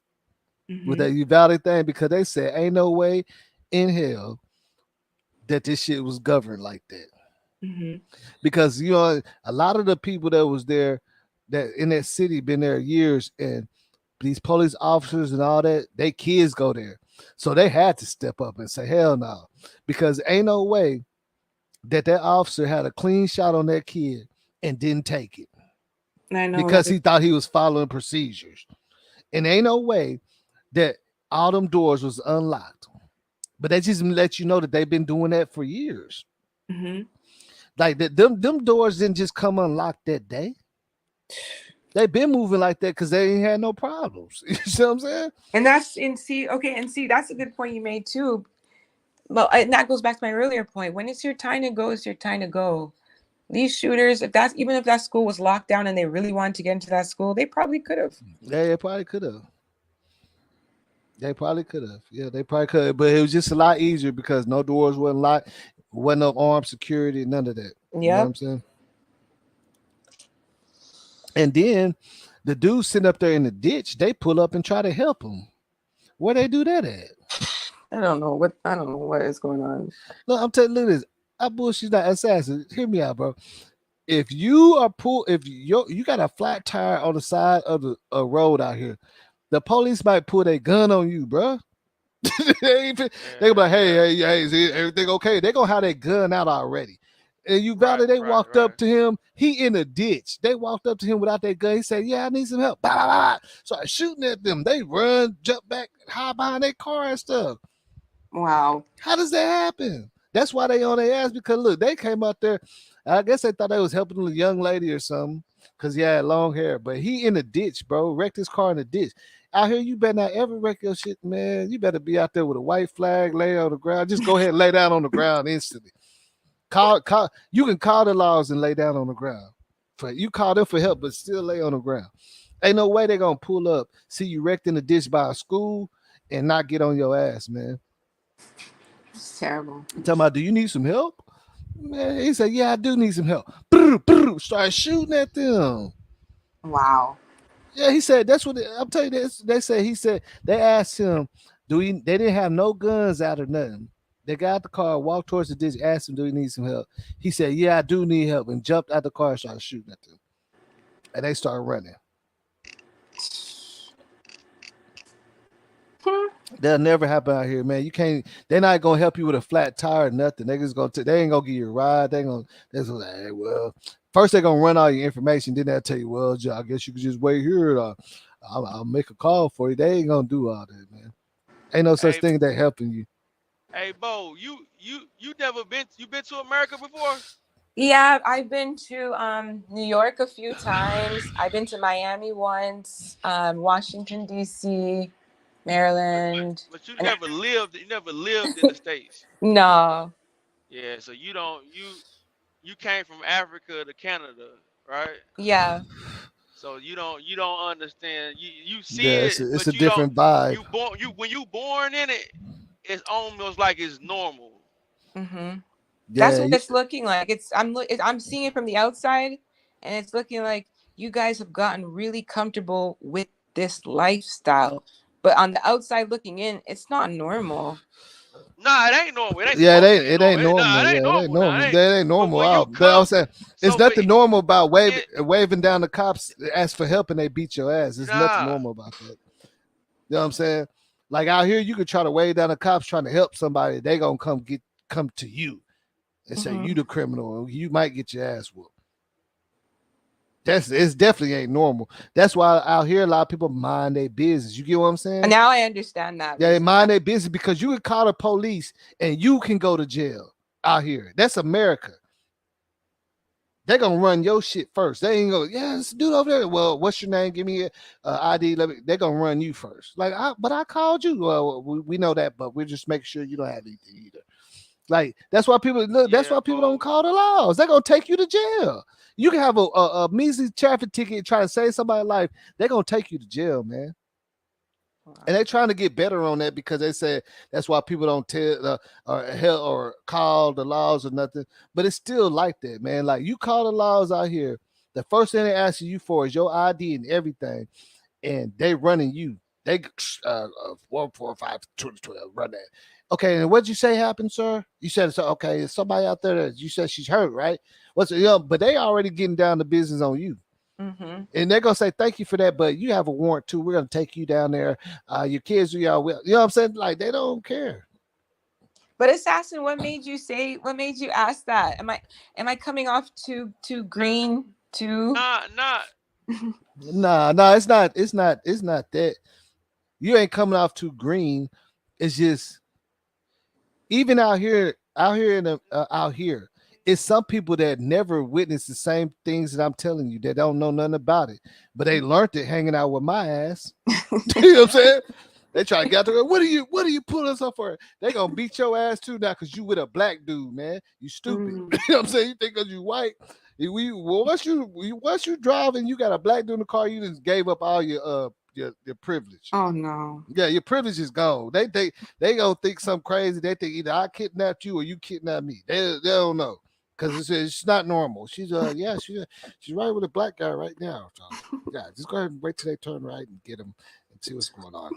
with that Uvalde thing because they said ain't no way in hell that this shit was governed like that. Mm-hmm. Because a lot of the people that was there, that in that city, been there years, and these police officers and all that, they kids go there, so they had to step up and say hell no, because ain't no way that officer had a clean shot on that kid and didn't take it. I know, because right? he thought he was following procedures, and ain't no way that all them doors was unlocked. But they just let you know that they've been doing that for years. Mm-hmm. Like them doors didn't just come unlocked that day. They've been moving like that because they ain't had no problems. You see what I'm saying? And that's that's a good point you made too. Well, and that goes back to my earlier point. When it's your time to go, it's your time to go. These shooters, even if that school was locked down and they really wanted to get into that school, they probably could have. Yeah, they probably could have. They probably could have. Yeah, they probably could have. But it was just a lot easier because no doors wasn't locked, wasn't no armed security, none of that. Yeah. You know what I'm saying? And then the dude sitting up there in the ditch, they pull up and try to help him. Where they do that at? I don't know what is going on. Look, I'm telling you, look at this. I bullshit not assassin. Hear me out, bro. If you got a flat tire on the side of a road out here, the police might pull their gun on you, bro. They be like, hey, is everything okay? They gonna have their gun out already. And they walked up to him. He in a ditch. They walked up to him without their gun. He said, yeah, I need some help. Bah, bah, bah. Started shooting at them. They run, jump back, hide behind their car and stuff. Wow. How does that happen? That's why they on their ass, because look, they came out there. I guess they thought they was helping a young lady or something because he had long hair. But he in the ditch, bro. Wrecked his car in the ditch. Out here, you better not ever wreck your shit, man. You better be out there with a white flag, lay on the ground. Just go ahead and lay down on the ground instantly. You can call the laws and lay down on the ground. You call them for help, but still lay on the ground. Ain't no way they're gonna pull up, see you wrecked in the ditch by a school, and not get on your ass, man. It's terrible. Talking about, do you need some help? Man, he said, yeah, I do need some help. Start shooting at them. Wow. Yeah, he said that's what I'm telling you. He said they asked him, they didn't have no guns out or nothing. They got out the car, walked towards the ditch, asked him, do he need some help? He said, yeah, I do need help, and jumped out the car and started shooting at them. And they started running. That'll never happen out here, man. You can't. They're not gonna help you with a flat tire or nothing. They just they ain't gonna give you a ride. They're like, hey, well, first they're gonna run all your information. Then they'll tell you, well, I guess you could just wait here. I'll make a call for you. They ain't gonna do all that, man. Ain't no such thing that helping you. Hey, Bo, you been to America before? Yeah, I've been to New York a few times. I've been to Miami once, Washington D.C., Maryland. But you never lived in the States. No. Yeah, so you came from Africa to Canada, right? Yeah. So you don't understand. You see it's a different vibe. When you born in it, it's almost like it's normal. Mm-hmm. That's what it's looking like. I'm seeing it from the outside, and it's looking like you guys have gotten really comfortable with this lifestyle. But on the outside looking in, it's not normal. Nah, it ain't normal. It ain't normal. That ain't normal. I'm saying it's nothing normal about waving down the cops, ask for help, and they beat your ass. There's nothing normal about that. You know what I'm saying? Like out here, you could try to wave down the cops trying to help somebody. They gonna come to you and say you the criminal, and you might get your ass whooped. It's definitely ain't normal. That's why out here a lot of people mind their business. You get what I'm saying? Now I understand that. Yeah, they mind their business because you can call the police and you can go to jail out here. That's America. They're gonna run your shit first. They ain't go, yeah, this dude over there. Well, what's your name? Give me a ID. They're gonna run you first. Like, but I called you. Well, we know that, but we're just making sure you don't have anything either. Like, that's why people look. That's why people don't call the laws. They're gonna take you to jail. You can have a measly traffic ticket, try to save somebody's life. They're gonna take you to jail, man. And they're trying to get better on that because they say that's why people don't tell or call the laws or nothing. But it's still like that, man. Like, you call the laws out here, the first thing they ask you for is your ID and everything, and they running you. They 1 4 5 12 run that. Okay, and what'd you say happened, sir? You said so. Okay, it's somebody out there that you said she's hurt, right? But they already getting down to business on you. Mm-hmm. And they're gonna say thank you for that, but you have a warrant too. We're gonna take you down there. Your kids are y'all will. You know what I'm saying? Like, they don't care. But Assassin, what made you ask that? Am I coming off too green? Too? Nah. Nah, it's not that. You ain't coming off too green. It's just, even out here, it's some people that never witnessed the same things that I'm telling you, that don't know nothing about it, but they learned it hanging out with my ass. You know what I'm saying? They try to get to it. What are you pulling us up for? They gonna beat your ass too now because you with a black dude, man. You stupid. You know what I'm saying? You think because you white. Once you drive and you got a black dude in the car, you just gave up all your privilege. Oh no. Yeah, your privilege is gone. They gonna think something crazy. They think either I kidnapped you or you kidnapped me. They don't know. Because it's not normal. She's she's right with a black guy right now. So, yeah, just go ahead and wait till they turn right and get him and see what's going on.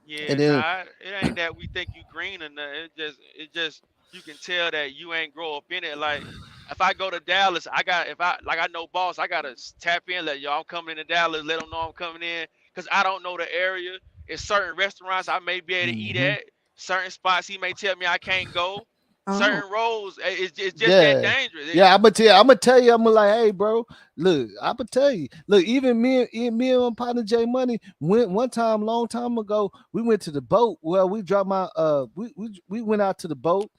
Yeah, and then, it ain't that we think you green or nothing. It just you can tell that you ain't grow up in it. Like, if I go to Dallas, I know boss, I gotta tap in, let y'all, I'm coming into Dallas, let them know I'm coming in, because I don't know the area. It's certain restaurants I may be able to eat at, certain spots he may tell me I can't go. Certain roads, it's just that dangerous. Yeah, I'm gonna tell you, I'm like, hey, bro, look, I'm gonna tell you, look, even me and my partner J Money went one time, long time ago. We went to the boat. Well, we dropped my we went out to the boat.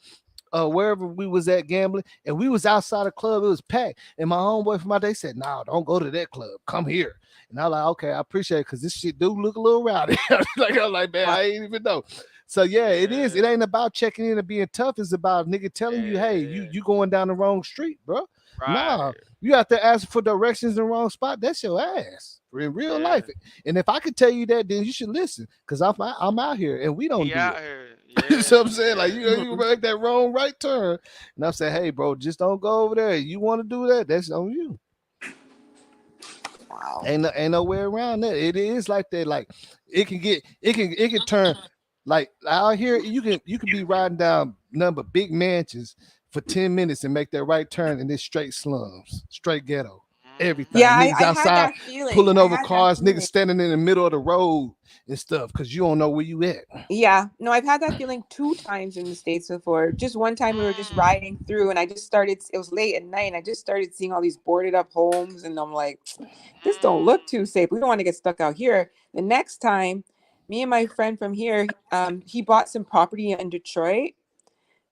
Wherever we was at gambling, and we was outside the club, it was packed. And my homeboy from my day said, "No, don't go to that club. Come here." And I was like, "Okay, I appreciate it because this shit do look a little rowdy." I'm like, man, I ain't even know. So yeah, it is. It ain't about checking in and being tough. It's about nigga telling you, "Hey, you going down the wrong street, bro." Right. Nah, you out there asking for directions in the wrong spot. That's your ass in real life. And if I could tell you that, then you should listen, because I'm out here and we don't do out it. here. You know what I'm saying? Like, you make that wrong right turn, and I'm saying, hey, bro, just don't go over there. You want to do that? That's on you. Wow. Ain't no way around that. It is like that. Like, it can turn, like out here. You can be riding down number big mansions for 10 minutes and make that right turn in this straight slums, straight ghetto. Everything. Yeah, niggas I outside had that feeling. pulling over cars, niggas standing in the middle of the road and stuff because you don't know where you at. Yeah, no, I've had that feeling 2 times in the States before. Just one time we were just riding through and it was late at night and I just started seeing all these boarded up homes and I'm like, this don't look too safe. We don't want to get stuck out here. The next time, me and my friend from here, he bought some property in Detroit.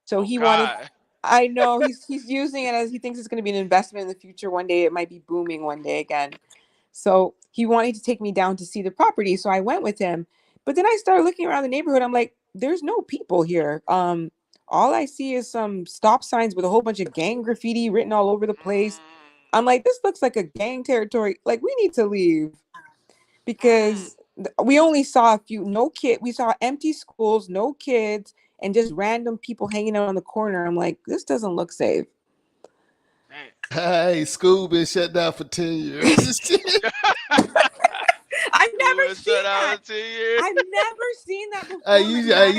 So he wanted, I know he's using it as he thinks it's going to be an investment in the future. One day it might be booming one day again. So he wanted to take me down to see the property. So I went with him. But then I started looking around the neighborhood. I'm like, there's no people here. All I see is some stop signs with a whole bunch of gang graffiti written all over the place. I'm like, this looks like a gang territory. Like, we need to leave. Because we only saw we saw empty schools, no kids, and just random people hanging out on the corner. I'm like, this doesn't look safe. Hey, school been shut down for 10 years. I've never seen that. I've never seen that before. Hey,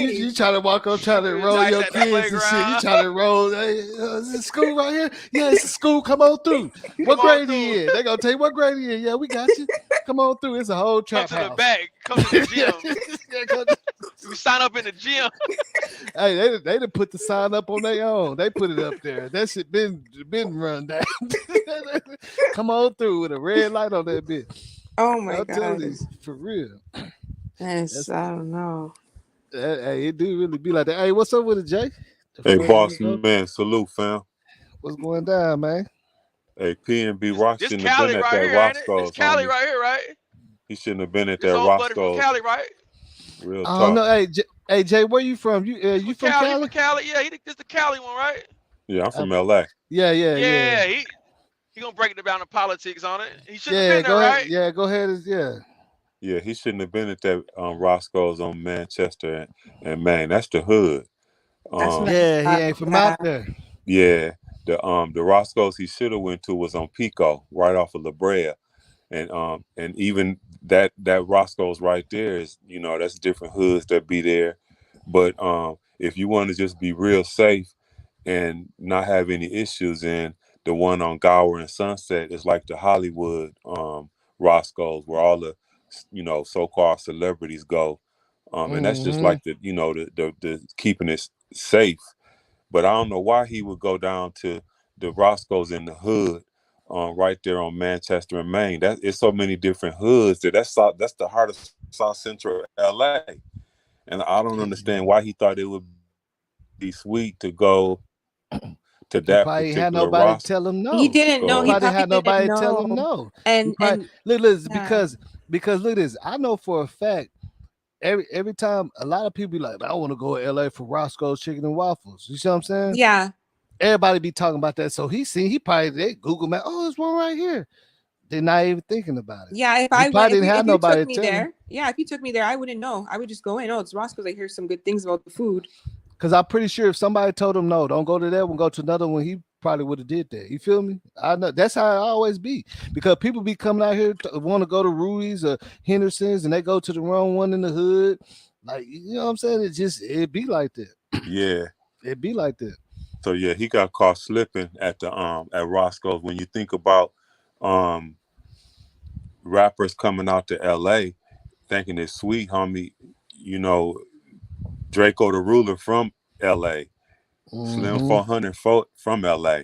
you trying to walk up, trying to enroll your kids and shit. You trying to enroll? Hey, is it school right here? Yeah, it's a school. Come on through. What grade are you in? They gonna tell you what grade are you in. Yeah, we got you. Come on through. It's a whole trap house. Come to the back. Come to the gym. We sign up in the gym. Hey, they done put the sign up on their own. They put it up there. That shit been run down. Come on through with a red light on that bitch. Oh my I'm telling you, gosh. for real. Yes, I don't know. Hey, it do really be like that. Hey, what's up with it, Jay? Hey, Before boss we go, man, salute, fam. what's going down, man? Hey, PNB Rock This shouldn't have been Cali at right that here, ain't it? This Roscoe's, Cali homie. right here, right? He shouldn't have been at This that old buddy from Roscoe's. Cali, right? Real I don't talk. know. Hey, Jay, where you from? You from Cali. He Cali? from Cali. Yeah, this the Cali one, right? Yeah, I'm Uh, from LA. yeah. Yeah, he gonna break it down the politics on it. He shouldn't have Yeah, been there, go ahead. right? Yeah, go ahead. Yeah. Yeah, he shouldn't have been at that Roscoe's on Manchester and Maine. That's the hood. That's what Um, I Yeah, he thought. ain't from Yeah. out there. yeah, the Roscoe's he should have went to was on Pico, right off of La Brea. And even that Roscoe's right there is, that's different hoods that be there. But if you want to just be real safe and not have any issues, in the one on Gower and Sunset is like the Hollywood Roscoe's, where all the so-called celebrities go. And that's just Mm-hmm. like the keeping it safe. But I don't know why he would go down to the Roscoe's in the hood, right there on Manchester and Maine. That it's so many different hoods there. That's the heart of South Central LA. And I don't understand why he thought it would be sweet to go to He that probably had particular nobody Roscoe's. tell him He no. didn't know. He He probably probably had didn't nobody tell him know. no. And Look, yeah. because look at this. I know for a fact. Every time a lot of people be like, I want to go to LA for Roscoe's Chicken and Waffles. You see what I'm saying? Yeah. Everybody be talking about that. So he probably they Google Map. Oh, there's one right here. They're not even thinking about it. Yeah, if He I went, probably didn't have if you nobody took me tell him. there, yeah, if you took me there, I wouldn't know. I would just go in. Oh, it's Roscoe's. I hear some good things about the food. Because I'm pretty sure if somebody told him no, don't go to that one, go to another one, he probably would have did that. You feel me? I know that's how I always be. Because people be coming out here want to go to Rudy's or Henderson's and they go to the wrong one in the hood. Like, you know what I'm saying? It be like that. Yeah. It be like that. So yeah, he got caught slipping at the at Roscoe's. When you think about rappers coming out to LA thinking it's sweet, homie, Draco the Ruler from LA, Slim 400 from LA.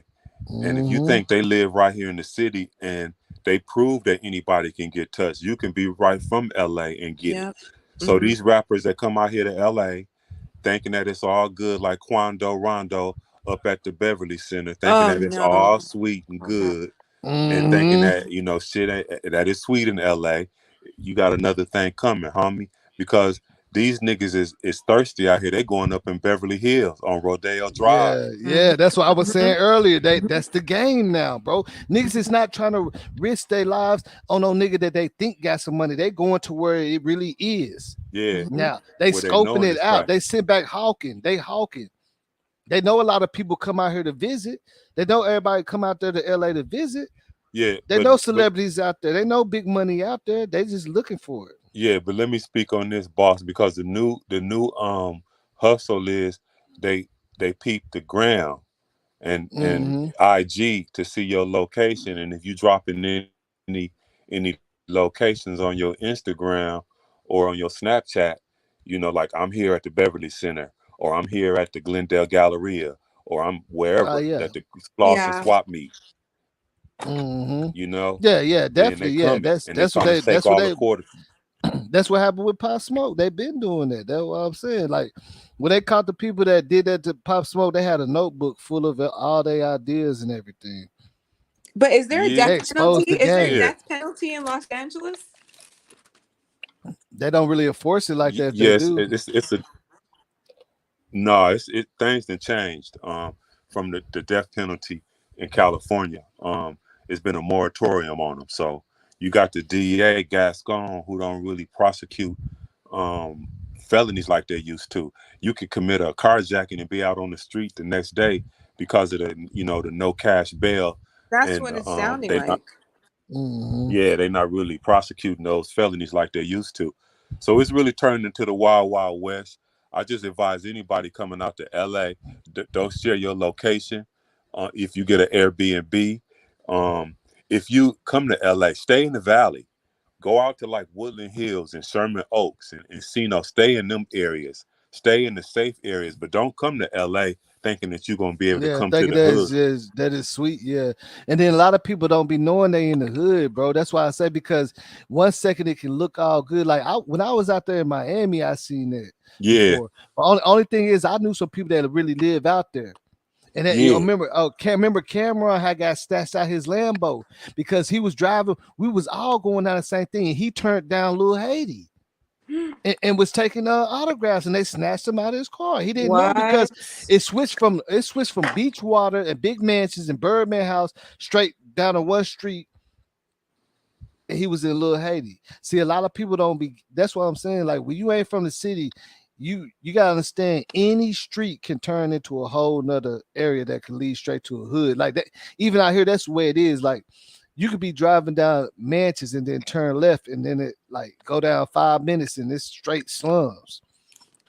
And if you think they live right here in the city and they prove that anybody can get touched, you can be right from LA and get it. So these rappers that come out here to LA thinking that it's all good, like Quando Rondo up at the Beverly Center, thinking that it's all sweet and good, and thinking that, shit that is sweet in LA. You got another thing coming, homie, because these niggas is thirsty out here. They going up in Beverly Hills on Rodeo Drive. Yeah, that's what I was saying earlier. That's the game now, bro. Niggas is not trying to risk their lives on no nigga that they think got some money. They going to where it really is. Yeah. Now they Where they scoping knowing it it's out. fact. They sit back hawking. They hawking. They know a lot of people come out here to visit. They know everybody come out there to LA to visit. Yeah. They know celebrities out there. They know big money out there. They just looking for it. Yeah, but let me speak on this, boss, because the new hustle is they peep the ground and IG to see your location, and if you dropping any locations on your Instagram or on your Snapchat, like I'm here at the Beverly Center, or I'm here at the Glendale Galleria, or I'm wherever that the floss and swap meet. Yeah, definitely. Yeah, that's what they that's what happened with Pop Smoke. They've been doing that. That's what I'm saying. Like when they caught the people that did that to Pop Smoke, they had a notebook full of all their ideas and everything. But is there a death penalty? Is there a Yeah. death penalty in Los Angeles? They don't really enforce it like that. Yes, they do. Things have changed from the death penalty in California. It's been a moratorium on them. So you got the DEA Gascon who don't really prosecute felonies like they used to. You could commit a carjacking and be out on the street the next day because of the no cash bail. That's what it's sounding like. Yeah, they're not really prosecuting those felonies like they used to. So it's really turned into the wild, wild west. I just advise anybody coming out to LA, don't share your location. If you get an Airbnb, if you come to LA, stay in the Valley. Go out to like Woodland Hills and Sherman Oaks and Encino. Stay in them areas. Stay in the safe areas, but don't come to LA thinking that you're gonna be able to Yeah, come to thinking the hood. that is sweet. Yeah, and then a lot of people don't be knowing they in the hood, bro. That's why I say, because 1 second it can look all good. Like when I was out there in Miami, I seen it Yeah, before. But only thing is, I knew some people that really live out there. And that, yeah, remember Cameron had got stashed out his Lambo because he was driving. We was all going down the same thing, and he turned down Lil Haiti. And was taking autographs, and they snatched him out of his car. He didn't know because it switched from Beachwater and Big Mansions and Birdman House straight down to one street. And he was in Little Haiti. See, a lot of people don't be. That's what I'm saying. Like, when you ain't from the city, you gotta understand, any street can turn into a whole nother area that can lead straight to a hood. Like that, even out here, that's the way it is. Like, you could be driving down Mansions and then turn left, and then it like go down 5 minutes and it's straight slums.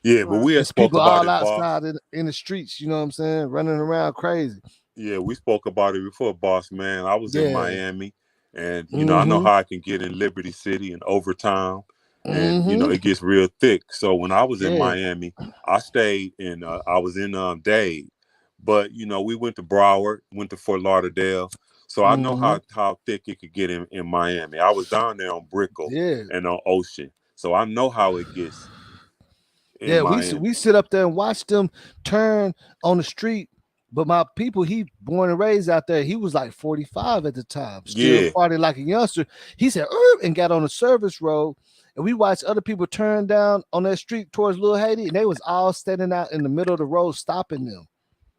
yeah. But we had It's spoke people about all it, boss. outside in the streets. You know what I'm saying? Running around crazy. Yeah, we spoke about it before, boss man. I was in Yeah. Miami, and I know how I can get in Liberty City and Overtown, and it gets real thick. So when I was in Miami, I stayed in. I was in Dade, but we went to Broward, went to Fort Lauderdale. So I know how thick it could get in Miami. I was down there on Brickell and on Ocean, so I know how it gets. We sit up there and watch them turn on the street. But my people, he born and raised out there. He was like 45 at the time, still partying like a youngster. He said, and got on the service road. And we watched other people turn down on that street towards Little Haiti, and they was all standing out in the middle of the road, stopping them.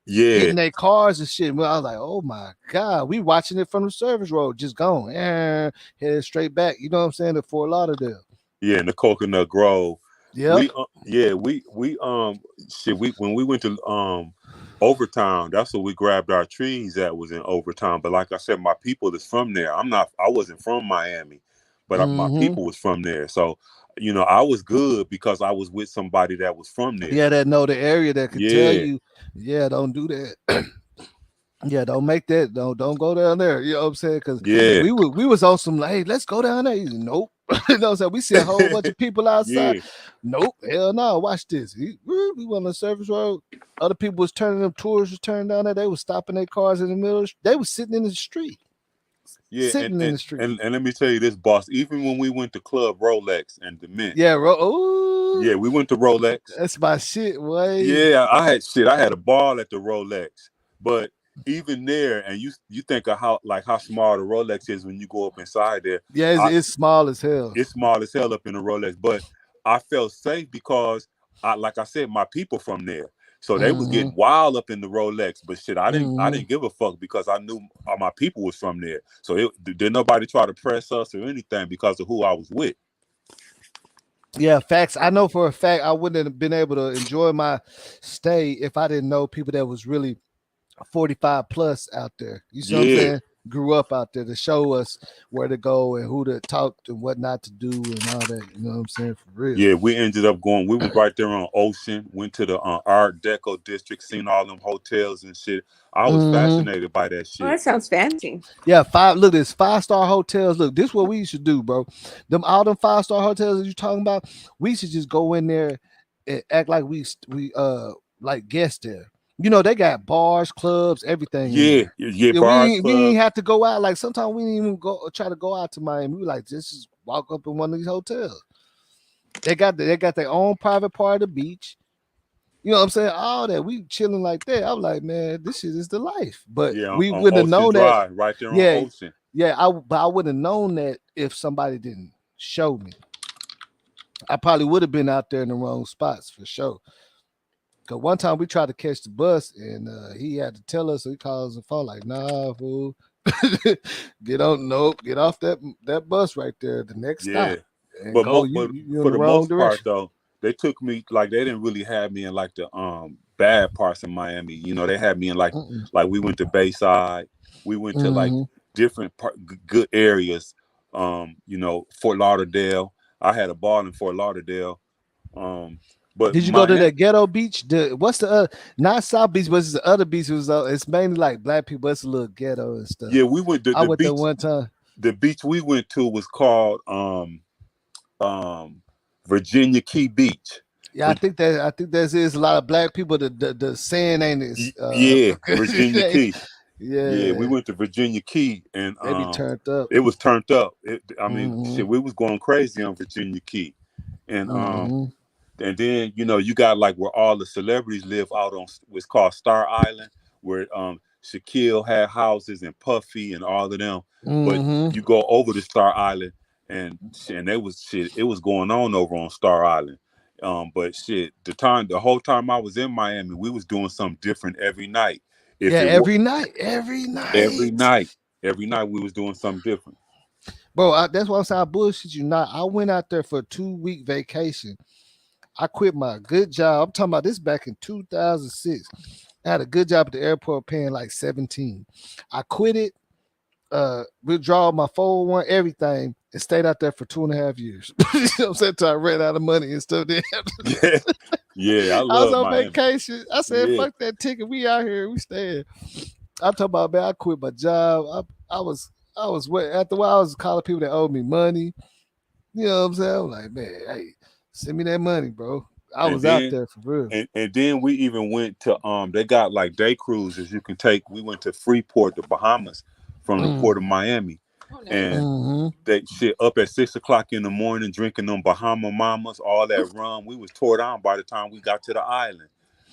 Hitting their cars and shit. Well, I was like, oh my God, we watching it from the service road, just going, headed straight back. You know what I'm saying? To Fort Lauderdale. Yeah, in the Coconut Grove. Yeah. When we went to Overtown, that's where we grabbed our trees at, was in Overtown. But like I said, my people is from there. I wasn't from Miami, but my people was from there. So, I was good because I was with somebody that was from there. Yeah, that know the area, that could tell you, don't do that. Yeah, don't make that. Don't go down there. You know what I'm saying? Because we was on some, like, hey, let's go down there. Nope. You know what I'm saying? We see a whole bunch of people outside. Nope. Hell no. Watch this. We went on the service road. Other people was turning them, tourists was turning down there. They was stopping their cars in the middle. They was sitting in the street. In the street. And let me tell you this, boss. Even when we went to Club Rolex and the Mint. Yeah, we went to Rolex. That's my shit, boy. Yeah, I had a ball at the Rolex. But even there, and you think of how small the Rolex is when you go up inside there. Yeah, it's small as hell. It's small as hell up in the Rolex. But I felt safe because, like I said, my people from there. So they was getting wild up in the Rolex, but shit, I didn't give a fuck because I knew my people was from there. So didn't nobody try to press us or anything because of who I was with. Yeah, facts. I know for a fact I wouldn't have been able to enjoy my stay if I didn't know people that was really 45 plus out there. You see what I'm saying? Grew up out there to show us where to go and who to talk to and what not to do and all that. You know what I'm saying? For real. Yeah, we ended up going. We was right there on Ocean. Went to the Art Deco district, seen all them hotels and shit. I was fascinated by that shit. Oh, that sounds fancy. Yeah, this 5-star hotels. Look, this is what we should do, bro. All them 5-star hotels that you talking about, we should just go in there and act like we like guests there. They got bars, clubs, everything. Yeah, bars, we ain't have to go out. Like, sometimes we didn't even try to go out to Miami. We like just walk up in one of these hotels. They got their own private part of the beach. You know what I'm saying? All that, we chilling like that. I'm like, man, this shit is the life. But we wouldn't have known that right there on Ocean. Yeah, I wouldn't have known that if somebody didn't show me. I probably would have been out there in the wrong spots for sure. Cause one time we tried to catch the bus and he had to tell us. So he calls the phone like, "Nah, fool, get off that bus right there. The next stop." And But go, for the most part, though, they took me they didn't really have me in like the bad parts of Miami. They had me in like we went to Bayside, we went to like different good areas. Fort Lauderdale. I had a ball in Fort Lauderdale. But did you go to that ghetto beach? What's the not South Beach, but it's the other beach. It's mainly like black people. It's a little ghetto and stuff. Yeah, we went. I went there one time. the beach we went to was called Virginia Key Beach. Yeah, I think there's a lot of black people. The sand ain't as Yeah, Virginia Key. Yeah, we yeah, went to Virginia Key, and they be turned up. it was turned up. I mean, Mhm. shit, we was going crazy on Virginia Key, and Mhm. and then you got like where all the celebrities live out on what's called Star Island, where Shaquille had houses and Puffy and all of them. But Mhm. you go over to Star Island, and it was going on over on Star Island. But shit, the whole time I was in Miami, we was doing something different every night. If Yeah, it every night, every night. every night we was doing something different. Bro, that's why I'm saying I bullshit you not. I went out there for a 2-week vacation. I quit my good job. I'm talking about this back in 2006. I had a good job at the airport paying like 17. I quit it, withdrawal my 401, everything, and stayed out there for 2.5 years. You know what I'm saying? Till I ran out of money and stuff. Then Yeah, I I was love on Miami. vacation. I said, Yeah. fuck that ticket. We out here. We staying. I'm talking about, man, I quit my job. I was after a while, I was calling people that owed me money. You know what I'm saying? I'm like, man, hey, send me that money, bro. I And was out then there for real. and then we even went to they got like day cruises you can take. We went to Freeport, the Bahamas, from the port of Miami. And Mhm. they shit up at 6 o'clock in the morning, drinking them Bahama Mamas, all that rum. We was tore down by the time we got to the island.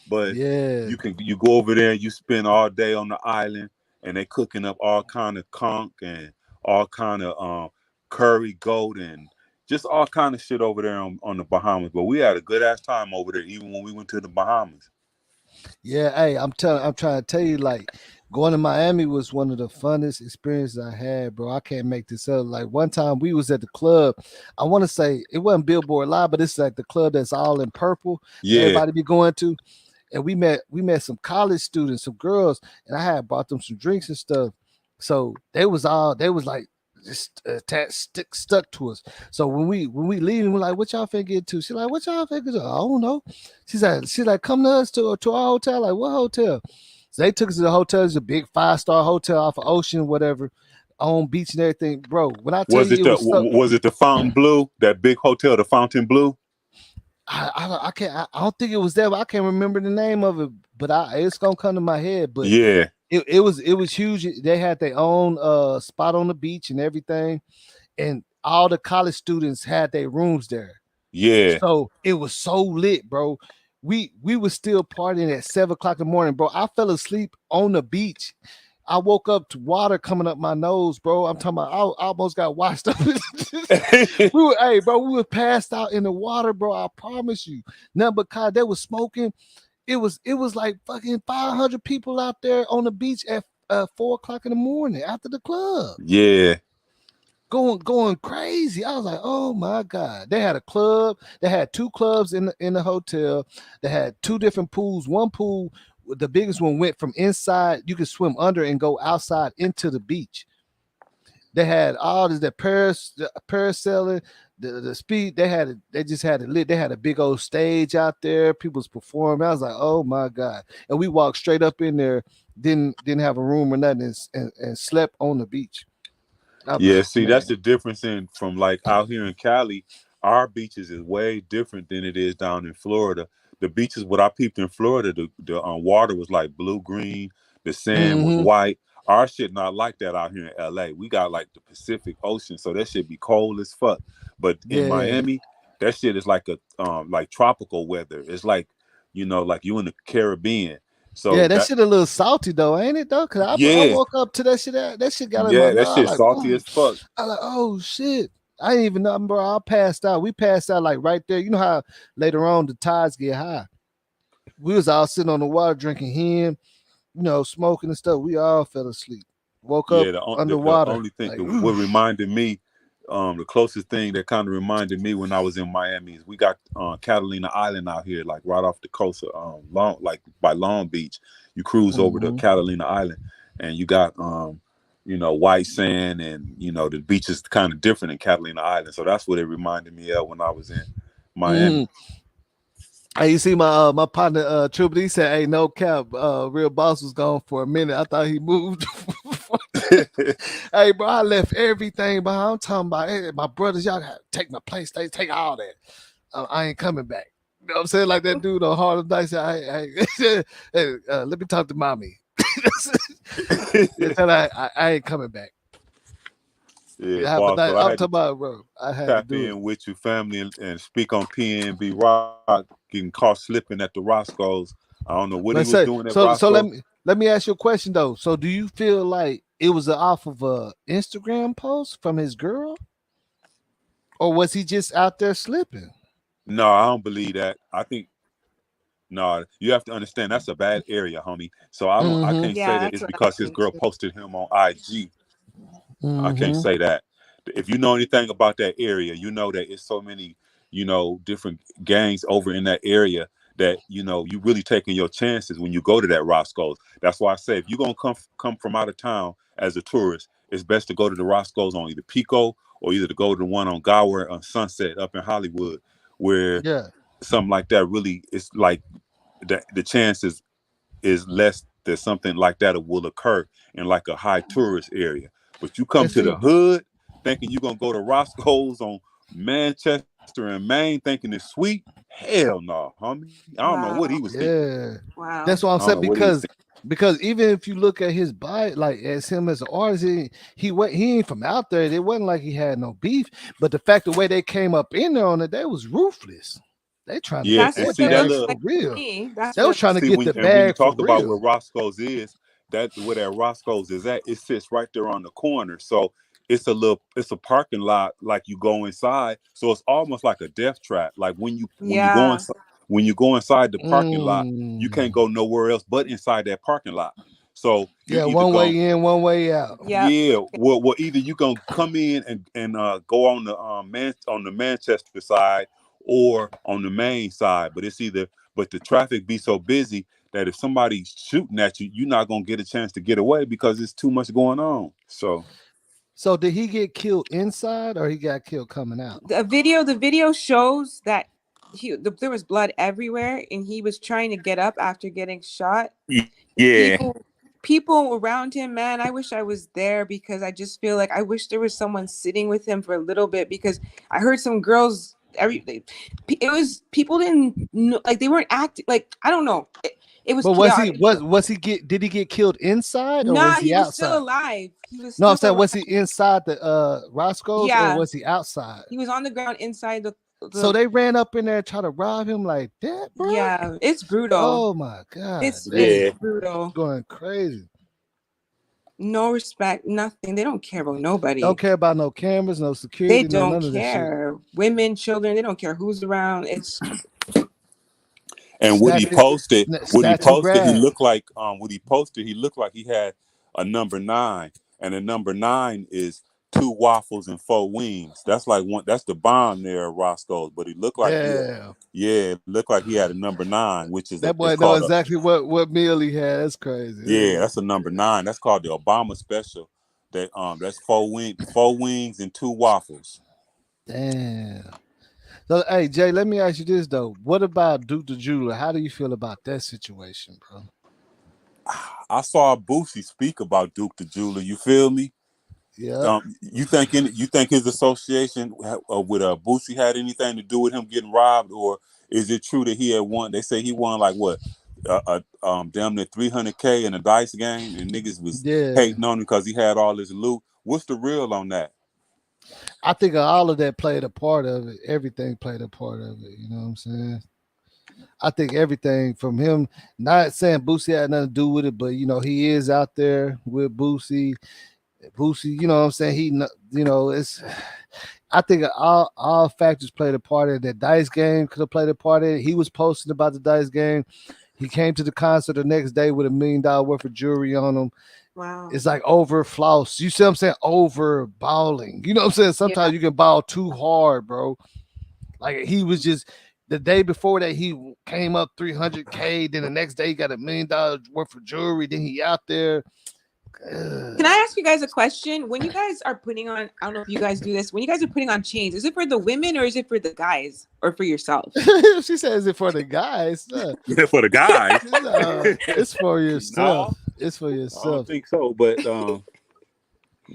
But Yeah. you go over there, you spend all day on the island, and they cooking up all kind of conch and all kind of curry goat and just all kind of shit over there on the Bahamas. But we had a good ass time over there, even when we went to the Bahamas. Yeah, hey, I'm trying to tell you, like, going to Miami was one of the funnest experiences I had, bro. I can't make this up. Like, one time we was at the club. I want to say it wasn't Billboard Live, but it's like the club that's all in purple. Yeah, Everybody be going to. And we met some college students, some girls, and I had bought them some drinks and stuff. So they was like just stuck to us. So when we leaving, we're like, "What y'all finna get to?" She's like, "What y'all finna get to?" I don't know. She's like, "Come to us to our hotel." Like, what hotel? So they took us to the hotel. It's a big 5-star hotel off of Ocean, whatever, on beach and everything, bro. When I tell you, it was so. Was it the Fountain Blue, that big hotel, the Fountain Blue? I can't. I don't think it was there. But I can't remember the name of it. But it's gonna come to my head. But Yeah, it was huge. They had their own spot on the beach and everything, and all the college students had their rooms there. yeah, So it was so lit, bro. We were still partying at 7 o'clock in the morning, bro. I fell asleep on the beach. I woke up to water coming up my nose, bro. I'm talking about I almost got washed up. Hey, bro, we were passed out in the water, bro. I promise you. Nothing but God, they was smoking. It was like fucking 500 people out there on the beach at 4 o'clock in the morning after the club. yeah. Going crazy. I was like, oh my God. They had a club. They had 2 clubs in the hotel. They had 2 different pools. One pool, the biggest one, went from inside. You could swim under and go outside into the beach. They had all this, the parasailing, the speed. They just had it lit. They had a big old stage out there. People's performing. I was like, oh my God. And we walked straight up in there, didn't have a room or nothing, and slept on the beach. I'm Yeah, like, see, man. that's the difference from like out here in Cali. Our beaches is way different than it is down in Florida. The beaches, what I peeped in Florida, the water was like blue green, the sand was white. Our shit not like that out here in LA. We got like the Pacific Ocean, so that shit be cold as fuck. But in Yeah. Miami, that shit is like a like tropical weather. It's like like you in the Caribbean. Yeah, So that that shit a little salty though, ain't it though? Cause I yeah, woke up to that shit. That shit got in my yeah, that nose. shit salty as fuck. I like, oh shit. I didn't even know, bro. I passed out. We passed out like right there. You know how later on the tides get high. We was all sitting on the water drinking hen, smoking and stuff. We all fell asleep. Woke up Yeah, the underwater. only thing Like, what reminded me, the closest thing that kind of reminded me when I was in Miami is we got Catalina Island out here, like right off the coast of like by Long Beach. You cruise over to Catalina Island, and you got white sand, and the beach is kind of different in Catalina Island. So that's what it reminded me of when I was in Miami. Hey, you see my partner Triple D said, "Hey, no cap, Real Boss was gone for a minute. I thought he moved." Hey, bro, I left everything behind. I'm talking about hey, my brothers. Y'all gotta take my PlayStation, take all that. I ain't coming back. You know what I'm saying? Like that dude on Hard of Dice. Hey, let me talk to mommy. Yeah, tell her I ain't coming back. Yeah, Have a boss. night. So I I'm had talking to about, bro. I had to tap do it. in with your family and speak on PNB Rock getting caught slipping at the Roscoe's. I don't know what he Let's was say doing at so. Roscoe's. Let me ask you a question though. So, do you feel like it was off of a Instagram post from his girl, or was he just out there slipping? No, I don't believe that. I think no, you have to understand that's a bad area, homie. So I Mm-hmm. can't say Yeah, that that's it's what I because his think girl too. posted him on IG. I can't Mm-hmm. say that. If you know anything about that area, you know that it's so many, different gangs over in that area that you really taking your chances when you go to that Roscoe's. That's why I say if you're gonna come from out of town as a tourist, it's best to go to the Roscoe's on either Pico or either to go to the one on Gower on Sunset up in Hollywood, where Yeah. something like that really it's like the chances is less that something like that will occur in like a high tourist area. But you come And to the see, hood thinking you're gonna go to Roscoe's on Manchester and Maine thinking it's sweet. Hell no, homie. I don't know what he Wow. was thinking. yeah, Wow. that's what I'm I don't saying know what he was thinking. because even if you look at his bio, like as him as an artist, he ain't from out there. It wasn't like he had no beef, but the fact the way they came up in there on it, they was ruthless. They trying to Yeah, get That's and that what see it that bag looks for little like to real. me. That's They what was it trying to see get the when you bag for talk about real. where Roscoe's is, that where that Roscoe's is at, it sits right there on the corner. So it's a parking lot like you go inside. So it's almost like a death trap. Like Yeah. when you go inside the parking lot, you can't Mm. go nowhere else but inside that parking lot. So you're Yeah, either one going way in, one way out. Yep. well, either you gonna come in and go on the on the Manchester side or on the main side, but it's either but the traffic be so busy that if somebody's shooting at you, you're not gonna get a chance to get away because it's too much going on. So So did he get killed inside or he got killed coming out? The video shows that there was blood everywhere and he was trying to get up after getting shot. yeah, People around him, man, I wish I was there because I just feel like I wish there was someone sitting with him for a little bit because I heard some girls it was people didn't know, like they weren't acting like I don't know. It was But chaotic. was he did he get killed inside or was Nah, he he was still outside? alive. He was No, I'm still saying was he alive. inside the Roscoe's or Yeah, was he outside? he was on the ground inside So the they ran up in there and tried to rob him like that, bro. yeah, it's brutal. Oh my god, It's yeah. they brutal. going crazy. No respect, nothing. They don't care about nobody. Don't care about no cameras, no They security, don't none of this shit. care. Women, children, they don't care who's around. It's And Snatch it, snatch and he grab. looked like what he posted, he looked like he had a number 9. And a number 9 is 2 waffles and 4 wings. That's like that's the bomb there at Roscoe's. But he looked like Damn. it looked like he had a number 9, which is That it's boy know called exactly what meal he had. That's crazy. Yeah. that's a number 9. That's called the Obama special. That's 4 wings and 2 waffles. Damn. So hey Jay, let me ask you this though. What about Duke the Jeweler? How do you feel about that situation, bro? I saw Boosie speak about Duke the Jeweler. You feel me? Yeah. You think his association with Boosie had anything to do with him getting robbed, or is it true that he had won? They say he won like what, damn near 300K in a dice game, and niggas was Yeah. hating on him because he had all this loot. What's the real on that? I think all of that played a part of it. Everything played a part of it. You know what I'm saying? I think everything from him, not saying Boosie had nothing to do with it, but he is out there with Boosie. Boosie, you know what I'm saying? It's. I think all factors played a part in it. That dice game could have played a part in it. He was posting about the dice game. He came to the concert the next day with $1 million worth of jewelry on him. wow. It's like over floss. You see what I'm saying? Over balling. You know what I'm saying? Sometimes you can ball too hard, bro. Like he was just the day before that he came up 300K. Then the next day he got $1 million worth of jewelry. Then he out there. Can I ask you guys a question? When you guys are putting on, I don't know if you guys do this, when you guys are putting on chains, is it for the women or is it for the guys or for yourself? She says it for the guys. Yeah, for the guys. It's for yourself. No, It's for I don't yourself. think so. But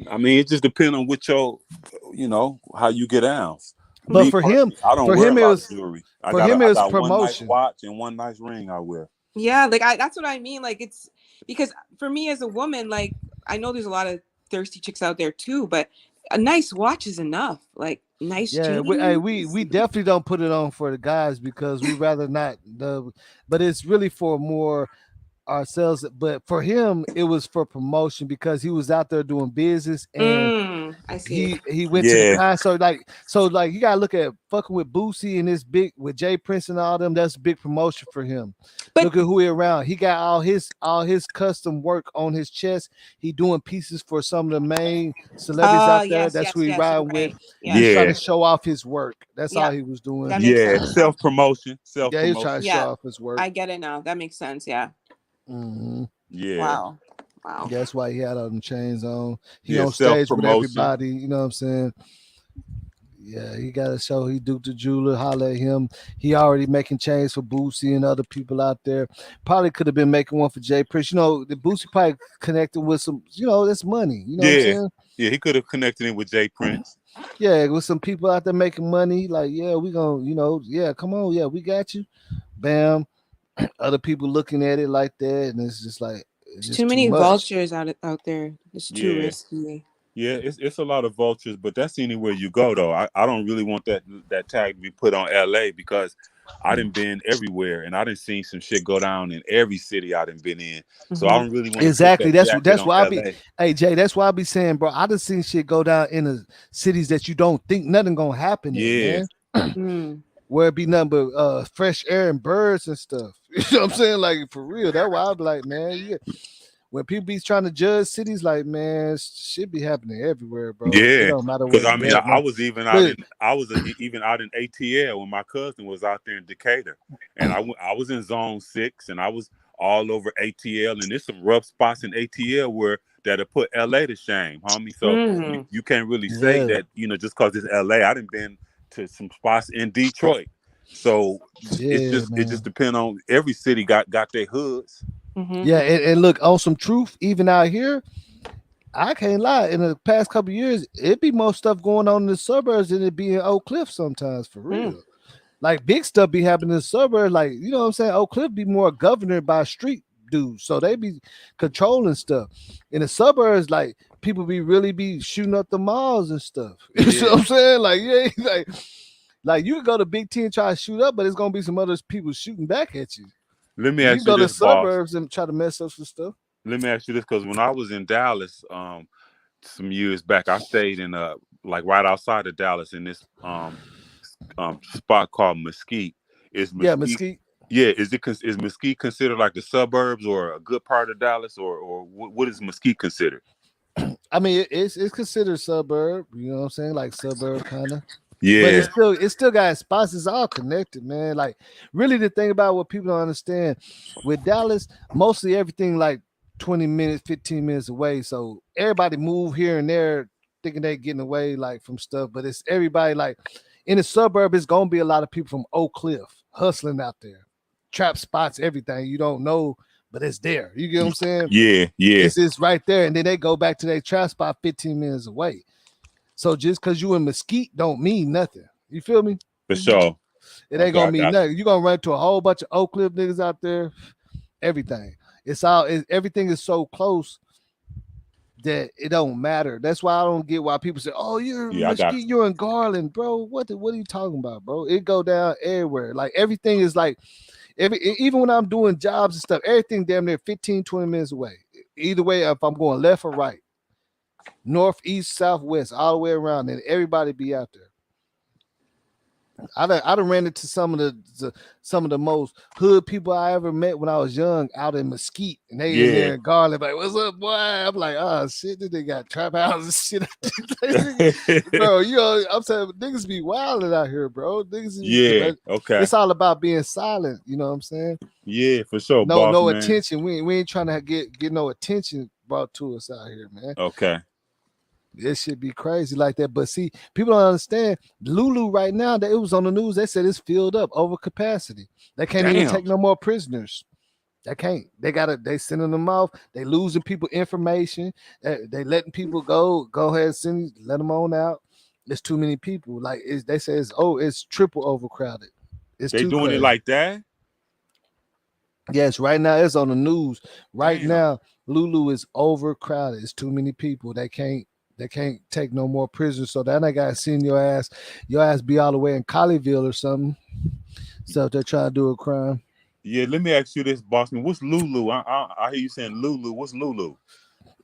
I mean, it just depends on what your, how you get down. But Me for him, personally, I don't wear a lot of jewelry. I got one nice promotion. watch and one nice ring I wear. Yeah, like that's what I mean. Like it's because for me as a woman, like I know there's a lot of thirsty chicks out there too, but a nice watch is enough. Like nice chain. We definitely don't put it on for the guys because we rather not. But it's really for more ourselves. But for him, it was for promotion because he was out there doing business and I see. he went to the concert. Like you gotta look at fucking with Boosie and this big with Jay Prince and all them. That's big promotion for him. But look at who he around. He got all his custom work on his chest. He doing pieces for some of the main celebrities out there. That's who he riding with. Yeah. He's trying to show off his work. That's all he was doing. Self promotion. Yeah, he was trying to show off his work. I get it now. That makes sense. Yeah. Mm-hmm. Yeah. Wow. That's why he had all them chains on. He on stage with everybody. You know what I'm saying? Yeah, he got to show he Duke the Jeweler. Holler at him. He already making chains for Boosie and other people out there. Probably could have been making one for Jay Prince. The Boosie probably connected with some. That's money. You know what I'm saying? Yeah, he could have connected it with Jay Prince. Yeah, with some people out there making money. Like, yeah, we gonna, come on, yeah, we got you. Bam. Other people looking at it like that, and it's just like it's too many vultures out there. It's too risky. Yeah, it's a lot of vultures, but that's anywhere you go though. I don't really want that tag to be put on LA because I done been everywhere and I done seen some shit go down in every city I done been in. So I don't really want exactly. That's why I be. Hey Jay, that's why I be saying, bro. I done seen shit go down in the cities that you don't think nothing gonna happen. Yeah. Man. Where it be nothing but fresh air and birds and stuff. You know what I'm saying? Like for real. That's why I be like, man, when people be trying to judge cities, like, man, shit be happening everywhere, bro. Yeah. It don't matter what. I mean, I was even out in ATL when my cousin was out there in Decatur. And I was in zone 6 and I was all over ATL, and there's some rough spots in ATL where that'll put LA to shame, homie. So you can't really say that, just cause it's LA. I done been to some spots in Detroit. So it just depends on every city got their hoods. Mm-hmm. Yeah, and look, on some truth, even out here, I can't lie. In the past couple of years, it be more stuff going on in the suburbs than it be in Oak Cliff sometimes, for real. Like big stuff be happening in the suburbs, like, you know what I'm saying? Oak Cliff be more governed by street dudes, so they be controlling stuff. In the suburbs, like people be shooting up the malls and stuff. You know what I'm saying? Like you can go to Big T and try to shoot up, but it's gonna be some other people shooting back at you. Let me ask you go this, to suburbs and try to mess up some stuff. Let me ask you this, because when I was in Dallas, some years back, I stayed in like right outside of Dallas in this spot called Mesquite. Mesquite. Yeah, is Mesquite considered like the suburbs or a good part of Dallas, or what is Mesquite considered? I mean, it's considered suburb. You know what I'm saying? Like suburb kind of. Yeah, but it still got spots. It's all connected, man. Like really, the thing about what people don't understand with Dallas, mostly everything like 20 minutes, 15 minutes away. So everybody move here and there, thinking they getting away like from stuff. But it's everybody like in the suburb. It's gonna be a lot of people from Oak Cliff hustling out there, trap spots, everything you don't know, but it's there. You get what I'm saying? Yeah. It's right there, and then they go back to their trap spot 15 minutes away. So just because you in Mesquite don't mean nothing. You feel me? For sure. It ain't gonna mean nothing. You're gonna run to a whole bunch of Oak Cliff niggas out there. Everything. Everything is so close that it don't matter. That's why I don't get why people say, "Oh, you're in Mesquite, you're in Garland, bro." What are you talking about, bro? It go down everywhere. Like everything is like even when I'm doing jobs and stuff, everything damn near 15, 20 minutes away. Either way, if I'm going left or right. North, east, southwest, all the way around, and everybody be out there. I done ran into some of the most hood people I ever met when I was young out in Mesquite, and they in there in Garland, like, "What's up, boy?" I'm like, "Oh shit, they got trap houses and shit." Bro, I'm saying niggas be wilding out here, bro. Niggas, okay. It's all about being silent. You know what I'm saying? Yeah, for sure. No attention. We ain't trying to get no attention brought to us out here, man. Okay. It should be crazy like that. But see, people don't understand. Lulu right now, that it was on the news. They said it's filled up over capacity. They can't even take no more prisoners. They can't. They sending them off. They losing people information. They letting people go. Go ahead, let them on out. There's too many people. Like they say, it's triple overcrowded. It's They too doing it crazy. like that? Yes, right now it's on the news. Right Damn. now, Lulu is overcrowded. It's too many people. They can't take no more prisoners. So then I gotta send your ass be all the way in Colleyville or something. So if they're trying to do a crime. Yeah, let me ask you this, Bossman. What's Lulu? I hear you saying Lulu. What's Lulu?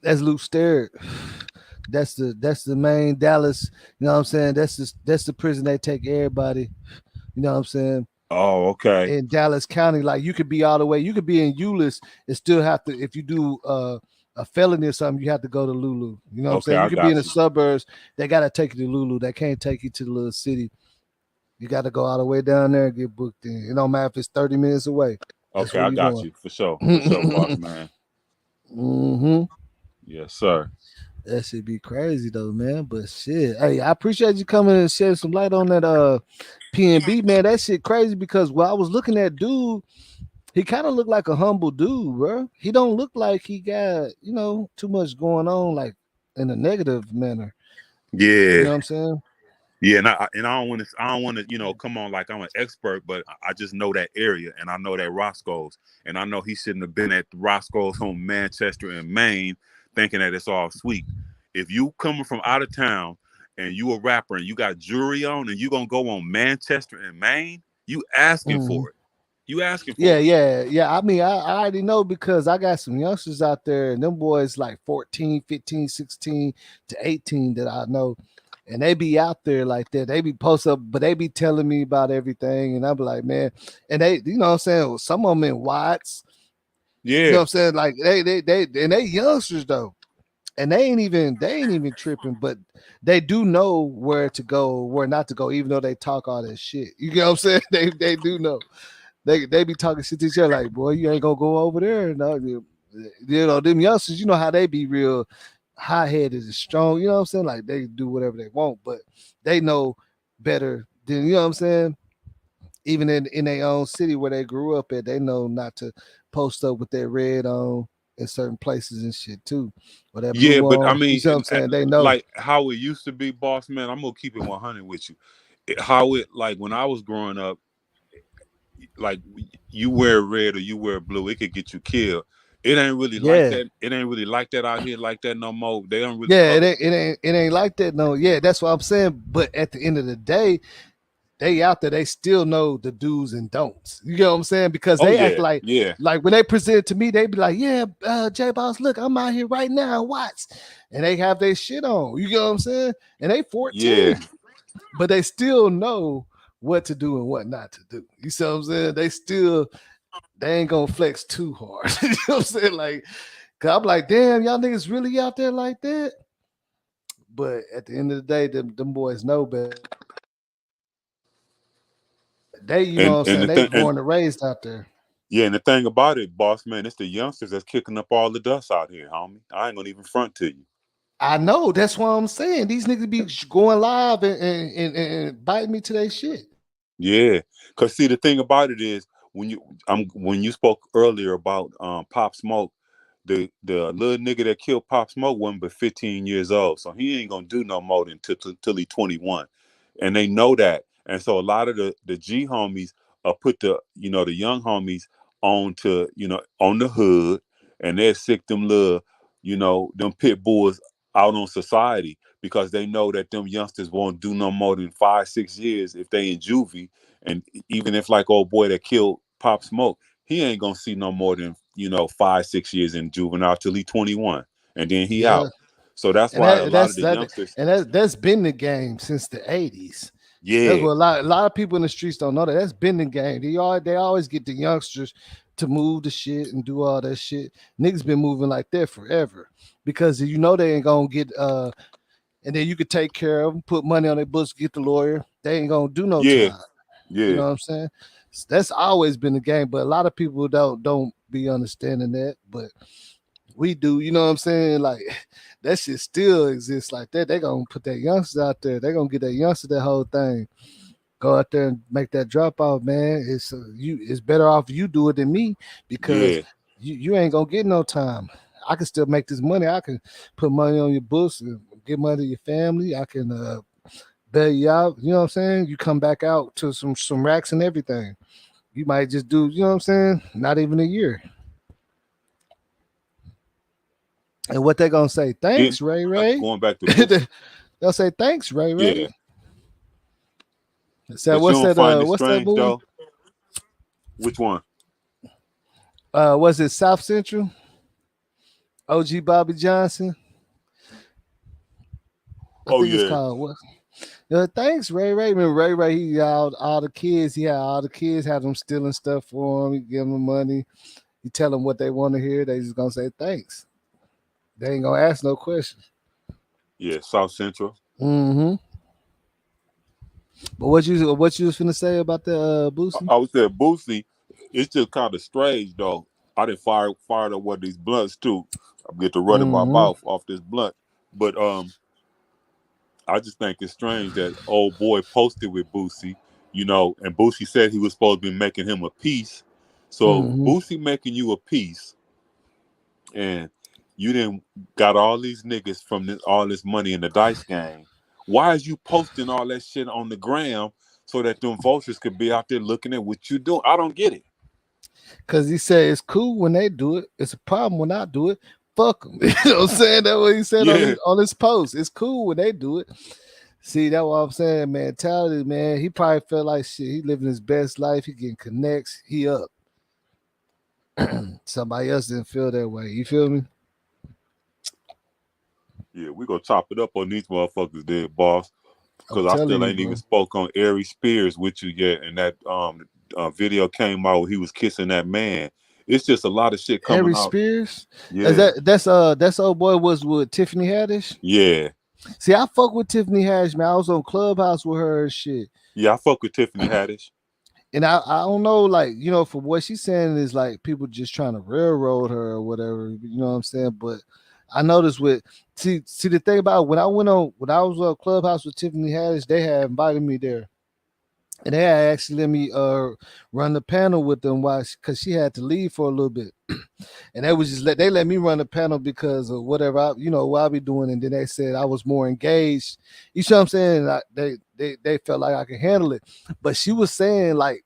That's Luke Sterrett. That's the main Dallas. You know what I'm saying? That's the prison they take everybody. You know what I'm saying? Oh, okay. In Dallas County, like you could be all the way. You could be in Euless and still have to. If you do a felony or something, you have to go to Lulu. You know what I'm Okay, saying? You I could be in the got you. suburbs. They gotta take you to Lulu. They can't take you to the little city. You got to go all the way down there and get booked in. It don't matter if it's 30 minutes away. That's Okay, where I you got going. you for sure, boss man. Mm-hmm. Yes, sir. That should be crazy though, man. But shit, hey, I appreciate you coming and shedding some light on that PNB, man. That shit crazy because while I was looking at dude, he kind of looked like a humble dude, bro. He don't look like he got, too much going on, like in a negative manner. You Yeah, know what I'm saying? yeah, and I don't want to, come on like I'm an expert, but I just know that area, and I know that Roscoe's, and I know he shouldn't have been at Roscoe's on Manchester and Maine, thinking that it's all sweet. If you coming from out of town and you a rapper and you got jewelry on and you gonna go on Manchester and Maine, you asking Mhm. for it. You asking Yeah, for it. yeah, yeah. I mean, I already know because I got some youngsters out there, and them boys like 14, 15, 16 to 18 that I know. And they be out there like that. They be post up, but they be telling me about everything. And I be like, man, and they, you know what I'm saying? Some of them in Watts, you know Yeah, what I'm saying? Like and they youngsters though. And they ain't even tripping, but they do know where to go, where not to go, even though they talk all that shit. You know what I'm saying? They do know. They be talking shit to each other like, boy, you ain't gonna go over there. No, them youngsters, you know how they be real high headed and strong. You know what I'm saying? Like they do whatever they want, but they know better than you know what I'm saying. Even in their own city where they grew up at, they know not to post up with their red on in certain places and shit too, or that yeah, blue but I on. You mean, see what I'm saying? They know. like how it used to be, boss man. I'm gonna keep it 100 with you. How it like when I was growing up, like you wear red or you wear blue, it could get you killed. It ain't really like Yeah. that. It ain't really like that out here like that no more. They don't really Yeah, it color. ain't, it ain't it ain't like that. No, yeah, that's what I'm saying. But at the end of the day, they out there, they still know the do's and don'ts. You know what I'm saying? Because Oh they act yeah, yeah, like when they present it to me, they be like, yeah, J Boss, look, I'm out here right now, watch. And they have their shit on. You know what I'm saying? And they yeah, 14, but they still know what to do and what not to do. You see what I'm saying? They ain't gonna flex too hard. You know what I'm saying? Like, cause I'm like, damn, y'all niggas really out there like that. But at the end of the day, them boys know better. They, you know what I'm and saying? the They thing, and born and raised out there. yeah, and the thing about it, boss man, it's the youngsters that's kicking up all the dust out here, homie. I ain't gonna even front to you. I know. That's what I'm saying. These niggas be going live and biting me to their shit. Yeah, cause see the thing about it is when you spoke earlier about Pop Smoke, the little nigga that killed Pop Smoke wasn't but 15 years old, so he ain't gonna do no more than till he 21, and they know that, and so a lot of the G homies put the young homies on to on the hood, and they sick them little them pit bulls out on society because they know that them youngsters won't do no more than 5-6 years if they in juvie. And even if like old boy that killed Pop Smoke, he ain't gonna see no more than 5-6 years in juvenile till he 21, and then he Yeah. out. So that's And why a lot of the that youngsters, and that's been the game since the 80s. That's yeah, what a lot of people in the streets don't know that. That's been the game. They always get the youngsters to move the shit and do all that shit. Niggas been moving like that forever. Because you know they ain't gonna get and then you could take care of them, put money on their books, get the lawyer. They ain't gonna do no yeah, time. You yeah, know what I'm saying? That's always been the game, but a lot of people don't be understanding that. But we do, you know what I'm saying? Like that shit still exists like that. They gonna put that youngsters out there. They gonna get that youngster that whole thing. go out there and make that drop off, man. It's better off you do it than me because Yeah, you ain't gonna get no time. I can still make this money. I can put money on your books and get money to your family. I can bail you out. You know what I'm saying? You come back out to some racks and everything. You might just do, you know what I'm saying? Not even a year. And what they gonna say? getting Thanks, Ray Ray. going back to Boosie. They'll say thanks, Ray Yeah, Ray. So but you don't find it what's that strange movie? though. Which one? Was it South Central? OG Bobby Johnson. I Oh think it's yeah, called what? Thanks, Ray Ray. Remember Ray Ray? He got all the kids. He had all the kids. Had them stealing stuff for him. He give them money. You tell them what they want to hear. They just gonna say thanks. They ain't gonna ask no questions. yeah. South Central. Mm-hmm. But what you was finna say about the Boosie? I would say Boosie. It's just kind of strange though. I didn't fired up one of these blunts too. I get to running my Mm-hmm. mouth off this blunt, but I just think it's strange that old boy posted with Boosie, and Boosie said he was supposed to be making him a piece. So Mm-hmm. Boosie making you a piece, and you didn't got all these niggas from all this money in the dice game. Why is you posting all that shit on the gram so that them vultures could be out there looking at what you doing? I don't get it. Cause he said it's cool when they do it. It's a problem when I do it. Fuck them. You know what I'm saying? That's what he said Yeah, on his post. It's cool when they do it. See, that's what I'm saying. Mentality, man. He probably felt like shit. He living his best life. He getting connects. He up. Somebody else didn't feel that way. You feel me? yeah, we gonna chop it up on these motherfuckers, there, boss. I'm Because I telling still you, ain't even bro. spoke on Ari Spears with you yet, and that video came out where he was kissing that man. It's just a lot of shit coming Harry out. Spears. Yeah, That's old boy was with Tiffany Haddish. yeah, See, I fuck with Tiffany Haddish, man. I was on Clubhouse with her and shit. yeah. I fuck with Tiffany Haddish. And I don't know, like, for what she's saying is like people just trying to railroad her or whatever, you know what I'm saying? But I noticed see the thing about when I was on Clubhouse with Tiffany Haddish, they had invited me there. And they had actually let me run the panel with them because she had to leave for a little bit. And they was they let me run the panel because of whatever what I be doing. And then they said I was more engaged. You see what I'm saying? They felt like I could handle it. But she was saying like,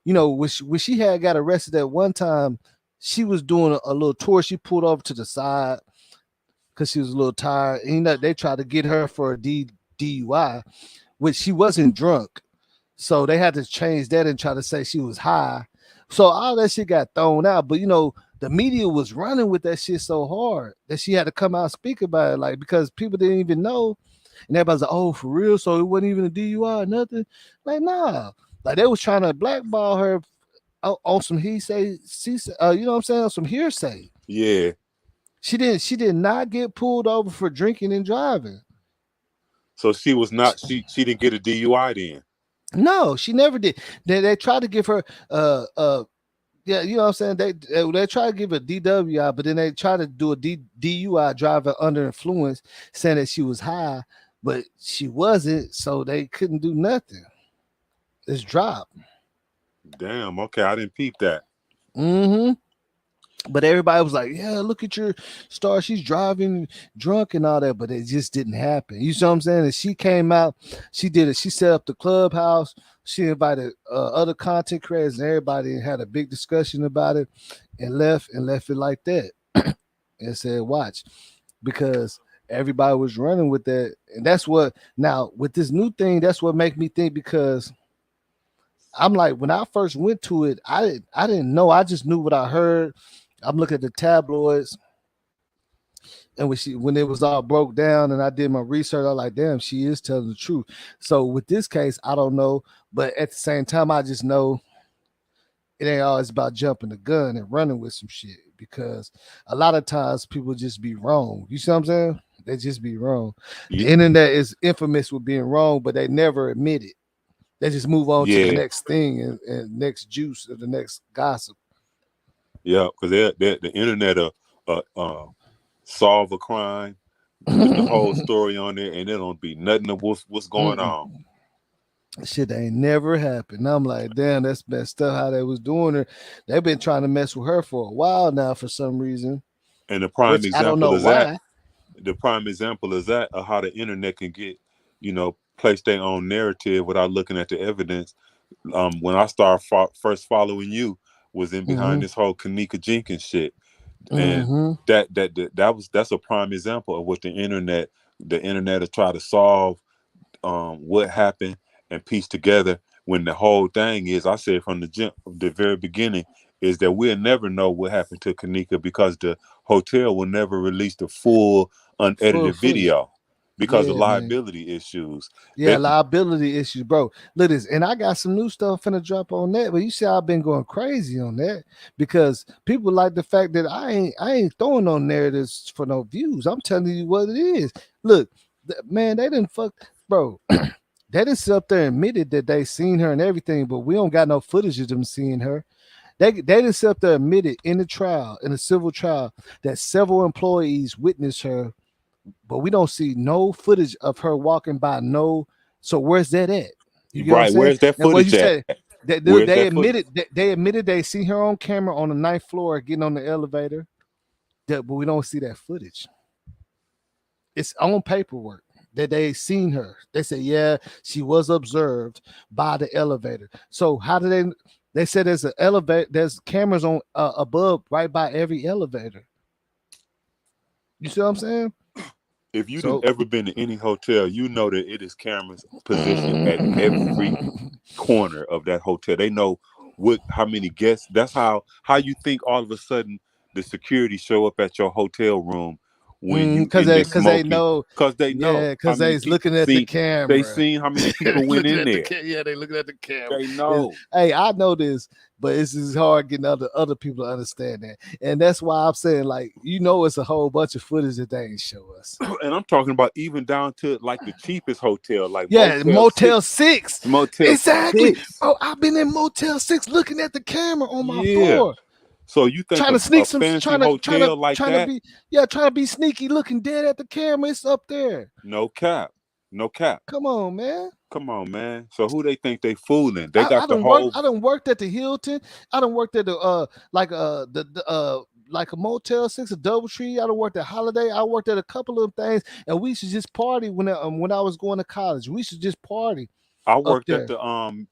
when she had got arrested at one time, she was doing a little tour. She pulled over to the side because she was a little tired. And they tried to get her for a DUI, which she wasn't drunk. So they had to change that and try to say she was high. So all that shit got thrown out. But the media was running with that shit so hard that she had to come out and speak about it, like because people didn't even know. And everybody's like, "Oh, for real?" So it wasn't even a DUI or nothing. Like, nah. Like they was trying to blackball her on some he say, she say, you know what I'm saying, on some hearsay. Yeah. She did not get pulled over for drinking and driving. So she was not. She didn't get a DUI then. No, she never did. They tried to give her yeah, you know what I'm saying? They try to give a DWI, but then they try to do a DUI, driver under influence, saying that she was high, but she wasn't, so they couldn't do nothing. It's dropped. Damn. Okay, I didn't peep that. Mm-hmm. But everybody was like, "Yeah, look at your star. She's driving drunk and all that," but it just didn't happen. You see what I'm saying? And she came out, she did it. She set up the clubhouse. She invited other content creators and everybody and had a big discussion about it, and left it like that, and said, "Watch," because everybody was running with that, and that's what now with this new thing. That's what make me think because I'm like when I first went to it, I didn't know. I just knew what I heard. I'm looking at the tabloids, and when it was all broke down, and I did my research, I was like, damn, she is telling the truth. So with this case, I don't know, but at the same time, I just know it ain't always about jumping the gun and running with some shit because a lot of times people just be wrong. You see what I'm saying? They just be wrong. The internet is infamous with being wrong, but they never admit it. They just move on to the next thing and next juice or the next gossip. Yeah, because the internet solve a crime, put the whole story on there, and it don't be nothing of what's going on. Shit ain't never happened. I'm like, damn, that's messed up how they was doing her. They've been trying to mess with her for a while now for some reason, And the prime which I don't example know is that why. of how the internet can get, place their own narrative without looking at the evidence. When I started first following you was in behind Mm-hmm. this whole Kanika Jenkins shit, and Mm-hmm. that's a prime example of what the internet will try to solve what happened and piece together, when the whole thing is, I said from the very beginning, is that we'll never know what happened to Kanika because the hotel will never release the full Full unedited footage. video because of Yeah, man. liability issues. Yeah, They liability issues, bro. Look this, and I got some new stuff finna drop on that. But you see, I've been going crazy on that because people like the fact that I ain't throwing no narratives for no views. I'm telling you what it is. Look, man, they didn't fuck, bro. They didn't sit up there and admitted that they seen her and everything, but we don't got no footage of them seeing her. They didn't sit up there admitted in the trial, in the civil trial, that several employees witnessed her, but we don't see no footage of her walking by. No, so where's that at? You get what I'm right, saying? where's that And what you footage at? said, they, they Where's they that footage? admitted they admitted they see her on camera on the ninth floor getting on the elevator, but we don't see that footage. It's on paperwork that they seen her. They said, yeah, she was observed by the elevator. So how do they? They said there's an elevator. There's cameras on above, right by every elevator. You see what I'm saying? If you done So ever been to any hotel, you know that it is cameras positioned at every corner of that hotel. They know how many guests. That's how you think all of a sudden the security show up at your hotel room when you because in there they smoking, know, because they yeah, know how because many they's people looking at the see. They camera. seen how many They people went looking in at the there. yeah, they looking at the camera. They know. Hey, I know this, but it's just hard getting other people to understand that, and that's why I'm saying, like, it's a whole bunch of footage that they ain't show us. And I'm talking about even down to like the cheapest hotel, like Yeah, Motel Motel 6. 6. Motel Exactly. 6. Oh, I've been in Motel 6 looking at the camera on my Yeah. floor. So you think Trying to a sneak some, fancy hotel like trying to that? be, trying to be sneaky, looking dead at the camera. It's up there. No cap. No cap. Come on, man. Come on, man. So who they think they fooling? They got I the done worked. whole. I done worked at the Hilton. I done worked at the like a Motel 6, a DoubleTree. I done worked at Holiday. I worked at a couple of things, and we should just party when I was going to college. We should just party I up worked there.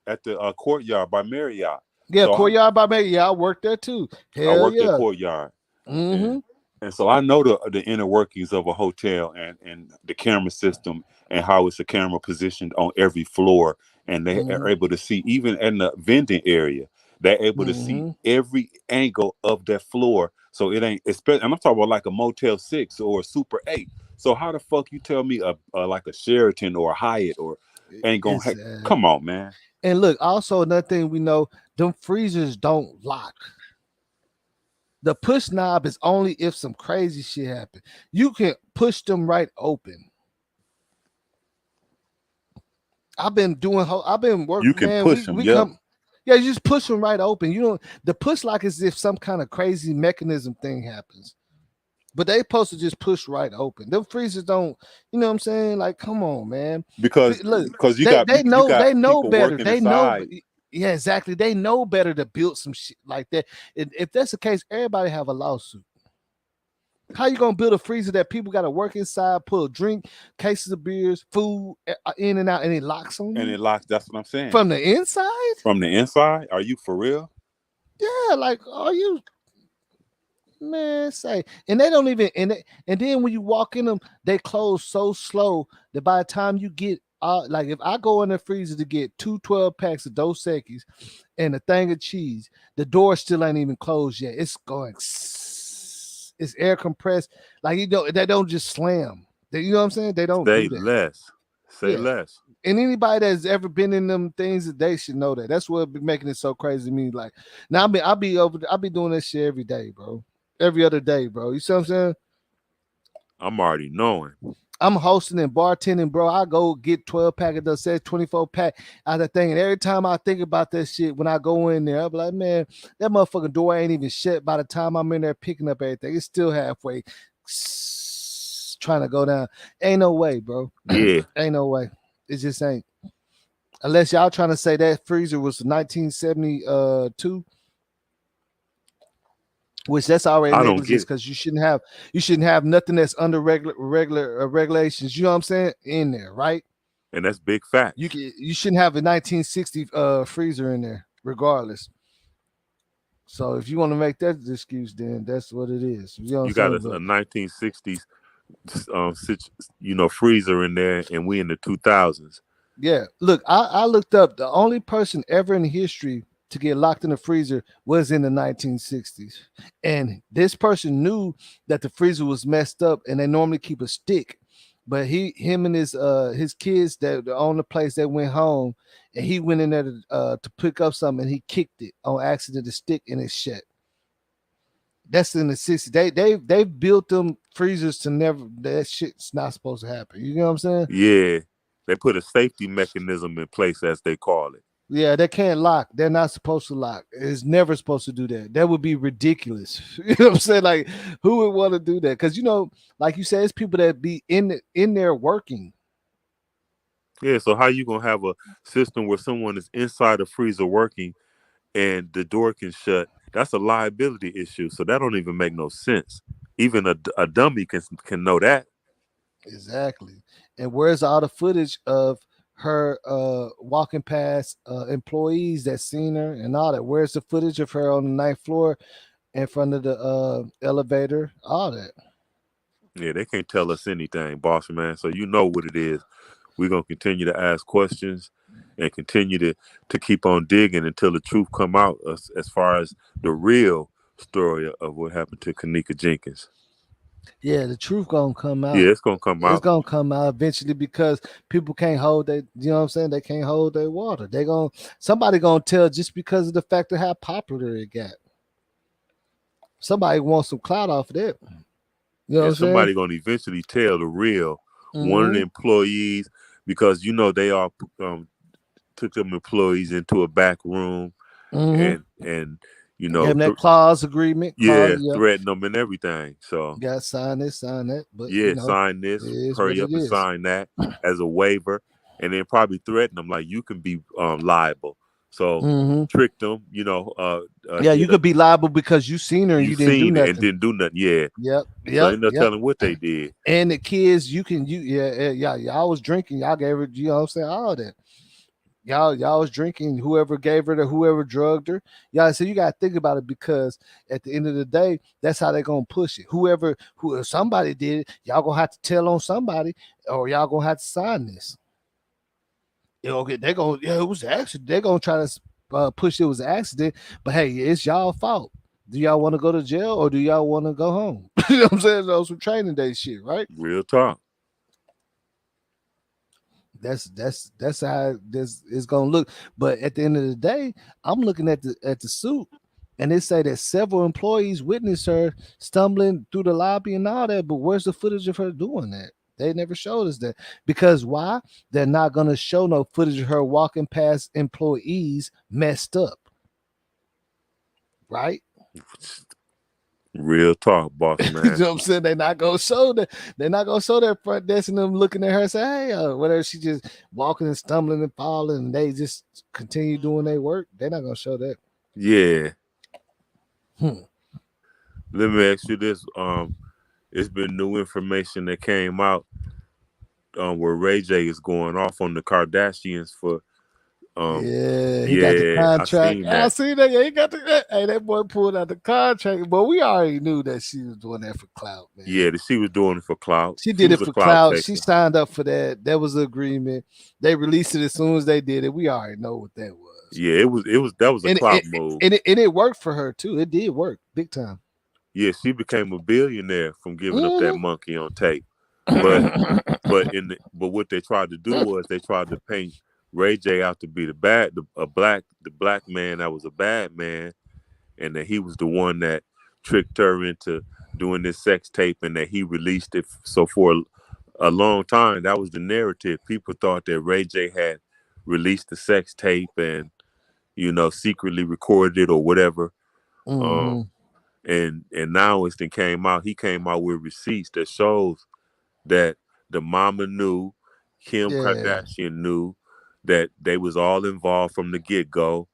at the Courtyard by Marriott. Yeah, Courtyard by Marriott. Yeah, I worked there too. I Hell worked at yeah. Courtyard. Mm-hmm. And so I know the inner workings of a hotel and the camera system and how it's a camera positioned on every floor. And they are able to see, even in the vending area, they're able to see every angle of that floor. So it ain't, and I'm talking about like a Motel 6 or a Super 8. So how the fuck you tell me like a Sheraton or a Hyatt or ain't gonna come on, man. And look, also another thing we know, them freezers don't lock. The push knob is only if some crazy shit happen. You can push them right open. I've been working. You can Man, push them, we yeah. come. Yeah, you just push them right open. The push lock is if some kind of crazy mechanism thing happens. But they supposed to just push right open. Them freezers don't, you know what I'm saying? Like, come on, man. Because they know better. working They know. inside. Yeah, exactly. They know better to build some shit like that. If that's the case, everybody have a lawsuit. How you gonna build a freezer that people got to work inside, put a drink, cases of beers, food in and out, and it locks on you? And it locks. That's what I'm saying. From the inside? From the inside? Are you for real? Yeah, like, are you? Man, say, and they don't even, and then when you walk in them, they close so slow that by the time you get like, if I go in the freezer to get 2 12-packs of Dos Equis and a thing of cheese, the door still ain't even closed yet. It's going, it's air compressed. Like, they don't just slam. You know what I'm saying? They don't Say do that. less. Say less. And anybody that's ever been in them things, they should know that. That's what be making it so crazy to me. Like, now I'll be doing this shit every day, bro. Every other day, bro. You see what I'm saying? I'm already knowing. I'm hosting and bartending, bro. I go get 12-pack of the set, 24-pack out of that thing. And every time I think about that shit, when I go in there, I'll be like, man, that motherfucking door ain't even shut by the time I'm in there picking up everything. It's still halfway trying to go down. Ain't no way, bro. Yeah. Ain't no way. It just ain't. Unless y'all trying to say that freezer was 1972, which that's already I don't get negligence it. because you shouldn't have nothing that's under regular regulations. You know what I'm saying in there, right? And that's big facts. You shouldn't have a 1960 freezer in there, regardless. So if you want to make that excuse, then that's what it is. You know what You I'm got saying? a But 1960s, freezer in there, and we in the 2000s. yeah, look, I looked up the only person ever in history to get locked in the freezer was in the 1960s. And this person knew that the freezer was messed up and they normally keep a stick. But him and his kids that own the place, they went home and he went in there to pick up something and he kicked it on accident, the stick, and it shut. That's in the 60s. They built them freezers to never, that shit's not supposed to happen. You know what I'm saying? Yeah, they put a safety mechanism in place, as they call it. Yeah, they can't lock. They're not supposed to lock. It's never supposed to do that. That would be ridiculous. You know what I'm saying? Like, who would want to do that? Because like you said, it's people that be in there working. Yeah, so how you gonna have a system where someone is inside the freezer working and the door can shut? That's a liability issue. So that don't even make no sense. Even a dummy can know that. Exactly. And where's all the footage of her walking past employees that seen her and all that? Where's the footage of her on the ninth floor in front of the elevator? All that. Yeah, they can't tell us anything, boss man. So you know what it is. We're gonna continue to ask questions and continue to keep on digging until the truth come out as far as the real story of what happened to Kanika Jenkins. Yeah, the truth gonna come Yeah, out. it's gonna come It's out. gonna come out eventually because people can't hold their, you know what I'm saying? They can't hold their water. Somebody gonna tell just because of the fact of how popular it got. Somebody wants some clout off of that. You know what And I'm saying? somebody gonna eventually tell the real one of the Mm-hmm. employees, because they all took them employees into a back room Mm-hmm. and Gave them that clause agreement. yeah, Yeah. threaten them and everything. So Got to sign this, sign that. But yeah, sign it this, is what hurry it up and is. sign that as a waiver, and then probably threaten them like you can be liable. So Mm-hmm. trick them, Yeah, you could be liable because you seen her and you you didn't do seen it and nothing. didn't do nothing. Yeah. Yep, So yep, ain't no yep. telling what they did. And the kids, y'all was drinking, y'all gave her, you know what I'm saying, all that. Y'all was drinking, whoever gave her to whoever drugged her. Y'all, so you gotta think about it because at the end of the day, that's how they're gonna push it. If somebody did it, y'all gonna have to tell on somebody, or y'all gonna have to sign this. They're gonna, yeah, it was an accident. They're gonna try to push it was an accident, but hey, it's y'all fault. Do y'all want to go to jail or do y'all want to go home? You know what I'm saying? Those some training day shit, right? Real talk. That's how this is gonna look. But at the end of the day, I'm looking at the suit, and they say that several employees witnessed her stumbling through the lobby and all that. But where's the footage of her doing that? They never showed us that. Because why? They're not gonna show no footage of her walking past employees messed up. Right? Real talk, boss You man. know what I'm saying? They're not gonna show that. They're not gonna show that front desk and them looking at her and say, "Hey, whatever." She just walking and stumbling and falling, and they just continue doing their work. They're not gonna show that. Yeah. Hmm. Let me ask you this. It's been new information that came out where Ray J is going off on the Kardashians for He got the I contract. seen I that. see that. Yeah, he got the. Hey, that boy pulled out the contract, but we already knew that she was doing that for clout, man. Yeah, that she was doing it for clout. She did it was a for clout clout. chaser. She signed up for that. That was the agreement. They released it as soon as they did it. We already know what that was. Yeah, that was a clout move. And it worked for her too. It did work big time. Yeah, she became a billionaire from giving up that monkey on tape. But what they tried to do was they tried to paint Ray J out to be the black man that was a bad man, and that he was the one that tricked her into doing this sex tape, and that he released it. So for a long time, that was the narrative. People thought that Ray J had released the sex tape and secretly recorded it or whatever. Mm-hmm. And now he came out with receipts that shows that the mama knew, Kim Kardashian knew, that they was all involved from the get-go.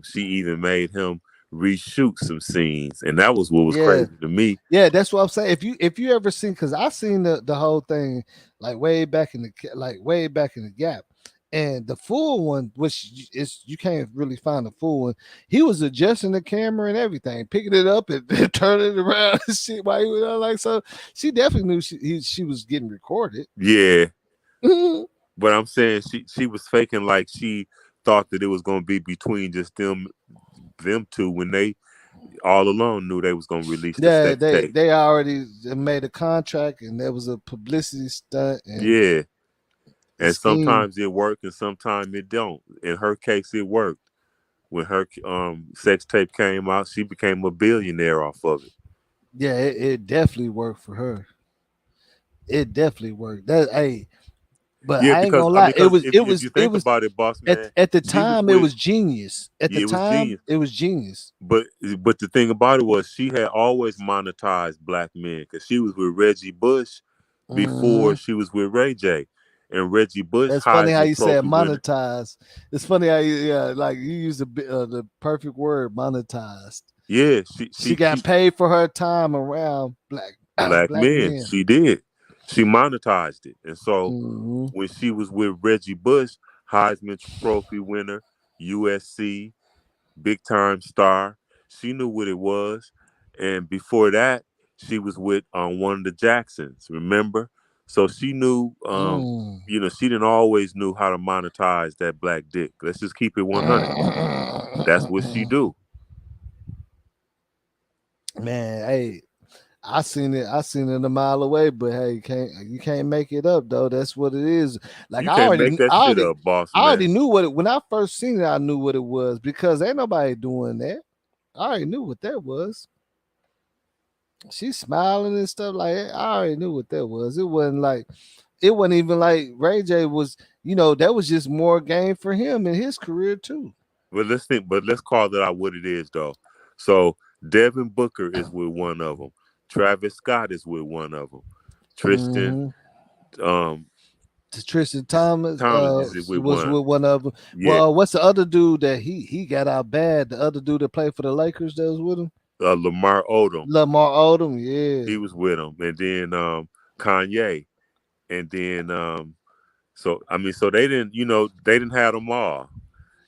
She even made him reshoot some scenes, and that was what was Yeah, crazy to me. yeah, that's what I'm saying. If you ever seen, because I seen the whole thing like way back in the gap, and the full one, which is you can't really find the full one. He was adjusting the camera and everything, picking it up and, and turning it around and shit while he was like so. She definitely knew she was getting recorded. Yeah, but I'm saying she was faking like she thought that it was gonna be between just them two when they all alone knew they was gonna release the Yeah, sex they tape. they already made a contract, and there was a publicity stunt and Yeah, a and scheme. sometimes it worked and sometimes it don't. In her case, it worked. When her sex tape came out, she became a billionaire off of it. Yeah, it definitely worked for her. It definitely worked. That hey, but Yeah, I ain't because gonna I mean, lie, it because was it if was you it think was about it, boss man, at the she was time it with was genius. At the it was time genius. it was genius. But the thing about it was she had always monetized black men because she was with Reggie Bush before Mhm. she was with Ray J, and Reggie Bush That's funny how Heisman you said Trophy winner. monetize. It's funny how like you use the perfect word monetized. Yeah, She got paid for her time around black black men. men. She did. She monetized it, and so Hmm. when she was with Reggie Bush, Heisman Trophy winner, USC, big time star. She knew what it was. And before that, she was with one of the Jacksons, remember? So she knew Mm. she didn't always knew how to monetize that black dick. Let's just keep it 100. That's what she do. Man, hey, I seen it. I seen it a mile away, but hey, you can't make it up though. That's what it is. Like You can't make that I shit already, up, boss I already man. knew what it when I first seen it. I knew what it was because ain't nobody doing that. I already knew what that was. She's smiling and stuff like that. I already knew what that was. It wasn't even like Ray J was. That was just more game for him in his career too. But let's call it out what it is though. So Devin Booker is with one of them. Travis Scott is with one of them. Tristan Hmm. um Tristan Thomas Thomas is with was one. with one of them. Yeah, Well, what's the other dude that he got out bad? The other dude that played for the Lakers that was with him, Lamar Odom. Lamar Odom. Yeah. He was with him, and then Kanye, and then so I mean, so they didn't have them all,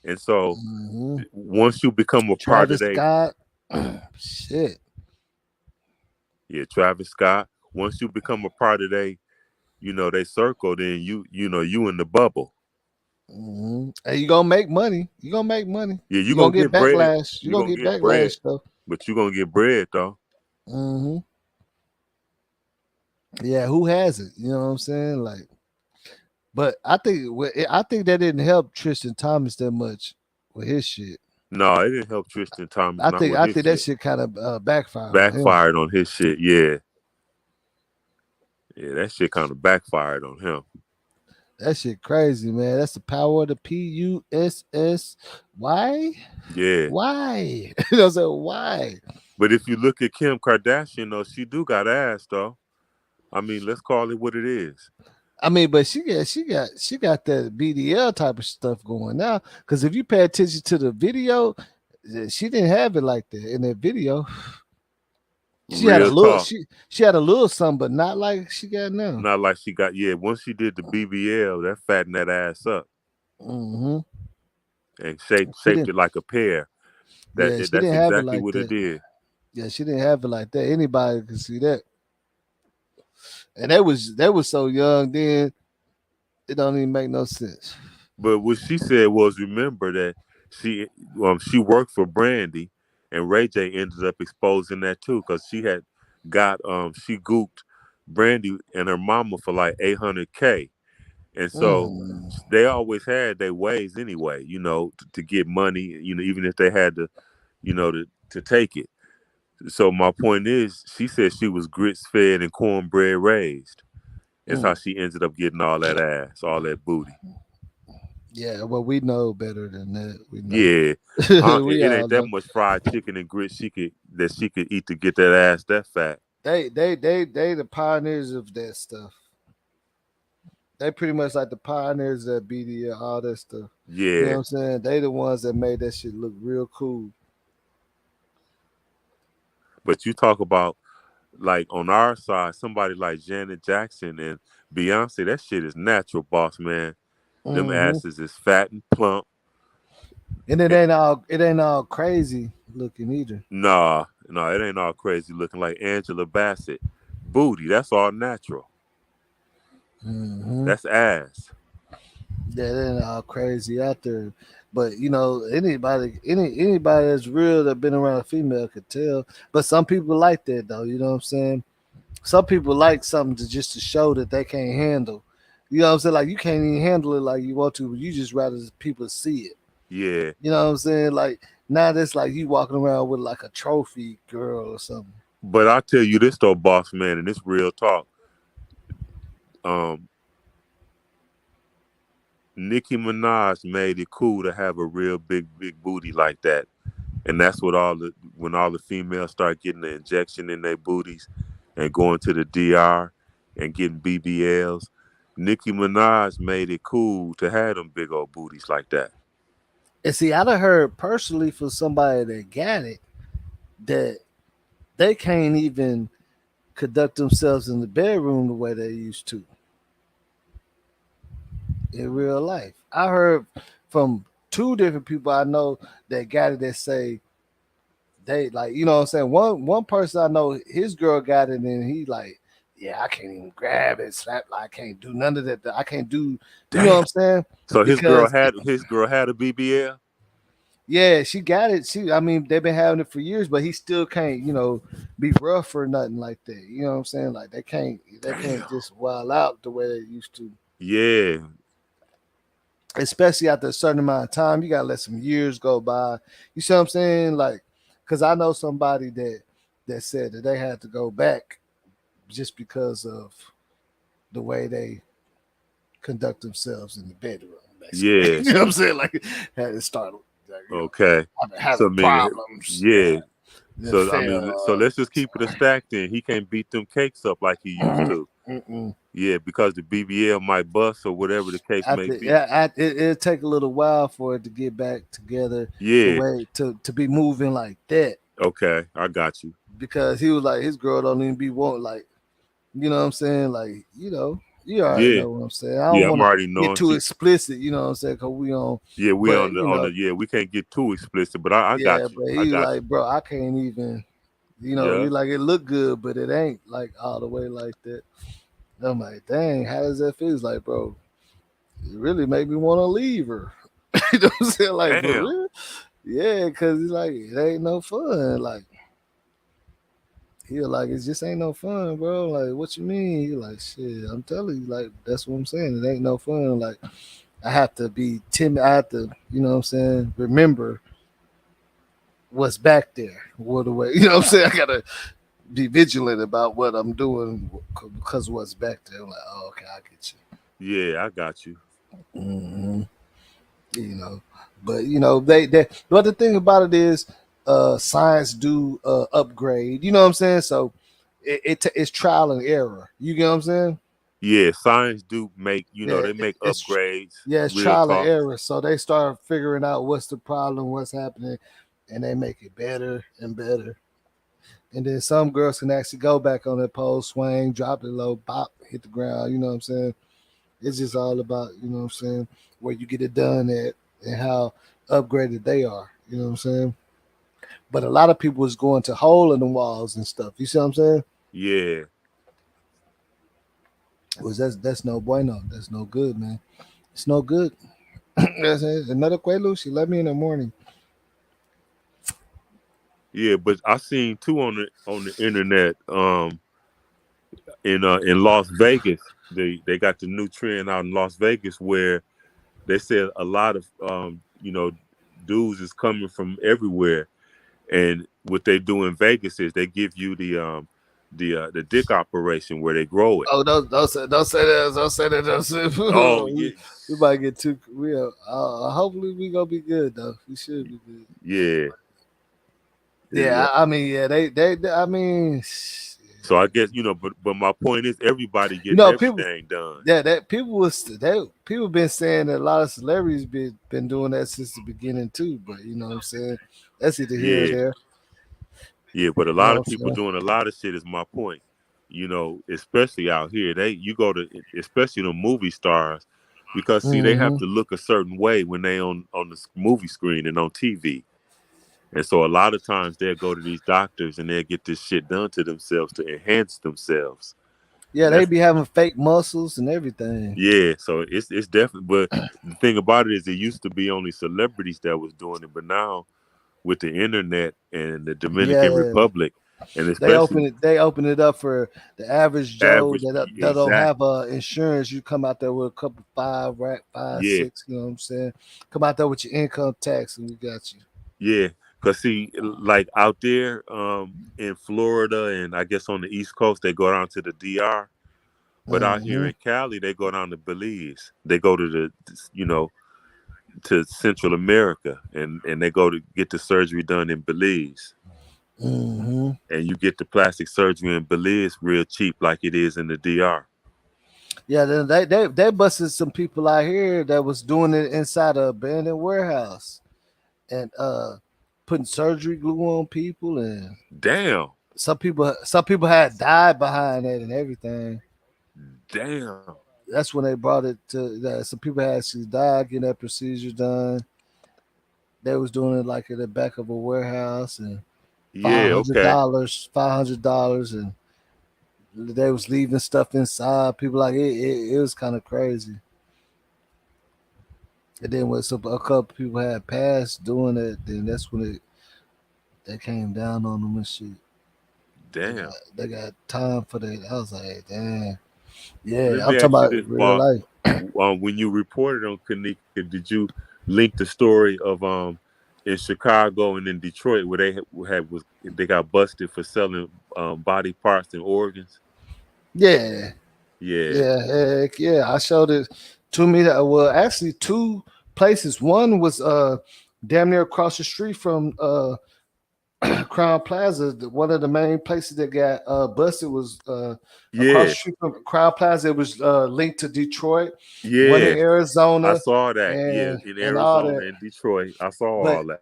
and so Hmm. once you become a part of Travis they, Scott. Shit. yeah, Travis Scott. Once you become a part of they circle, then you in the bubble. And you gonna make money. You gonna make money. Yeah, you You gonna gonna get get bread. backlash. You You gonna gonna get get bread, backlash though. but you gonna get bread though. Hmm. Yeah, who has it? You know what I'm saying? Like, but I think that didn't help Tristan Thomas that much with his shit. No, it didn't help Tristan Thomas I not think with I his think that shit. shit kind of backfired on him. Backfired on his shit. Yeah, yeah, that shit kind of backfired on him. That shit crazy, man. That's the power of the PUSS. Why? Yeah. Why? You know what I'm saying? Why? But if you look at Kim Kardashian, though, she do got ass, though. I mean, let's call it what it is. I mean, but she got that BDL type of stuff going now. Because if you pay attention to the video, she didn't have it like that in that video. She had a Real little, talk. she had a little something, but not like she got now. Not like she got, yeah, once she did the BBL, that fattened that ass up Hmm. and She shaped didn't. it like a pear. Yeah, she That's didn't have it exactly like what it that. did. Yeah, she didn't have it like that. Anybody could see that. And that was so young then. It don't even make no sense. But what she said was, remember that she worked for Brandy, and Ray J ended up exposing that too, because she gooped Brandy and her mama for like $800K. And so Mm. they always had their ways anyway, to get money, even if they had to take it. So my point is, she said she was grits fed and cornbread raised. That's how Mm. she ended up getting all that ass, all that booty. Yeah, well, we know better than that. We know. Yeah, We it all ain't that know. much fried chicken and grits she could eat to get that ass that fat. They the pioneers of that stuff. They pretty much like the pioneers of BDL, all that stuff. You know what Yeah, I'm saying? They the ones that made that shit look real cool. but you talk about like on our side, somebody like Janet Jackson and Beyonce. That shit is natural, boss man. Them Hmm. asses is fat and plump. And And it ain't all crazy looking either. nah, no, it ain't all crazy looking like Angela Bassett. Booty, that's all natural. Hmm. That's ass. Yeah, it ain't all crazy out there. But you know, anybody that's real that been around a female could tell. But some people like that though. You know what I'm saying? Some people like something to just to show that they can't handle. You know what I'm saying? Like you can't even handle it like you want to, but you just rather people see it. Yeah, You know what I'm saying? Like now that's like you walking around with like a trophy girl or something. but I tell you this though, boss man, and it's real talk. Um, Nicki Minaj made it cool to have a real big booty like that. And that's what when all the females start getting the injection in their booties and going to the DR and getting BBLs. Nicki Minaj made it cool to have them big old booties like that. And see, I done heard personally from somebody that got it that they can't even conduct themselves in the bedroom the way they used to in real life. I heard from two different people I know that got it that say they like, you know what I'm saying? One person I know, his girl got it and he like, yeah, I can't even grab it, slap, like, I can't do none of that. I can't do, you know what Damn. I'm saying? So Because his girl had a BBL? yeah, she got it. I mean, they've been having it for years, but he still can't, be rough or nothing like that. You know what I'm saying? Like they can't Damn. just wild out the way they used to. Yeah. Especially after a certain amount of time, you gotta let some years go by. You see what I'm saying? Like, cause I know somebody that said that they had to go back just because of the way they conduct themselves in the bedroom, basically. Yeah. You know what I'm saying? Like, had to start, like, Okay. So I having mean, problems yeah. and So I mean, so fell. let's just keep it a stack then. He can't beat them cakes up like he used to. Mm-mm. Yeah, because the BBL might bust or whatever the case may After be. it'll take a little while for it to get back together the Yeah. way to be moving like that. Okay, I got you. Because he was like his girl don't even be wanting, like, you know what I'm saying, like, you already Yeah. know what I'm saying. I don't Yeah, I'm want to already get knowing. too explicit, you know what I'm saying, because we on, Yeah, we but on the yeah, we can't get too explicit, but I yeah, got you. but I he was got like, you. bro, I can't even, Yeah. he like, it look good, but it ain't like all the way like that. I'm like, dang, how does that feel? He's like, bro, it really made me want to leave her. You know what I'm saying? Like, for Damn. real? Yeah, because he's like, it ain't no fun. Like, he was like, it just ain't no fun, bro. Like, what you mean? He like, shit, I'm telling you, like, that's what I'm saying. It ain't no fun. Like, I have to be timid. I have to, you know what I'm saying, remember what's back there. What away. You know what I'm saying? I gotta be vigilant about what I'm doing because what's back there. I'm like, oh, okay, I get Yeah, I got you. you. You know, but they but the thing about it is science do upgrade, you know what I'm saying, so it's trial and error, you get what I'm saying. Yeah, science do make, Yeah, they make it's upgrades, yeah, it's real trial and talk. error, so they start figuring out what's the problem, what's happening, and they make it better and better. And then some girls can actually go back on that pole, swing, drop it low, bop, hit the ground, you know what I'm saying. It's just all about, you know what I'm saying, where you get it done at and how upgraded they are. You know what I'm saying? But a lot of people is going to hole in the walls and stuff. You see what I'm saying? Yeah. Was that's no bueno. That's no good, man. It's no good. That's it. Another Quaalude. She let me in the morning. Yeah, but I seen too on the internet, in Las Vegas. They got the new trend out in Las Vegas where they said a lot of dudes is coming from everywhere, and what they do in Vegas is they give you the dick operation where they grow it. Oh, don't say that. Don't say that. Don't say Oh that. yeah, We might get too real. Hopefully we gonna be good though. We should be good. yeah, Yeah, yeah. I mean, yeah, they I mean, So I guess but my point is everybody You getting know, people. everything done. Yeah, that people been saying that a lot of celebrities been doing that since the beginning too. But you know what I'm saying? That's either here or Yeah, there. yeah. But a You know lot what of I'm people saying? doing a lot of shit is my point. Especially out here, you go to especially the movie stars, because see they have Mm-hmm. to look a certain way when they on the movie screen and on TV. And so a lot of times they'll go to these doctors and they'll get this shit done to themselves to enhance themselves. Yeah, And they that's be having fake muscles and everything. yeah, so it's definitely. But the thing about it is, it used to be only celebrities that was doing it, but now with the internet and the Dominican Yeah, Republic, and especially they open it up for the average Joe average, that don't have exactly, insurance. You come out there with a couple five, right, five, yeah, six. You know what I'm saying? Come out there with your income tax, and we got you. yeah. Cause see, like out there, in Florida and I guess on the East Coast, they go down to the DR. But out here Mm-hmm. in Cali, they go down to Belize. They go to to Central America, and they go to get the surgery done in Belize. Mm-hmm. And you get the plastic surgery in Belize real cheap, like it is in the DR. Yeah, then they busted some people out here that was doing it inside a abandoned warehouse and putting surgery glue on people, and Damn, some people had died behind that and everything. damn. That's when they brought it to that. Some people had actually died getting that procedure done. They was doing it like in the back of a warehouse, and five Yeah, hundred okay. dollars, $500, and they was leaving stuff inside. People like it was kind of crazy. And then when a couple people had passed doing it, then that's when they came down on them and shit. Damn. They got time for that. I was like, damn, Let yeah. I'm me talking ask you about this, real boss. life. When you reported on Kanika, did you link the story of in Chicago and in Detroit where they got busted for selling body parts and organs? Yeah, Yeah, yeah, heck yeah. I showed it to me that well, actually two places. One was damn near across the street from Crown Plaza. One of the main places that got busted was across yeah, the street from Crown Plaza. It was linked to Detroit. One in yeah. I Arizona, saw that. Yeah, and in all Arizona that. and Detroit, I saw But all that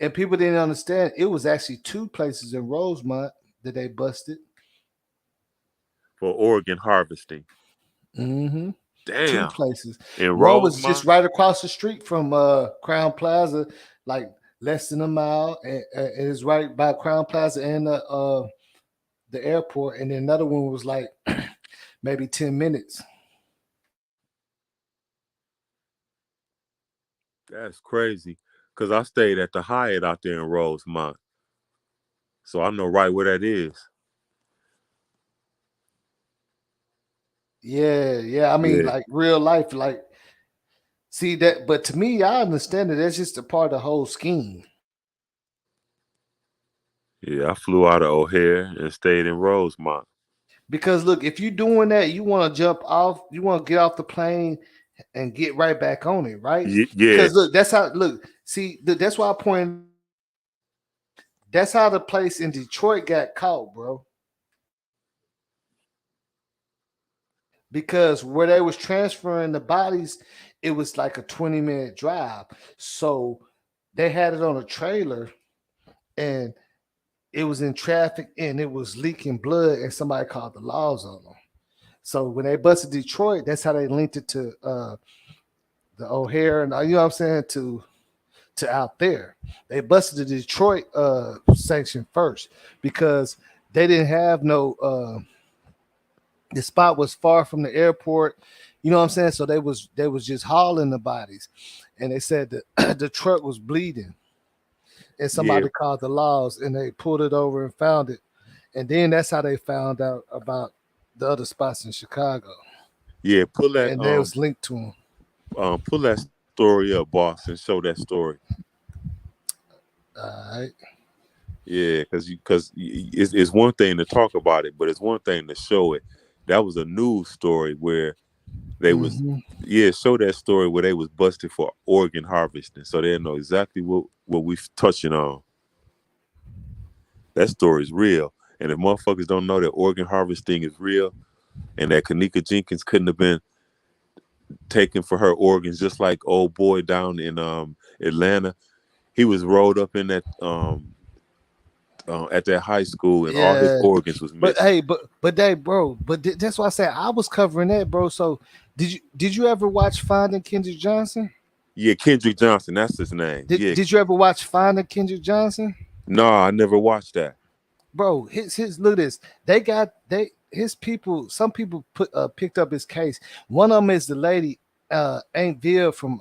and people didn't understand it was actually two places in Rosemont that they busted. for organ harvesting. Hmm. Two Damn, places. in One was just Rosemont. right across the street from Crown Plaza, like less than a mile, and it's right by Crown Plaza and the airport. And then another one was like maybe 10 minutes. That's crazy. Cause I stayed at the Hyatt out there in Rosemont, so I know right where that is. Yeah, yeah. I mean, Yeah, like real life, like see that. But to me, I understand that that's just a part of the whole scheme. yeah. I flew out of O'Hare and stayed in Rosemont. Because look, if you're doing that, you want to jump off, you want to get off the plane and get right back on it, right? Yeah, Because look, that's how look. See, that's why I pointed. That's how the place in Detroit got caught, bro. Because where they was transferring the bodies, it was like a 20-minute drive. So they had it on a trailer, and it was in traffic, and it was leaking blood, and somebody called the laws on them. So when they busted Detroit, that's how they linked it to the O'Hare, and you know what I'm saying, to out there. They busted the Detroit section first because they didn't have no the spot was far from the airport. You know what I'm saying? So they was just hauling the bodies. And they said that the truck was bleeding. And yeah, somebody called the laws and they pulled it over and found it. And then that's how they found out about the other spots in Chicago. yeah. And they was linked to them. Pull that story up, boss, and show that story. All right. Yeah, because it's one thing to talk about it, but it's one thing to show it. That was a news story where they was Mm-hmm. show that story where they was busted for organ harvesting, so they know exactly what we touching on. That story's real. And if motherfuckers don't know that organ harvesting is real, and that Kanika Jenkins couldn't have been taken for her organs, just like old boy down in Atlanta, he was rolled up in that at that high school, and all his Yeah, organs was but missing. hey, that's why I said I was covering that, bro. So did you ever watch Finding Kendrick Johnson? Yeah, Kendrick Johnson, that's his name. Did Yeah, Did you ever watch Finding Kendrick Johnson? no, I never watched that. Bro, his look at this. They got they his people. Some people picked up his case. One of them is the lady Aunt Ville from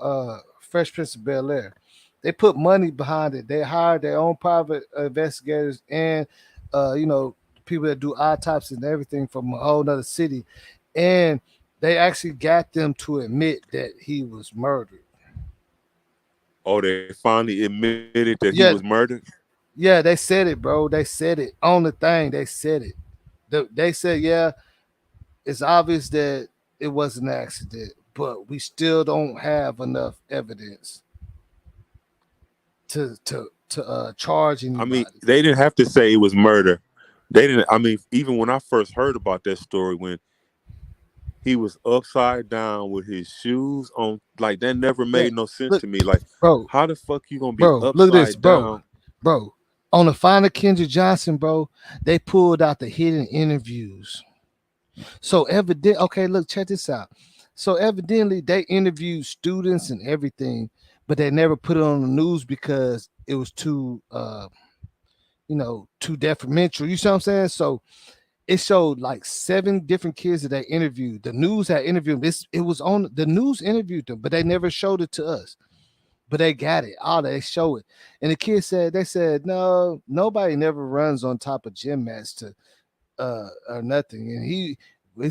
Fresh Prince of Bel Air. They put money behind it. They hired their own private investigators and people that do autopsies and everything from a whole nother city, and they actually got them to admit that he was murdered. Oh, they finally admitted that he was Yeah, murdered? yeah, they said it, bro. They said it on the thing. They said it. They said, yeah, it's obvious that it was an accident, but we still don't have enough evidence to charge I mean, anybody. they didn't have to say it was murder. They didn't. I mean, even when I first heard about that story, when he was upside down with his shoes on, like that never Yeah, made no sense look, to me. Like, bro, how the fuck you gonna be bro, look at this, upside bro, down? bro. On the Finder Kendrick Johnson, bro, they pulled out the hidden interviews. So evident, okay, look, check this out. So evidently they interviewed students and everything, but they never put it on the news because it was too detrimental. You see what I'm saying? So it showed like 7 different kids that they interviewed. The news had interviewed this. It was on the news interviewed them, but they never showed it to us. But they got it. All they show it. And the kids said, they said, no, nobody never runs on top of gym mats to or nothing. And they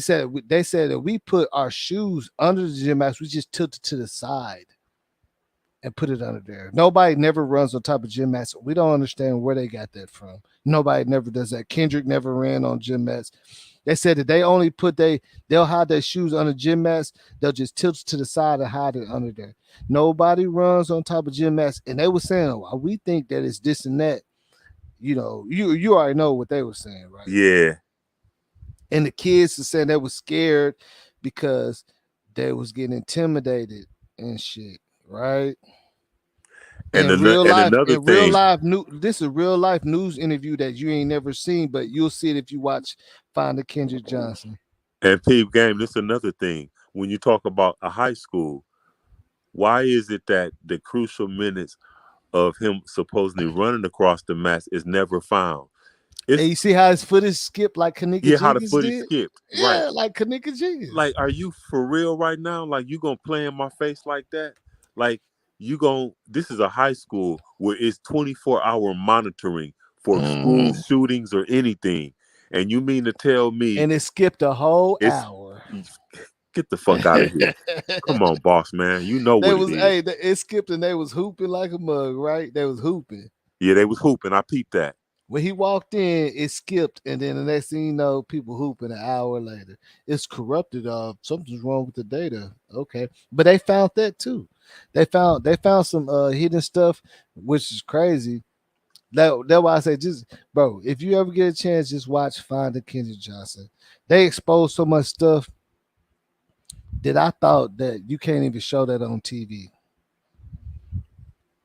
said that we put our shoes under the gym mats, we just tilted to the side and put it under there. Nobody never runs on top of gym mats. We don't understand where they got that from. Nobody never does that. Kendrick never ran on gym mats. They said that they only they'll hide their shoes under gym mats. They'll just tilt it to the side and hide it under there. Nobody runs on top of gym mats. And they were saying, well, we think that it's this and that. You already know what they were saying, right? Yeah. And the kids were saying they were scared because they was getting intimidated and shit, right? And In real life, another thing, this is a real life news interview that you ain't never seen, but you'll see it if you watch Find the Kendrick Johnson. and Peep Game, this is another thing. When you talk about a high school, why is it that the crucial minutes of him supposedly running across the mats is never found? And you see how his footage skipped like Kanika Jenkins how the footage did? skipped. Yeah, Right. like Kanika Jenkins. Like, are you for real right now? Like, you gonna play in my face like that? Like, this is a high school where it's 24-hour monitoring for school shootings or anything. And you mean to tell me... And it skipped a whole hour. Get the fuck out of here. Come on, boss man. You know what it is. Hey, it skipped and they was hooping like a mug, right? They was hooping. Yeah, they was hooping. I peeped that. When he walked in, it skipped, and then the next thing you know, people hooping an hour later. It's corrupted. Something's wrong with the data. Okay, but they found that too. They found some hidden stuff, which is crazy. That's why I say, just bro, if you ever get a chance, just watch Finding Kendrick Johnson. They exposed so much stuff that I thought that you can't even show that on TV.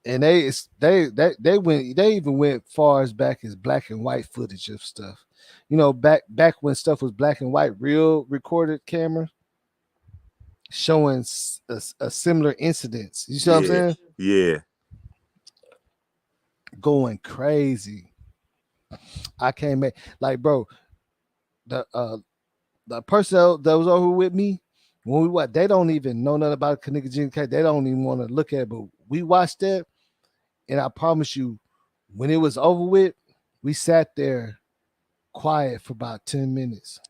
And they even went far as back as black and white footage of stuff. You know, back when stuff was black and white, real recorded camera showing a similar incidents. You see what I'm saying? Yeah. Going crazy. I can't make bro. The person that was over with me when we watched, they don't even know nothing about Kanika Jenkins. They don't even want to look at it, but we watched that. And I promise you, when it was over with, we sat there quiet for about 10 minutes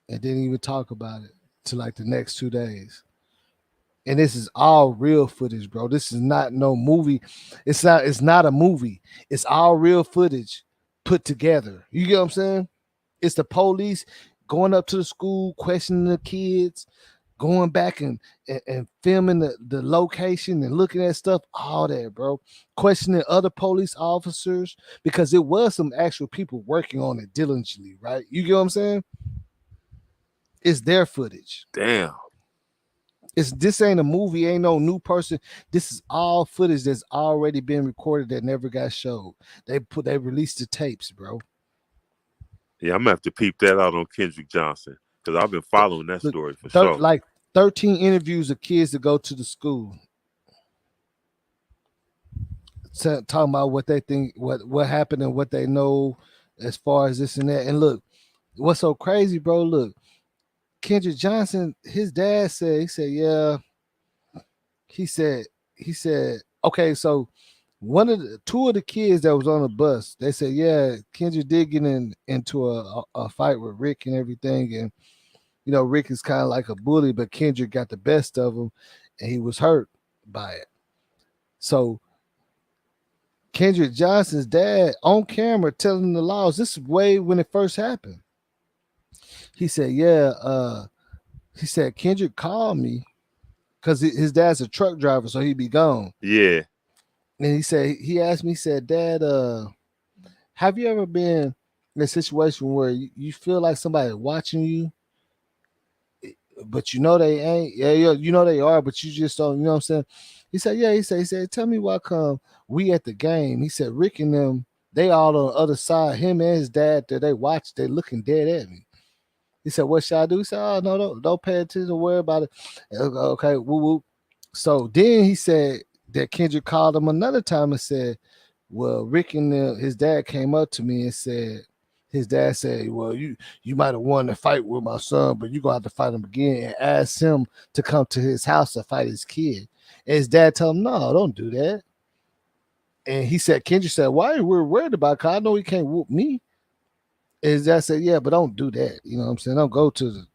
and didn't even talk about it till like the next 2 days. And this is all real footage, bro. This is not no movie. It's not a movie. It's all real footage put together. You get what I'm saying? It's the police going up to the school, questioning the kids, going back and filming the location and looking at stuff, all that, bro. Questioning other police officers because it was some actual people working on it diligently, right? You get what I'm saying? It's their footage. Damn. This ain't a movie, ain't no new person. This is all footage that's already been recorded that never got showed. They released the tapes, bro. Yeah, I'm gonna have to peep that out on Kendrick Johnson because I've been following that Look, story for sure. Like 13 interviews of kids that go to the school, talking about what they think, what happened, and what they know as far as this and that. And look, what's so crazy, bro? Look, Kendrick Johnson, his dad said, he said, okay, so two of the kids that was on the bus, they said, yeah, Kendrick did get into a fight with Rick and everything, and you know, Rick is kind of like a bully, but Kendrick got the best of him, and he was hurt by it. So Kendrick Johnson's dad on camera telling the laws, this is way when it first happened. He said, he said, Kendrick called me because his dad's a truck driver, so he'd be gone. Yeah. And he asked me, he said, Dad, have you ever been in a situation where you feel like somebody watching you, but you know they ain't? Yeah, you know they are, but you just don't, you know what I'm saying? He said, yeah, he said, tell me why come we at the game. He said, Rick and them, they all on the other side, him and his dad, they watch, they looking dead at me. He said, what should I do? He said, oh, no, don't pay attention, don't worry about it. Okay, woo woo. So then he said that Kendrick called him another time and said, well, Rick and his dad came up to me and said, his dad said, well, you might have won the fight with my son, but you're going to have to fight him again, and asked him to come to his house to fight his kid. And his dad told him, no, don't do that. And he said, Kendrick said, why are you worried about it? Because I know he can't whoop me. And his dad said, yeah, but don't do that. You know what I'm saying? Don't go to the,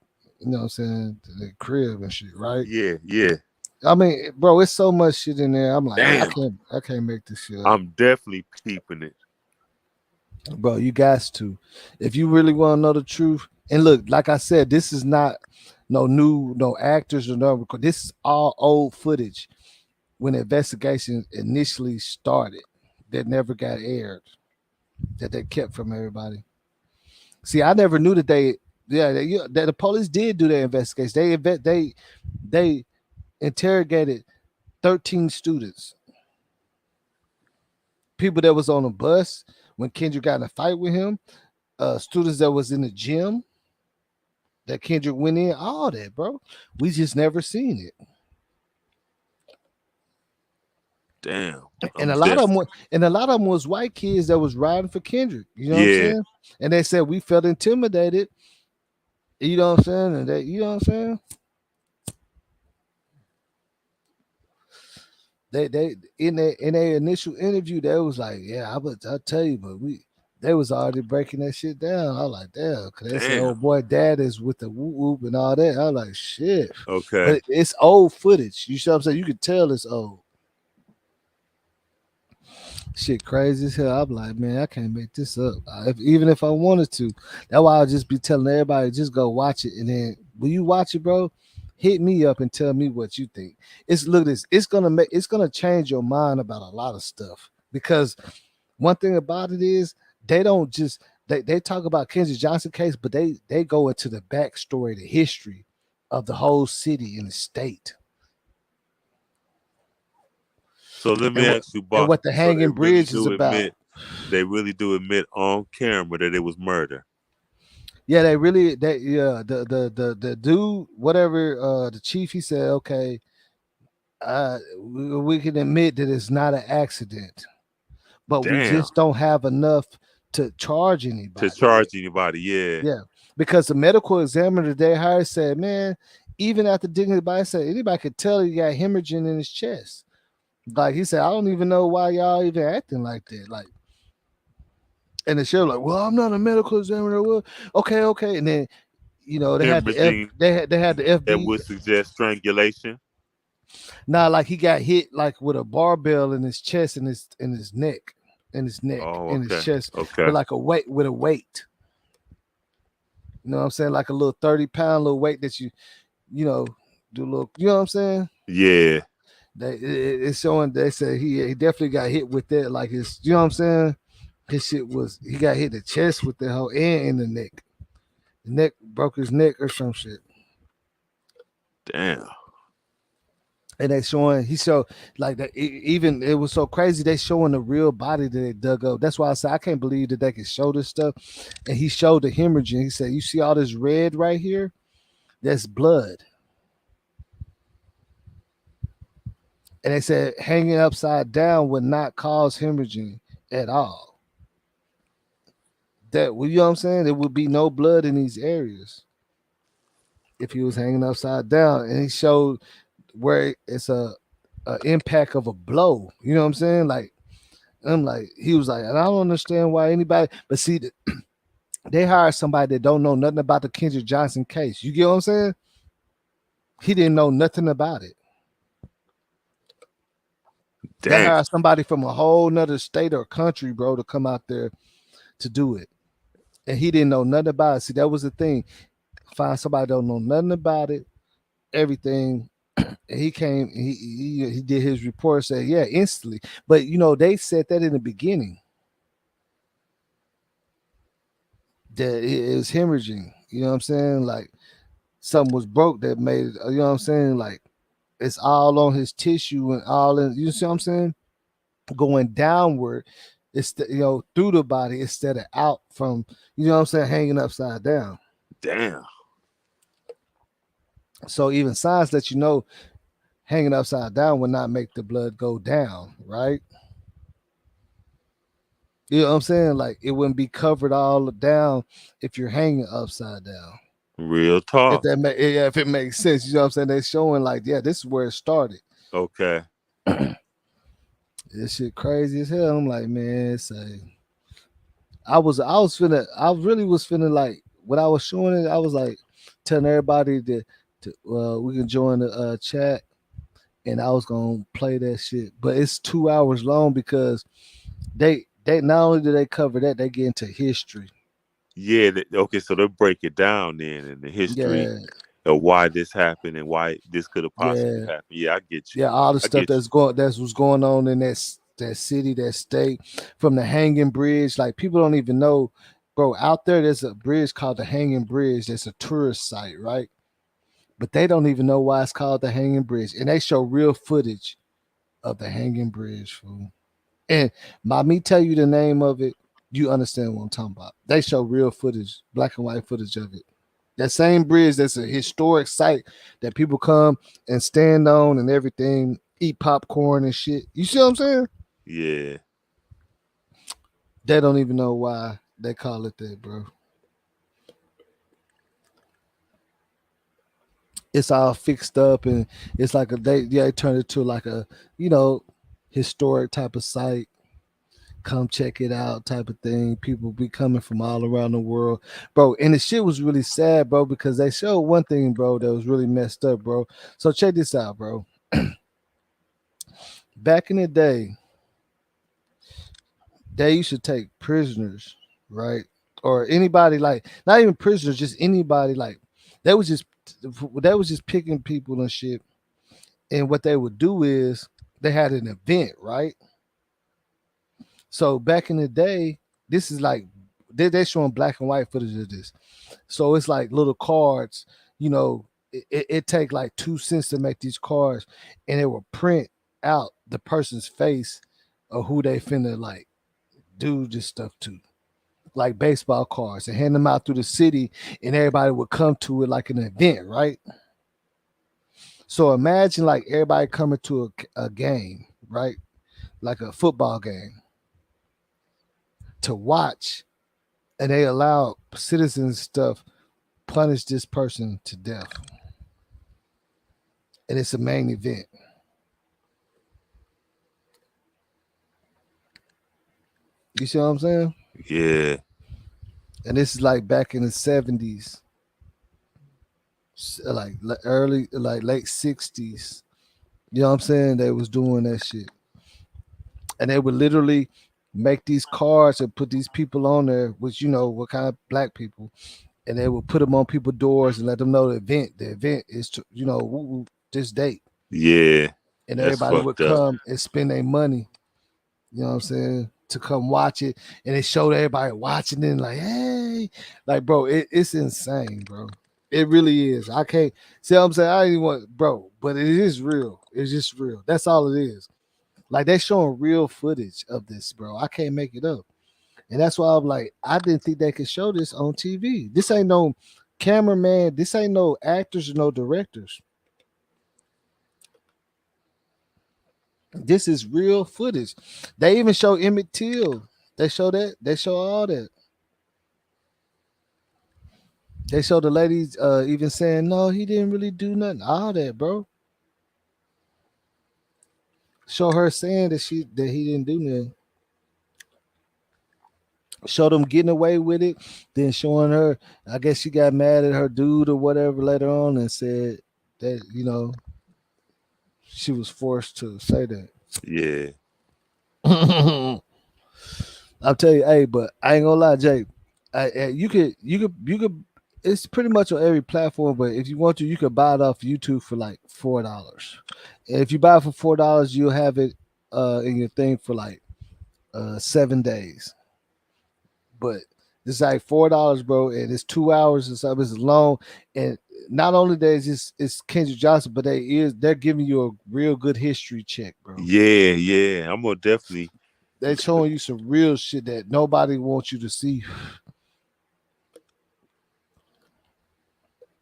you know what I'm saying, to the crib and shit, right? Yeah, yeah. I mean, bro, it's so much shit in there. I'm like, damn. I can't make this shit up. I'm definitely peeping it. Bro, you guys to. If you really want to know the truth, and look, like I said, this is not no actors or no record. This is all old footage when the investigation initially started that never got aired, that they kept from everybody. See, I never knew that that the police did do their investigation. They interrogated 13 students, people that was on a bus when Kendrick got in a fight with him, students that was in the gym that Kendrick went in, all that, bro. We just never seen it. Damn. And a lot of them was white kids that was riding for Kendrick. You know what I'm saying? And they said we felt intimidated. You know what I'm saying? And you know what I'm saying? They in their initial interview, they was like, yeah, I'll tell you, but they was already breaking that shit down. I was like, damn, because they said, oh boy, dad is with the whoop whoop and all that. I was like, shit. Okay. But it's old footage. You see what I'm saying? You could tell it's old. Shit crazy as hell. I'm like, man, I can't make this up. Even if I wanted to. That's why I'll just be telling everybody, just go watch it. And then when you watch it, bro, hit me up and tell me what you think. It's gonna change your mind about a lot of stuff. Because one thing about it is they don't just they talk about Kendrick Johnson case, but they go into the backstory, the history of the whole city and the state. So let me ask you, Bob, and what the hanging bridge is about. They really do admit on camera that it was murder. Yeah, the dude, whatever, the chief, he said, okay, we can admit that it's not an accident, but we just don't have enough to charge anybody. Yeah. Because the medical examiner they hired said, man, even after digging it by, said anybody could tell he got hemorrhaging in his chest. Like he said, I don't even know why y'all even acting like that. Like, and the sheriff like, well, I'm not a medical examiner. Well, okay, and then they had the FB that would suggest strangulation. Nah, like he got hit like with a barbell in his chest and his neck, in his chest, with like a weight. You know what I'm saying? Like a little 30-pound little weight that you do a little, you know what I'm saying? Yeah. It's showing. They say he definitely got hit with that. Like his, you know what I'm saying? His shit was he got hit in the chest with the whole and in the neck. The neck broke his neck or some shit. Damn. And they showing he showed like that. Even it was so crazy. They showing the real body that they dug up. That's why I said I can't believe that they can show this stuff. And he showed the hemorrhaging. He said, "You see all this red right here? That's blood." And they said hanging upside down would not cause hemorrhaging at all. That you know what I'm saying? There would be no blood in these areas if he was hanging upside down. And he showed where it's a impact of a blow. You know what I'm saying? Like I'm like he was like, and I don't understand why anybody. But see, they hired somebody that don't know nothing about the Kendrick Johnson case. You get what I'm saying? He didn't know nothing about it. They Damn. hired somebody from a whole nother state or country, bro, to come out there to do it. And he didn't know nothing about it. See, that was the thing. Find somebody don't know nothing about it, everything. And he came, he did his report, said, yeah, instantly. But you know, they said that in the beginning. That it was hemorrhaging. You know what I'm saying? Like something was broke that made it, you know what I'm saying? Like it's all on his tissue and all in, you see what I'm saying? Going downward, it's you know, through the body instead of out from, you know what I'm saying, hanging upside down. Damn. So even science let you know hanging upside down would not make the blood go down, right? You know what I'm saying? Like it wouldn't be covered all down if you're hanging upside down. Real talk. If it makes sense, you know what I'm saying? They're showing like, yeah, this is where it started. Okay. This shit crazy as hell. I'm like, man, say I really was feeling like when I was showing it, I was like telling everybody that we can join the chat, and I was gonna play that shit. But it's 2 hours long because they not only do they cover that, they get into history. Yeah. Okay. So they'll break it down then in the history of why this happened and why this could have possibly happened. Yeah, I get you. Yeah, all the stuff that's what's going on in that city, that state, from the Hanging Bridge. Like people don't even know, bro. Out there, there's a bridge called the Hanging Bridge. That's a tourist site, right? But they don't even know why it's called the Hanging Bridge, and they show real footage of the Hanging Bridge, fool. And by me tell you the name of it, you understand what I'm talking about. They show real footage, black and white footage of it. That same bridge that's a historic site that people come and stand on and everything, eat popcorn and shit. You see what I'm saying? Yeah. They don't even know why they call it that, bro. It's all fixed up and it's like they turned it to like a, you know, historic type of site. Come check it out type of thing. People be coming from all around the world, bro. And the shit was really sad, bro, because they showed one thing, bro, that was really messed up, bro. So check this out, bro. Back in the day, they used to take prisoners, right? Or anybody, like not even prisoners, just anybody, like they was just picking people and shit. And what they would do is they had an event, right? So back in the day, this is like they're showing black and white footage of this. So it's like little cards, you know, it take like 2 cents to make these cards, and it will print out the person's face of who they finna like do this stuff to, like baseball cards, and hand them out through the city, and everybody would come to it like an event, right? So imagine like everybody coming to a game, right? Like a football game to watch, and they allow citizens stuff punish this person to death, and it's a main event. You see what I'm saying? Yeah. And this is like back in the 70s, like early, like late 60s. You know what I'm saying? They was doing that shit, and they would literally make these cards and put these people on there, which you know what kind of black people, and they would put them on people's doors and let them know the event. The event is to, this date, Yeah, and that's everybody would fucked up. come and spend their money. You know what I'm saying? To come watch it, and they showed everybody watching it, and like, hey, like, bro, it's insane, bro. It really is. I can't see what I'm saying. I ain't want, bro, but it is real. It's just real. That's all it is. Like they showing real footage of this, bro. I can't make it up. And that's why I'm like, I didn't think they could show this on TV. This ain't no cameraman. This ain't no actors or no directors. This is real footage. They even show Emmett Till. They show that. They show all that. They show the ladies even saying, no, he didn't really do nothing. All that, bro. Show her saying that he didn't do nothing. Show them getting away with it, then showing her. I guess she got mad at her dude or whatever later on and said that she was forced to say that. Yeah. I'll tell you, hey, but I ain't gonna lie, Jay. You could. It's pretty much on every platform, but if you want to, you could buy it off YouTube for like $4. And if you buy it for $4, you'll have it in your thing for like 7 days. But it's like $4, bro, and it's 2 hours and something. It's long, and not only that, it's Kendrick Johnson, but they're giving you a real good history check, bro. Yeah. I'm gonna definitely. They're showing you some real shit that nobody wants you to see.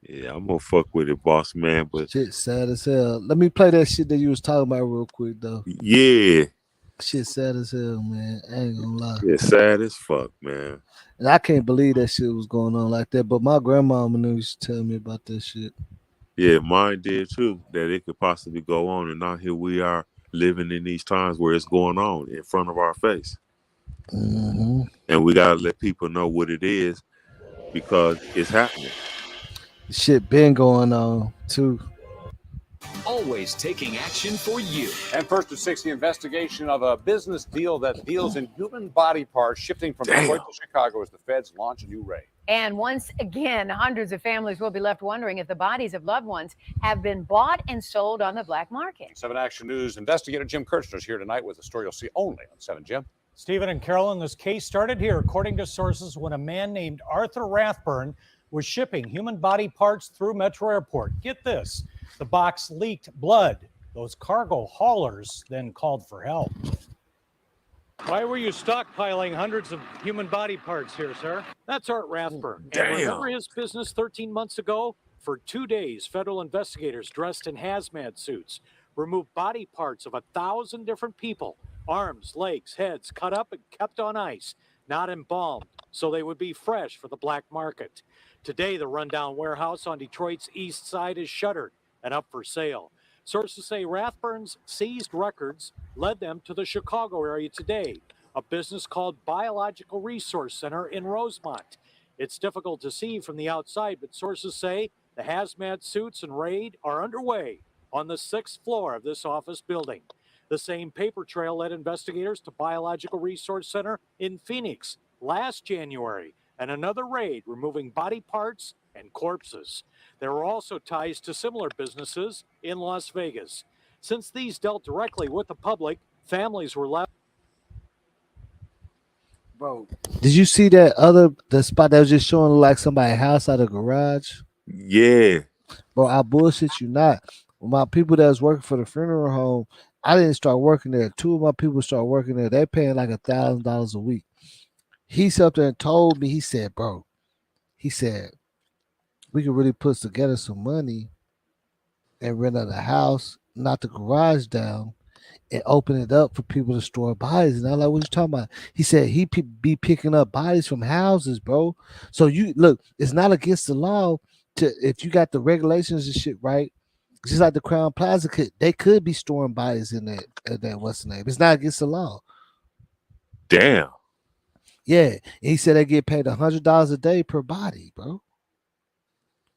Yeah, I'm gonna fuck with it, boss man. But shit sad as hell. Let me play that shit that you was talking about real quick though. Yeah. Shit sad as hell, man. I ain't gonna lie. Yeah, sad as fuck, man. And I can't believe that shit was going on like that. But my grandmama used to tell me about that shit. Yeah, mine did too. That it could possibly go on, and now here we are living in these times where it's going on in front of our face. Mm-hmm. And we gotta let people know what it is because it's happening. Shit been going on too. Always taking action for you. And first to 6, the investigation of a business deal that deals in human body parts shifting from Detroit to Chicago as the feds launch a new raid. And once again, hundreds of families will be left wondering if the bodies of loved ones have been bought and sold on the black market. 7 Action News investigator Jim Kirchner is here tonight with a story you'll see only on 7. Jim. Stephen and Carolyn, this case started here, according to sources, when a man named Arthur Rathburn was shipping human body parts through Metro Airport. Get this, the box leaked blood. Those cargo haulers then called for help. Why were you stockpiling hundreds of human body parts here, sir? That's Art Rathburn. And remember his business 13 months ago? For 2 days, federal investigators dressed in hazmat suits removed body parts of 1,000 different people. Arms, legs, heads cut up and kept on ice, not embalmed, so they would be fresh for the black market. Today, the rundown warehouse on Detroit's east side is shuttered and up for sale. Sources say Rathburn's seized records led them to the Chicago area today, a business called Biological Resource Center in Rosemont. It's difficult to see from the outside, but sources say the hazmat suits and raid are underway on the 6th floor of this office building. The same paper trail led investigators to Biological Resource Center in Phoenix last January, and another raid removing body parts and corpses. There were also ties to similar businesses in Las Vegas. Since these dealt directly with the public, families were left. Bro, did you see the spot that was just showing like somebody's house out of the garage? Yeah. Bro, I bullshit you not. When my people that was working for the funeral home, I didn't start working there. 2 of my people started working there. They're paying like $1,000 a week. He sat up there and told me, he said, we could really put together some money and rent out a house, knock the garage down, and open it up for people to store bodies. And I'm like, what you talking about? He said he be picking up bodies from houses, bro. So you look, it's not against the law to, if you got the regulations and shit right, just like the Crown Plaza they could be storing bodies in that what's the name? It's not against the law. Damn. Yeah. And he said they get paid $100 a day per body, bro.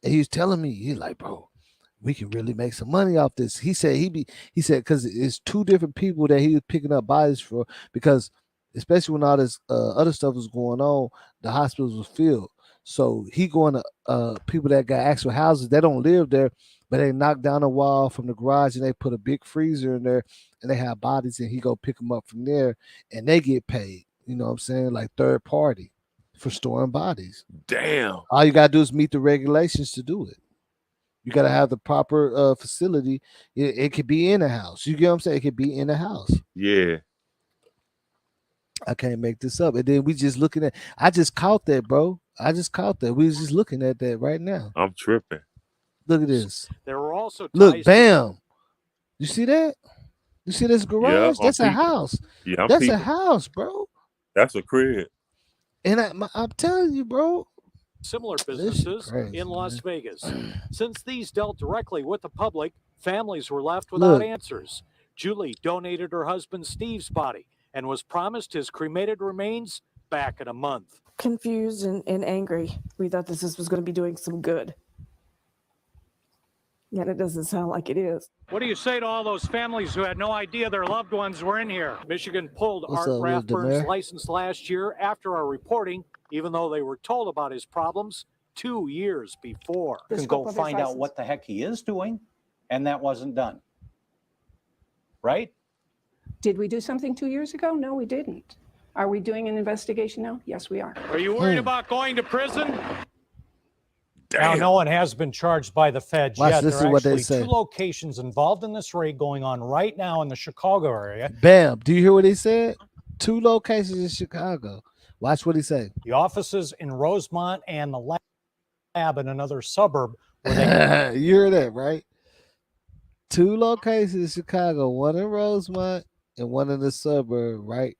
And he was telling me, he's like, bro, we can really make some money off this. He said because it's 2 different people that he was picking up bodies for, because especially when all this other stuff was going on, the hospitals was filled. So he going to people that got actual houses. They don't live there, but they knock down a wall from the garage and they put a big freezer in there, and they have bodies, and he go pick them up from there, and they get paid. You know what I'm saying? Like third party for storing bodies. Damn. All you gotta do is meet the regulations to do it. You gotta have the proper facility. It could be in a house. You get what I'm saying? It could be in a house. Yeah. I can't make this up. And then we just looking at. I just caught that, bro. I just caught that. We was just looking at that right now. I'm tripping. Look at this. There were also Look, ties bam. You see that? You see this garage? I'm That's a peeping. house. Yeah, I'm That's a peeping. house, bro. That's a crib. And I'm telling you, bro. similar This shit businesses crazy, in Las man. Vegas. Since these dealt directly with the public, families were left without Look. answers. Julie donated her husband Steve's body and was promised his cremated remains back in a month. Confused and angry. We thought this was going to be doing some good. Yet it doesn't sound like it is. What do you say to all those families who had no idea their loved ones were in here? Michigan pulled What's Art up, Will Rathburn's Demare? license last year after our reporting, even though they were told about his problems 2 years before. The can scope go of his find out license. what the heck he is doing, and that wasn't done. Right? Did we do something 2 years ago? No, we didn't. Are we doing an investigation now? Yes, we are. Are you worried about going to prison? Damn. Now, no one has been charged by the feds Watch, yet. this There is are what they actually say. 2 locations involved in this raid going on right now in the Chicago area. Bam. Do you hear what he said? 2 locations in Chicago. Watch what he said. The offices in Rosemont and the lab in another suburb where they You hear that, right? 2 locations in Chicago, one in Rosemont and one in the suburb, right?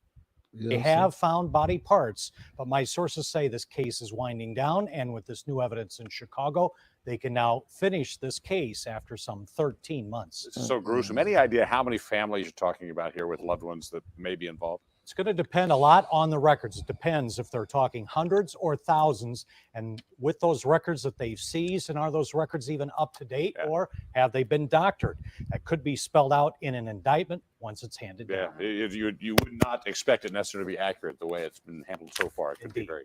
You know They what I'm saying? have found body parts, but my sources say this case is winding down, and with this new evidence in Chicago, they can now finish this case after some 13 months. It's so gruesome. Any idea how many families you're talking about here with loved ones that may be involved? It's going to depend a lot on the records. It depends if they're talking hundreds or thousands, and with those records that they've seized, and are those records even up to date, or have they been doctored? That could be spelled out in an indictment once it's handed Yeah, down. you would not expect it necessarily to be accurate the way it's been handled so far. It could be very,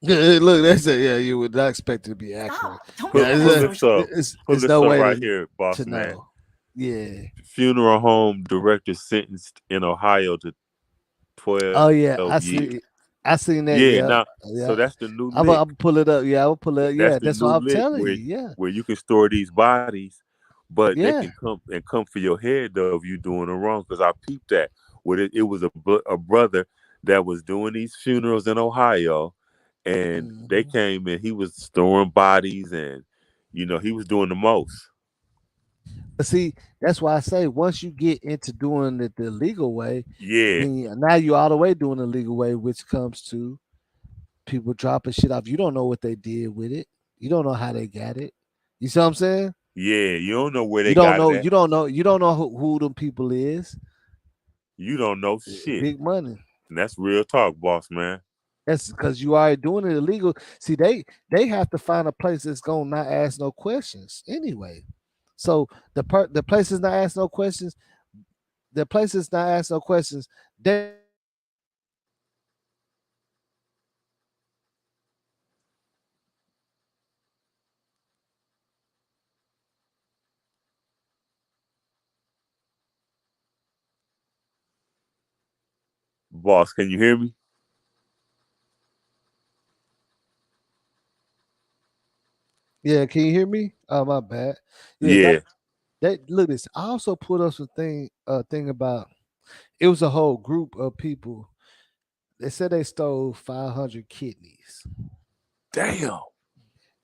Look, that's it. Yeah, you would not expect it to be accurate. Pull Yeah, this up. it's Pull this no up way right to, here, boss to man. know. Yeah. Funeral home director sentenced in Ohio to 12 Oh yeah, years. I seen that. Yeah, Yeah, now yeah. so that's the new I'm lick. gonna pull it up. Yeah, I will pull it. Yeah, That's the that's new what I'm lick telling where, you. Yeah, where you can store these bodies, but they yeah. can come for your head though if you doing them wrong. Because I peeped that. It was a brother that was doing these funerals in Ohio, and they came in. He was storing bodies, and he was doing the most. But see, that's why I say once you get into doing it the legal way, Yeah, then now you're all the way doing the legal way, which comes to people dropping shit off. You don't know what they did with it. You don't know how they got it. You see what I'm saying? yeah. You don't know where they You don't got know. it at. You don't know. You don't know who them people is. You don't know shit. Big money. And that's real talk, boss man. That's because you already doing it illegal. See, they have to find a place that's gonna not ask no questions anyway. So the place is not ask no questions. The place is not ask no questions. They Boss, can you hear me? Yeah, can you hear me? Oh, my bad. Yeah. That look this. I also put up some thing about it was a whole group of people. They said they stole 500 kidneys. Damn.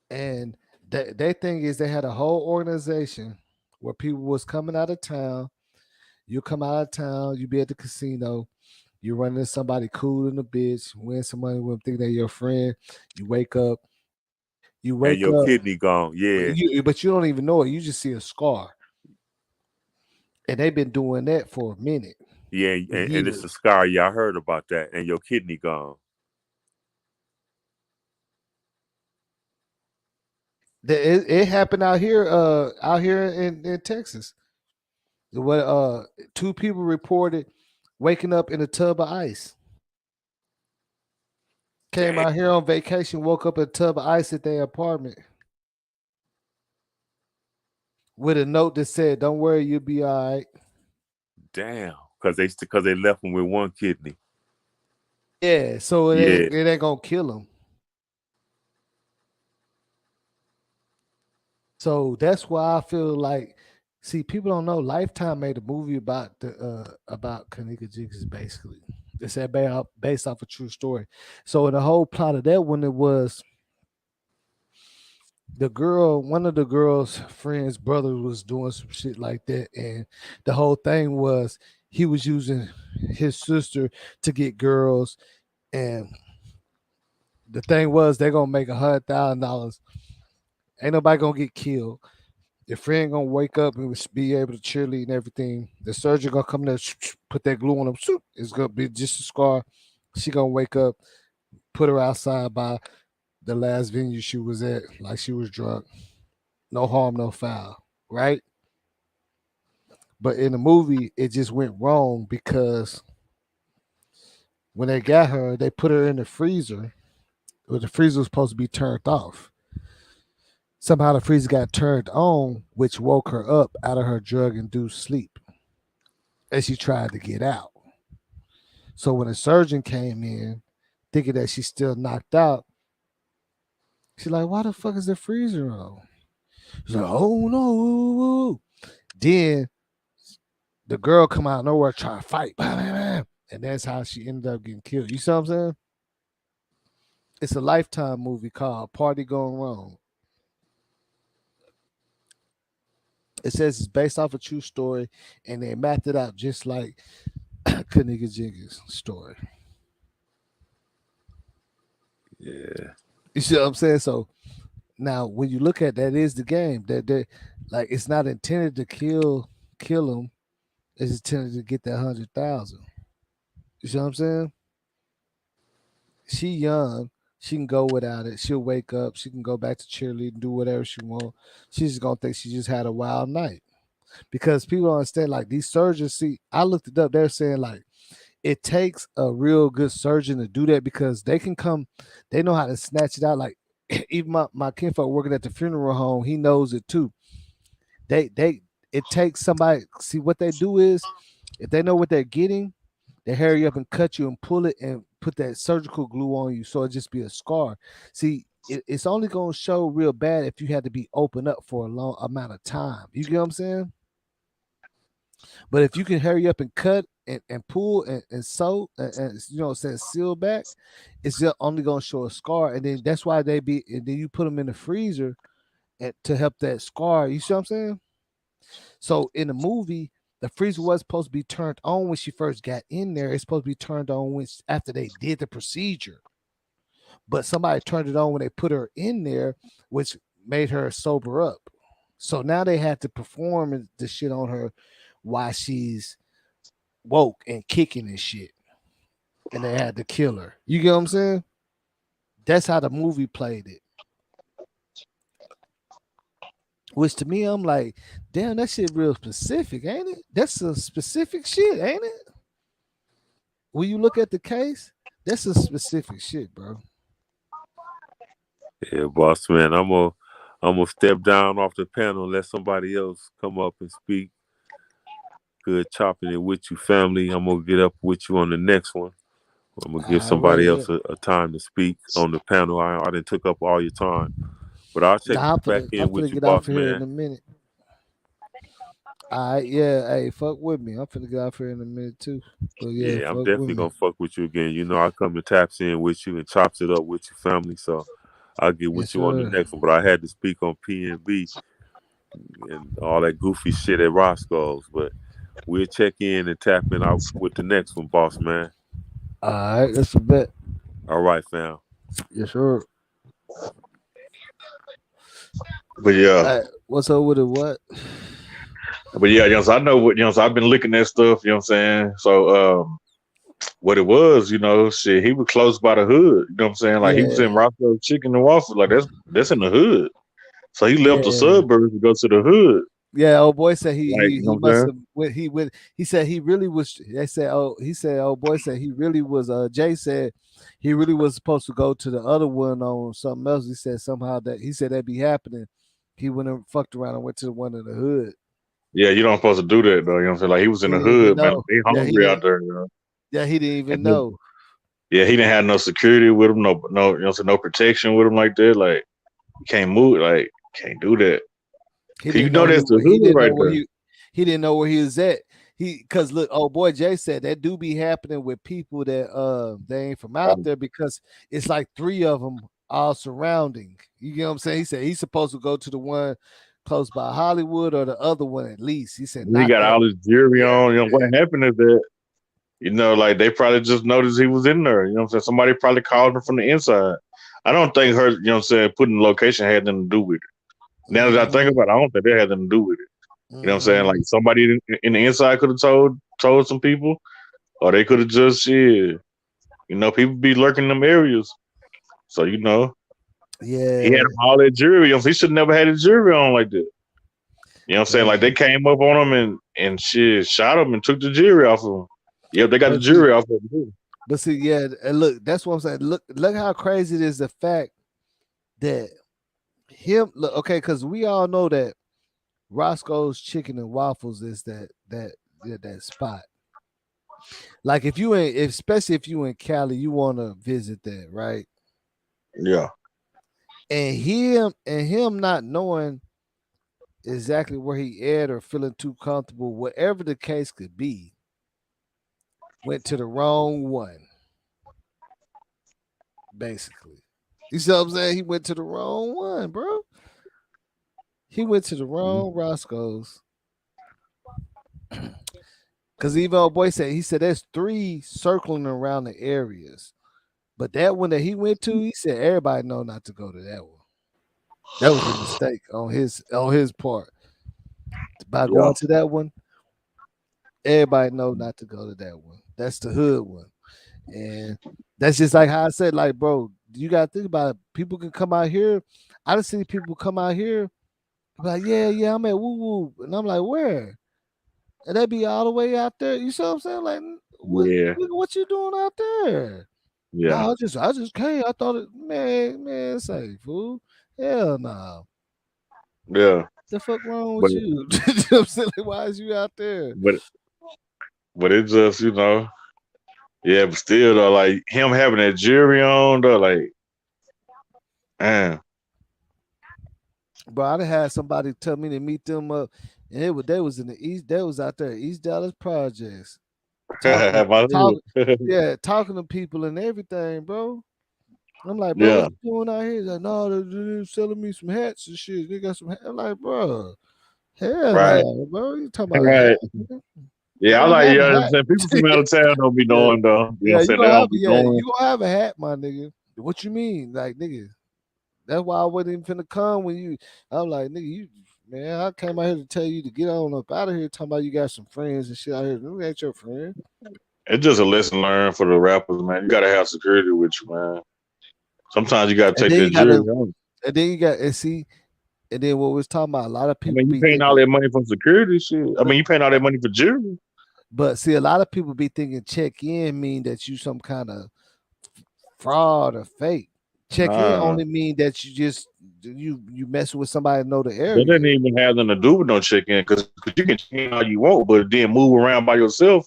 And their thing is they had a whole organization where people was coming out of town. You come out of town, you be at the casino, you run into somebody cool in the bitch, win some money with them, think they're your friend. You wake up, And your kidney gone. Yeah. but you don't even know it. You just see a scar. And they've been doing that for a minute. Yeah, and it's a scar. Y'all heard about that. And your kidney gone. It happened out here in Texas. What 2 people reported waking up in a tub of ice. Came out here on vacation, woke up in a tub of ice at their apartment with a note that said, "Don't worry, you'll be all right." Damn, because they left him with one kidney. Yeah, so it ain't gonna kill him. So that's why I feel like, see, people don't know. Lifetime made a movie about Kanika Jiggers, basically. It's that based off a true story. So in the whole plot of that one, it was one of the girl's friends' brother was doing some shit like that, and the whole thing was he was using his sister to get girls, and the thing was they're gonna make $100,000. Ain't nobody gonna get killed. Your friend gonna wake up and be able to cheerlead and everything. The surgeon gonna come there, put that glue on him. It's gonna be just a scar. She gonna wake up, put her outside by the last venue she was at, like she was drunk. No harm, no foul, right? But in the movie, it just went wrong because when they got her, they put her in the freezer. Well, the freezer was supposed to be turned off. Somehow the freezer got turned on, which woke her up out of her drug-induced sleep as she tried to get out. So when a surgeon came in, thinking that she's still knocked out, she's like, "Why the fuck is the freezer on?" She's like, "Oh no!" Then the girl come out of nowhere trying to fight, and that's how she ended up getting killed. You see what I'm saying? It's a Lifetime movie called Party Gone Wrong. It says it's based off a true story, and they mapped it out just like Kanika Jiggers' story. Yeah. You see what I'm saying? So now when you look at that, is the game that like it's not intended to kill him. It's intended to get that 100,000. You see what I'm saying? She young. She can go without it. She'll wake up. She can go back to cheerleading, do whatever she wants. She's just gonna think she just had a wild night. Because people don't understand, like these surgeons, see, I looked it up, they're saying like it takes a real good surgeon to do that because they can come, they know how to snatch it out. Like even my kinfolk working at the funeral home, he knows it too. It takes somebody, see what they do is if they know what they're getting, they hurry up and cut you and pull it and put that surgical glue on you so it just be a scar. See, it's only gonna show real bad if you had to be open up for a long amount of time. You get what I'm saying? But if you can hurry up and cut and pull and sew and seal back, it's just only gonna show a scar. And then that's why and then you put them in the freezer to help that scar. You see what I'm saying? So in the movie, the freezer was supposed to be turned on when she first got in there. It's supposed to be turned on after they did the procedure. But somebody turned it on when they put her in there, which made her sober up. So now they had to perform the shit on her while she's woke and kicking and shit. And they had to kill her. You get what I'm saying? That's how the movie played it. Which to me, I'm like, damn, that shit real specific, ain't it? That's some specific shit, ain't it? When you look at the case, that's some specific shit, bro. Yeah, boss man, I'm gonna step down off the panel and let somebody else come up and speak. Good chopping it with you, family. I'm gonna get up with you on the next one. I'm gonna give somebody else a time to speak on the panel. I didn't took up all your time, but I'll check back in with you, get boss off here man. in a minute. All right, yeah, hey, fuck with me. I'm finna get off here in a minute too. But Yeah, I'm fuck definitely with gonna me. fuck with you again. You know, I come and taps in with you and chops it up with your family. So I'll get with Yes, you on the sir. next one. But I had to speak on PNB and all that goofy shit at Roscoe's. But we'll check in and tap in out with the next one, boss man. All right, that's a bet. All right, fam. Yes, sir. But yeah, What's up with it? What? but yeah, so I know what so I've been looking at stuff. You know what I'm saying? So what it was, shit, he was close by the hood. You know what I'm saying? Like he was in Yeah, Roscoe Chicken and Waffle. Like that's in the hood. So he left the yeah. suburbs to go to the hood. Yeah, old boy said he Like, he, you know he what I'm must saying? have went. He said he really was. They said he said old boy said he really was. Jay said he really was supposed to go to the other one on something else. He said somehow that he said that'd be happening. He went and fucked around and went to the one in the hood. Yeah, you don't supposed to do that though. You know what I'm saying? Like he was He in the didn't even hood, man. know. They Yeah, he hungry out didn't. there, you know. Yeah, he didn't even And then, know. yeah, he didn't have no security with him, no, you know, so no protection with him like that. Like you can't move, like can't do that. He Cause you didn't know know that's the he hood didn't know right where there. he didn't know where he was at. Because look, old boy Jay said that do be happening with people that they ain't from out there because it's like three of them all surrounding. You get what I'm saying? He said he's supposed to go to the one close by Hollywood or the other one at least. He said He not got that all one. his jewelry Yeah, on. You know what happened is that, you know, like they probably just noticed he was in there. You know what I'm saying? Somebody probably called him from the inside. I don't think her, you know what I'm saying, putting the location had nothing to do with it. Now that I think about it, I don't think that had nothing to do with it. You know what I'm saying? Like somebody in the inside could have told some people, or they could have just shit. You know, people be lurking in them areas. So, you know, he had Yeah. all that jewelry on. He should never had his jewelry on like that. You know what I'm saying? Like they came up on him and shit, shot him and took the jewelry off of him. Yep, they got the jewelry off of him too. But see, yeah, and look, that's what I'm saying. Look how crazy it is the fact that look, okay, because we all know that Roscoe's Chicken and Waffles is that spot. Like if you in, especially if you in Cali, you want to visit that, right? Yeah. And him not knowing exactly where he at or feeling too comfortable, whatever the case could be, went to the wrong one. Basically, you see what I'm saying? He went to the wrong one, bro. He went to the wrong Roscoe's. Cause even old boy said he said there's three circling around the areas. But that one that he went to, he said everybody know not to go to that one. That was a mistake on his part. By going to that one, everybody know not to go to that one. That's the hood one. And that's just like how I said, like, bro, you gotta think about it. People can come out here. I done seen people come out here, like, yeah, I'm at woo woo. And I'm like, where? And they be all the way out there. You see what I'm saying? Like, Yeah. what you doing out there? Yeah. No, I just came. I thought it, man, say, fool. Hell no. Yeah. The fuck wrong But with you? You know what I'm saying? Like, why is you out there? but it just, you know, yeah, but still though, like him having that jewelry on though, like, man. Bro, I done had somebody tell me to meet them up, and they was in the East. They was out there, East Dallas projects, talking, My talking, hood. yeah, talking to people and everything, bro. I'm like, bro, Yeah. what you doing out here? He's like, no, they're selling me some hats and shit. They got some hats. I'm like, bro, hell Right. no, bro. You talking about a hat? Right. Nigga? You Yeah, I gonna like, have yeah, a I'm hat. saying people from out of town don't be Yeah, knowing though. You know what yeah, I'm you saying? They gonna have don't be you knowing. gonna have a hat, my nigga. What you mean? Like, nigga, that's why I wasn't even finna come when you. I'm like, nigga, you man, I came out here to tell you to get on up out of here. Talking about you got some friends and shit out here. Who ain't your friend? It's just a lesson learned for the rappers, man. You gotta have security with you, man. Sometimes you gotta And take then that you gotta, jewelry on. and then you got and see, and then what we was talking about. A lot of I people mean, you be paying all thinking, that money for security shit. I mean, you paying all that money for jewelry. but see, a lot of people be thinking check in mean that you some kind of fraud or fake. Check in Nah. only mean that you messing with somebody that know the That area. doesn't even have nothing to do with no check-in, because you can check in all you want, but then move around by yourself,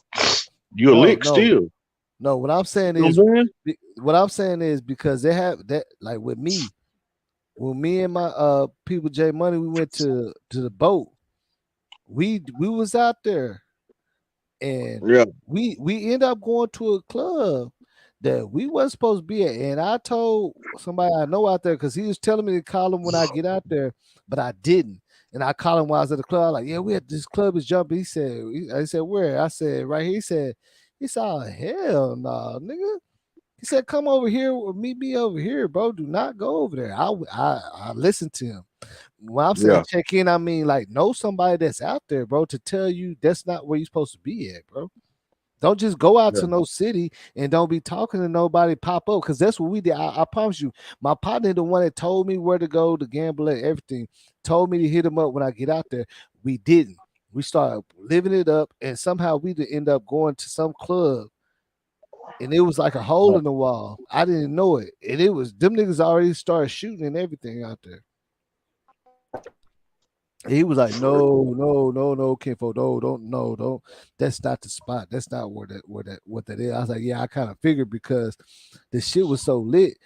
you're a No, lick no, still. no. What I'm saying You know is, what I'm saying? because they have that, like with me, when me and my people J Money, we went to the boat. We was out there, and Yeah. we end up going to a club that we wasn't supposed to be at. And I told somebody I know out there because he was telling me to call him when I get out there, but I didn't. And I called him while I was at the club. I was like, yeah, we at this club is jumping. I said, where? I said, right here. He said, oh, hell no, nigga. He said, come over here or meet me over here, bro. Do not go over there. I listened to him. When I'm saying Yeah. check in, I mean like know somebody that's out there, bro, to tell you that's not where you're supposed to be at, bro. Don't just go out Yeah. to no city and don't be talking to nobody pop up, because that's what we did. I promise you, my partner, the one that told me where to go to gamble at everything, told me to hit him up when I get out there. We didn't. We started living it up, and somehow we did end up going to some club, and it was like a hole in the wall. I didn't know it, and it was them niggas already started shooting and everything out there. He was like, no, kinfolk, don't. That's not the spot. That's not what that is. I was like, yeah, I kind of figured because the shit was so lit.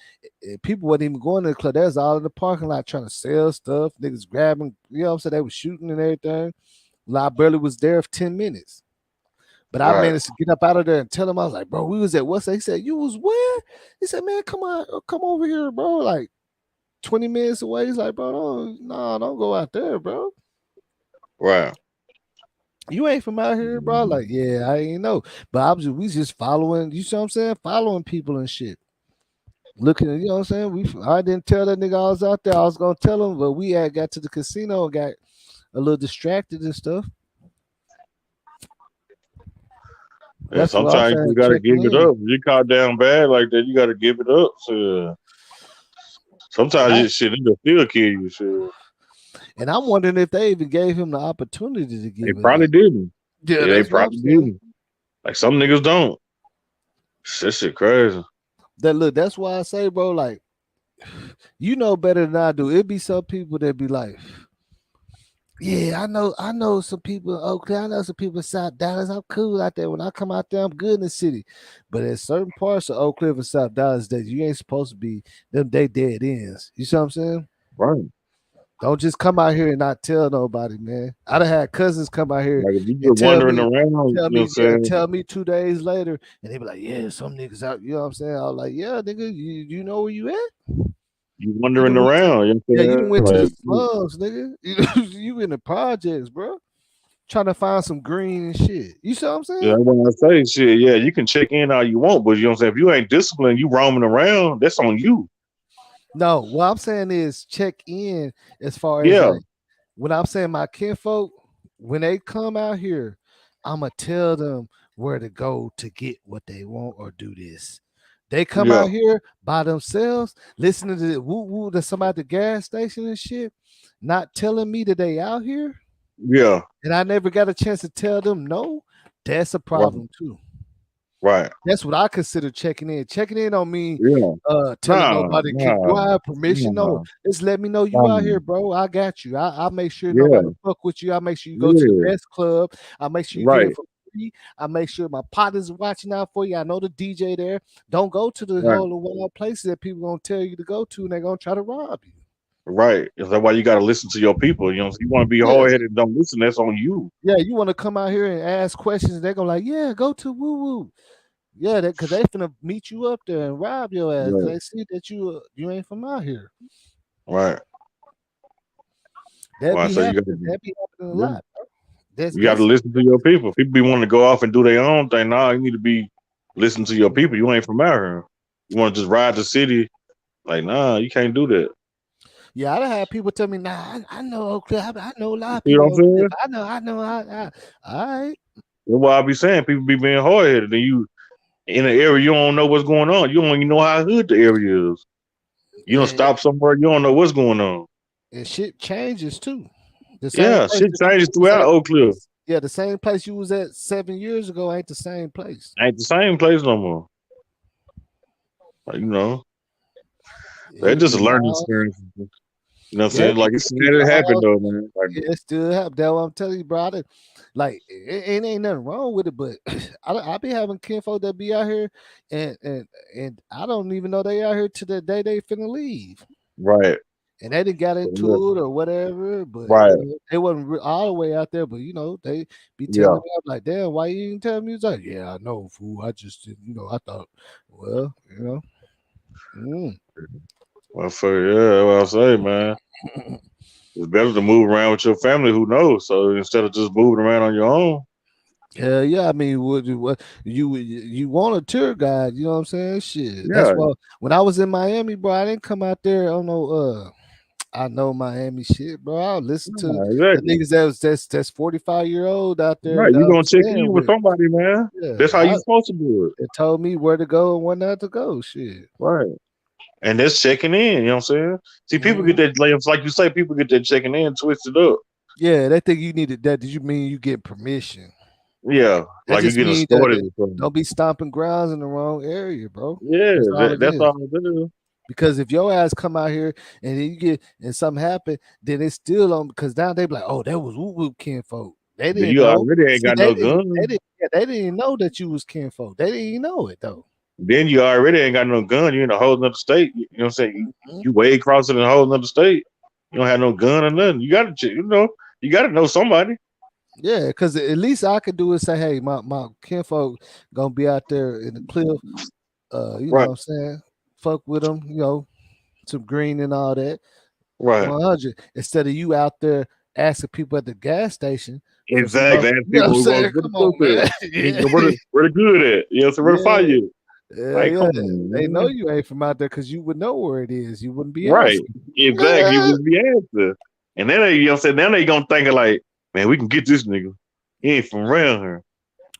People wasn't even going to the club. They was all in the parking lot trying to sell stuff. Niggas grabbing, you know what I'm saying? They was shooting and everything. Well, I barely was there for 10 minutes. But I managed to get up out of there and tell him, I was like, bro, we was at what's that? He said, you was where? He said, man, come over here, bro. Like 20 minutes away. He's like, bro, don't go out there, bro. Right. You ain't from out here, bro. Like, yeah, I ain't know. But we just following, you see what I'm saying? Following people and shit. Looking at, you know what I'm saying? I didn't tell that nigga I was out there. I was gonna tell him, but we had got to the casino and got a little distracted and stuff. Yeah, sometimes you gotta give it up. You caught down bad like that, you gotta give it up. So sometimes this shit it'll still kill you. So. And I'm wondering if they even gave him the opportunity to give it. They probably didn't. Yeah, they probably didn't. Like some niggas don't. That shit crazy. That's why I say, bro, like, you know better than I do. It be some people that be like, yeah, I know some people in Oakland. I know some people in South Dallas. I'm cool out there. When I come out there, I'm good in the city. But at certain parts of Oak Cliff and South Dallas that you ain't supposed to be, they dead ends. You see what I'm saying? Right. Don't just come out here and not tell nobody, man. I done had cousins come out here like if you and tell me 2 days later, and they be like, yeah, some niggas out. You know what I'm saying? I was like, yeah, nigga, you know where you at? You wandering around. You know what I'm saying? You went to the slums, nigga. You in the projects, bro. Trying to find some green and shit. You see what I'm saying? Yeah, when I say shit, yeah, you can check in all you want, but you know what I'm saying? If you ain't disciplined, you roaming around, that's on you. No, what I'm saying is check in as far as like when I'm saying my kinfolk, when they come out here, I'ma tell them where to go to get what they want or do this. They come out here by themselves, listening to the woo woo to somebody at the gas station and shit, not telling me that they out here. Yeah. And I never got a chance to tell them no. That's a problem too. Right. That's what I consider checking in. Checking in on me, telling nobody, do I have permission? No, just let me know you out here, bro. I got you. I make sure nobody fuck with you. I make sure you go to the best club. I make sure you get in for free. I make sure my partner's watching out for you. I know the DJ there. Don't go to the whole of wild places that people gonna tell you to go to, and they're gonna try to rob you. Right. That's why you gotta listen to your people. You know, you want to be hard headed, don't listen. That's on you. Yeah, you want to come out here and ask questions, and they're gonna like, yeah, go to woo woo. Yeah, because they finna meet you up there and rob your ass. They see that you ain't from out here. Right. That be happening a lot. You got to listen to your people. People be wanting to go off and do their own thing. Nah, you need to be listening to your people. You ain't from out here. You want to just ride the city? Like, nah, you can't do that. Yeah, I done had people tell me, nah, I know Oakland. I know a lot of people. You know what I'm saying? I know. All right. That's why I be saying people be being hard headed, and you in an area you don't know what's going on. You don't even know how good the area is. You don't stop somewhere, you don't know what's going on. And shit changes too. Shit changes throughout Oak Cliff. Yeah, the same place you was at 7 years ago ain't the same place. Ain't the same place no more. Like, you know, it's just a learning experience. You know what I'm saying? Like, it's still happened though, man. Like, it still happened. That's what I'm telling you, brother. Like, it ain't nothing wrong with it, but I be having kinfolk that be out here, and I don't even know they out here to the day they finna leave. Right. And they didn't get into it or whatever, but they wasn't all the way out there. But you know, they be telling me, I'm like, damn, why you didn't tell me? It's like, yeah, I know, fool. I just didn't, I thought, well, Well, what I say, man. It's better to move around with your family who knows. So instead of just moving around on your own. Hell yeah, I mean, what you want a tour guide? You know what I'm saying? Shit, Yeah. that's why when I was in Miami, bro, I didn't come out there. I know Miami shit, bro. I'll listen to the niggas that's 45-year-old out there. Right, you gonna check in with somebody, man. Yeah, that's how you supposed to do it. They told me where to go and where not to go. Shit. Right. And that's checking in, you know what I'm saying? See, people get that, like you say, people get that checking in twisted up. Yeah, they think you needed that. Did you mean you get permission? Yeah, That like you just get means escorted that or something. don't be stomping grounds in the wrong area, bro. Yeah, That's all it that's is. all it is. Because if your ass come out here and then you get and something happen, then it's still on because now they be like, oh, that was whoop whoop kinfolk. They But didn't you know. already ain't See, got they no didn't. gun. They didn't know that you was kinfolk. They didn't even know it though. Then you already ain't got no gun. You in a whole nother state. You know what I'm saying? Mhm. You way crossing a whole nother state. You don't have no gun or nothing. You gotta, you gotta know somebody. Yeah, because at least I could do is say, hey, my kinfolk gonna be out there in the cliff. You know Right, what I'm saying? Fuck with them, some green and all that. right. 100 instead of you out there asking people at the gas station for some Exactly. help. And You know what people I'm who going saying? to the Come club on, there. man. You Yeah, know, where the good at? You know, so where the fire yeah, you? yeah, Like, yeah. come on, They know man. you ain't from out there because you would know where it is. You wouldn't be Right. asking. Exactly. You would be answer. And then they, you know what I'm saying? Then they gonna think of like, man, we can get this nigga. He ain't from around here.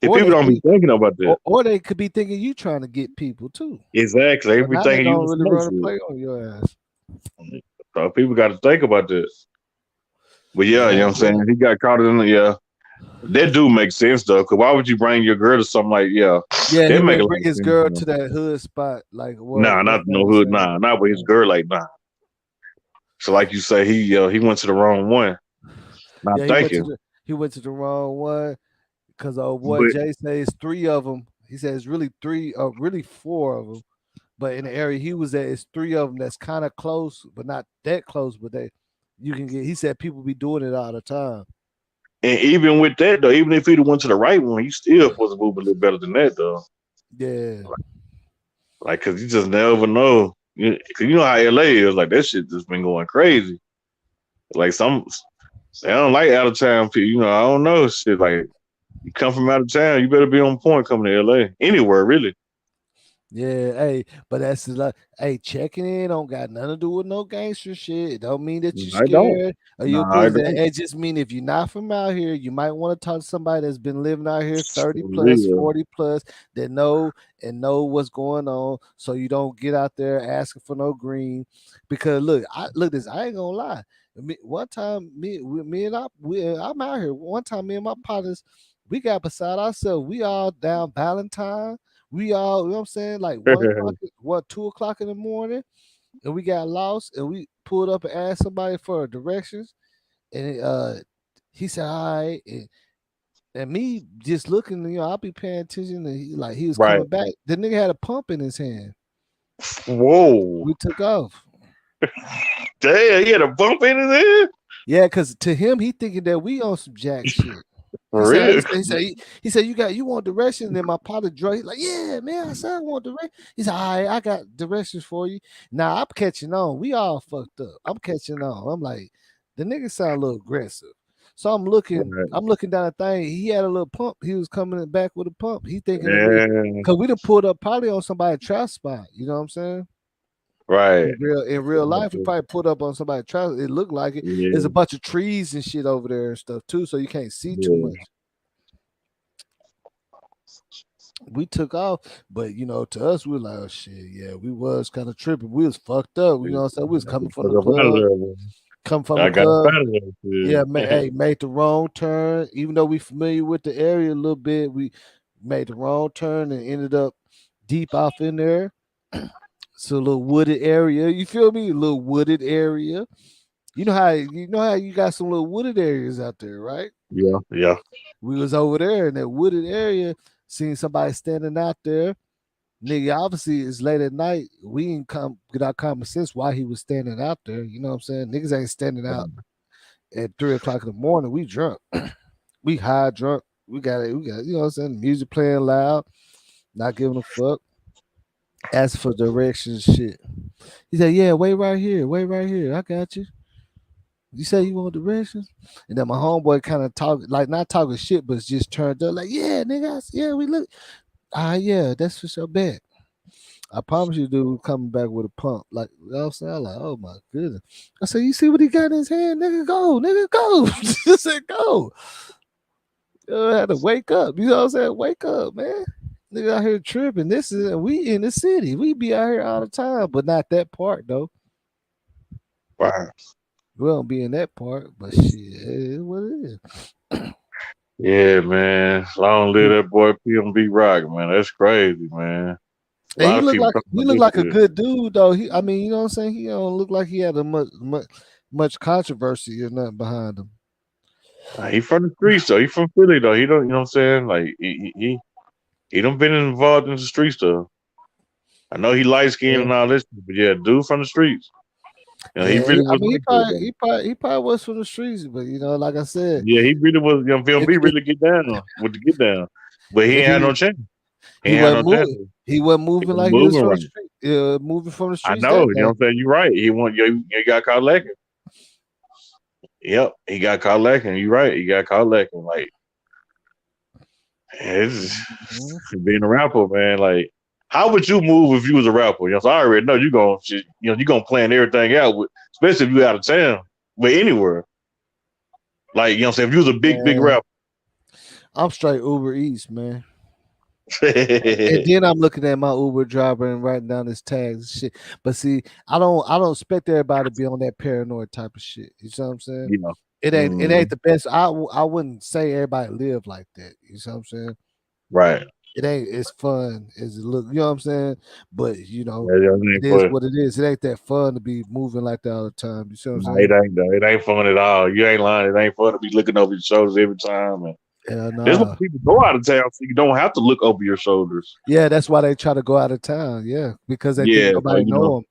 If Or people they don't could be be, thinking about that. or they could be thinking you trying to get people too. Exactly. They So be now they thinking you gonna the really smoke run a shit. play on your ass. So people got to think about this. But yeah, you know Yeah, what I'm saying? He got caught in the, yeah. That do make sense though, because why would you bring your girl to something like, yeah, yeah. He that make a went lot bring of his sense. girl You know? to that hood spot, like Nah, what not they no was hood, saying. nah, not with his girl, like nah. So like you say, he went to the wrong one. Not Yeah, thinking. he went to the wrong one because old boy But Jay says three of them. He says really three, really four of them. But in the area he was at, it's three of them that's kind of close, but not that close. But you can get. He said people be doing it all the time. and even with that though, even if he'd went to the right one, he still supposed to move a little better than that though. Yeah, Like, cause you just never know. Cause you know how LA is. Like that shit just been going crazy. Like they don't like out of town people. You know, I don't know shit. Like you come from out of town, you better be on point coming to LA. Anywhere really. yeah. Hey, but that's like, hey, checking in don't got nothing to do with no gangster shit. It don't mean that you're I don't. scared or No, you're I bullied. don't. It just mean if you're not from out here, you might want to talk to somebody that's been living out here 30 For plus, real. 40 plus, that know what's going on, so you don't get out there asking for no green. Because look, I ain't gonna lie. One time, I'm out here. One time, me and my partners, we got beside ourselves. We all down Valentine. We all, you know what I'm saying, like 2 o'clock in the morning, and we got lost, and we pulled up and asked somebody for directions, and he said, "All right," and me just looking, I'll be paying attention, and he was Right. coming back. The nigga had a pump in his hand. Whoa. We took off. Damn, he had a bump in his head? Yeah, because to him, he thinking that we on some jack shit. For real. He said, you want directions? And then my partner drove. He's like, yeah, man. I said I want directions. He said, all right, I got directions for you. Now I'm catching on. We all fucked up. I'm catching on. I'm like, the nigga sound a little aggressive. So I'm looking Right. down the thing. He had a little pump. He was coming back with a pump. He thinking that Yeah. because we done pulled up probably on somebody's trap spot. You know what I'm saying? Right. In real life, we probably put up on somebody's trap. It looked like it. Yeah. There's a bunch of trees and shit over there and stuff too, so you can't see too Yeah. much. We took off, but to us, we were like, oh shit, yeah, we was kind of tripping. We was fucked up. You know what I'm saying? We was coming from the club. Come from I the got up club. out of Yeah, there. made the wrong turn. Even though we familiar with the area a little bit, we made the wrong turn and ended up deep off in there. It's a little wooded area. You feel me? A little wooded area. You know how you got some little wooded areas out there, right? Yeah, yeah. We was over there in that wooded area, seen somebody standing out there. Nigga, obviously it's late at night. We ain't come get our common sense why he was standing out there. You know what I'm saying? Niggas ain't standing out at 3 o'clock in the morning. We drunk. We high drunk. We got you know what I'm saying? Music playing loud, not giving a fuck. Asking for directions, shit. He said, yeah, wait right here. Wait right here. I got you. You say you want directions? And then my homeboy kind of talk, like not talking shit, but just turned up, like, yeah, nigga, yeah, we look. Yeah, that's for sure. Bet. I promise you, dude, coming back with a pump. Like, you know what I'm saying? I'm like, oh my goodness. I said, you see what he got in his hand? Nigga, go. Just said, go. I had to wake up. You know what I'm saying? Wake up, man. Nigga out here tripping. We in the city. We be out here all the time, but not that part though. Wow. We don't be in that part, but shit, it is what it is. Yeah, man. Long live that boy PMB Rock, man. That's crazy, man. A And lot of people talking he about looked this like a shit. good dude though. I mean, you know what I'm saying? He don't look like he had a much controversy or nothing behind him. He from the streets though. He from Philly though. He don't, you know what I'm saying? Like he done been involved in the street stuff. I know he light skinned and all this, but yeah, dude from the streets. You know, he Yeah, really I was mean, like that though. he probably was from the streets, but you know, like I said, Yeah, he really was. You know, if, PMB really get down with the get down, but he if ain't had no he chance. He he ain't had wasn't no chance. moving, he wasn't He moving was like he was moving from the right. street, moving from the I streets know. that You know day. what I'm saying? You're right. He got caught lacking. Yep, he got caught lacking. You're right. He got caught lacking. Like it's being a rapper, man. Like, how would you move if you was a rapper? You know, so I already know you gonna plan everything out with, especially if you out of town, but anywhere. Like, you know what I'm saying? If you was a big Man, rapper. I'm straight Uber Eats, man. And then I'm looking at my Uber driver and writing down his tags and shit. But see, I don't expect everybody to be on that paranoid type of shit. You see what I'm saying? You know. It ain't the best. I wouldn't say everybody live like that. You see what I'm saying? Right. It ain't as fun as it look. You know what I'm saying? But you know, Yeah, it is what it is. It ain't that fun to be moving like that all the time. You see what I'm Nah, saying? it ain't fun at all. You ain't lying. It ain't fun to be looking over your shoulders every time. And Hell that's why nah. people go out of town so you don't have to look over your shoulders. Yeah, that's why they try to go out of town. Yeah, because they think Yeah, so nobody you know know. them.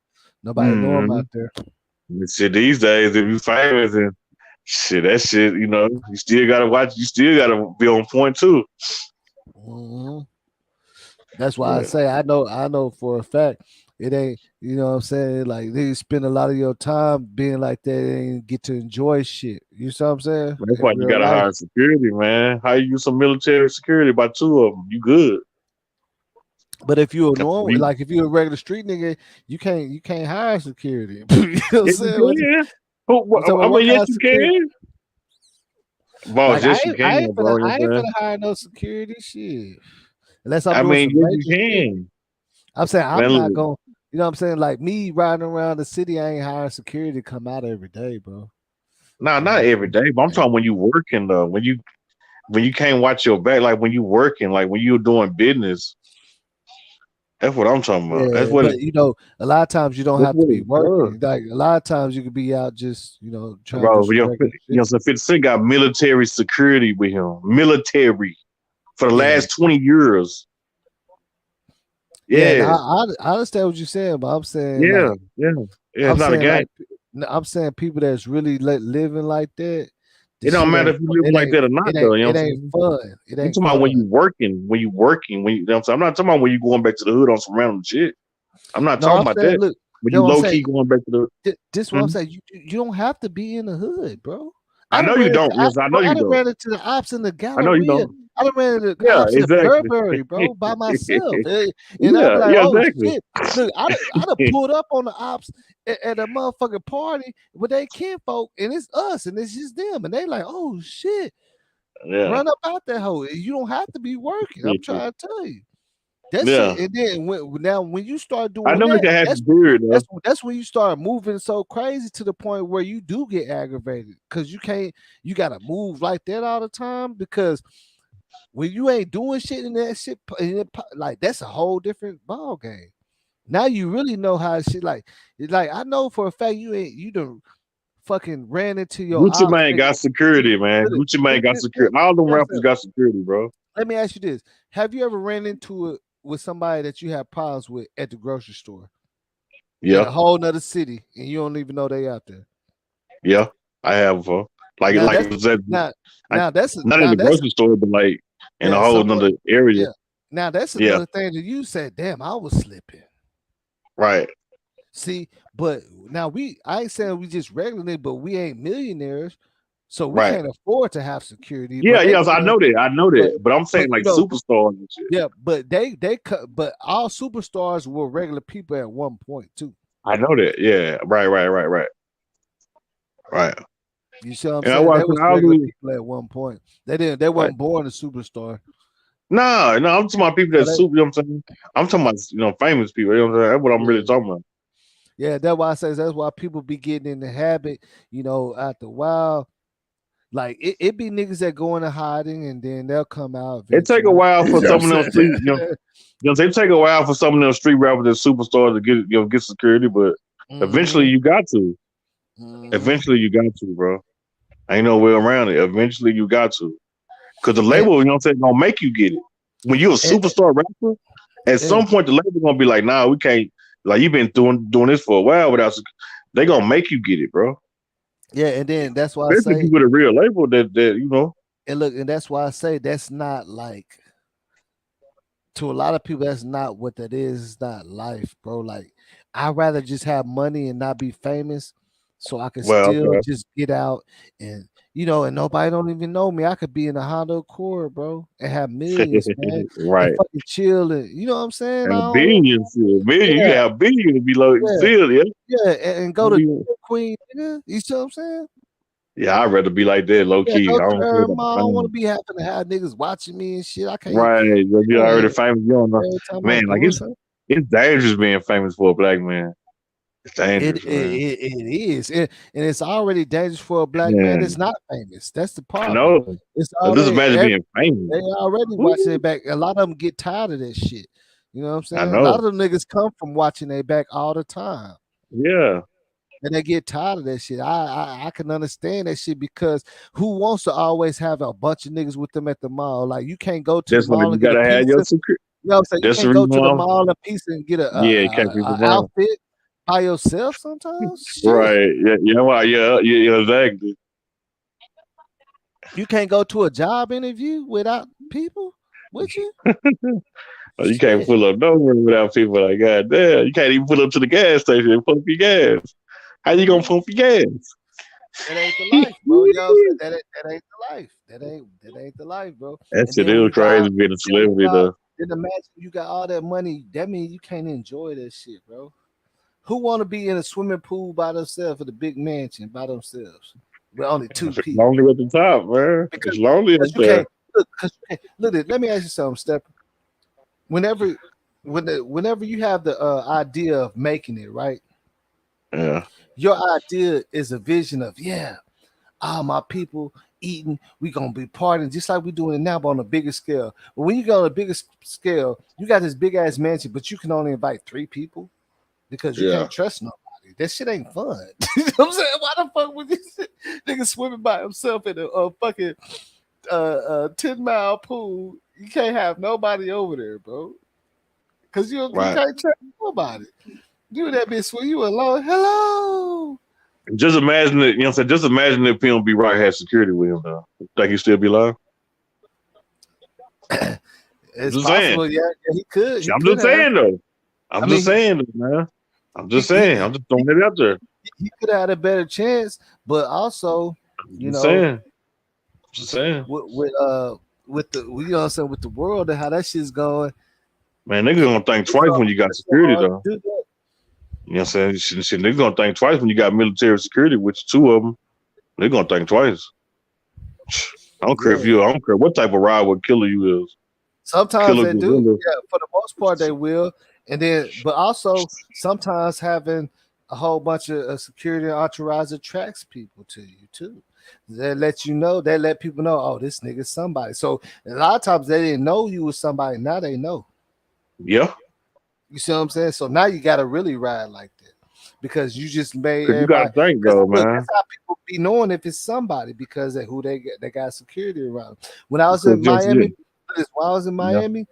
Nobody know them out there. Shit, these days, if you famous and shit, that shit, you know, you still gotta watch. You still gotta be on point too. Mhm. That's why I Yeah. say I know for a fact it ain't, you know what I'm saying? Like they spend a lot of your time being like that and get to enjoy shit. You see what I'm saying? That's In why you real gotta life. hire security, man. Hire you some military security, about 2 of them. You good. But if you're a 'Cause normal, you, like if you're a regular street nigga, you can't hire security. You know what I'm yes, you saying? can. I'm talking I about what mean, yes, kind of you security? can. Boss, Like yes, you can, bro. You know I what ain't I'm saying? finna hire no security shit. Unless I'm I doing mean, some yes, you major shit. can. I'm saying I'm Man, not look, going, you know what I'm saying? Like me riding around the city, I ain't hiring security to come out every day, bro. nah, You know what not I'm every saying? day, but I'm talking when you working though. When you can't watch your back, like when you working, like when you're doing business. That's what I'm talking about. Yeah, but you know, a lot of times you don't That's have to what be it does. working. Like a lot of times you could be out just, you know, trying to do Bro, some regular you know, shit. so 50 Cent got military security with him. Military for the Yeah. last 20 years. Yeah, and Yeah. I understand what you're saying, but I'm saying Yeah. like Yeah. Yeah. I'm It's not a saying game. like I'm saying people that's really living like that, the It don't shit matter ain't if you live like that or not, though. You know it what I'm ain't saying? fun. It I'm ain't talking about fun. when you working, you know what I'm saying? I'm not talking about when you going back to the hood on some random shit. I'm not No, talking I'm about saying, that. look, When you know you what I'm low saying? key going back to the This what I'm hmm? saying. You don't have to be in the hood, bro. I know you don't. Yes, I know I you done don't. ran into the ops in the I know you Galleria. don't. I done ran into the Yeah, ops in exactly. Burberry, bro, by myself. And I'll be Yeah, like, yeah, oh exactly. shit. Look, I done pulled up on the ops at a motherfucking party with they kinfolk, and it's us, and it's just them. And they like, oh shit, Yeah. run up out that hole. You don't have to be working. I'm trying to tell you. That shit, Yeah. and then when you start I doing know it that, can happen period though. that's when you start moving so crazy to the point where you do get aggravated because you gotta move like that all the time because when you ain't doing shit in that shit like that's a whole different ball game. Now you really know how shit like it's like I know for a fact you done fucking ran into your Gucci ops Mane nigga. got security, man. Gucci Mane got security. All them rappers got security, bro. Let me ask you this: have you ever ran into it with somebody that you have problems with at the grocery store? In a Yeah. whole nother city, and you don't even know they out there. Yeah. I have before. Like Now like that's it was at, now I, now that's not in now the that's grocery store, but like in a yeah whole somewhat nother area. yeah. Now that's Yeah. another thing that you said. Damn, I was slipping. Right. See, but now I ain't saying we just regular, but we ain't millionaires, so we Right. can't afford to have security. Yeah, But they yes, I can, know that. I know but that. But I'm saying like you know, superstars and shit. yeah, but they cut. But all superstars were regular people at one point too. I know that. Yeah. Right. You see what I'm And I saying? They watch was all regular the people at one point. They right. weren't born a superstar. No, I'm talking about people So that's super, you know what I'm saying? I'm talking about, famous people. You know what I'm saying? That's what I'm really talking about. Yeah, that's why I say that's why people be getting in the habit, after a while. Like it be niggas that go into hiding and then they'll come out It take a eventually. while You for know some of what them I'm street, saying? they take a while for some of them street rappers and superstars to get security, but eventually Mhm. you got to. Mhm. Eventually you got to, bro. Ain't no way around it. Eventually you got to. Cause the And, label, gonna make you get it. When you're a and, superstar rapper, at and some point the label gonna be like, nah, we can't, like you've been doing this for a while without they gonna make you get it, bro. yeah, and then that's why I Especially if you say, with a real label that. and look, and that's why I say that's not like to a lot of people, that's not what that is. It's not life, bro. Like I'd rather just have money and not be famous, so I can Well, still okay. just get out and and nobody don't even know me. I could be in a Honda Accord, bro, and have millions, man, and Right. fucking chill. And you know what I'm saying? I And don't, billions, billion, you yeah, have billion to be low yeah, still, yeah. yeah, and go Don't to be- Queen, nigga. You see what I'm saying? Yeah, I'd rather be like that, low Yeah, key. go I to the don't care Urban about the Mall. I don't want to fame. be having to have niggas watching me and shit. I can't. Right. You Yeah, already famous, you don't know. every time I'm Man, like doing something. it's dangerous being famous for a black man. It's It dangerous, it, man. it is, and it's already dangerous for a black man that's Man, not famous. That's the I problem. know. It's Just already imagine being famous. they already watching their Woo. back. A lot of them get tired of that shit. You know what I'm I saying? A lot know. of them niggas come from watching their back all the time, Yeah. and they get tired of that shit. I can understand that shit because who wants to always have a bunch of niggas with them at the mall? Like you can't go to the That's why mall you and get a gotta have your pizza. secret. You know what I'm saying? You That's the can't go reason to the why mall and pizza and get yeah, you can't keep a around. outfit by yourself sometimes. Shit. Right. Yeah, why, yeah, exactly. You can't go to a job interview without people with you. You can't Shit, pull up nowhere without people like God damn. You can't even pull up to the gas station and pump your gas. How you gonna pump your gas? that ain't the life, bro. You know what I'm saying? That ain't the life. That ain't the life, bro. That And shit then is when God, crazy being a then when celebrity God, though. then imagine you got all that money. That means you can't enjoy that shit, bro. Who want to be in a swimming pool by themselves at a big mansion by themselves with only two It's people? lonely at the top, man. Because It's lonely up you there. can't look. Look, let me ask you something, Step. Whenever whenever you have the idea of making it right, Yeah. your idea is a vision of all my people eating, we gonna be partying just like we doing it now, but on a bigger scale. But when you go on a bigger scale, you got this big ass mansion, but you can only invite 3 people because you Yeah. can't trust nobody. That shit ain't fun. You know what I'm saying? Why the fuck would this nigga swimming by himself in a fucking 10-mile pool? You can't have nobody over there, bro. Cause you Right. can't trust nobody. You that bitch when you alone. Hello. Just imagine it, you know what I'm saying? Just imagine if P.M. be right had security with him though. Think he still be alive? I'm It's just saying. possible, yeah, he could. He I'm could just have. saying though. I I'm just mean, saying, man. I'm he just he saying. I'm just throwing it out there. he could have had a better chance, but also, I'm you just know, saying. Just saying. with the you know what I'm saying, with the world and how that shit's going, Man, niggas gonna think it's twice when you got it's so security hard though. to do that. You know what I'm saying? Shit, niggas gonna think twice when you got military security, which two of them. They're gonna think twice. I don't care Yeah. I don't care what type of ride what killer you is. Sometimes Killer they do. gorilla. Yeah, for the most part they will. And then but also sometimes having a whole bunch of security and entourage attracts people to you too. They let you know, they let people know, oh, this nigga's somebody. So a lot of times they didn't know you was somebody. Now they know. Yeah. You see what I'm saying? So now you gotta really ride like that. Because you just made Cause you gotta everybody think because though, look, man. that's how people be knowing if it's somebody because of who they got security around. When I was Because in just Miami,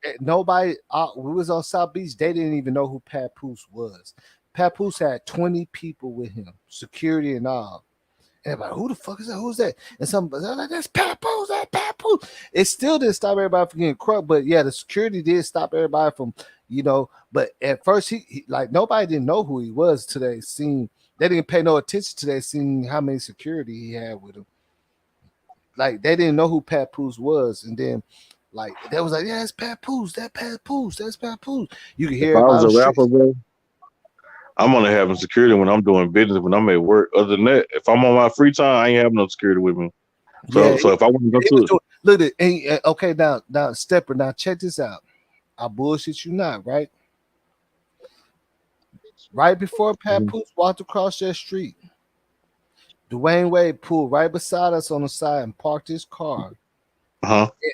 yeah. nobody we was on South Beach, they didn't even know who Papoose was. Papoose had 20 people with him, security and all. And everybody, who the fuck is that? Who's that? And somebody like, that's Papoose, that's Papoose. It still didn't stop everybody from getting crunk, but yeah, the security did stop everybody from, but at first he like nobody didn't know who he was till they seen, they didn't pay no attention to that, seeing how many security he had with him. Like they didn't know who Papoose was, and then like they was like, yeah, that's Papoose, that's Papoose. You can If hear I about was the a rapper, streets. bro, I'm only having security when I'm doing business, when I'm at work. Other than that, if I'm on my free time, I ain't having no security with me. Yeah, So if I want to go he was to doing. Look at okay, now Stepper. Now check this out. I bullshit you not, right? Right before Papoose walked across that street, Dwayne Wade pulled right beside us on the side and parked his car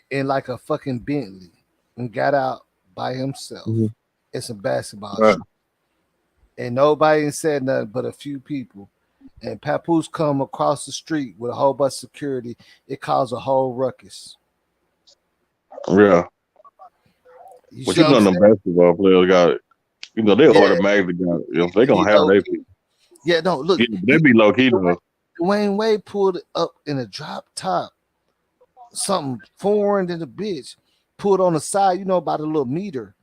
in like a fucking Bentley and got out by himself. It's a basketball shoot. And nobody said nothing but a few people. And Papoose come across the street with a whole bunch of security. It caused a whole ruckus. Yeah. But you know the basketball players got it. You know, they automatically got it. You know, they gonna have their people. Yeah, no, look. Yeah, they be low key though. Dwayne Wade pulled it up in a drop top. Something foreign than the bitch. Pulled on the side, you know, about a little meter.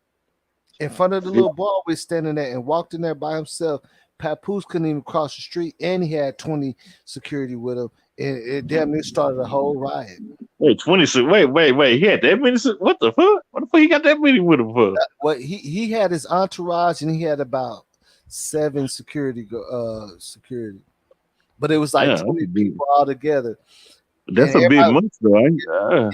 In front of the little ball was standing there and walked in there by himself. Papoose couldn't even cross the street, and he had 20 security with him. And it damn near started a whole riot. Wait, 20. Wait. He had that many. What the fuck? What the fuck he got that many with him for? Well, he had his entourage, and he had about 7 security. But it was like 20 people all together. That's a big month, though.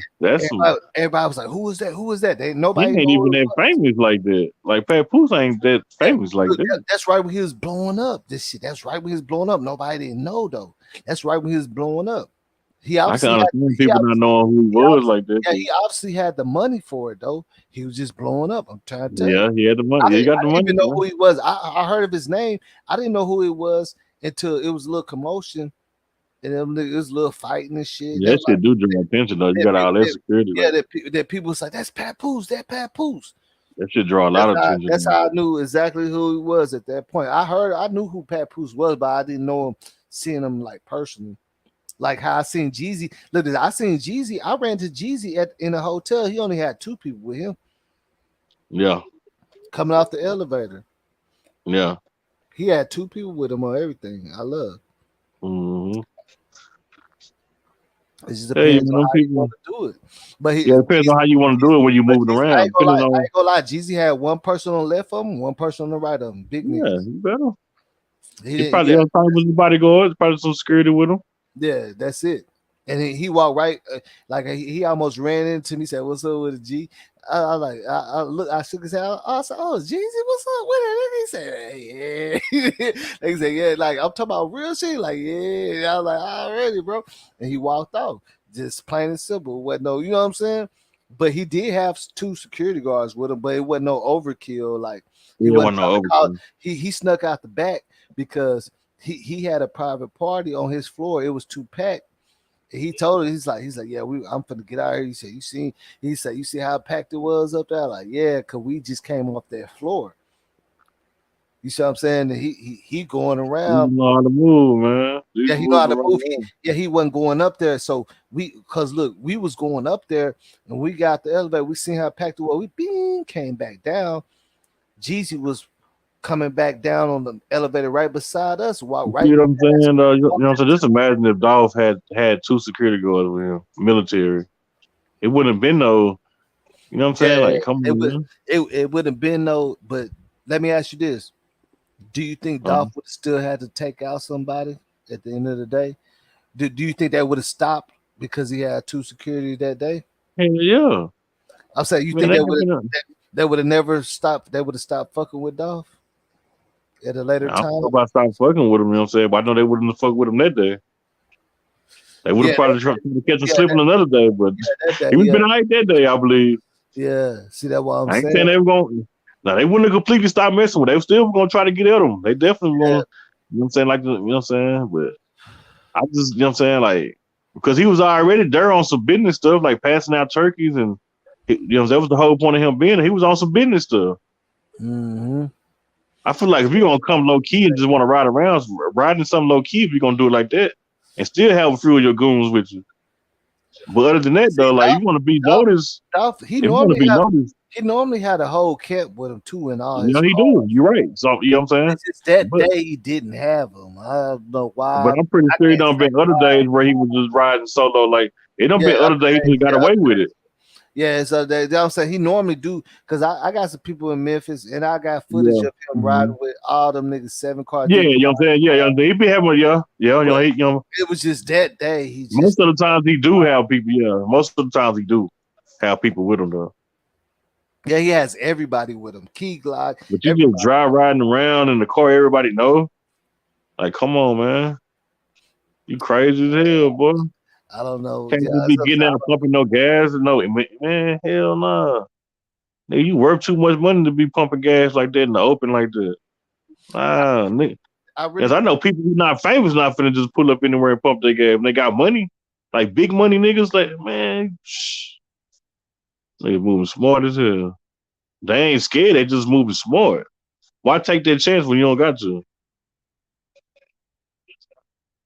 Everybody was like, "Who is that? Who is that?" Nobody. He ain't even that famous like that. Like Papoose ain't that famous like that. That's right when he was blowing up. This shit. That's right when he was blowing up. Nobody didn't know though. That's right when he was blowing up. I can understand people not knowing who he was like that. Yeah, he obviously had the money for it though. He was just blowing up. I'm trying to tell you. Yeah, he had the money. He got the money. I didn't even know who he was. I heard of his name. I didn't know who it was until it was a little commotion. And it was a little fighting and shit. Yeah, that shit do draw attention though. You got all that security. Yeah, that people was like, "That's Papoose. That Papoose." That should draw a lot of attention. That's how I knew exactly who he was at that point. I knew who Papoose was, but I didn't know him, seeing him like personally. Like how I seen Jeezy. Look, I seen Jeezy. I ran to Jeezy in a hotel. He only had 2 people with him. Yeah. Coming off the elevator. Yeah. He had 2 people with him on everything. I love. Mm-hmm. It just depends on how you want to do it. But it depends on how you want to do it when you're moving around. I ain't gonna lie. Jeezy had 1 person on the left of him, 1 person on the right of him. Big niggas. Yeah, you better. He probably was his bodyguard. Probably some security with him. Yeah, that's it. And he walked right, like he almost ran into me. Said, "What's up with a G?" I shook his hand. I said, "Oh, Jeezy, what's up with it?" He said, "Hey, yeah." He said, "Yeah, like I'm talking about real shit." Like, yeah. I was like, "Already, bro." And he walked off, just plain and simple. What no, you know what I'm saying? But he did have 2 security guards with him, but it wasn't no overkill. Like he wasn't no overkill. He snuck out the back because he had a private party on his floor. It was too packed. He told her, he's like, yeah, I'm finna get out here. He said, you see how packed it was up there? Like, yeah, cause we just came off that floor. You see what I'm saying? And he going around. He know how to move, man. Yeah, he know how to move. He wasn't going up there. So cause look, we was going up there and we got the elevator. We seen how packed it was. We came back down. Jeezy was coming back down on the elevator right beside us. You know what I'm saying? You know, so just imagine if Dolph had 2 security guards with him, military. It wouldn't have been no, you know what I'm saying? Like, come on. It wouldn't have been no, but let me ask you this. Do you think Dolph would have still had to take out somebody at the end of the day? Do you think that would have stopped because he had 2 security that day? Hell yeah. I'm saying, you think that would have never stopped, they would have stopped fucking with Dolph? At a later time, I don't know about stop fucking with him. You know what I'm saying? But I know they wouldn't have fucked with him that day. They would have probably tried to catch him slipping another day, but he would have been all right that day, I believe. Yeah, see that what I'm saying? I ain't saying they were going. Now they wouldn't have completely stopped messing with. They were still going to try to get at him. They definitely going. You know what I'm saying? Like, you know what I'm saying? But I just, you know what I'm saying? Like, because he was already there on some business stuff, like passing out turkeys, and you know that was the whole point of him being there. He was on some business stuff. Mm-hmm. I feel like if you're gonna come low key and just want to ride around, riding something low key, if you're gonna do it like that, and still have a few of your goons with you. But other than that, though, like you want to be noticed. He normally had a whole camp with him too, and all. You know, he do. You're right. So you know what I'm saying? It's just that day he didn't have him. I don't know why. But I'm pretty sure he done been other days where he was just riding solo. Like it done been other days he got away with it. Yeah, so I'm saying he normally do, because I got some people in Memphis and I got footage of him riding with all them niggas 7-car. Yeah, you know what I'm saying? Yeah, he be having it was just that day. Most of the times he do have people. Yeah, most of the times he do have people with him though. Yeah, he has everybody with him. Key Glock, But you just everybody. drive riding around in the car, everybody know. Like, come on, man. You crazy as hell, boy. I don't know. Can't Yeah, just be that's what getting out pumping no gas and no man, hell nah. Nigga, you worth too much money to be pumping gas like that in the open like that. Nah, nigga. I Yes, really I know people who not famous not finna just pull up anywhere and pump their gas. When they got money, like big money niggas, like man, niggas moving smart as hell. They ain't scared, they just moving smart. Why take that chance when you don't got to?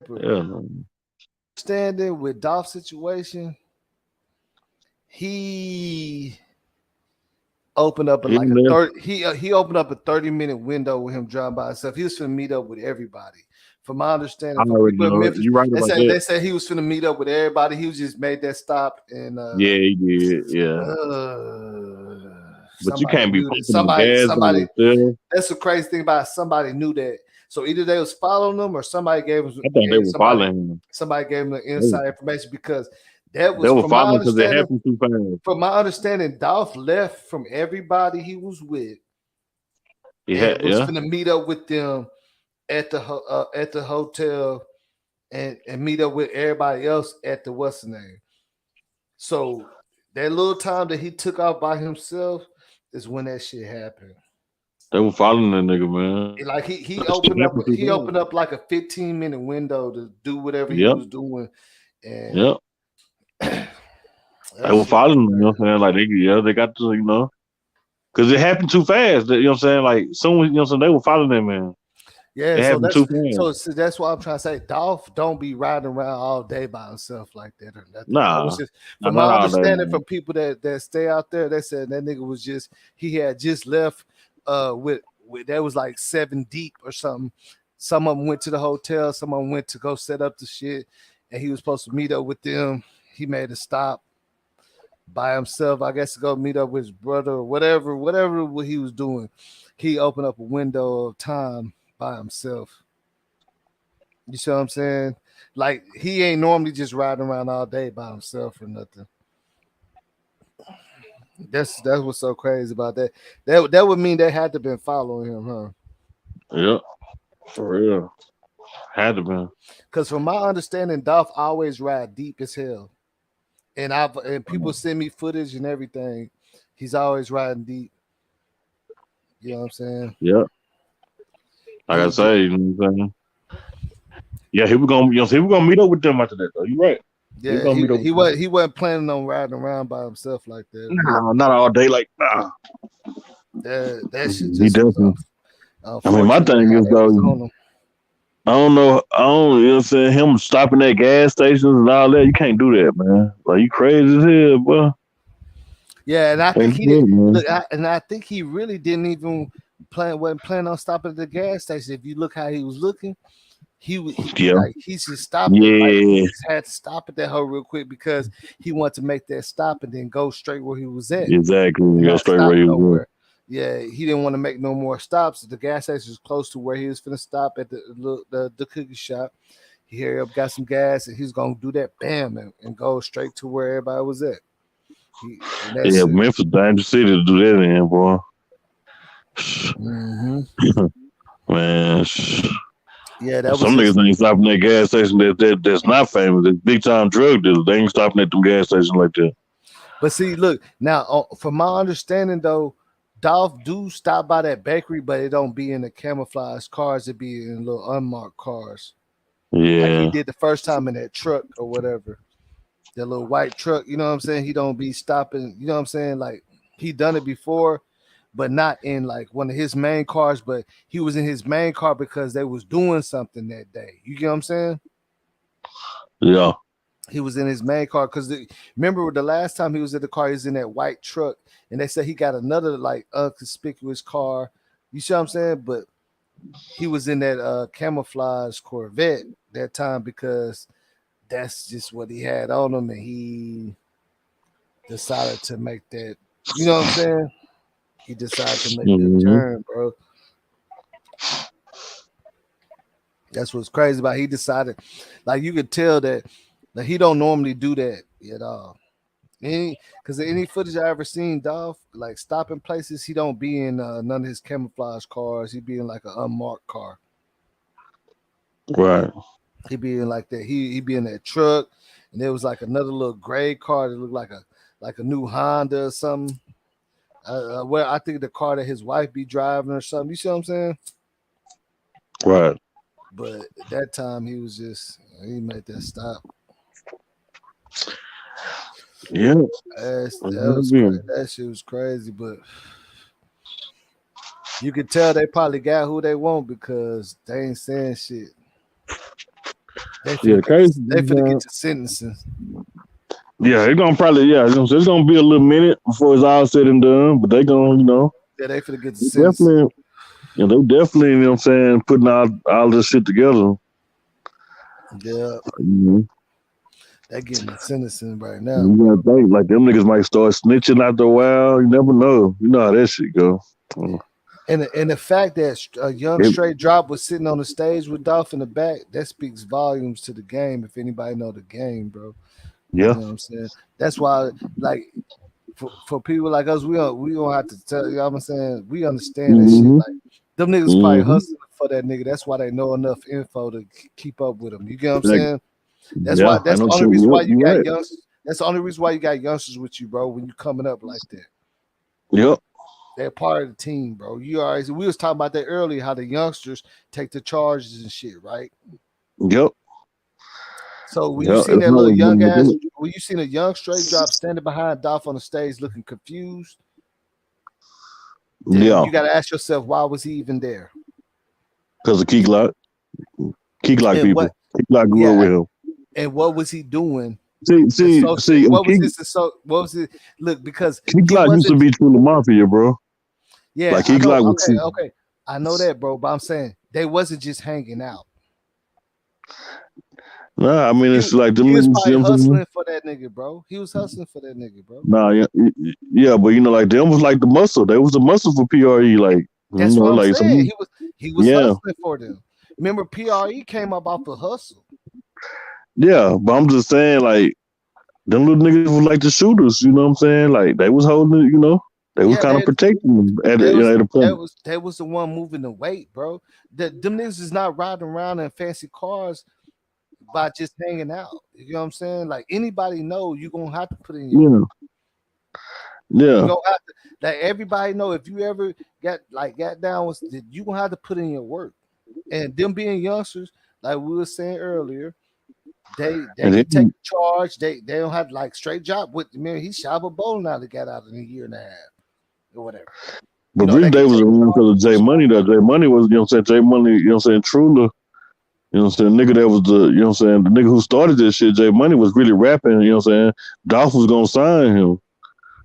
Yeah, man. standing with Dolph's situation. He opened up in He like a left. 30. He opened up a 30-minute window with him driving by himself. He was finna meet up with everybody. From my I understanding, from already people in know it. Memphis, You right about that. they said he was finna meet up with everybody. He was just made that stop and Yeah, he did. Yeah. But you somebody can't be knew that. pumping no gas by yourself. That's the crazy thing about it. Somebody knew that. So either they was following them or somebody gave I thought they were somebody following him. somebody gave them the They, inside information because that they was were from my following because it understanding. happened too fast. From my understanding, Dolph left from everybody he was with He and had, was yeah. finna meet up with them at the hotel and meet up with everybody else at the what's the name. So that little time that he took off by himself is when that shit happened. They were following that nigga, man. Like he That shit happened too he fast. opened up like a 15-minute window to do whatever he Yep. was doing, and Yep. They were following him, you know what I'm saying? Like they got to, because it happened too fast. You know what I'm saying? Like soon, you know what I'm saying? They were following that man. yeah. It So happened too fast. that's why I'm trying to say, Dolph don't be riding around all day by himself like that or nothing. That was Nah, just nah, from not my all that, understanding man. from people that stay out there. They said that nigga was just he had just left with that was like 7 deep or something. Some of them went to the hotel, some of them went to go set up the shit, and he was supposed to meet up with them. He made a stop by himself, I guess, to go meet up with his brother or whatever what he was doing. He opened up a window of time by himself. You see what I'm saying? Like he ain't normally just riding around all day by himself or nothing. That's what's so crazy about that. That would mean they had to been following him, huh? Yep, for real. Had to be. Because from my understanding, Dolph always ride deep as hell. And people send me footage and everything. He's always riding deep. You know what I'm saying? Yep. Like I say, you know what I'm saying? Yeah, he was gonna meet up with them after that though. You right. He was Yeah, gonna meet up with them. he wasn't planning on riding around by himself like that. Nah, not all day. Like, nah. That shit He just was definitely. I mean, my unfortunate thing how is that though, was on him. I don't know, you know what I'm saying? Him stopping at gas stations and all that, you can't do that, man. Like, you crazy as hell, boy. Yeah, and I think Ain't he did good, man. look, and I think he really didn't even wasn't planning on stopping at the gas station. If you look how he was looking, he Yeah. like he just stopped it. Like he Yeah. just had to stop at that hole real quick because he wanted to make that stop and then go straight where he was at Exactly. and Go not straight stop where you was. nowhere. Yeah, he didn't want to make no more stops. The gas station was close to where he was finna stop at the cookie shop. He hurried up, got some gas, and he's gonna do that, bam, and go straight to where everybody was at. And that's Yeah, it. Memphis, dangerous city to do that in, boy. Mm-hmm. Man, Yeah, that was some just. niggas ain't stopping at gas station that's not famous. That's big time drug dealers. They ain't stopping at them gas stations like that. But see, look now. From my understanding, though, Dolph do stop by that bakery, but it don't be in the camouflage cars. It be in little unmarked cars, like he Yeah. did the first time in that truck or whatever. That little white truck. You know what I'm saying? He don't be stopping. You know what I'm saying? Like he done it before, but not in like one of his main cars. But he was in his main car because they was doing something that day. You get what I'm saying? Yeah. He was in his main car because remember the last time he was in the car, he was in that white truck, and they said he got another like unconspicuous car. You see what I'm saying? But he was in that camouflage Corvette that time because that's just what he had on him, and he decided to make that. You know what I'm saying? He decided to make that Mm-hmm. turn, bro. That's what's crazy about. He decided, like you could tell that he don't normally do that at all. Because any footage I ever seen, Dolph, like stopping places, he don't be in none of his camouflage cars. He be in like an unmarked car. Right. He be in like that. He be in that truck, and there was like another little gray car that looked like a new Honda or something. Where I think the car that his wife be driving or something. You see what I'm saying? Right. But at that time, he made that stop. Yeah. That shit was crazy, but you could tell they probably got who they want because they ain't saying shit. They finna get to sentencing. Yeah, it's gonna probably it's gonna be a little minute before it's all said and done, but they gonna yeah, they finna get to sentencing. They definitely, you know what I'm saying, putting all this shit together. Yeah. They getting the sentencing right now. You gotta think, like them niggas might start snitching after a while. You never know. You know how that shit go. And the fact that a young straight drop was sitting on the stage with Dolph in the back, that speaks volumes to the game. If anybody know the game, bro. Yeah. You know what I'm saying? That's why, like, for people like us, we don't have to tell you know what I'm saying. We understand that shit. Like them niggas probably hustling for that nigga. That's why they know enough info to keep up with him. You get what I'm saying? That's why. That's the only reason why you got youngsters. That's the only reason why you got youngsters with you, bro. When you coming up like that. Yep. They're part of the team, bro. You already. We was talking about that earlier. How the youngsters take the charges and shit, right? Yep. So when you seen that little young ass, when you seen a young straight drop standing behind Dolph on the stage looking confused, then you got to ask yourself, why was he even there? Because of Key Glock people. Key Glock grew up with him. And what was he doing? See. What was it? Look, because Key Glock used to be True Mafia, bro. Yeah, like Key Glock was okay. I know that, bro. But I'm saying they wasn't just hanging out. Nah, I mean it's like them he was niggas probably hustling for that nigga, bro. He was hustling for that nigga, bro. Nah, yeah, but you know, like them was like the muscle. They was the muscle for PRE. Like that's you know, what I'm like saying. He was hustling for them. Remember, PRE came up off the hustle. Yeah, but I'm just saying, like them little niggas was like the shooters. You know what I'm saying? Like they was holding, you know, they was kind of protecting them at a point. They was the one moving the weight, bro. Them niggas is not riding around in fancy cars by just hanging out. You know what I'm saying? Like anybody know you're gonna have to put in your Yeah. You gonna have to, like everybody know if you ever got down with you gonna have to put in your work. And them being youngsters, like we were saying earlier, they can take charge. They don't have like straight job with he shot a bowl now that got out in a year and a half or whatever. But Rich Day was around because of J Money. That J Money was, you know what I'm saying, J Money, you know what I'm saying, Truler. You know what I'm saying? Nigga that was the, you know what I'm saying, the nigga who started this shit, J Money was really rapping, you know what I'm saying? Dolph was gonna sign him.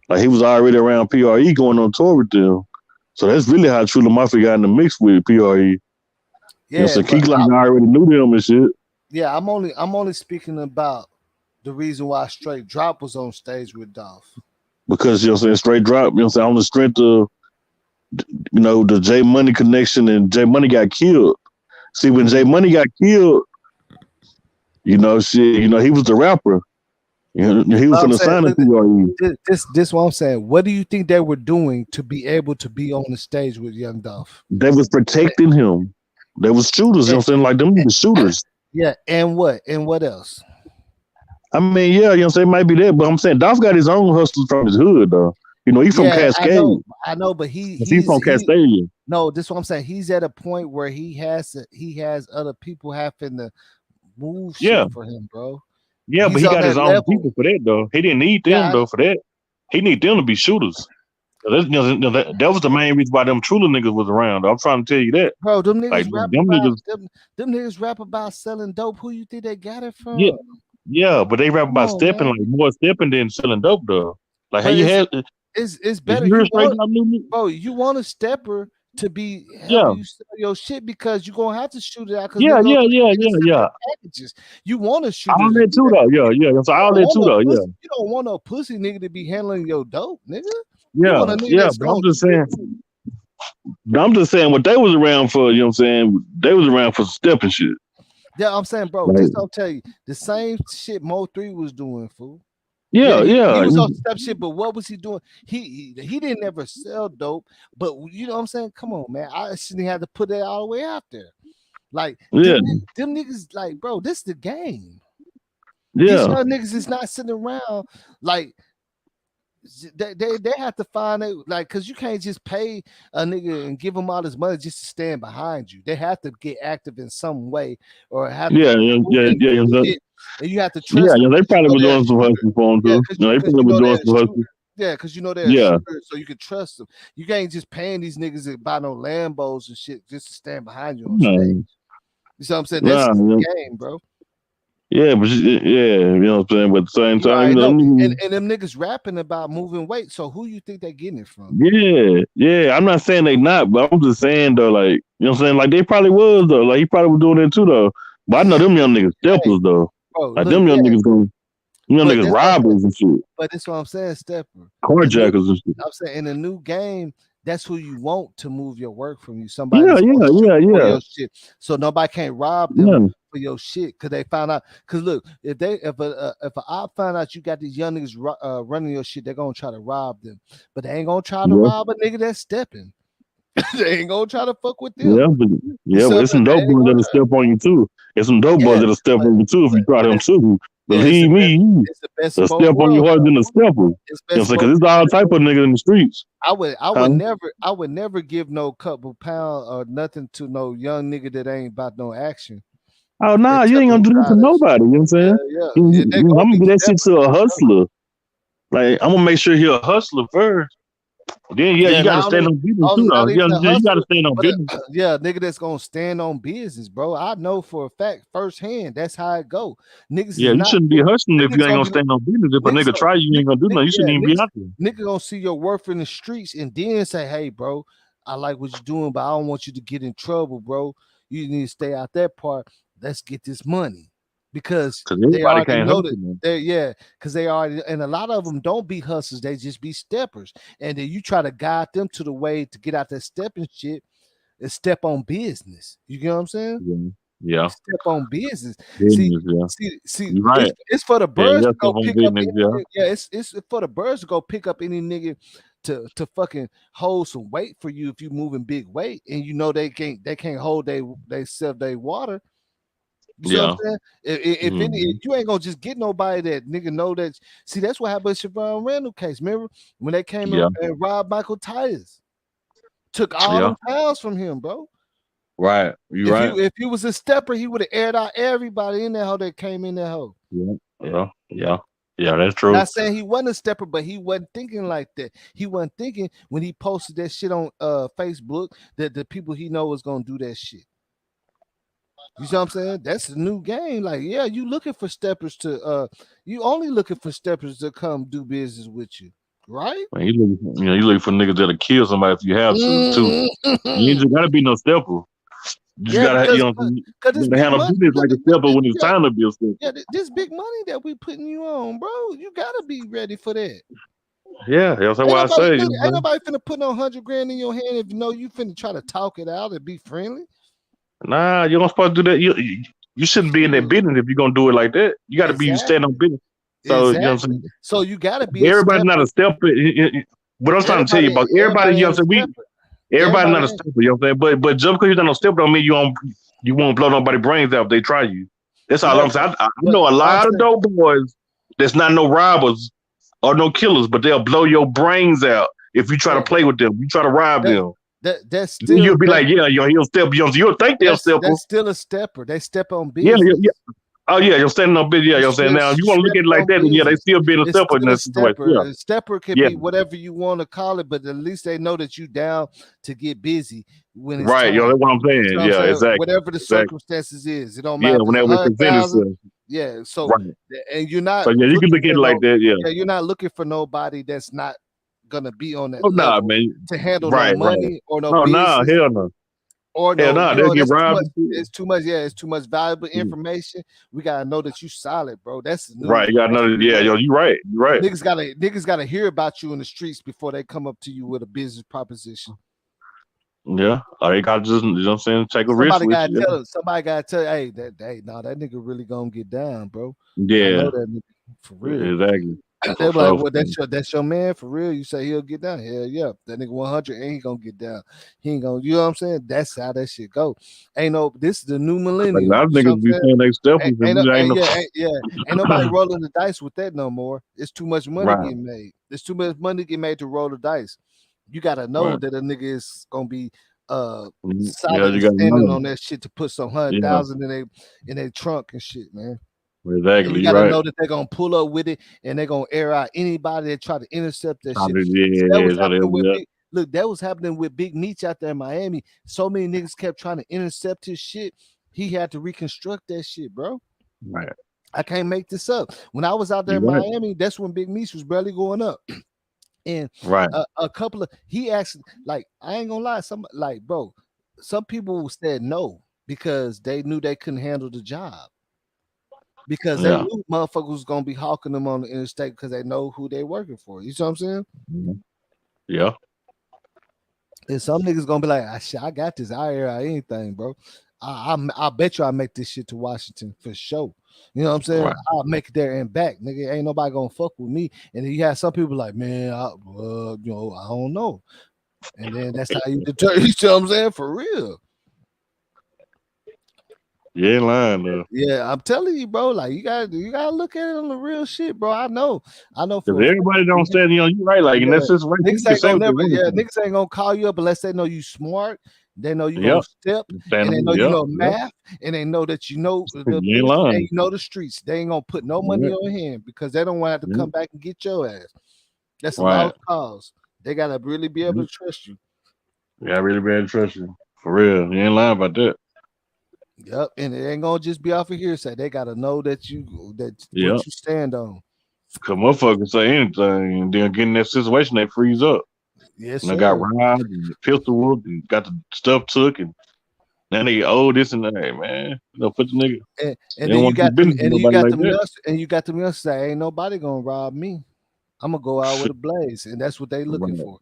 Like he was already around PRE going on tour with them. So that's really how True Mafia got in the mix with PRE. Yeah, you know what I'm saying? Key Glock already knew them and shit. Yeah, I'm only speaking about the reason why Straight Drop was on stage with Dolph. Because you know what I'm saying, Straight Drop, you know what I'm saying, on the strength of you know, the J Money connection, and J Money got killed. See, when J Money got killed, you know, shit, you know, he was the rapper. You know, he was from the sign of PRE. This what I'm saying. What do you think they were doing to be able to be on the stage with Young Dolph? They was protecting him. They was shooters, you know what I'm saying? Like them niggas shooters. Yeah, and what? And what else? I mean, yeah, you know what I'm saying, it might be that, but I'm saying Dolph got his own hustles from his hood, though. You know, he's from Cascade. I know, but he's from Cascade. No, this is what I'm saying. He's at a point where he has other people having to move shit for him, bro. Yeah, but he got his own people for that, though. He didn't need them, though, for that. He need them to be shooters. That was the main reason why them Truler niggas was around, though. I'm trying to tell you that. Bro, them niggas like, rap them niggas rap about selling dope. Who you think they got it from? Yeah, but they rap about stepping, like more stepping than selling dope, though. Like how you had it's better. Bro, you want a stepper to be helping you sell your shit because you're gonna have to shoot it out. Yeah. Packages. You want to shoot all that too, though. Yeah. So all that too, though. Yeah. You don't want a pussy nigga to be handling your dope, nigga. Yeah. But I'm just saying what they was around for. You know what I'm saying? They was around for stepping shit. Yeah, I'm saying, bro. Just I'll tell you the same shit Mo3 was doing, fool. Yeah, he yeah. was on step shit, but what was he doing? He didn't ever sell dope, but you know what I'm saying? Come on, man. I shouldn't have to put that all the way out there. Like Yeah. them niggas, like, bro, this is the game. Yeah. These young niggas is not sitting around like they have to find it, like, because you can't just pay a nigga and give him all this money just to stand behind you. They have to get active in some way or have to and you have to trust them. They probably were doing some shooter. hustling for him too. Yeah, They probably were doing some hustling. Yeah, because you know they're a shooter, so you can trust them. You can't just paying these niggas to buy no Lambos and shit just to stand behind you on stage. You know what I'm saying? That's the game, bro. Yeah, but you know what I'm saying. But at the same time, you know, and them niggas rapping about moving weight. So who you think they getting it from? Yeah. I'm not saying they not, but I'm just saying though, like, you know what I'm saying. Like they probably was though. Like he probably was doing it too though. But I know them young niggas steppers though. Bro, like them young niggas going. Niggas robbers and shit. But that's what I'm saying, stepper. Carjackers and shit. I'm saying in a new game, that's who you want to move your work from you. Somebody yeah. Your shit. So nobody can't rob them for your shit because they found out. Because look, if a op find out you got these young niggas running your shit, they're gonna try to rob them. But they ain't gonna try to rob a nigga that's stepping. They ain't gonna try to fuck with them. But it's some dope boys that'll step on you too. It's some dope boys that'll step on you too if you try them too. Believe me, a step on you harder than a stepper. You know what I'm saying? Because it's all type of niggas in the streets. I would never give no couple pound or nothing to no young nigga that ain't about no action. Oh nah, you ain't gonna do that to nobody. You know what I'm saying? I'm gonna give that shit to a hustler. Like I'm gonna make sure he a hustler first. Then you gotta stand on business too, though. You gotta stand on business. Yeah, nigga, that's gonna stand on business, bro. I know for a fact, firsthand, that's how it go. Niggas, you shouldn't be hustling if you ain't gonna stand on business. If a nigga try you ain't gonna do nothing. You shouldn't even be out there. Nigga gonna see your worth in the streets and then say, "Hey, bro, I like what you're doing, but I don't want you to get in trouble, bro. You need to stay out that part. Let's get this money." Because they already know that because they already, and a lot of them don't be hustlers, they just be steppers. And then you try to guide them to the way to get out that stepping shit and step on business. You get what I'm saying? Yeah. Step on business. See, right. It's for the birds to go pick up it's for the birds to go pick up any nigga to fucking hold some weight for you if you moving big weight and you know they can't hold they self their water. You see what I'm saying? If you ain't gonna just get nobody that nigga know that. See, that's what happened with Siobhan Randall case. Remember when they came in and robbed Michael Tires, took all them pounds from him, bro. Right, If he was a stepper, he would have aired out everybody in that hole that came in that hole. Yeah, that's true. Not saying he wasn't a stepper, but he wasn't thinking like that. He wasn't thinking when he posted that shit on Facebook that the people he know was gonna do that shit. You see what I'm saying? That's a new game. Like, you looking for steppers to you only looking for steppers to come do business with you, right? Man, you looking for niggas that'll kill somebody if you have to too. You ain't just gotta be no stepper. You just gotta handle business like a stepper when it's time to be a stepper. Yeah, this big money that we putting you on, bro. You gotta be ready for that. Yeah, that's why I say. Ain't nobody finna put no $100 grand in your hand if you know you finna try to talk it out and be friendly. Nah, you don't supposed to do that. You shouldn't be in that business if you're gonna do it like that. You got to be stand on business. So you know what I'm saying. So you got to be. Everybody's not a stepper. What I'm trying to tell you about everybody, you know what I'm saying. Everybody's not a stepper. You know what I'm saying. But just because you're not a stepper don't mean you won't blow nobody's brains out if they try you. That's all I'm saying. I know a lot of dope boys that's not no robbers or no killers, but they'll blow your brains out if you try to play with them. You try to rob them. That's still. You'll be like, he'll step. You'll think they'll step. That's still a stepper. They step on business. Yeah. Oh yeah, you're standing on business. Yeah, you're saying now. If you want to look at it like that, then they still being a stepper in that situation. Yeah. A stepper can be whatever you want to call it, but at least they know that you down to get busy when it's right. time. That's what I'm saying. You know exactly. Whatever the circumstances is, it don't matter. Yeah, whenever it presents itself. Yeah. So and you're not. So you can look at it like that. Yeah. You're not looking for nobody that's not gonna be on that level man. To handle no money or no business. No, hell no. Or no, they'll get robbed. It's too much. Yeah, it's too much valuable information. We gotta know that you solid, bro. That's right. You gotta know that. Yeah, you're right. You're right. Niggas gotta hear about you in the streets before they come up to you with a business proposition. Yeah, or they gotta just, you know what I'm saying, take a risk. Somebody gotta tell you, hey, that nigga really gonna get down, bro. Yeah, I know that nigga, for real. Exactly. They For were like, sure. "Well, that's your man for real." You say he'll get down. Hell yeah, that nigga 100 ain't gonna get down. He ain't gonna. You know what I'm saying? That's how that shit go. Ain't no. This is the new Like a millennium. lot of You see what I'm niggas be saying? saying they steppers and Ain't no, we ain't no ain't nobody rolling the dice with that no more. It's too much money right. getting made. There's too much money getting made to roll the dice. You gotta know Right. that a nigga is gonna be Yeah, solid you and gotta standing know. on that shit to put some hundred Yeah, thousand in their trunk and shit, man. And you exactly. You gotta right. know that they're gonna pull up with it and they're gonna air out anybody that try to intercept that How shit. did That was how they happening with yeah. big. Look, that was happening with Big Meech out there in Miami. So many niggas kept trying to intercept his shit. He had to reconstruct that shit, bro. Right. I can't make this up. When I was out there You in right. Miami, that's when Big Meech was barely going up. And Right. a couple of he asked, like, I ain't gonna lie, some like, bro, some people said no because they knew they couldn't handle the job. Because they Yeah. knew motherfuckers was gonna be hawking them on the interstate because they know who they working for. You see what I'm saying? Mhm. Yeah. And some niggas gonna be like, I got this. I air out anything, bro. I bet you I make this shit to Washington for sure. You know what I'm saying? Right. I'll make it there and back, nigga. Ain't nobody gonna fuck with me. And then you have some people like, man, you know, I don't know. And then that's how you deter. You see what I'm saying? For real. You ain't lying though. Yeah, I'm telling you, bro. Like you gotta look at it on the real shit, bro. I know Because for a fact. everybody don't stand you right. Like in that Yeah, situation, you niggas can ain't say gonna what they never. want Yeah, to say. niggas ain't gonna call you up unless they know you smart. They know you gonna Yep. step, Stand and they up. know you Yep. know Yep. math, and they know that you know the You ain't business, and lying. you know the streets. They ain't gonna put no money Yep. on your hand because they don't want to have to Yep. come back and get your ass. That's a Right. lost cause. They gotta really be able Yep. to trust you. Yeah, I really bad trust you. For real. You ain't lying about that. Yep, and it ain't gonna just be off of hearsay. They gotta know that Yep. what you stand on. Cause motherfuckers say anything and then get in that situation, they freeze up. Yes, And they got sir. robbed and pistol whooped and got the stuff took and now they owe this and that, man. You know, put the nigga. And They then don't you want to do got them, business with and then you nobody got like them that. youngsters, and you got them youngsters say, ain't nobody gonna rob me. I'm gonna go out with Shit. a blaze, and that's what they looking Right. for.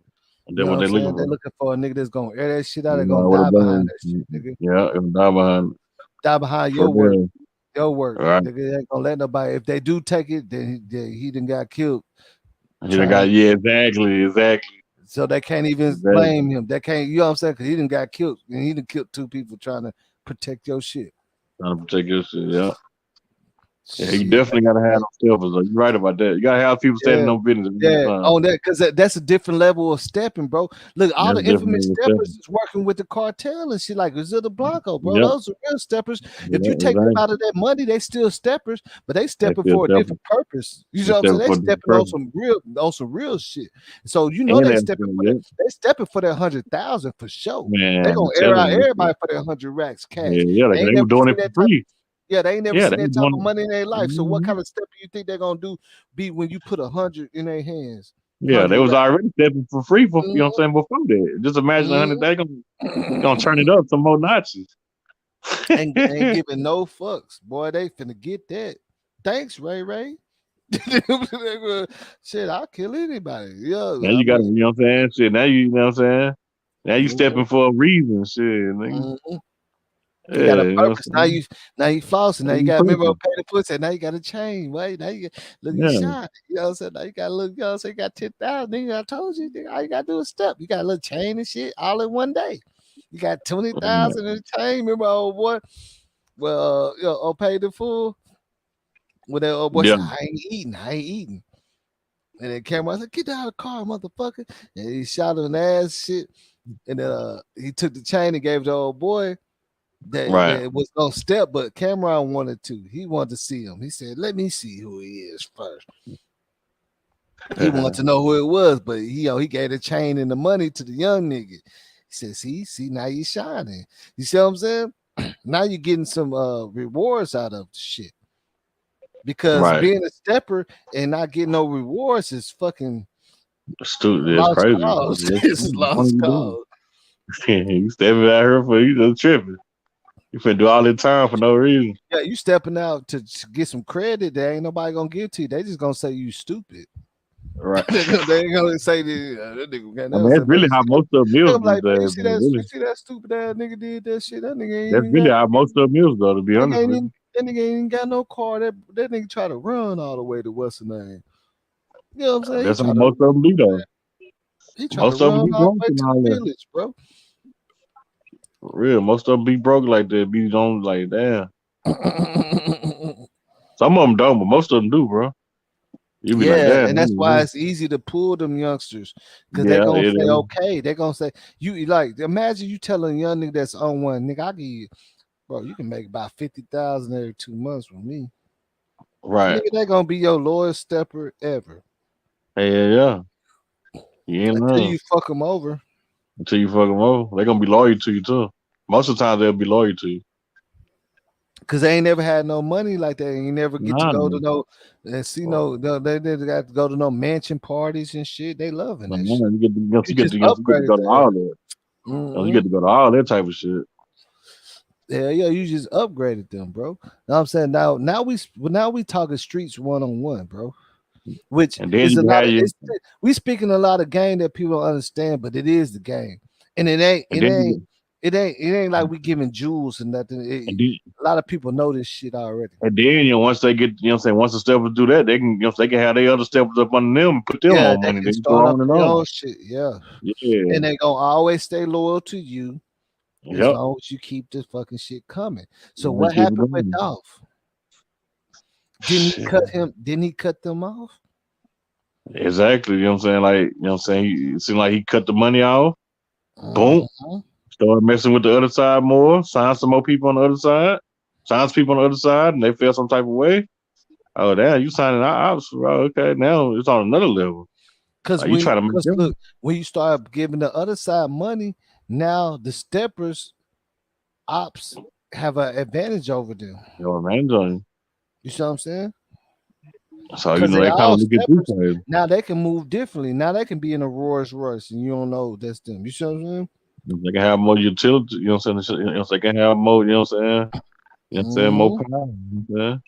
And You then know what what I'm they looking saying? They're for. looking for a nigga that's gonna air that shit out. They're You gonna know, what die a behind bang. that shit, nigga. Yeah, it was die behind Die behind for your work, real. your work. All right. Nigga they ain't gonna let nobody. If they do take it, then he done got killed He done trying. got yeah, exactly. So they can't even Exactly. blame him. They can't. You know what I'm saying? Because he done got killed, and he done killed two people trying to protect your shit. Trying to protect your shit, yeah. Yeah, you Shit. definitely gotta have those steppers. Though. You're right about that. You gotta have people standing Yeah, on business at yeah, all time. on that because that's a different level of stepping, bro. Look, all That's the infamous definitely steppers stepping. is working with the cartel and shit like Zilla Blanco, bro. Yep. Those are real steppers. If Yeah, you take them exactly. out of that money, they still steppers, but they They stepping still for a stepping. different purpose. You They know what I'm saying? stepping They for the stepping purpose. on some real shit. So you know And they that's stepping for that. yeah. They stepping for that 100,000 for sure. Man, They I'm gonna air out telling you. everybody for that 100 racks cash. Yeah, They ain't they were never doing seen it for that type. free. Yeah, they ain't never Yeah, seen they were that type of doing money in their life. So what it. kind of step you think they're gonna be when you put 100 in their hands? Yeah, they 100 was racks. already stepping for free for you know what Mhm, I'm saying before that. Just imagine 100 mhm. they gonna turn it up some more Nazis. Ain't giving no fucks, boy. They finna get that. Thanks, Ray Ray. Shit, I'll kill anybody. Now Yeah, I you gotta, mean, you know what I'm saying? Shit, now you know what I'm saying? Now you mhm, stepping for a reason, shit, nigga. mhm. Yeah, You got a you know what purpose. I'm saying? Now you flossing. Now Now you you got to remember pushing. pay the pussy. Now you got to change. Wait, now you look, you Yeah. shot. You know what I'm saying? Now you got to look, you know what I'm saying? You got 10,000. Nigga, I told you, nigga, all you got to do is step. You got a little chain and shit all in one day. You got 20,000 in the chain. Remember, old boy? Well, you know, pay the full. When that old boy Yeah, said, I ain't eating. I ain't eating. And then Cameron said, get out of the car, motherfucker. And he shot him in the ass shit. And he took the chain and gave it to the old boy right. that was gonna step, but Cameron wanted to. He wanted to see him. He said, let me see who he is first. He wanted to know who it was, but he gave the chain and the money to the young nigga. He said, see, now you shining. You see what I'm saying? Now you're getting some rewards out of the shit. Because Right. being a stepper and not getting no rewards is fucking Stupid. It's lost crazy. cause. It's It's stupid. What are lost you doing? cause. You stepping out here for you just tripping. You finna do all that time for no reason. Yeah, you stepping out to get some credit that ain't nobody gonna give to you. They just gonna say you stupid. Right. They ain't gonna say that nigga got I mean, that's but really how most of them they is gonna be these like, man, days, man. you Really. see that stupid ass nigga did that shit. That nigga ain't That's even really got how most of them is, though, to be nigga honest ain't with even, that nigga ain't even got no car. That nigga try to run all the way to what's the name? You know what I'm saying? That's what most of them do, though. He tried to Most of them run be all the broke way and to all the that. village, bro. For real, most of them be broke like that. Be on like damn. Some of them don't, but most of them do, bro. You be like, Yeah, damn. and that's why it's easy to pull them youngsters because they Yeah, gonna it say is. okay. They gonna say you like imagine you telling a young nigga that's on one nigga, I give you, bro, you can make about 50,000 every 2 months with me. Right. Nigga, they gonna be your lowest stepper ever Hey, yeah. You ain't until lying. you fuck them over. Until you fuck them over, they gonna be loyal to you too. Most of the time, they'll be loyal to you. Cause they ain't never had no money like that, and you never get to Nah, go to no and see they got to go to no mansion parties and shit. They loving that shit. man, you get to, You you get just to, you get to upgraded go to that. all that. You get to go to all that type of shit. Yeah, you just upgraded them, bro. Know what I'm saying now we talking streets 1-on-1, bro. Which And then is you a can lot have of your, we speaking a lot of game that people don't understand, but it is the game, and and then you, it ain't like we giving jewels and nothing. and then, A lot of people know this shit already. and then once they get, you know what I'm saying, once the steppers do that, they can, they can have their other steppers up under them and put them Yeah, on they money. can They can go start up on and their on. own shit. Yeah, Yeah. and they gonna always stay loyal to you as Yep. long as you keep this fucking shit coming. So They what keep it happened with going. Dolph? Didn't he cut them off? Exactly. You know what I'm saying? Like, you know what I'm saying? It seemed like he cut the money off. Boom. Started messing with the other side more. Signed some more people on the other side. Signed some people on the other side, and they felt some type of way. Oh, damn, you signing out. Bro, okay, now it's on another level. Because Like, you try to make them. look, when you start giving the other side money, now the steppers ops have an advantage over them. Yo, man, Johnny. You see what I'm saying? So, Because they they kind all of look at you steppers. saying, Now they can move differently. Now they can be in a Rolls Royce and you don't know that's them. You see what I'm saying? they can have more utility, you know what I'm saying? You know, they can have more, you know what I'm saying? You know what I'm saying? More power, you know what I'm saying?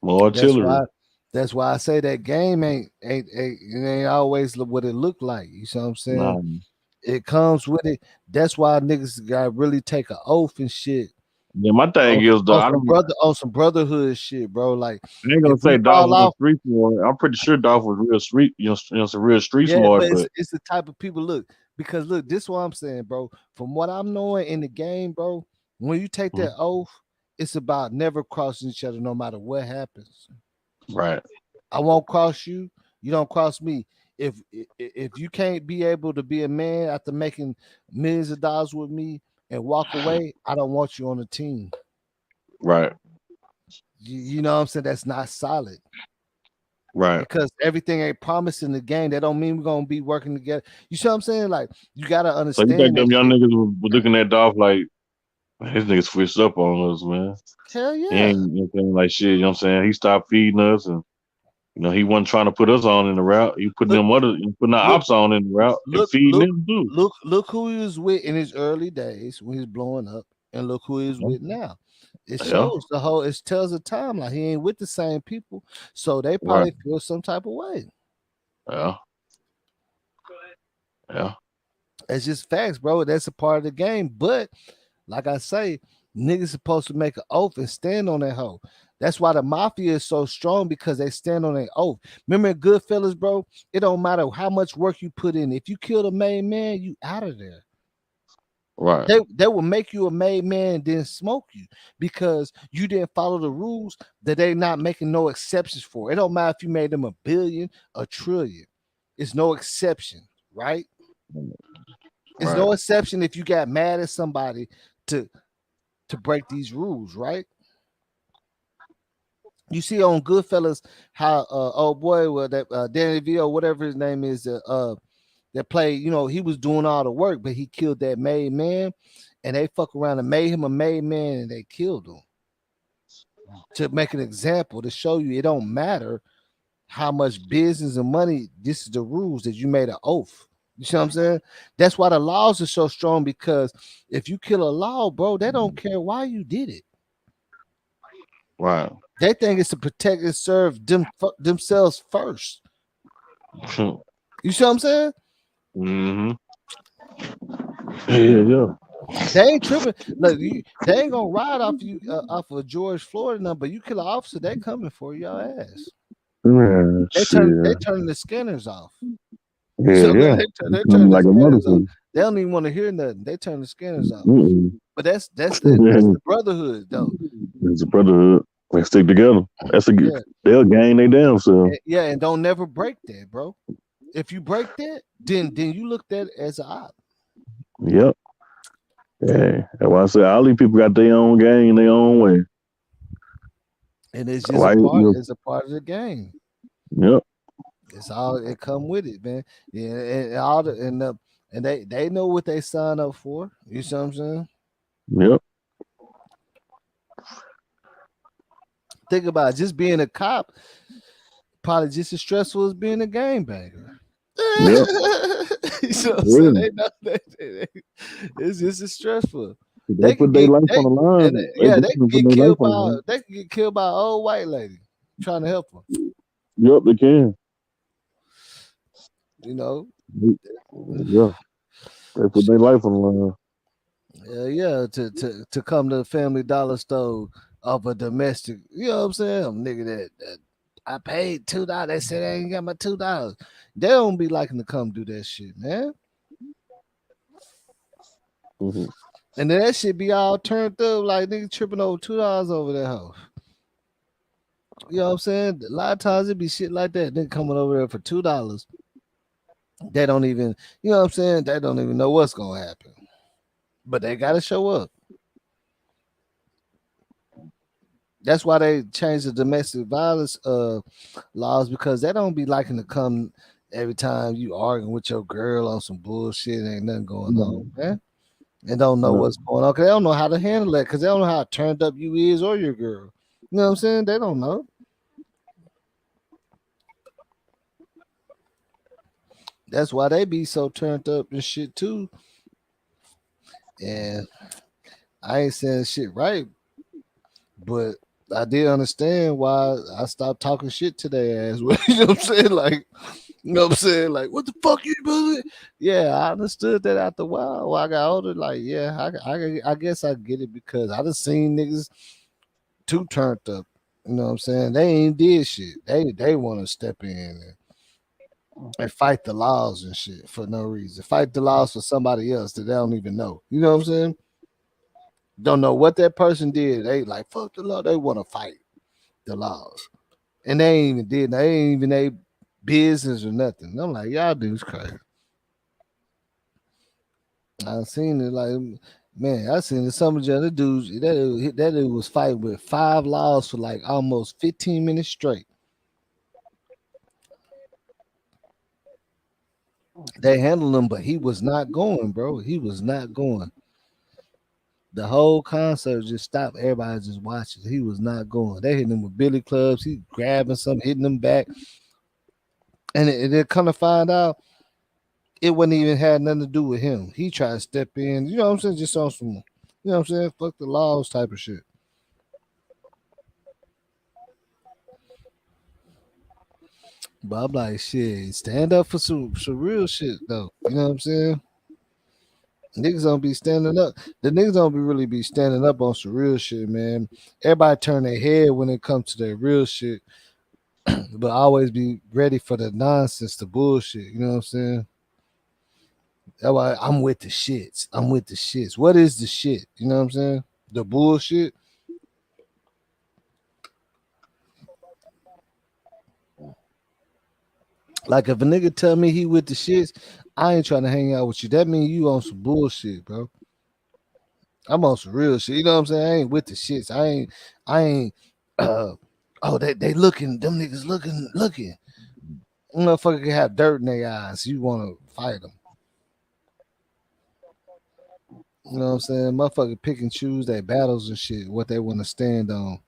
More artillery. That's why I say that game ain't always what it look like. You see what I'm saying? Nah. It comes with it. That's why niggas gotta really take an oath and shit. Yeah, my thing is, though, On some brotherhood shit, bro. Like I ain't gonna if we say Dolph fall was a off, street smart. I'm pretty sure Dolph was real street, some real street yeah, smart, but but it's the type of people because this is what I'm saying, bro. From what I'm knowing in the game, bro, when you take that oath, it's about never crossing each other no matter what happens. Right. I won't cross you, you don't cross me. If you can't be able to be a man after making millions of dollars with me and walk away, I don't want you on the team. Right. You know what I'm saying? That's not solid. Right. Because everything ain't promised in the game. That don't mean we're gonna be working together. You see what I'm saying? Like you gotta So understand you think that them young shit. niggas were looking at Dolph like, man, this nigga switched up on us, man. Hell He yeah. ain't, you know what I'm saying, like shit, you know what I'm saying? He stopped feeding us and he wasn't trying to put us on in the route. He putting putting our ops on in the route and feeding them too. Look who he was with in his early days when he was blowing up, and look who he's with now. It shows it tells the timeline. He ain't with the same people, so they probably feel some type of way. Yeah. Yeah. It's just facts, bro. That's a part of the game. But like I say, niggas supposed to make an oath and stand on that hoe. That's why the mafia is so strong because they stand on their oath. Remember Goodfellas, bro? It don't matter how much work you put in. If you kill the main man, you out of there. Right. They will make you a made man and then smoke you because you didn't follow the rules that they not making no exceptions for. It don't matter if you made them $1 billion, $1 trillion. It's no exception, right? It's no exception if you got mad at somebody to break these rules, right? You see on Goodfellas how old boy, well that Danny DeVito, whatever his name is, that played, he was doing all the work, but he killed that made man, and they fuck around and made him a made man, and they killed him to make an example to show you it don't matter how much business and money. This is the rules that you made an oath. You see what I'm saying? That's why the laws are so strong, because if you kill a law, bro, they don't care why you did it. Right. They think it's to protect and serve themselves first. You see what I'm saying? Mm-hmm. Yeah. They ain't tripping. Look, they ain't gonna ride off you off of George Floyd number. You kill an officer, they coming for your ass. Man, They shit. turning the scanners off. Yeah, So yeah. they Coming turn the like a scanners off. motherfucker. They don't even want to hear nothing. They turn the scanners off. Mm-mm. But that's the brotherhood though. It's a brotherhood. They stick together. Yeah. They'll gain they damn self. Yeah, and don't never break that, bro. If you break that, then you look at it as an op. Yep. Yeah. That's why I say all these people got their own game, their own way. And it's just Why? it's a part of the game. Yep. It's all it come with it, man. Yeah, and all the and they know what they sign up for. You see what I'm saying? Yep. Think about it, just being a cop, probably just as stressful as being a gangbanger. Yep. You know what I'm saying? Really. They know it's just as stressful. They put their life on the line. They can put get their killed life on the line. by an old white lady trying to help them. Yep, they can. You know. Yeah. They put their life on the line. Yeah, to come to the Family Dollar store of a domestic, you know what I'm saying? Nigga that I paid $2. They said I ain't got my $2. They don't be liking to come do that shit, man. Mm-hmm. And then that shit be all turned up like nigga tripping over $2 over that house. You know what I'm saying? A lot of times it be shit like that. Nigga coming over there for $2. They don't even, you know what I'm saying? They don't even know what's gonna happen. But they gotta show up. That's why they changed the domestic violence laws, because they don't be liking to come every time you arguing with your girl on some bullshit. Ain't nothing going on, man. And don't know what's going on because they don't know how to handle that, because they don't know how turned up you is or your girl. You know what I'm saying? They don't know. That's why they be so turned up and shit too. And I ain't saying shit right, but I did understand why I stopped talking shit to their ass. You know what I'm saying? Like, you know what I'm saying? Like, what the fuck you doing? Yeah, I understood that after a while. When I got older, like, yeah, I guess I get it, because I just seen niggas too turned up. You know what I'm saying? They ain't did shit. They want to step in and fight the laws and shit for no reason. Fight the laws for somebody else that they don't even know. You know what I'm saying? Don't know what that person did. They like fuck the law. They want to fight the laws, and they ain't even did. They ain't even a business or nothing. I'm like, y'all dudes crazy. I seen it like, man, I seen it. Some of the other dudes that dude was fighting with 5 laws for like almost 15 minutes straight. They handled him, but he was not going, bro. He was not going. The whole concert just stopped. Everybody just watching. He was not going. They hitting him with billy clubs. He grabbing something, hitting them back. And it come to find out, it wouldn't even had nothing to do with him. He tried to step in. You know what I'm saying? Just on some, you know what I'm saying? Fuck the laws type of shit. But I'm like, shit, stand up for some real shit, though. You know what I'm saying? Niggas don't be standing up. The niggas don't really be standing up on some real shit, man. Everybody turn their head when it comes to their real shit, but always be ready for the nonsense, the bullshit. You know what I'm saying? That's why I'm with the shits. I'm with the shits. What is the shit? You know what I'm saying? The bullshit. Like if a nigga tell me he with the shits, I ain't trying to hang out with you. That means you on some bullshit, bro. I'm on some real shit. You know what I'm saying? I ain't with the shits. I ain't oh, they looking, them niggas looking. Motherfucker can have dirt in their eyes. You wanna fight them. You know what I'm saying? Motherfucker pick and choose their battles and shit, what they want to stand on.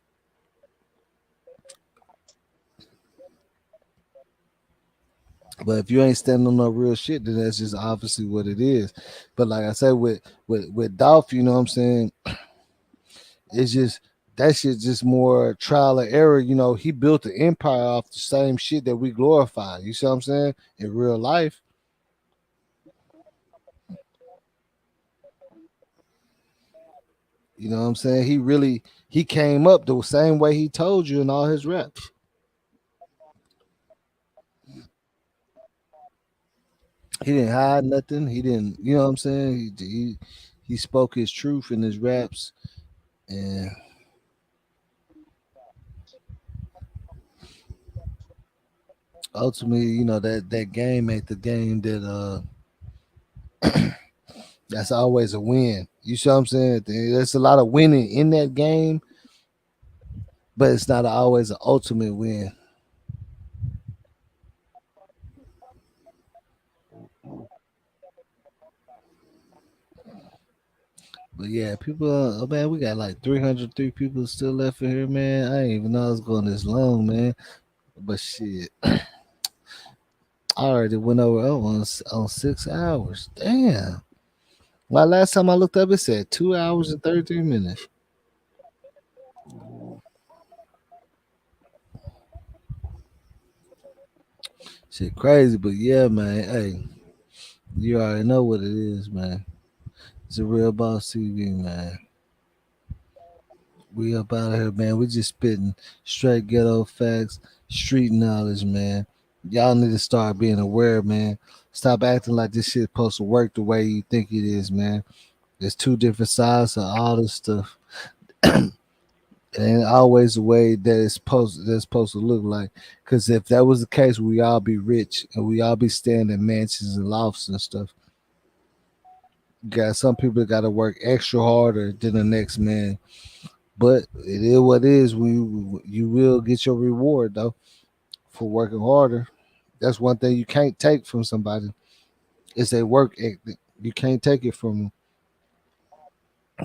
But if you ain't standing on no real shit, then that's just obviously what it is. But like I said, with Dolph, you know what I'm saying? It's just that shit just more trial and error. You know, he built the empire off the same shit that we glorify. You see what I'm saying? In real life. You know what I'm saying? He came up the same way he told you in all his reps. He didn't hide nothing. He didn't, you know what I'm saying? He spoke his truth in his raps, and ultimately, that game ain't the game that's always a win. You see what I'm saying? There's a lot of winning in that game, but it's not always an ultimate win. But yeah, people. Oh man, we got like 303 people still left in here, man. I didn't even know I was going this long, man. But shit, I already went over on 6 hours. Damn. My last time I looked up, it said 2 hours and 33 minutes. Shit, crazy, but yeah, man. Hey, you already know what it is, man. It's a real boss TV, man. We up out here, man. We just spitting straight ghetto facts, street knowledge, man. Y'all need to start being aware, man. Stop acting like this shit supposed to work the way you think it is, man. There's two different sides of all this stuff. It ain't always the way that's supposed to look like. Cause if that was the case, we all be rich and we all be staying in mansions and lofts and stuff. You got some people that gotta work extra harder than the next man. But it is what it is. You will get your reward though for working harder. That's one thing you can't take from somebody. It's their work ethic. You can't take it from them.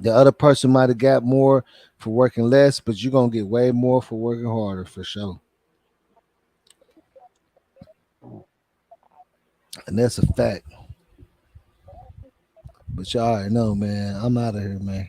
The other person might have got more for working less, but you're gonna get way more for working harder for sure. And that's a fact. But y'all already know, man. I'm out of here, man.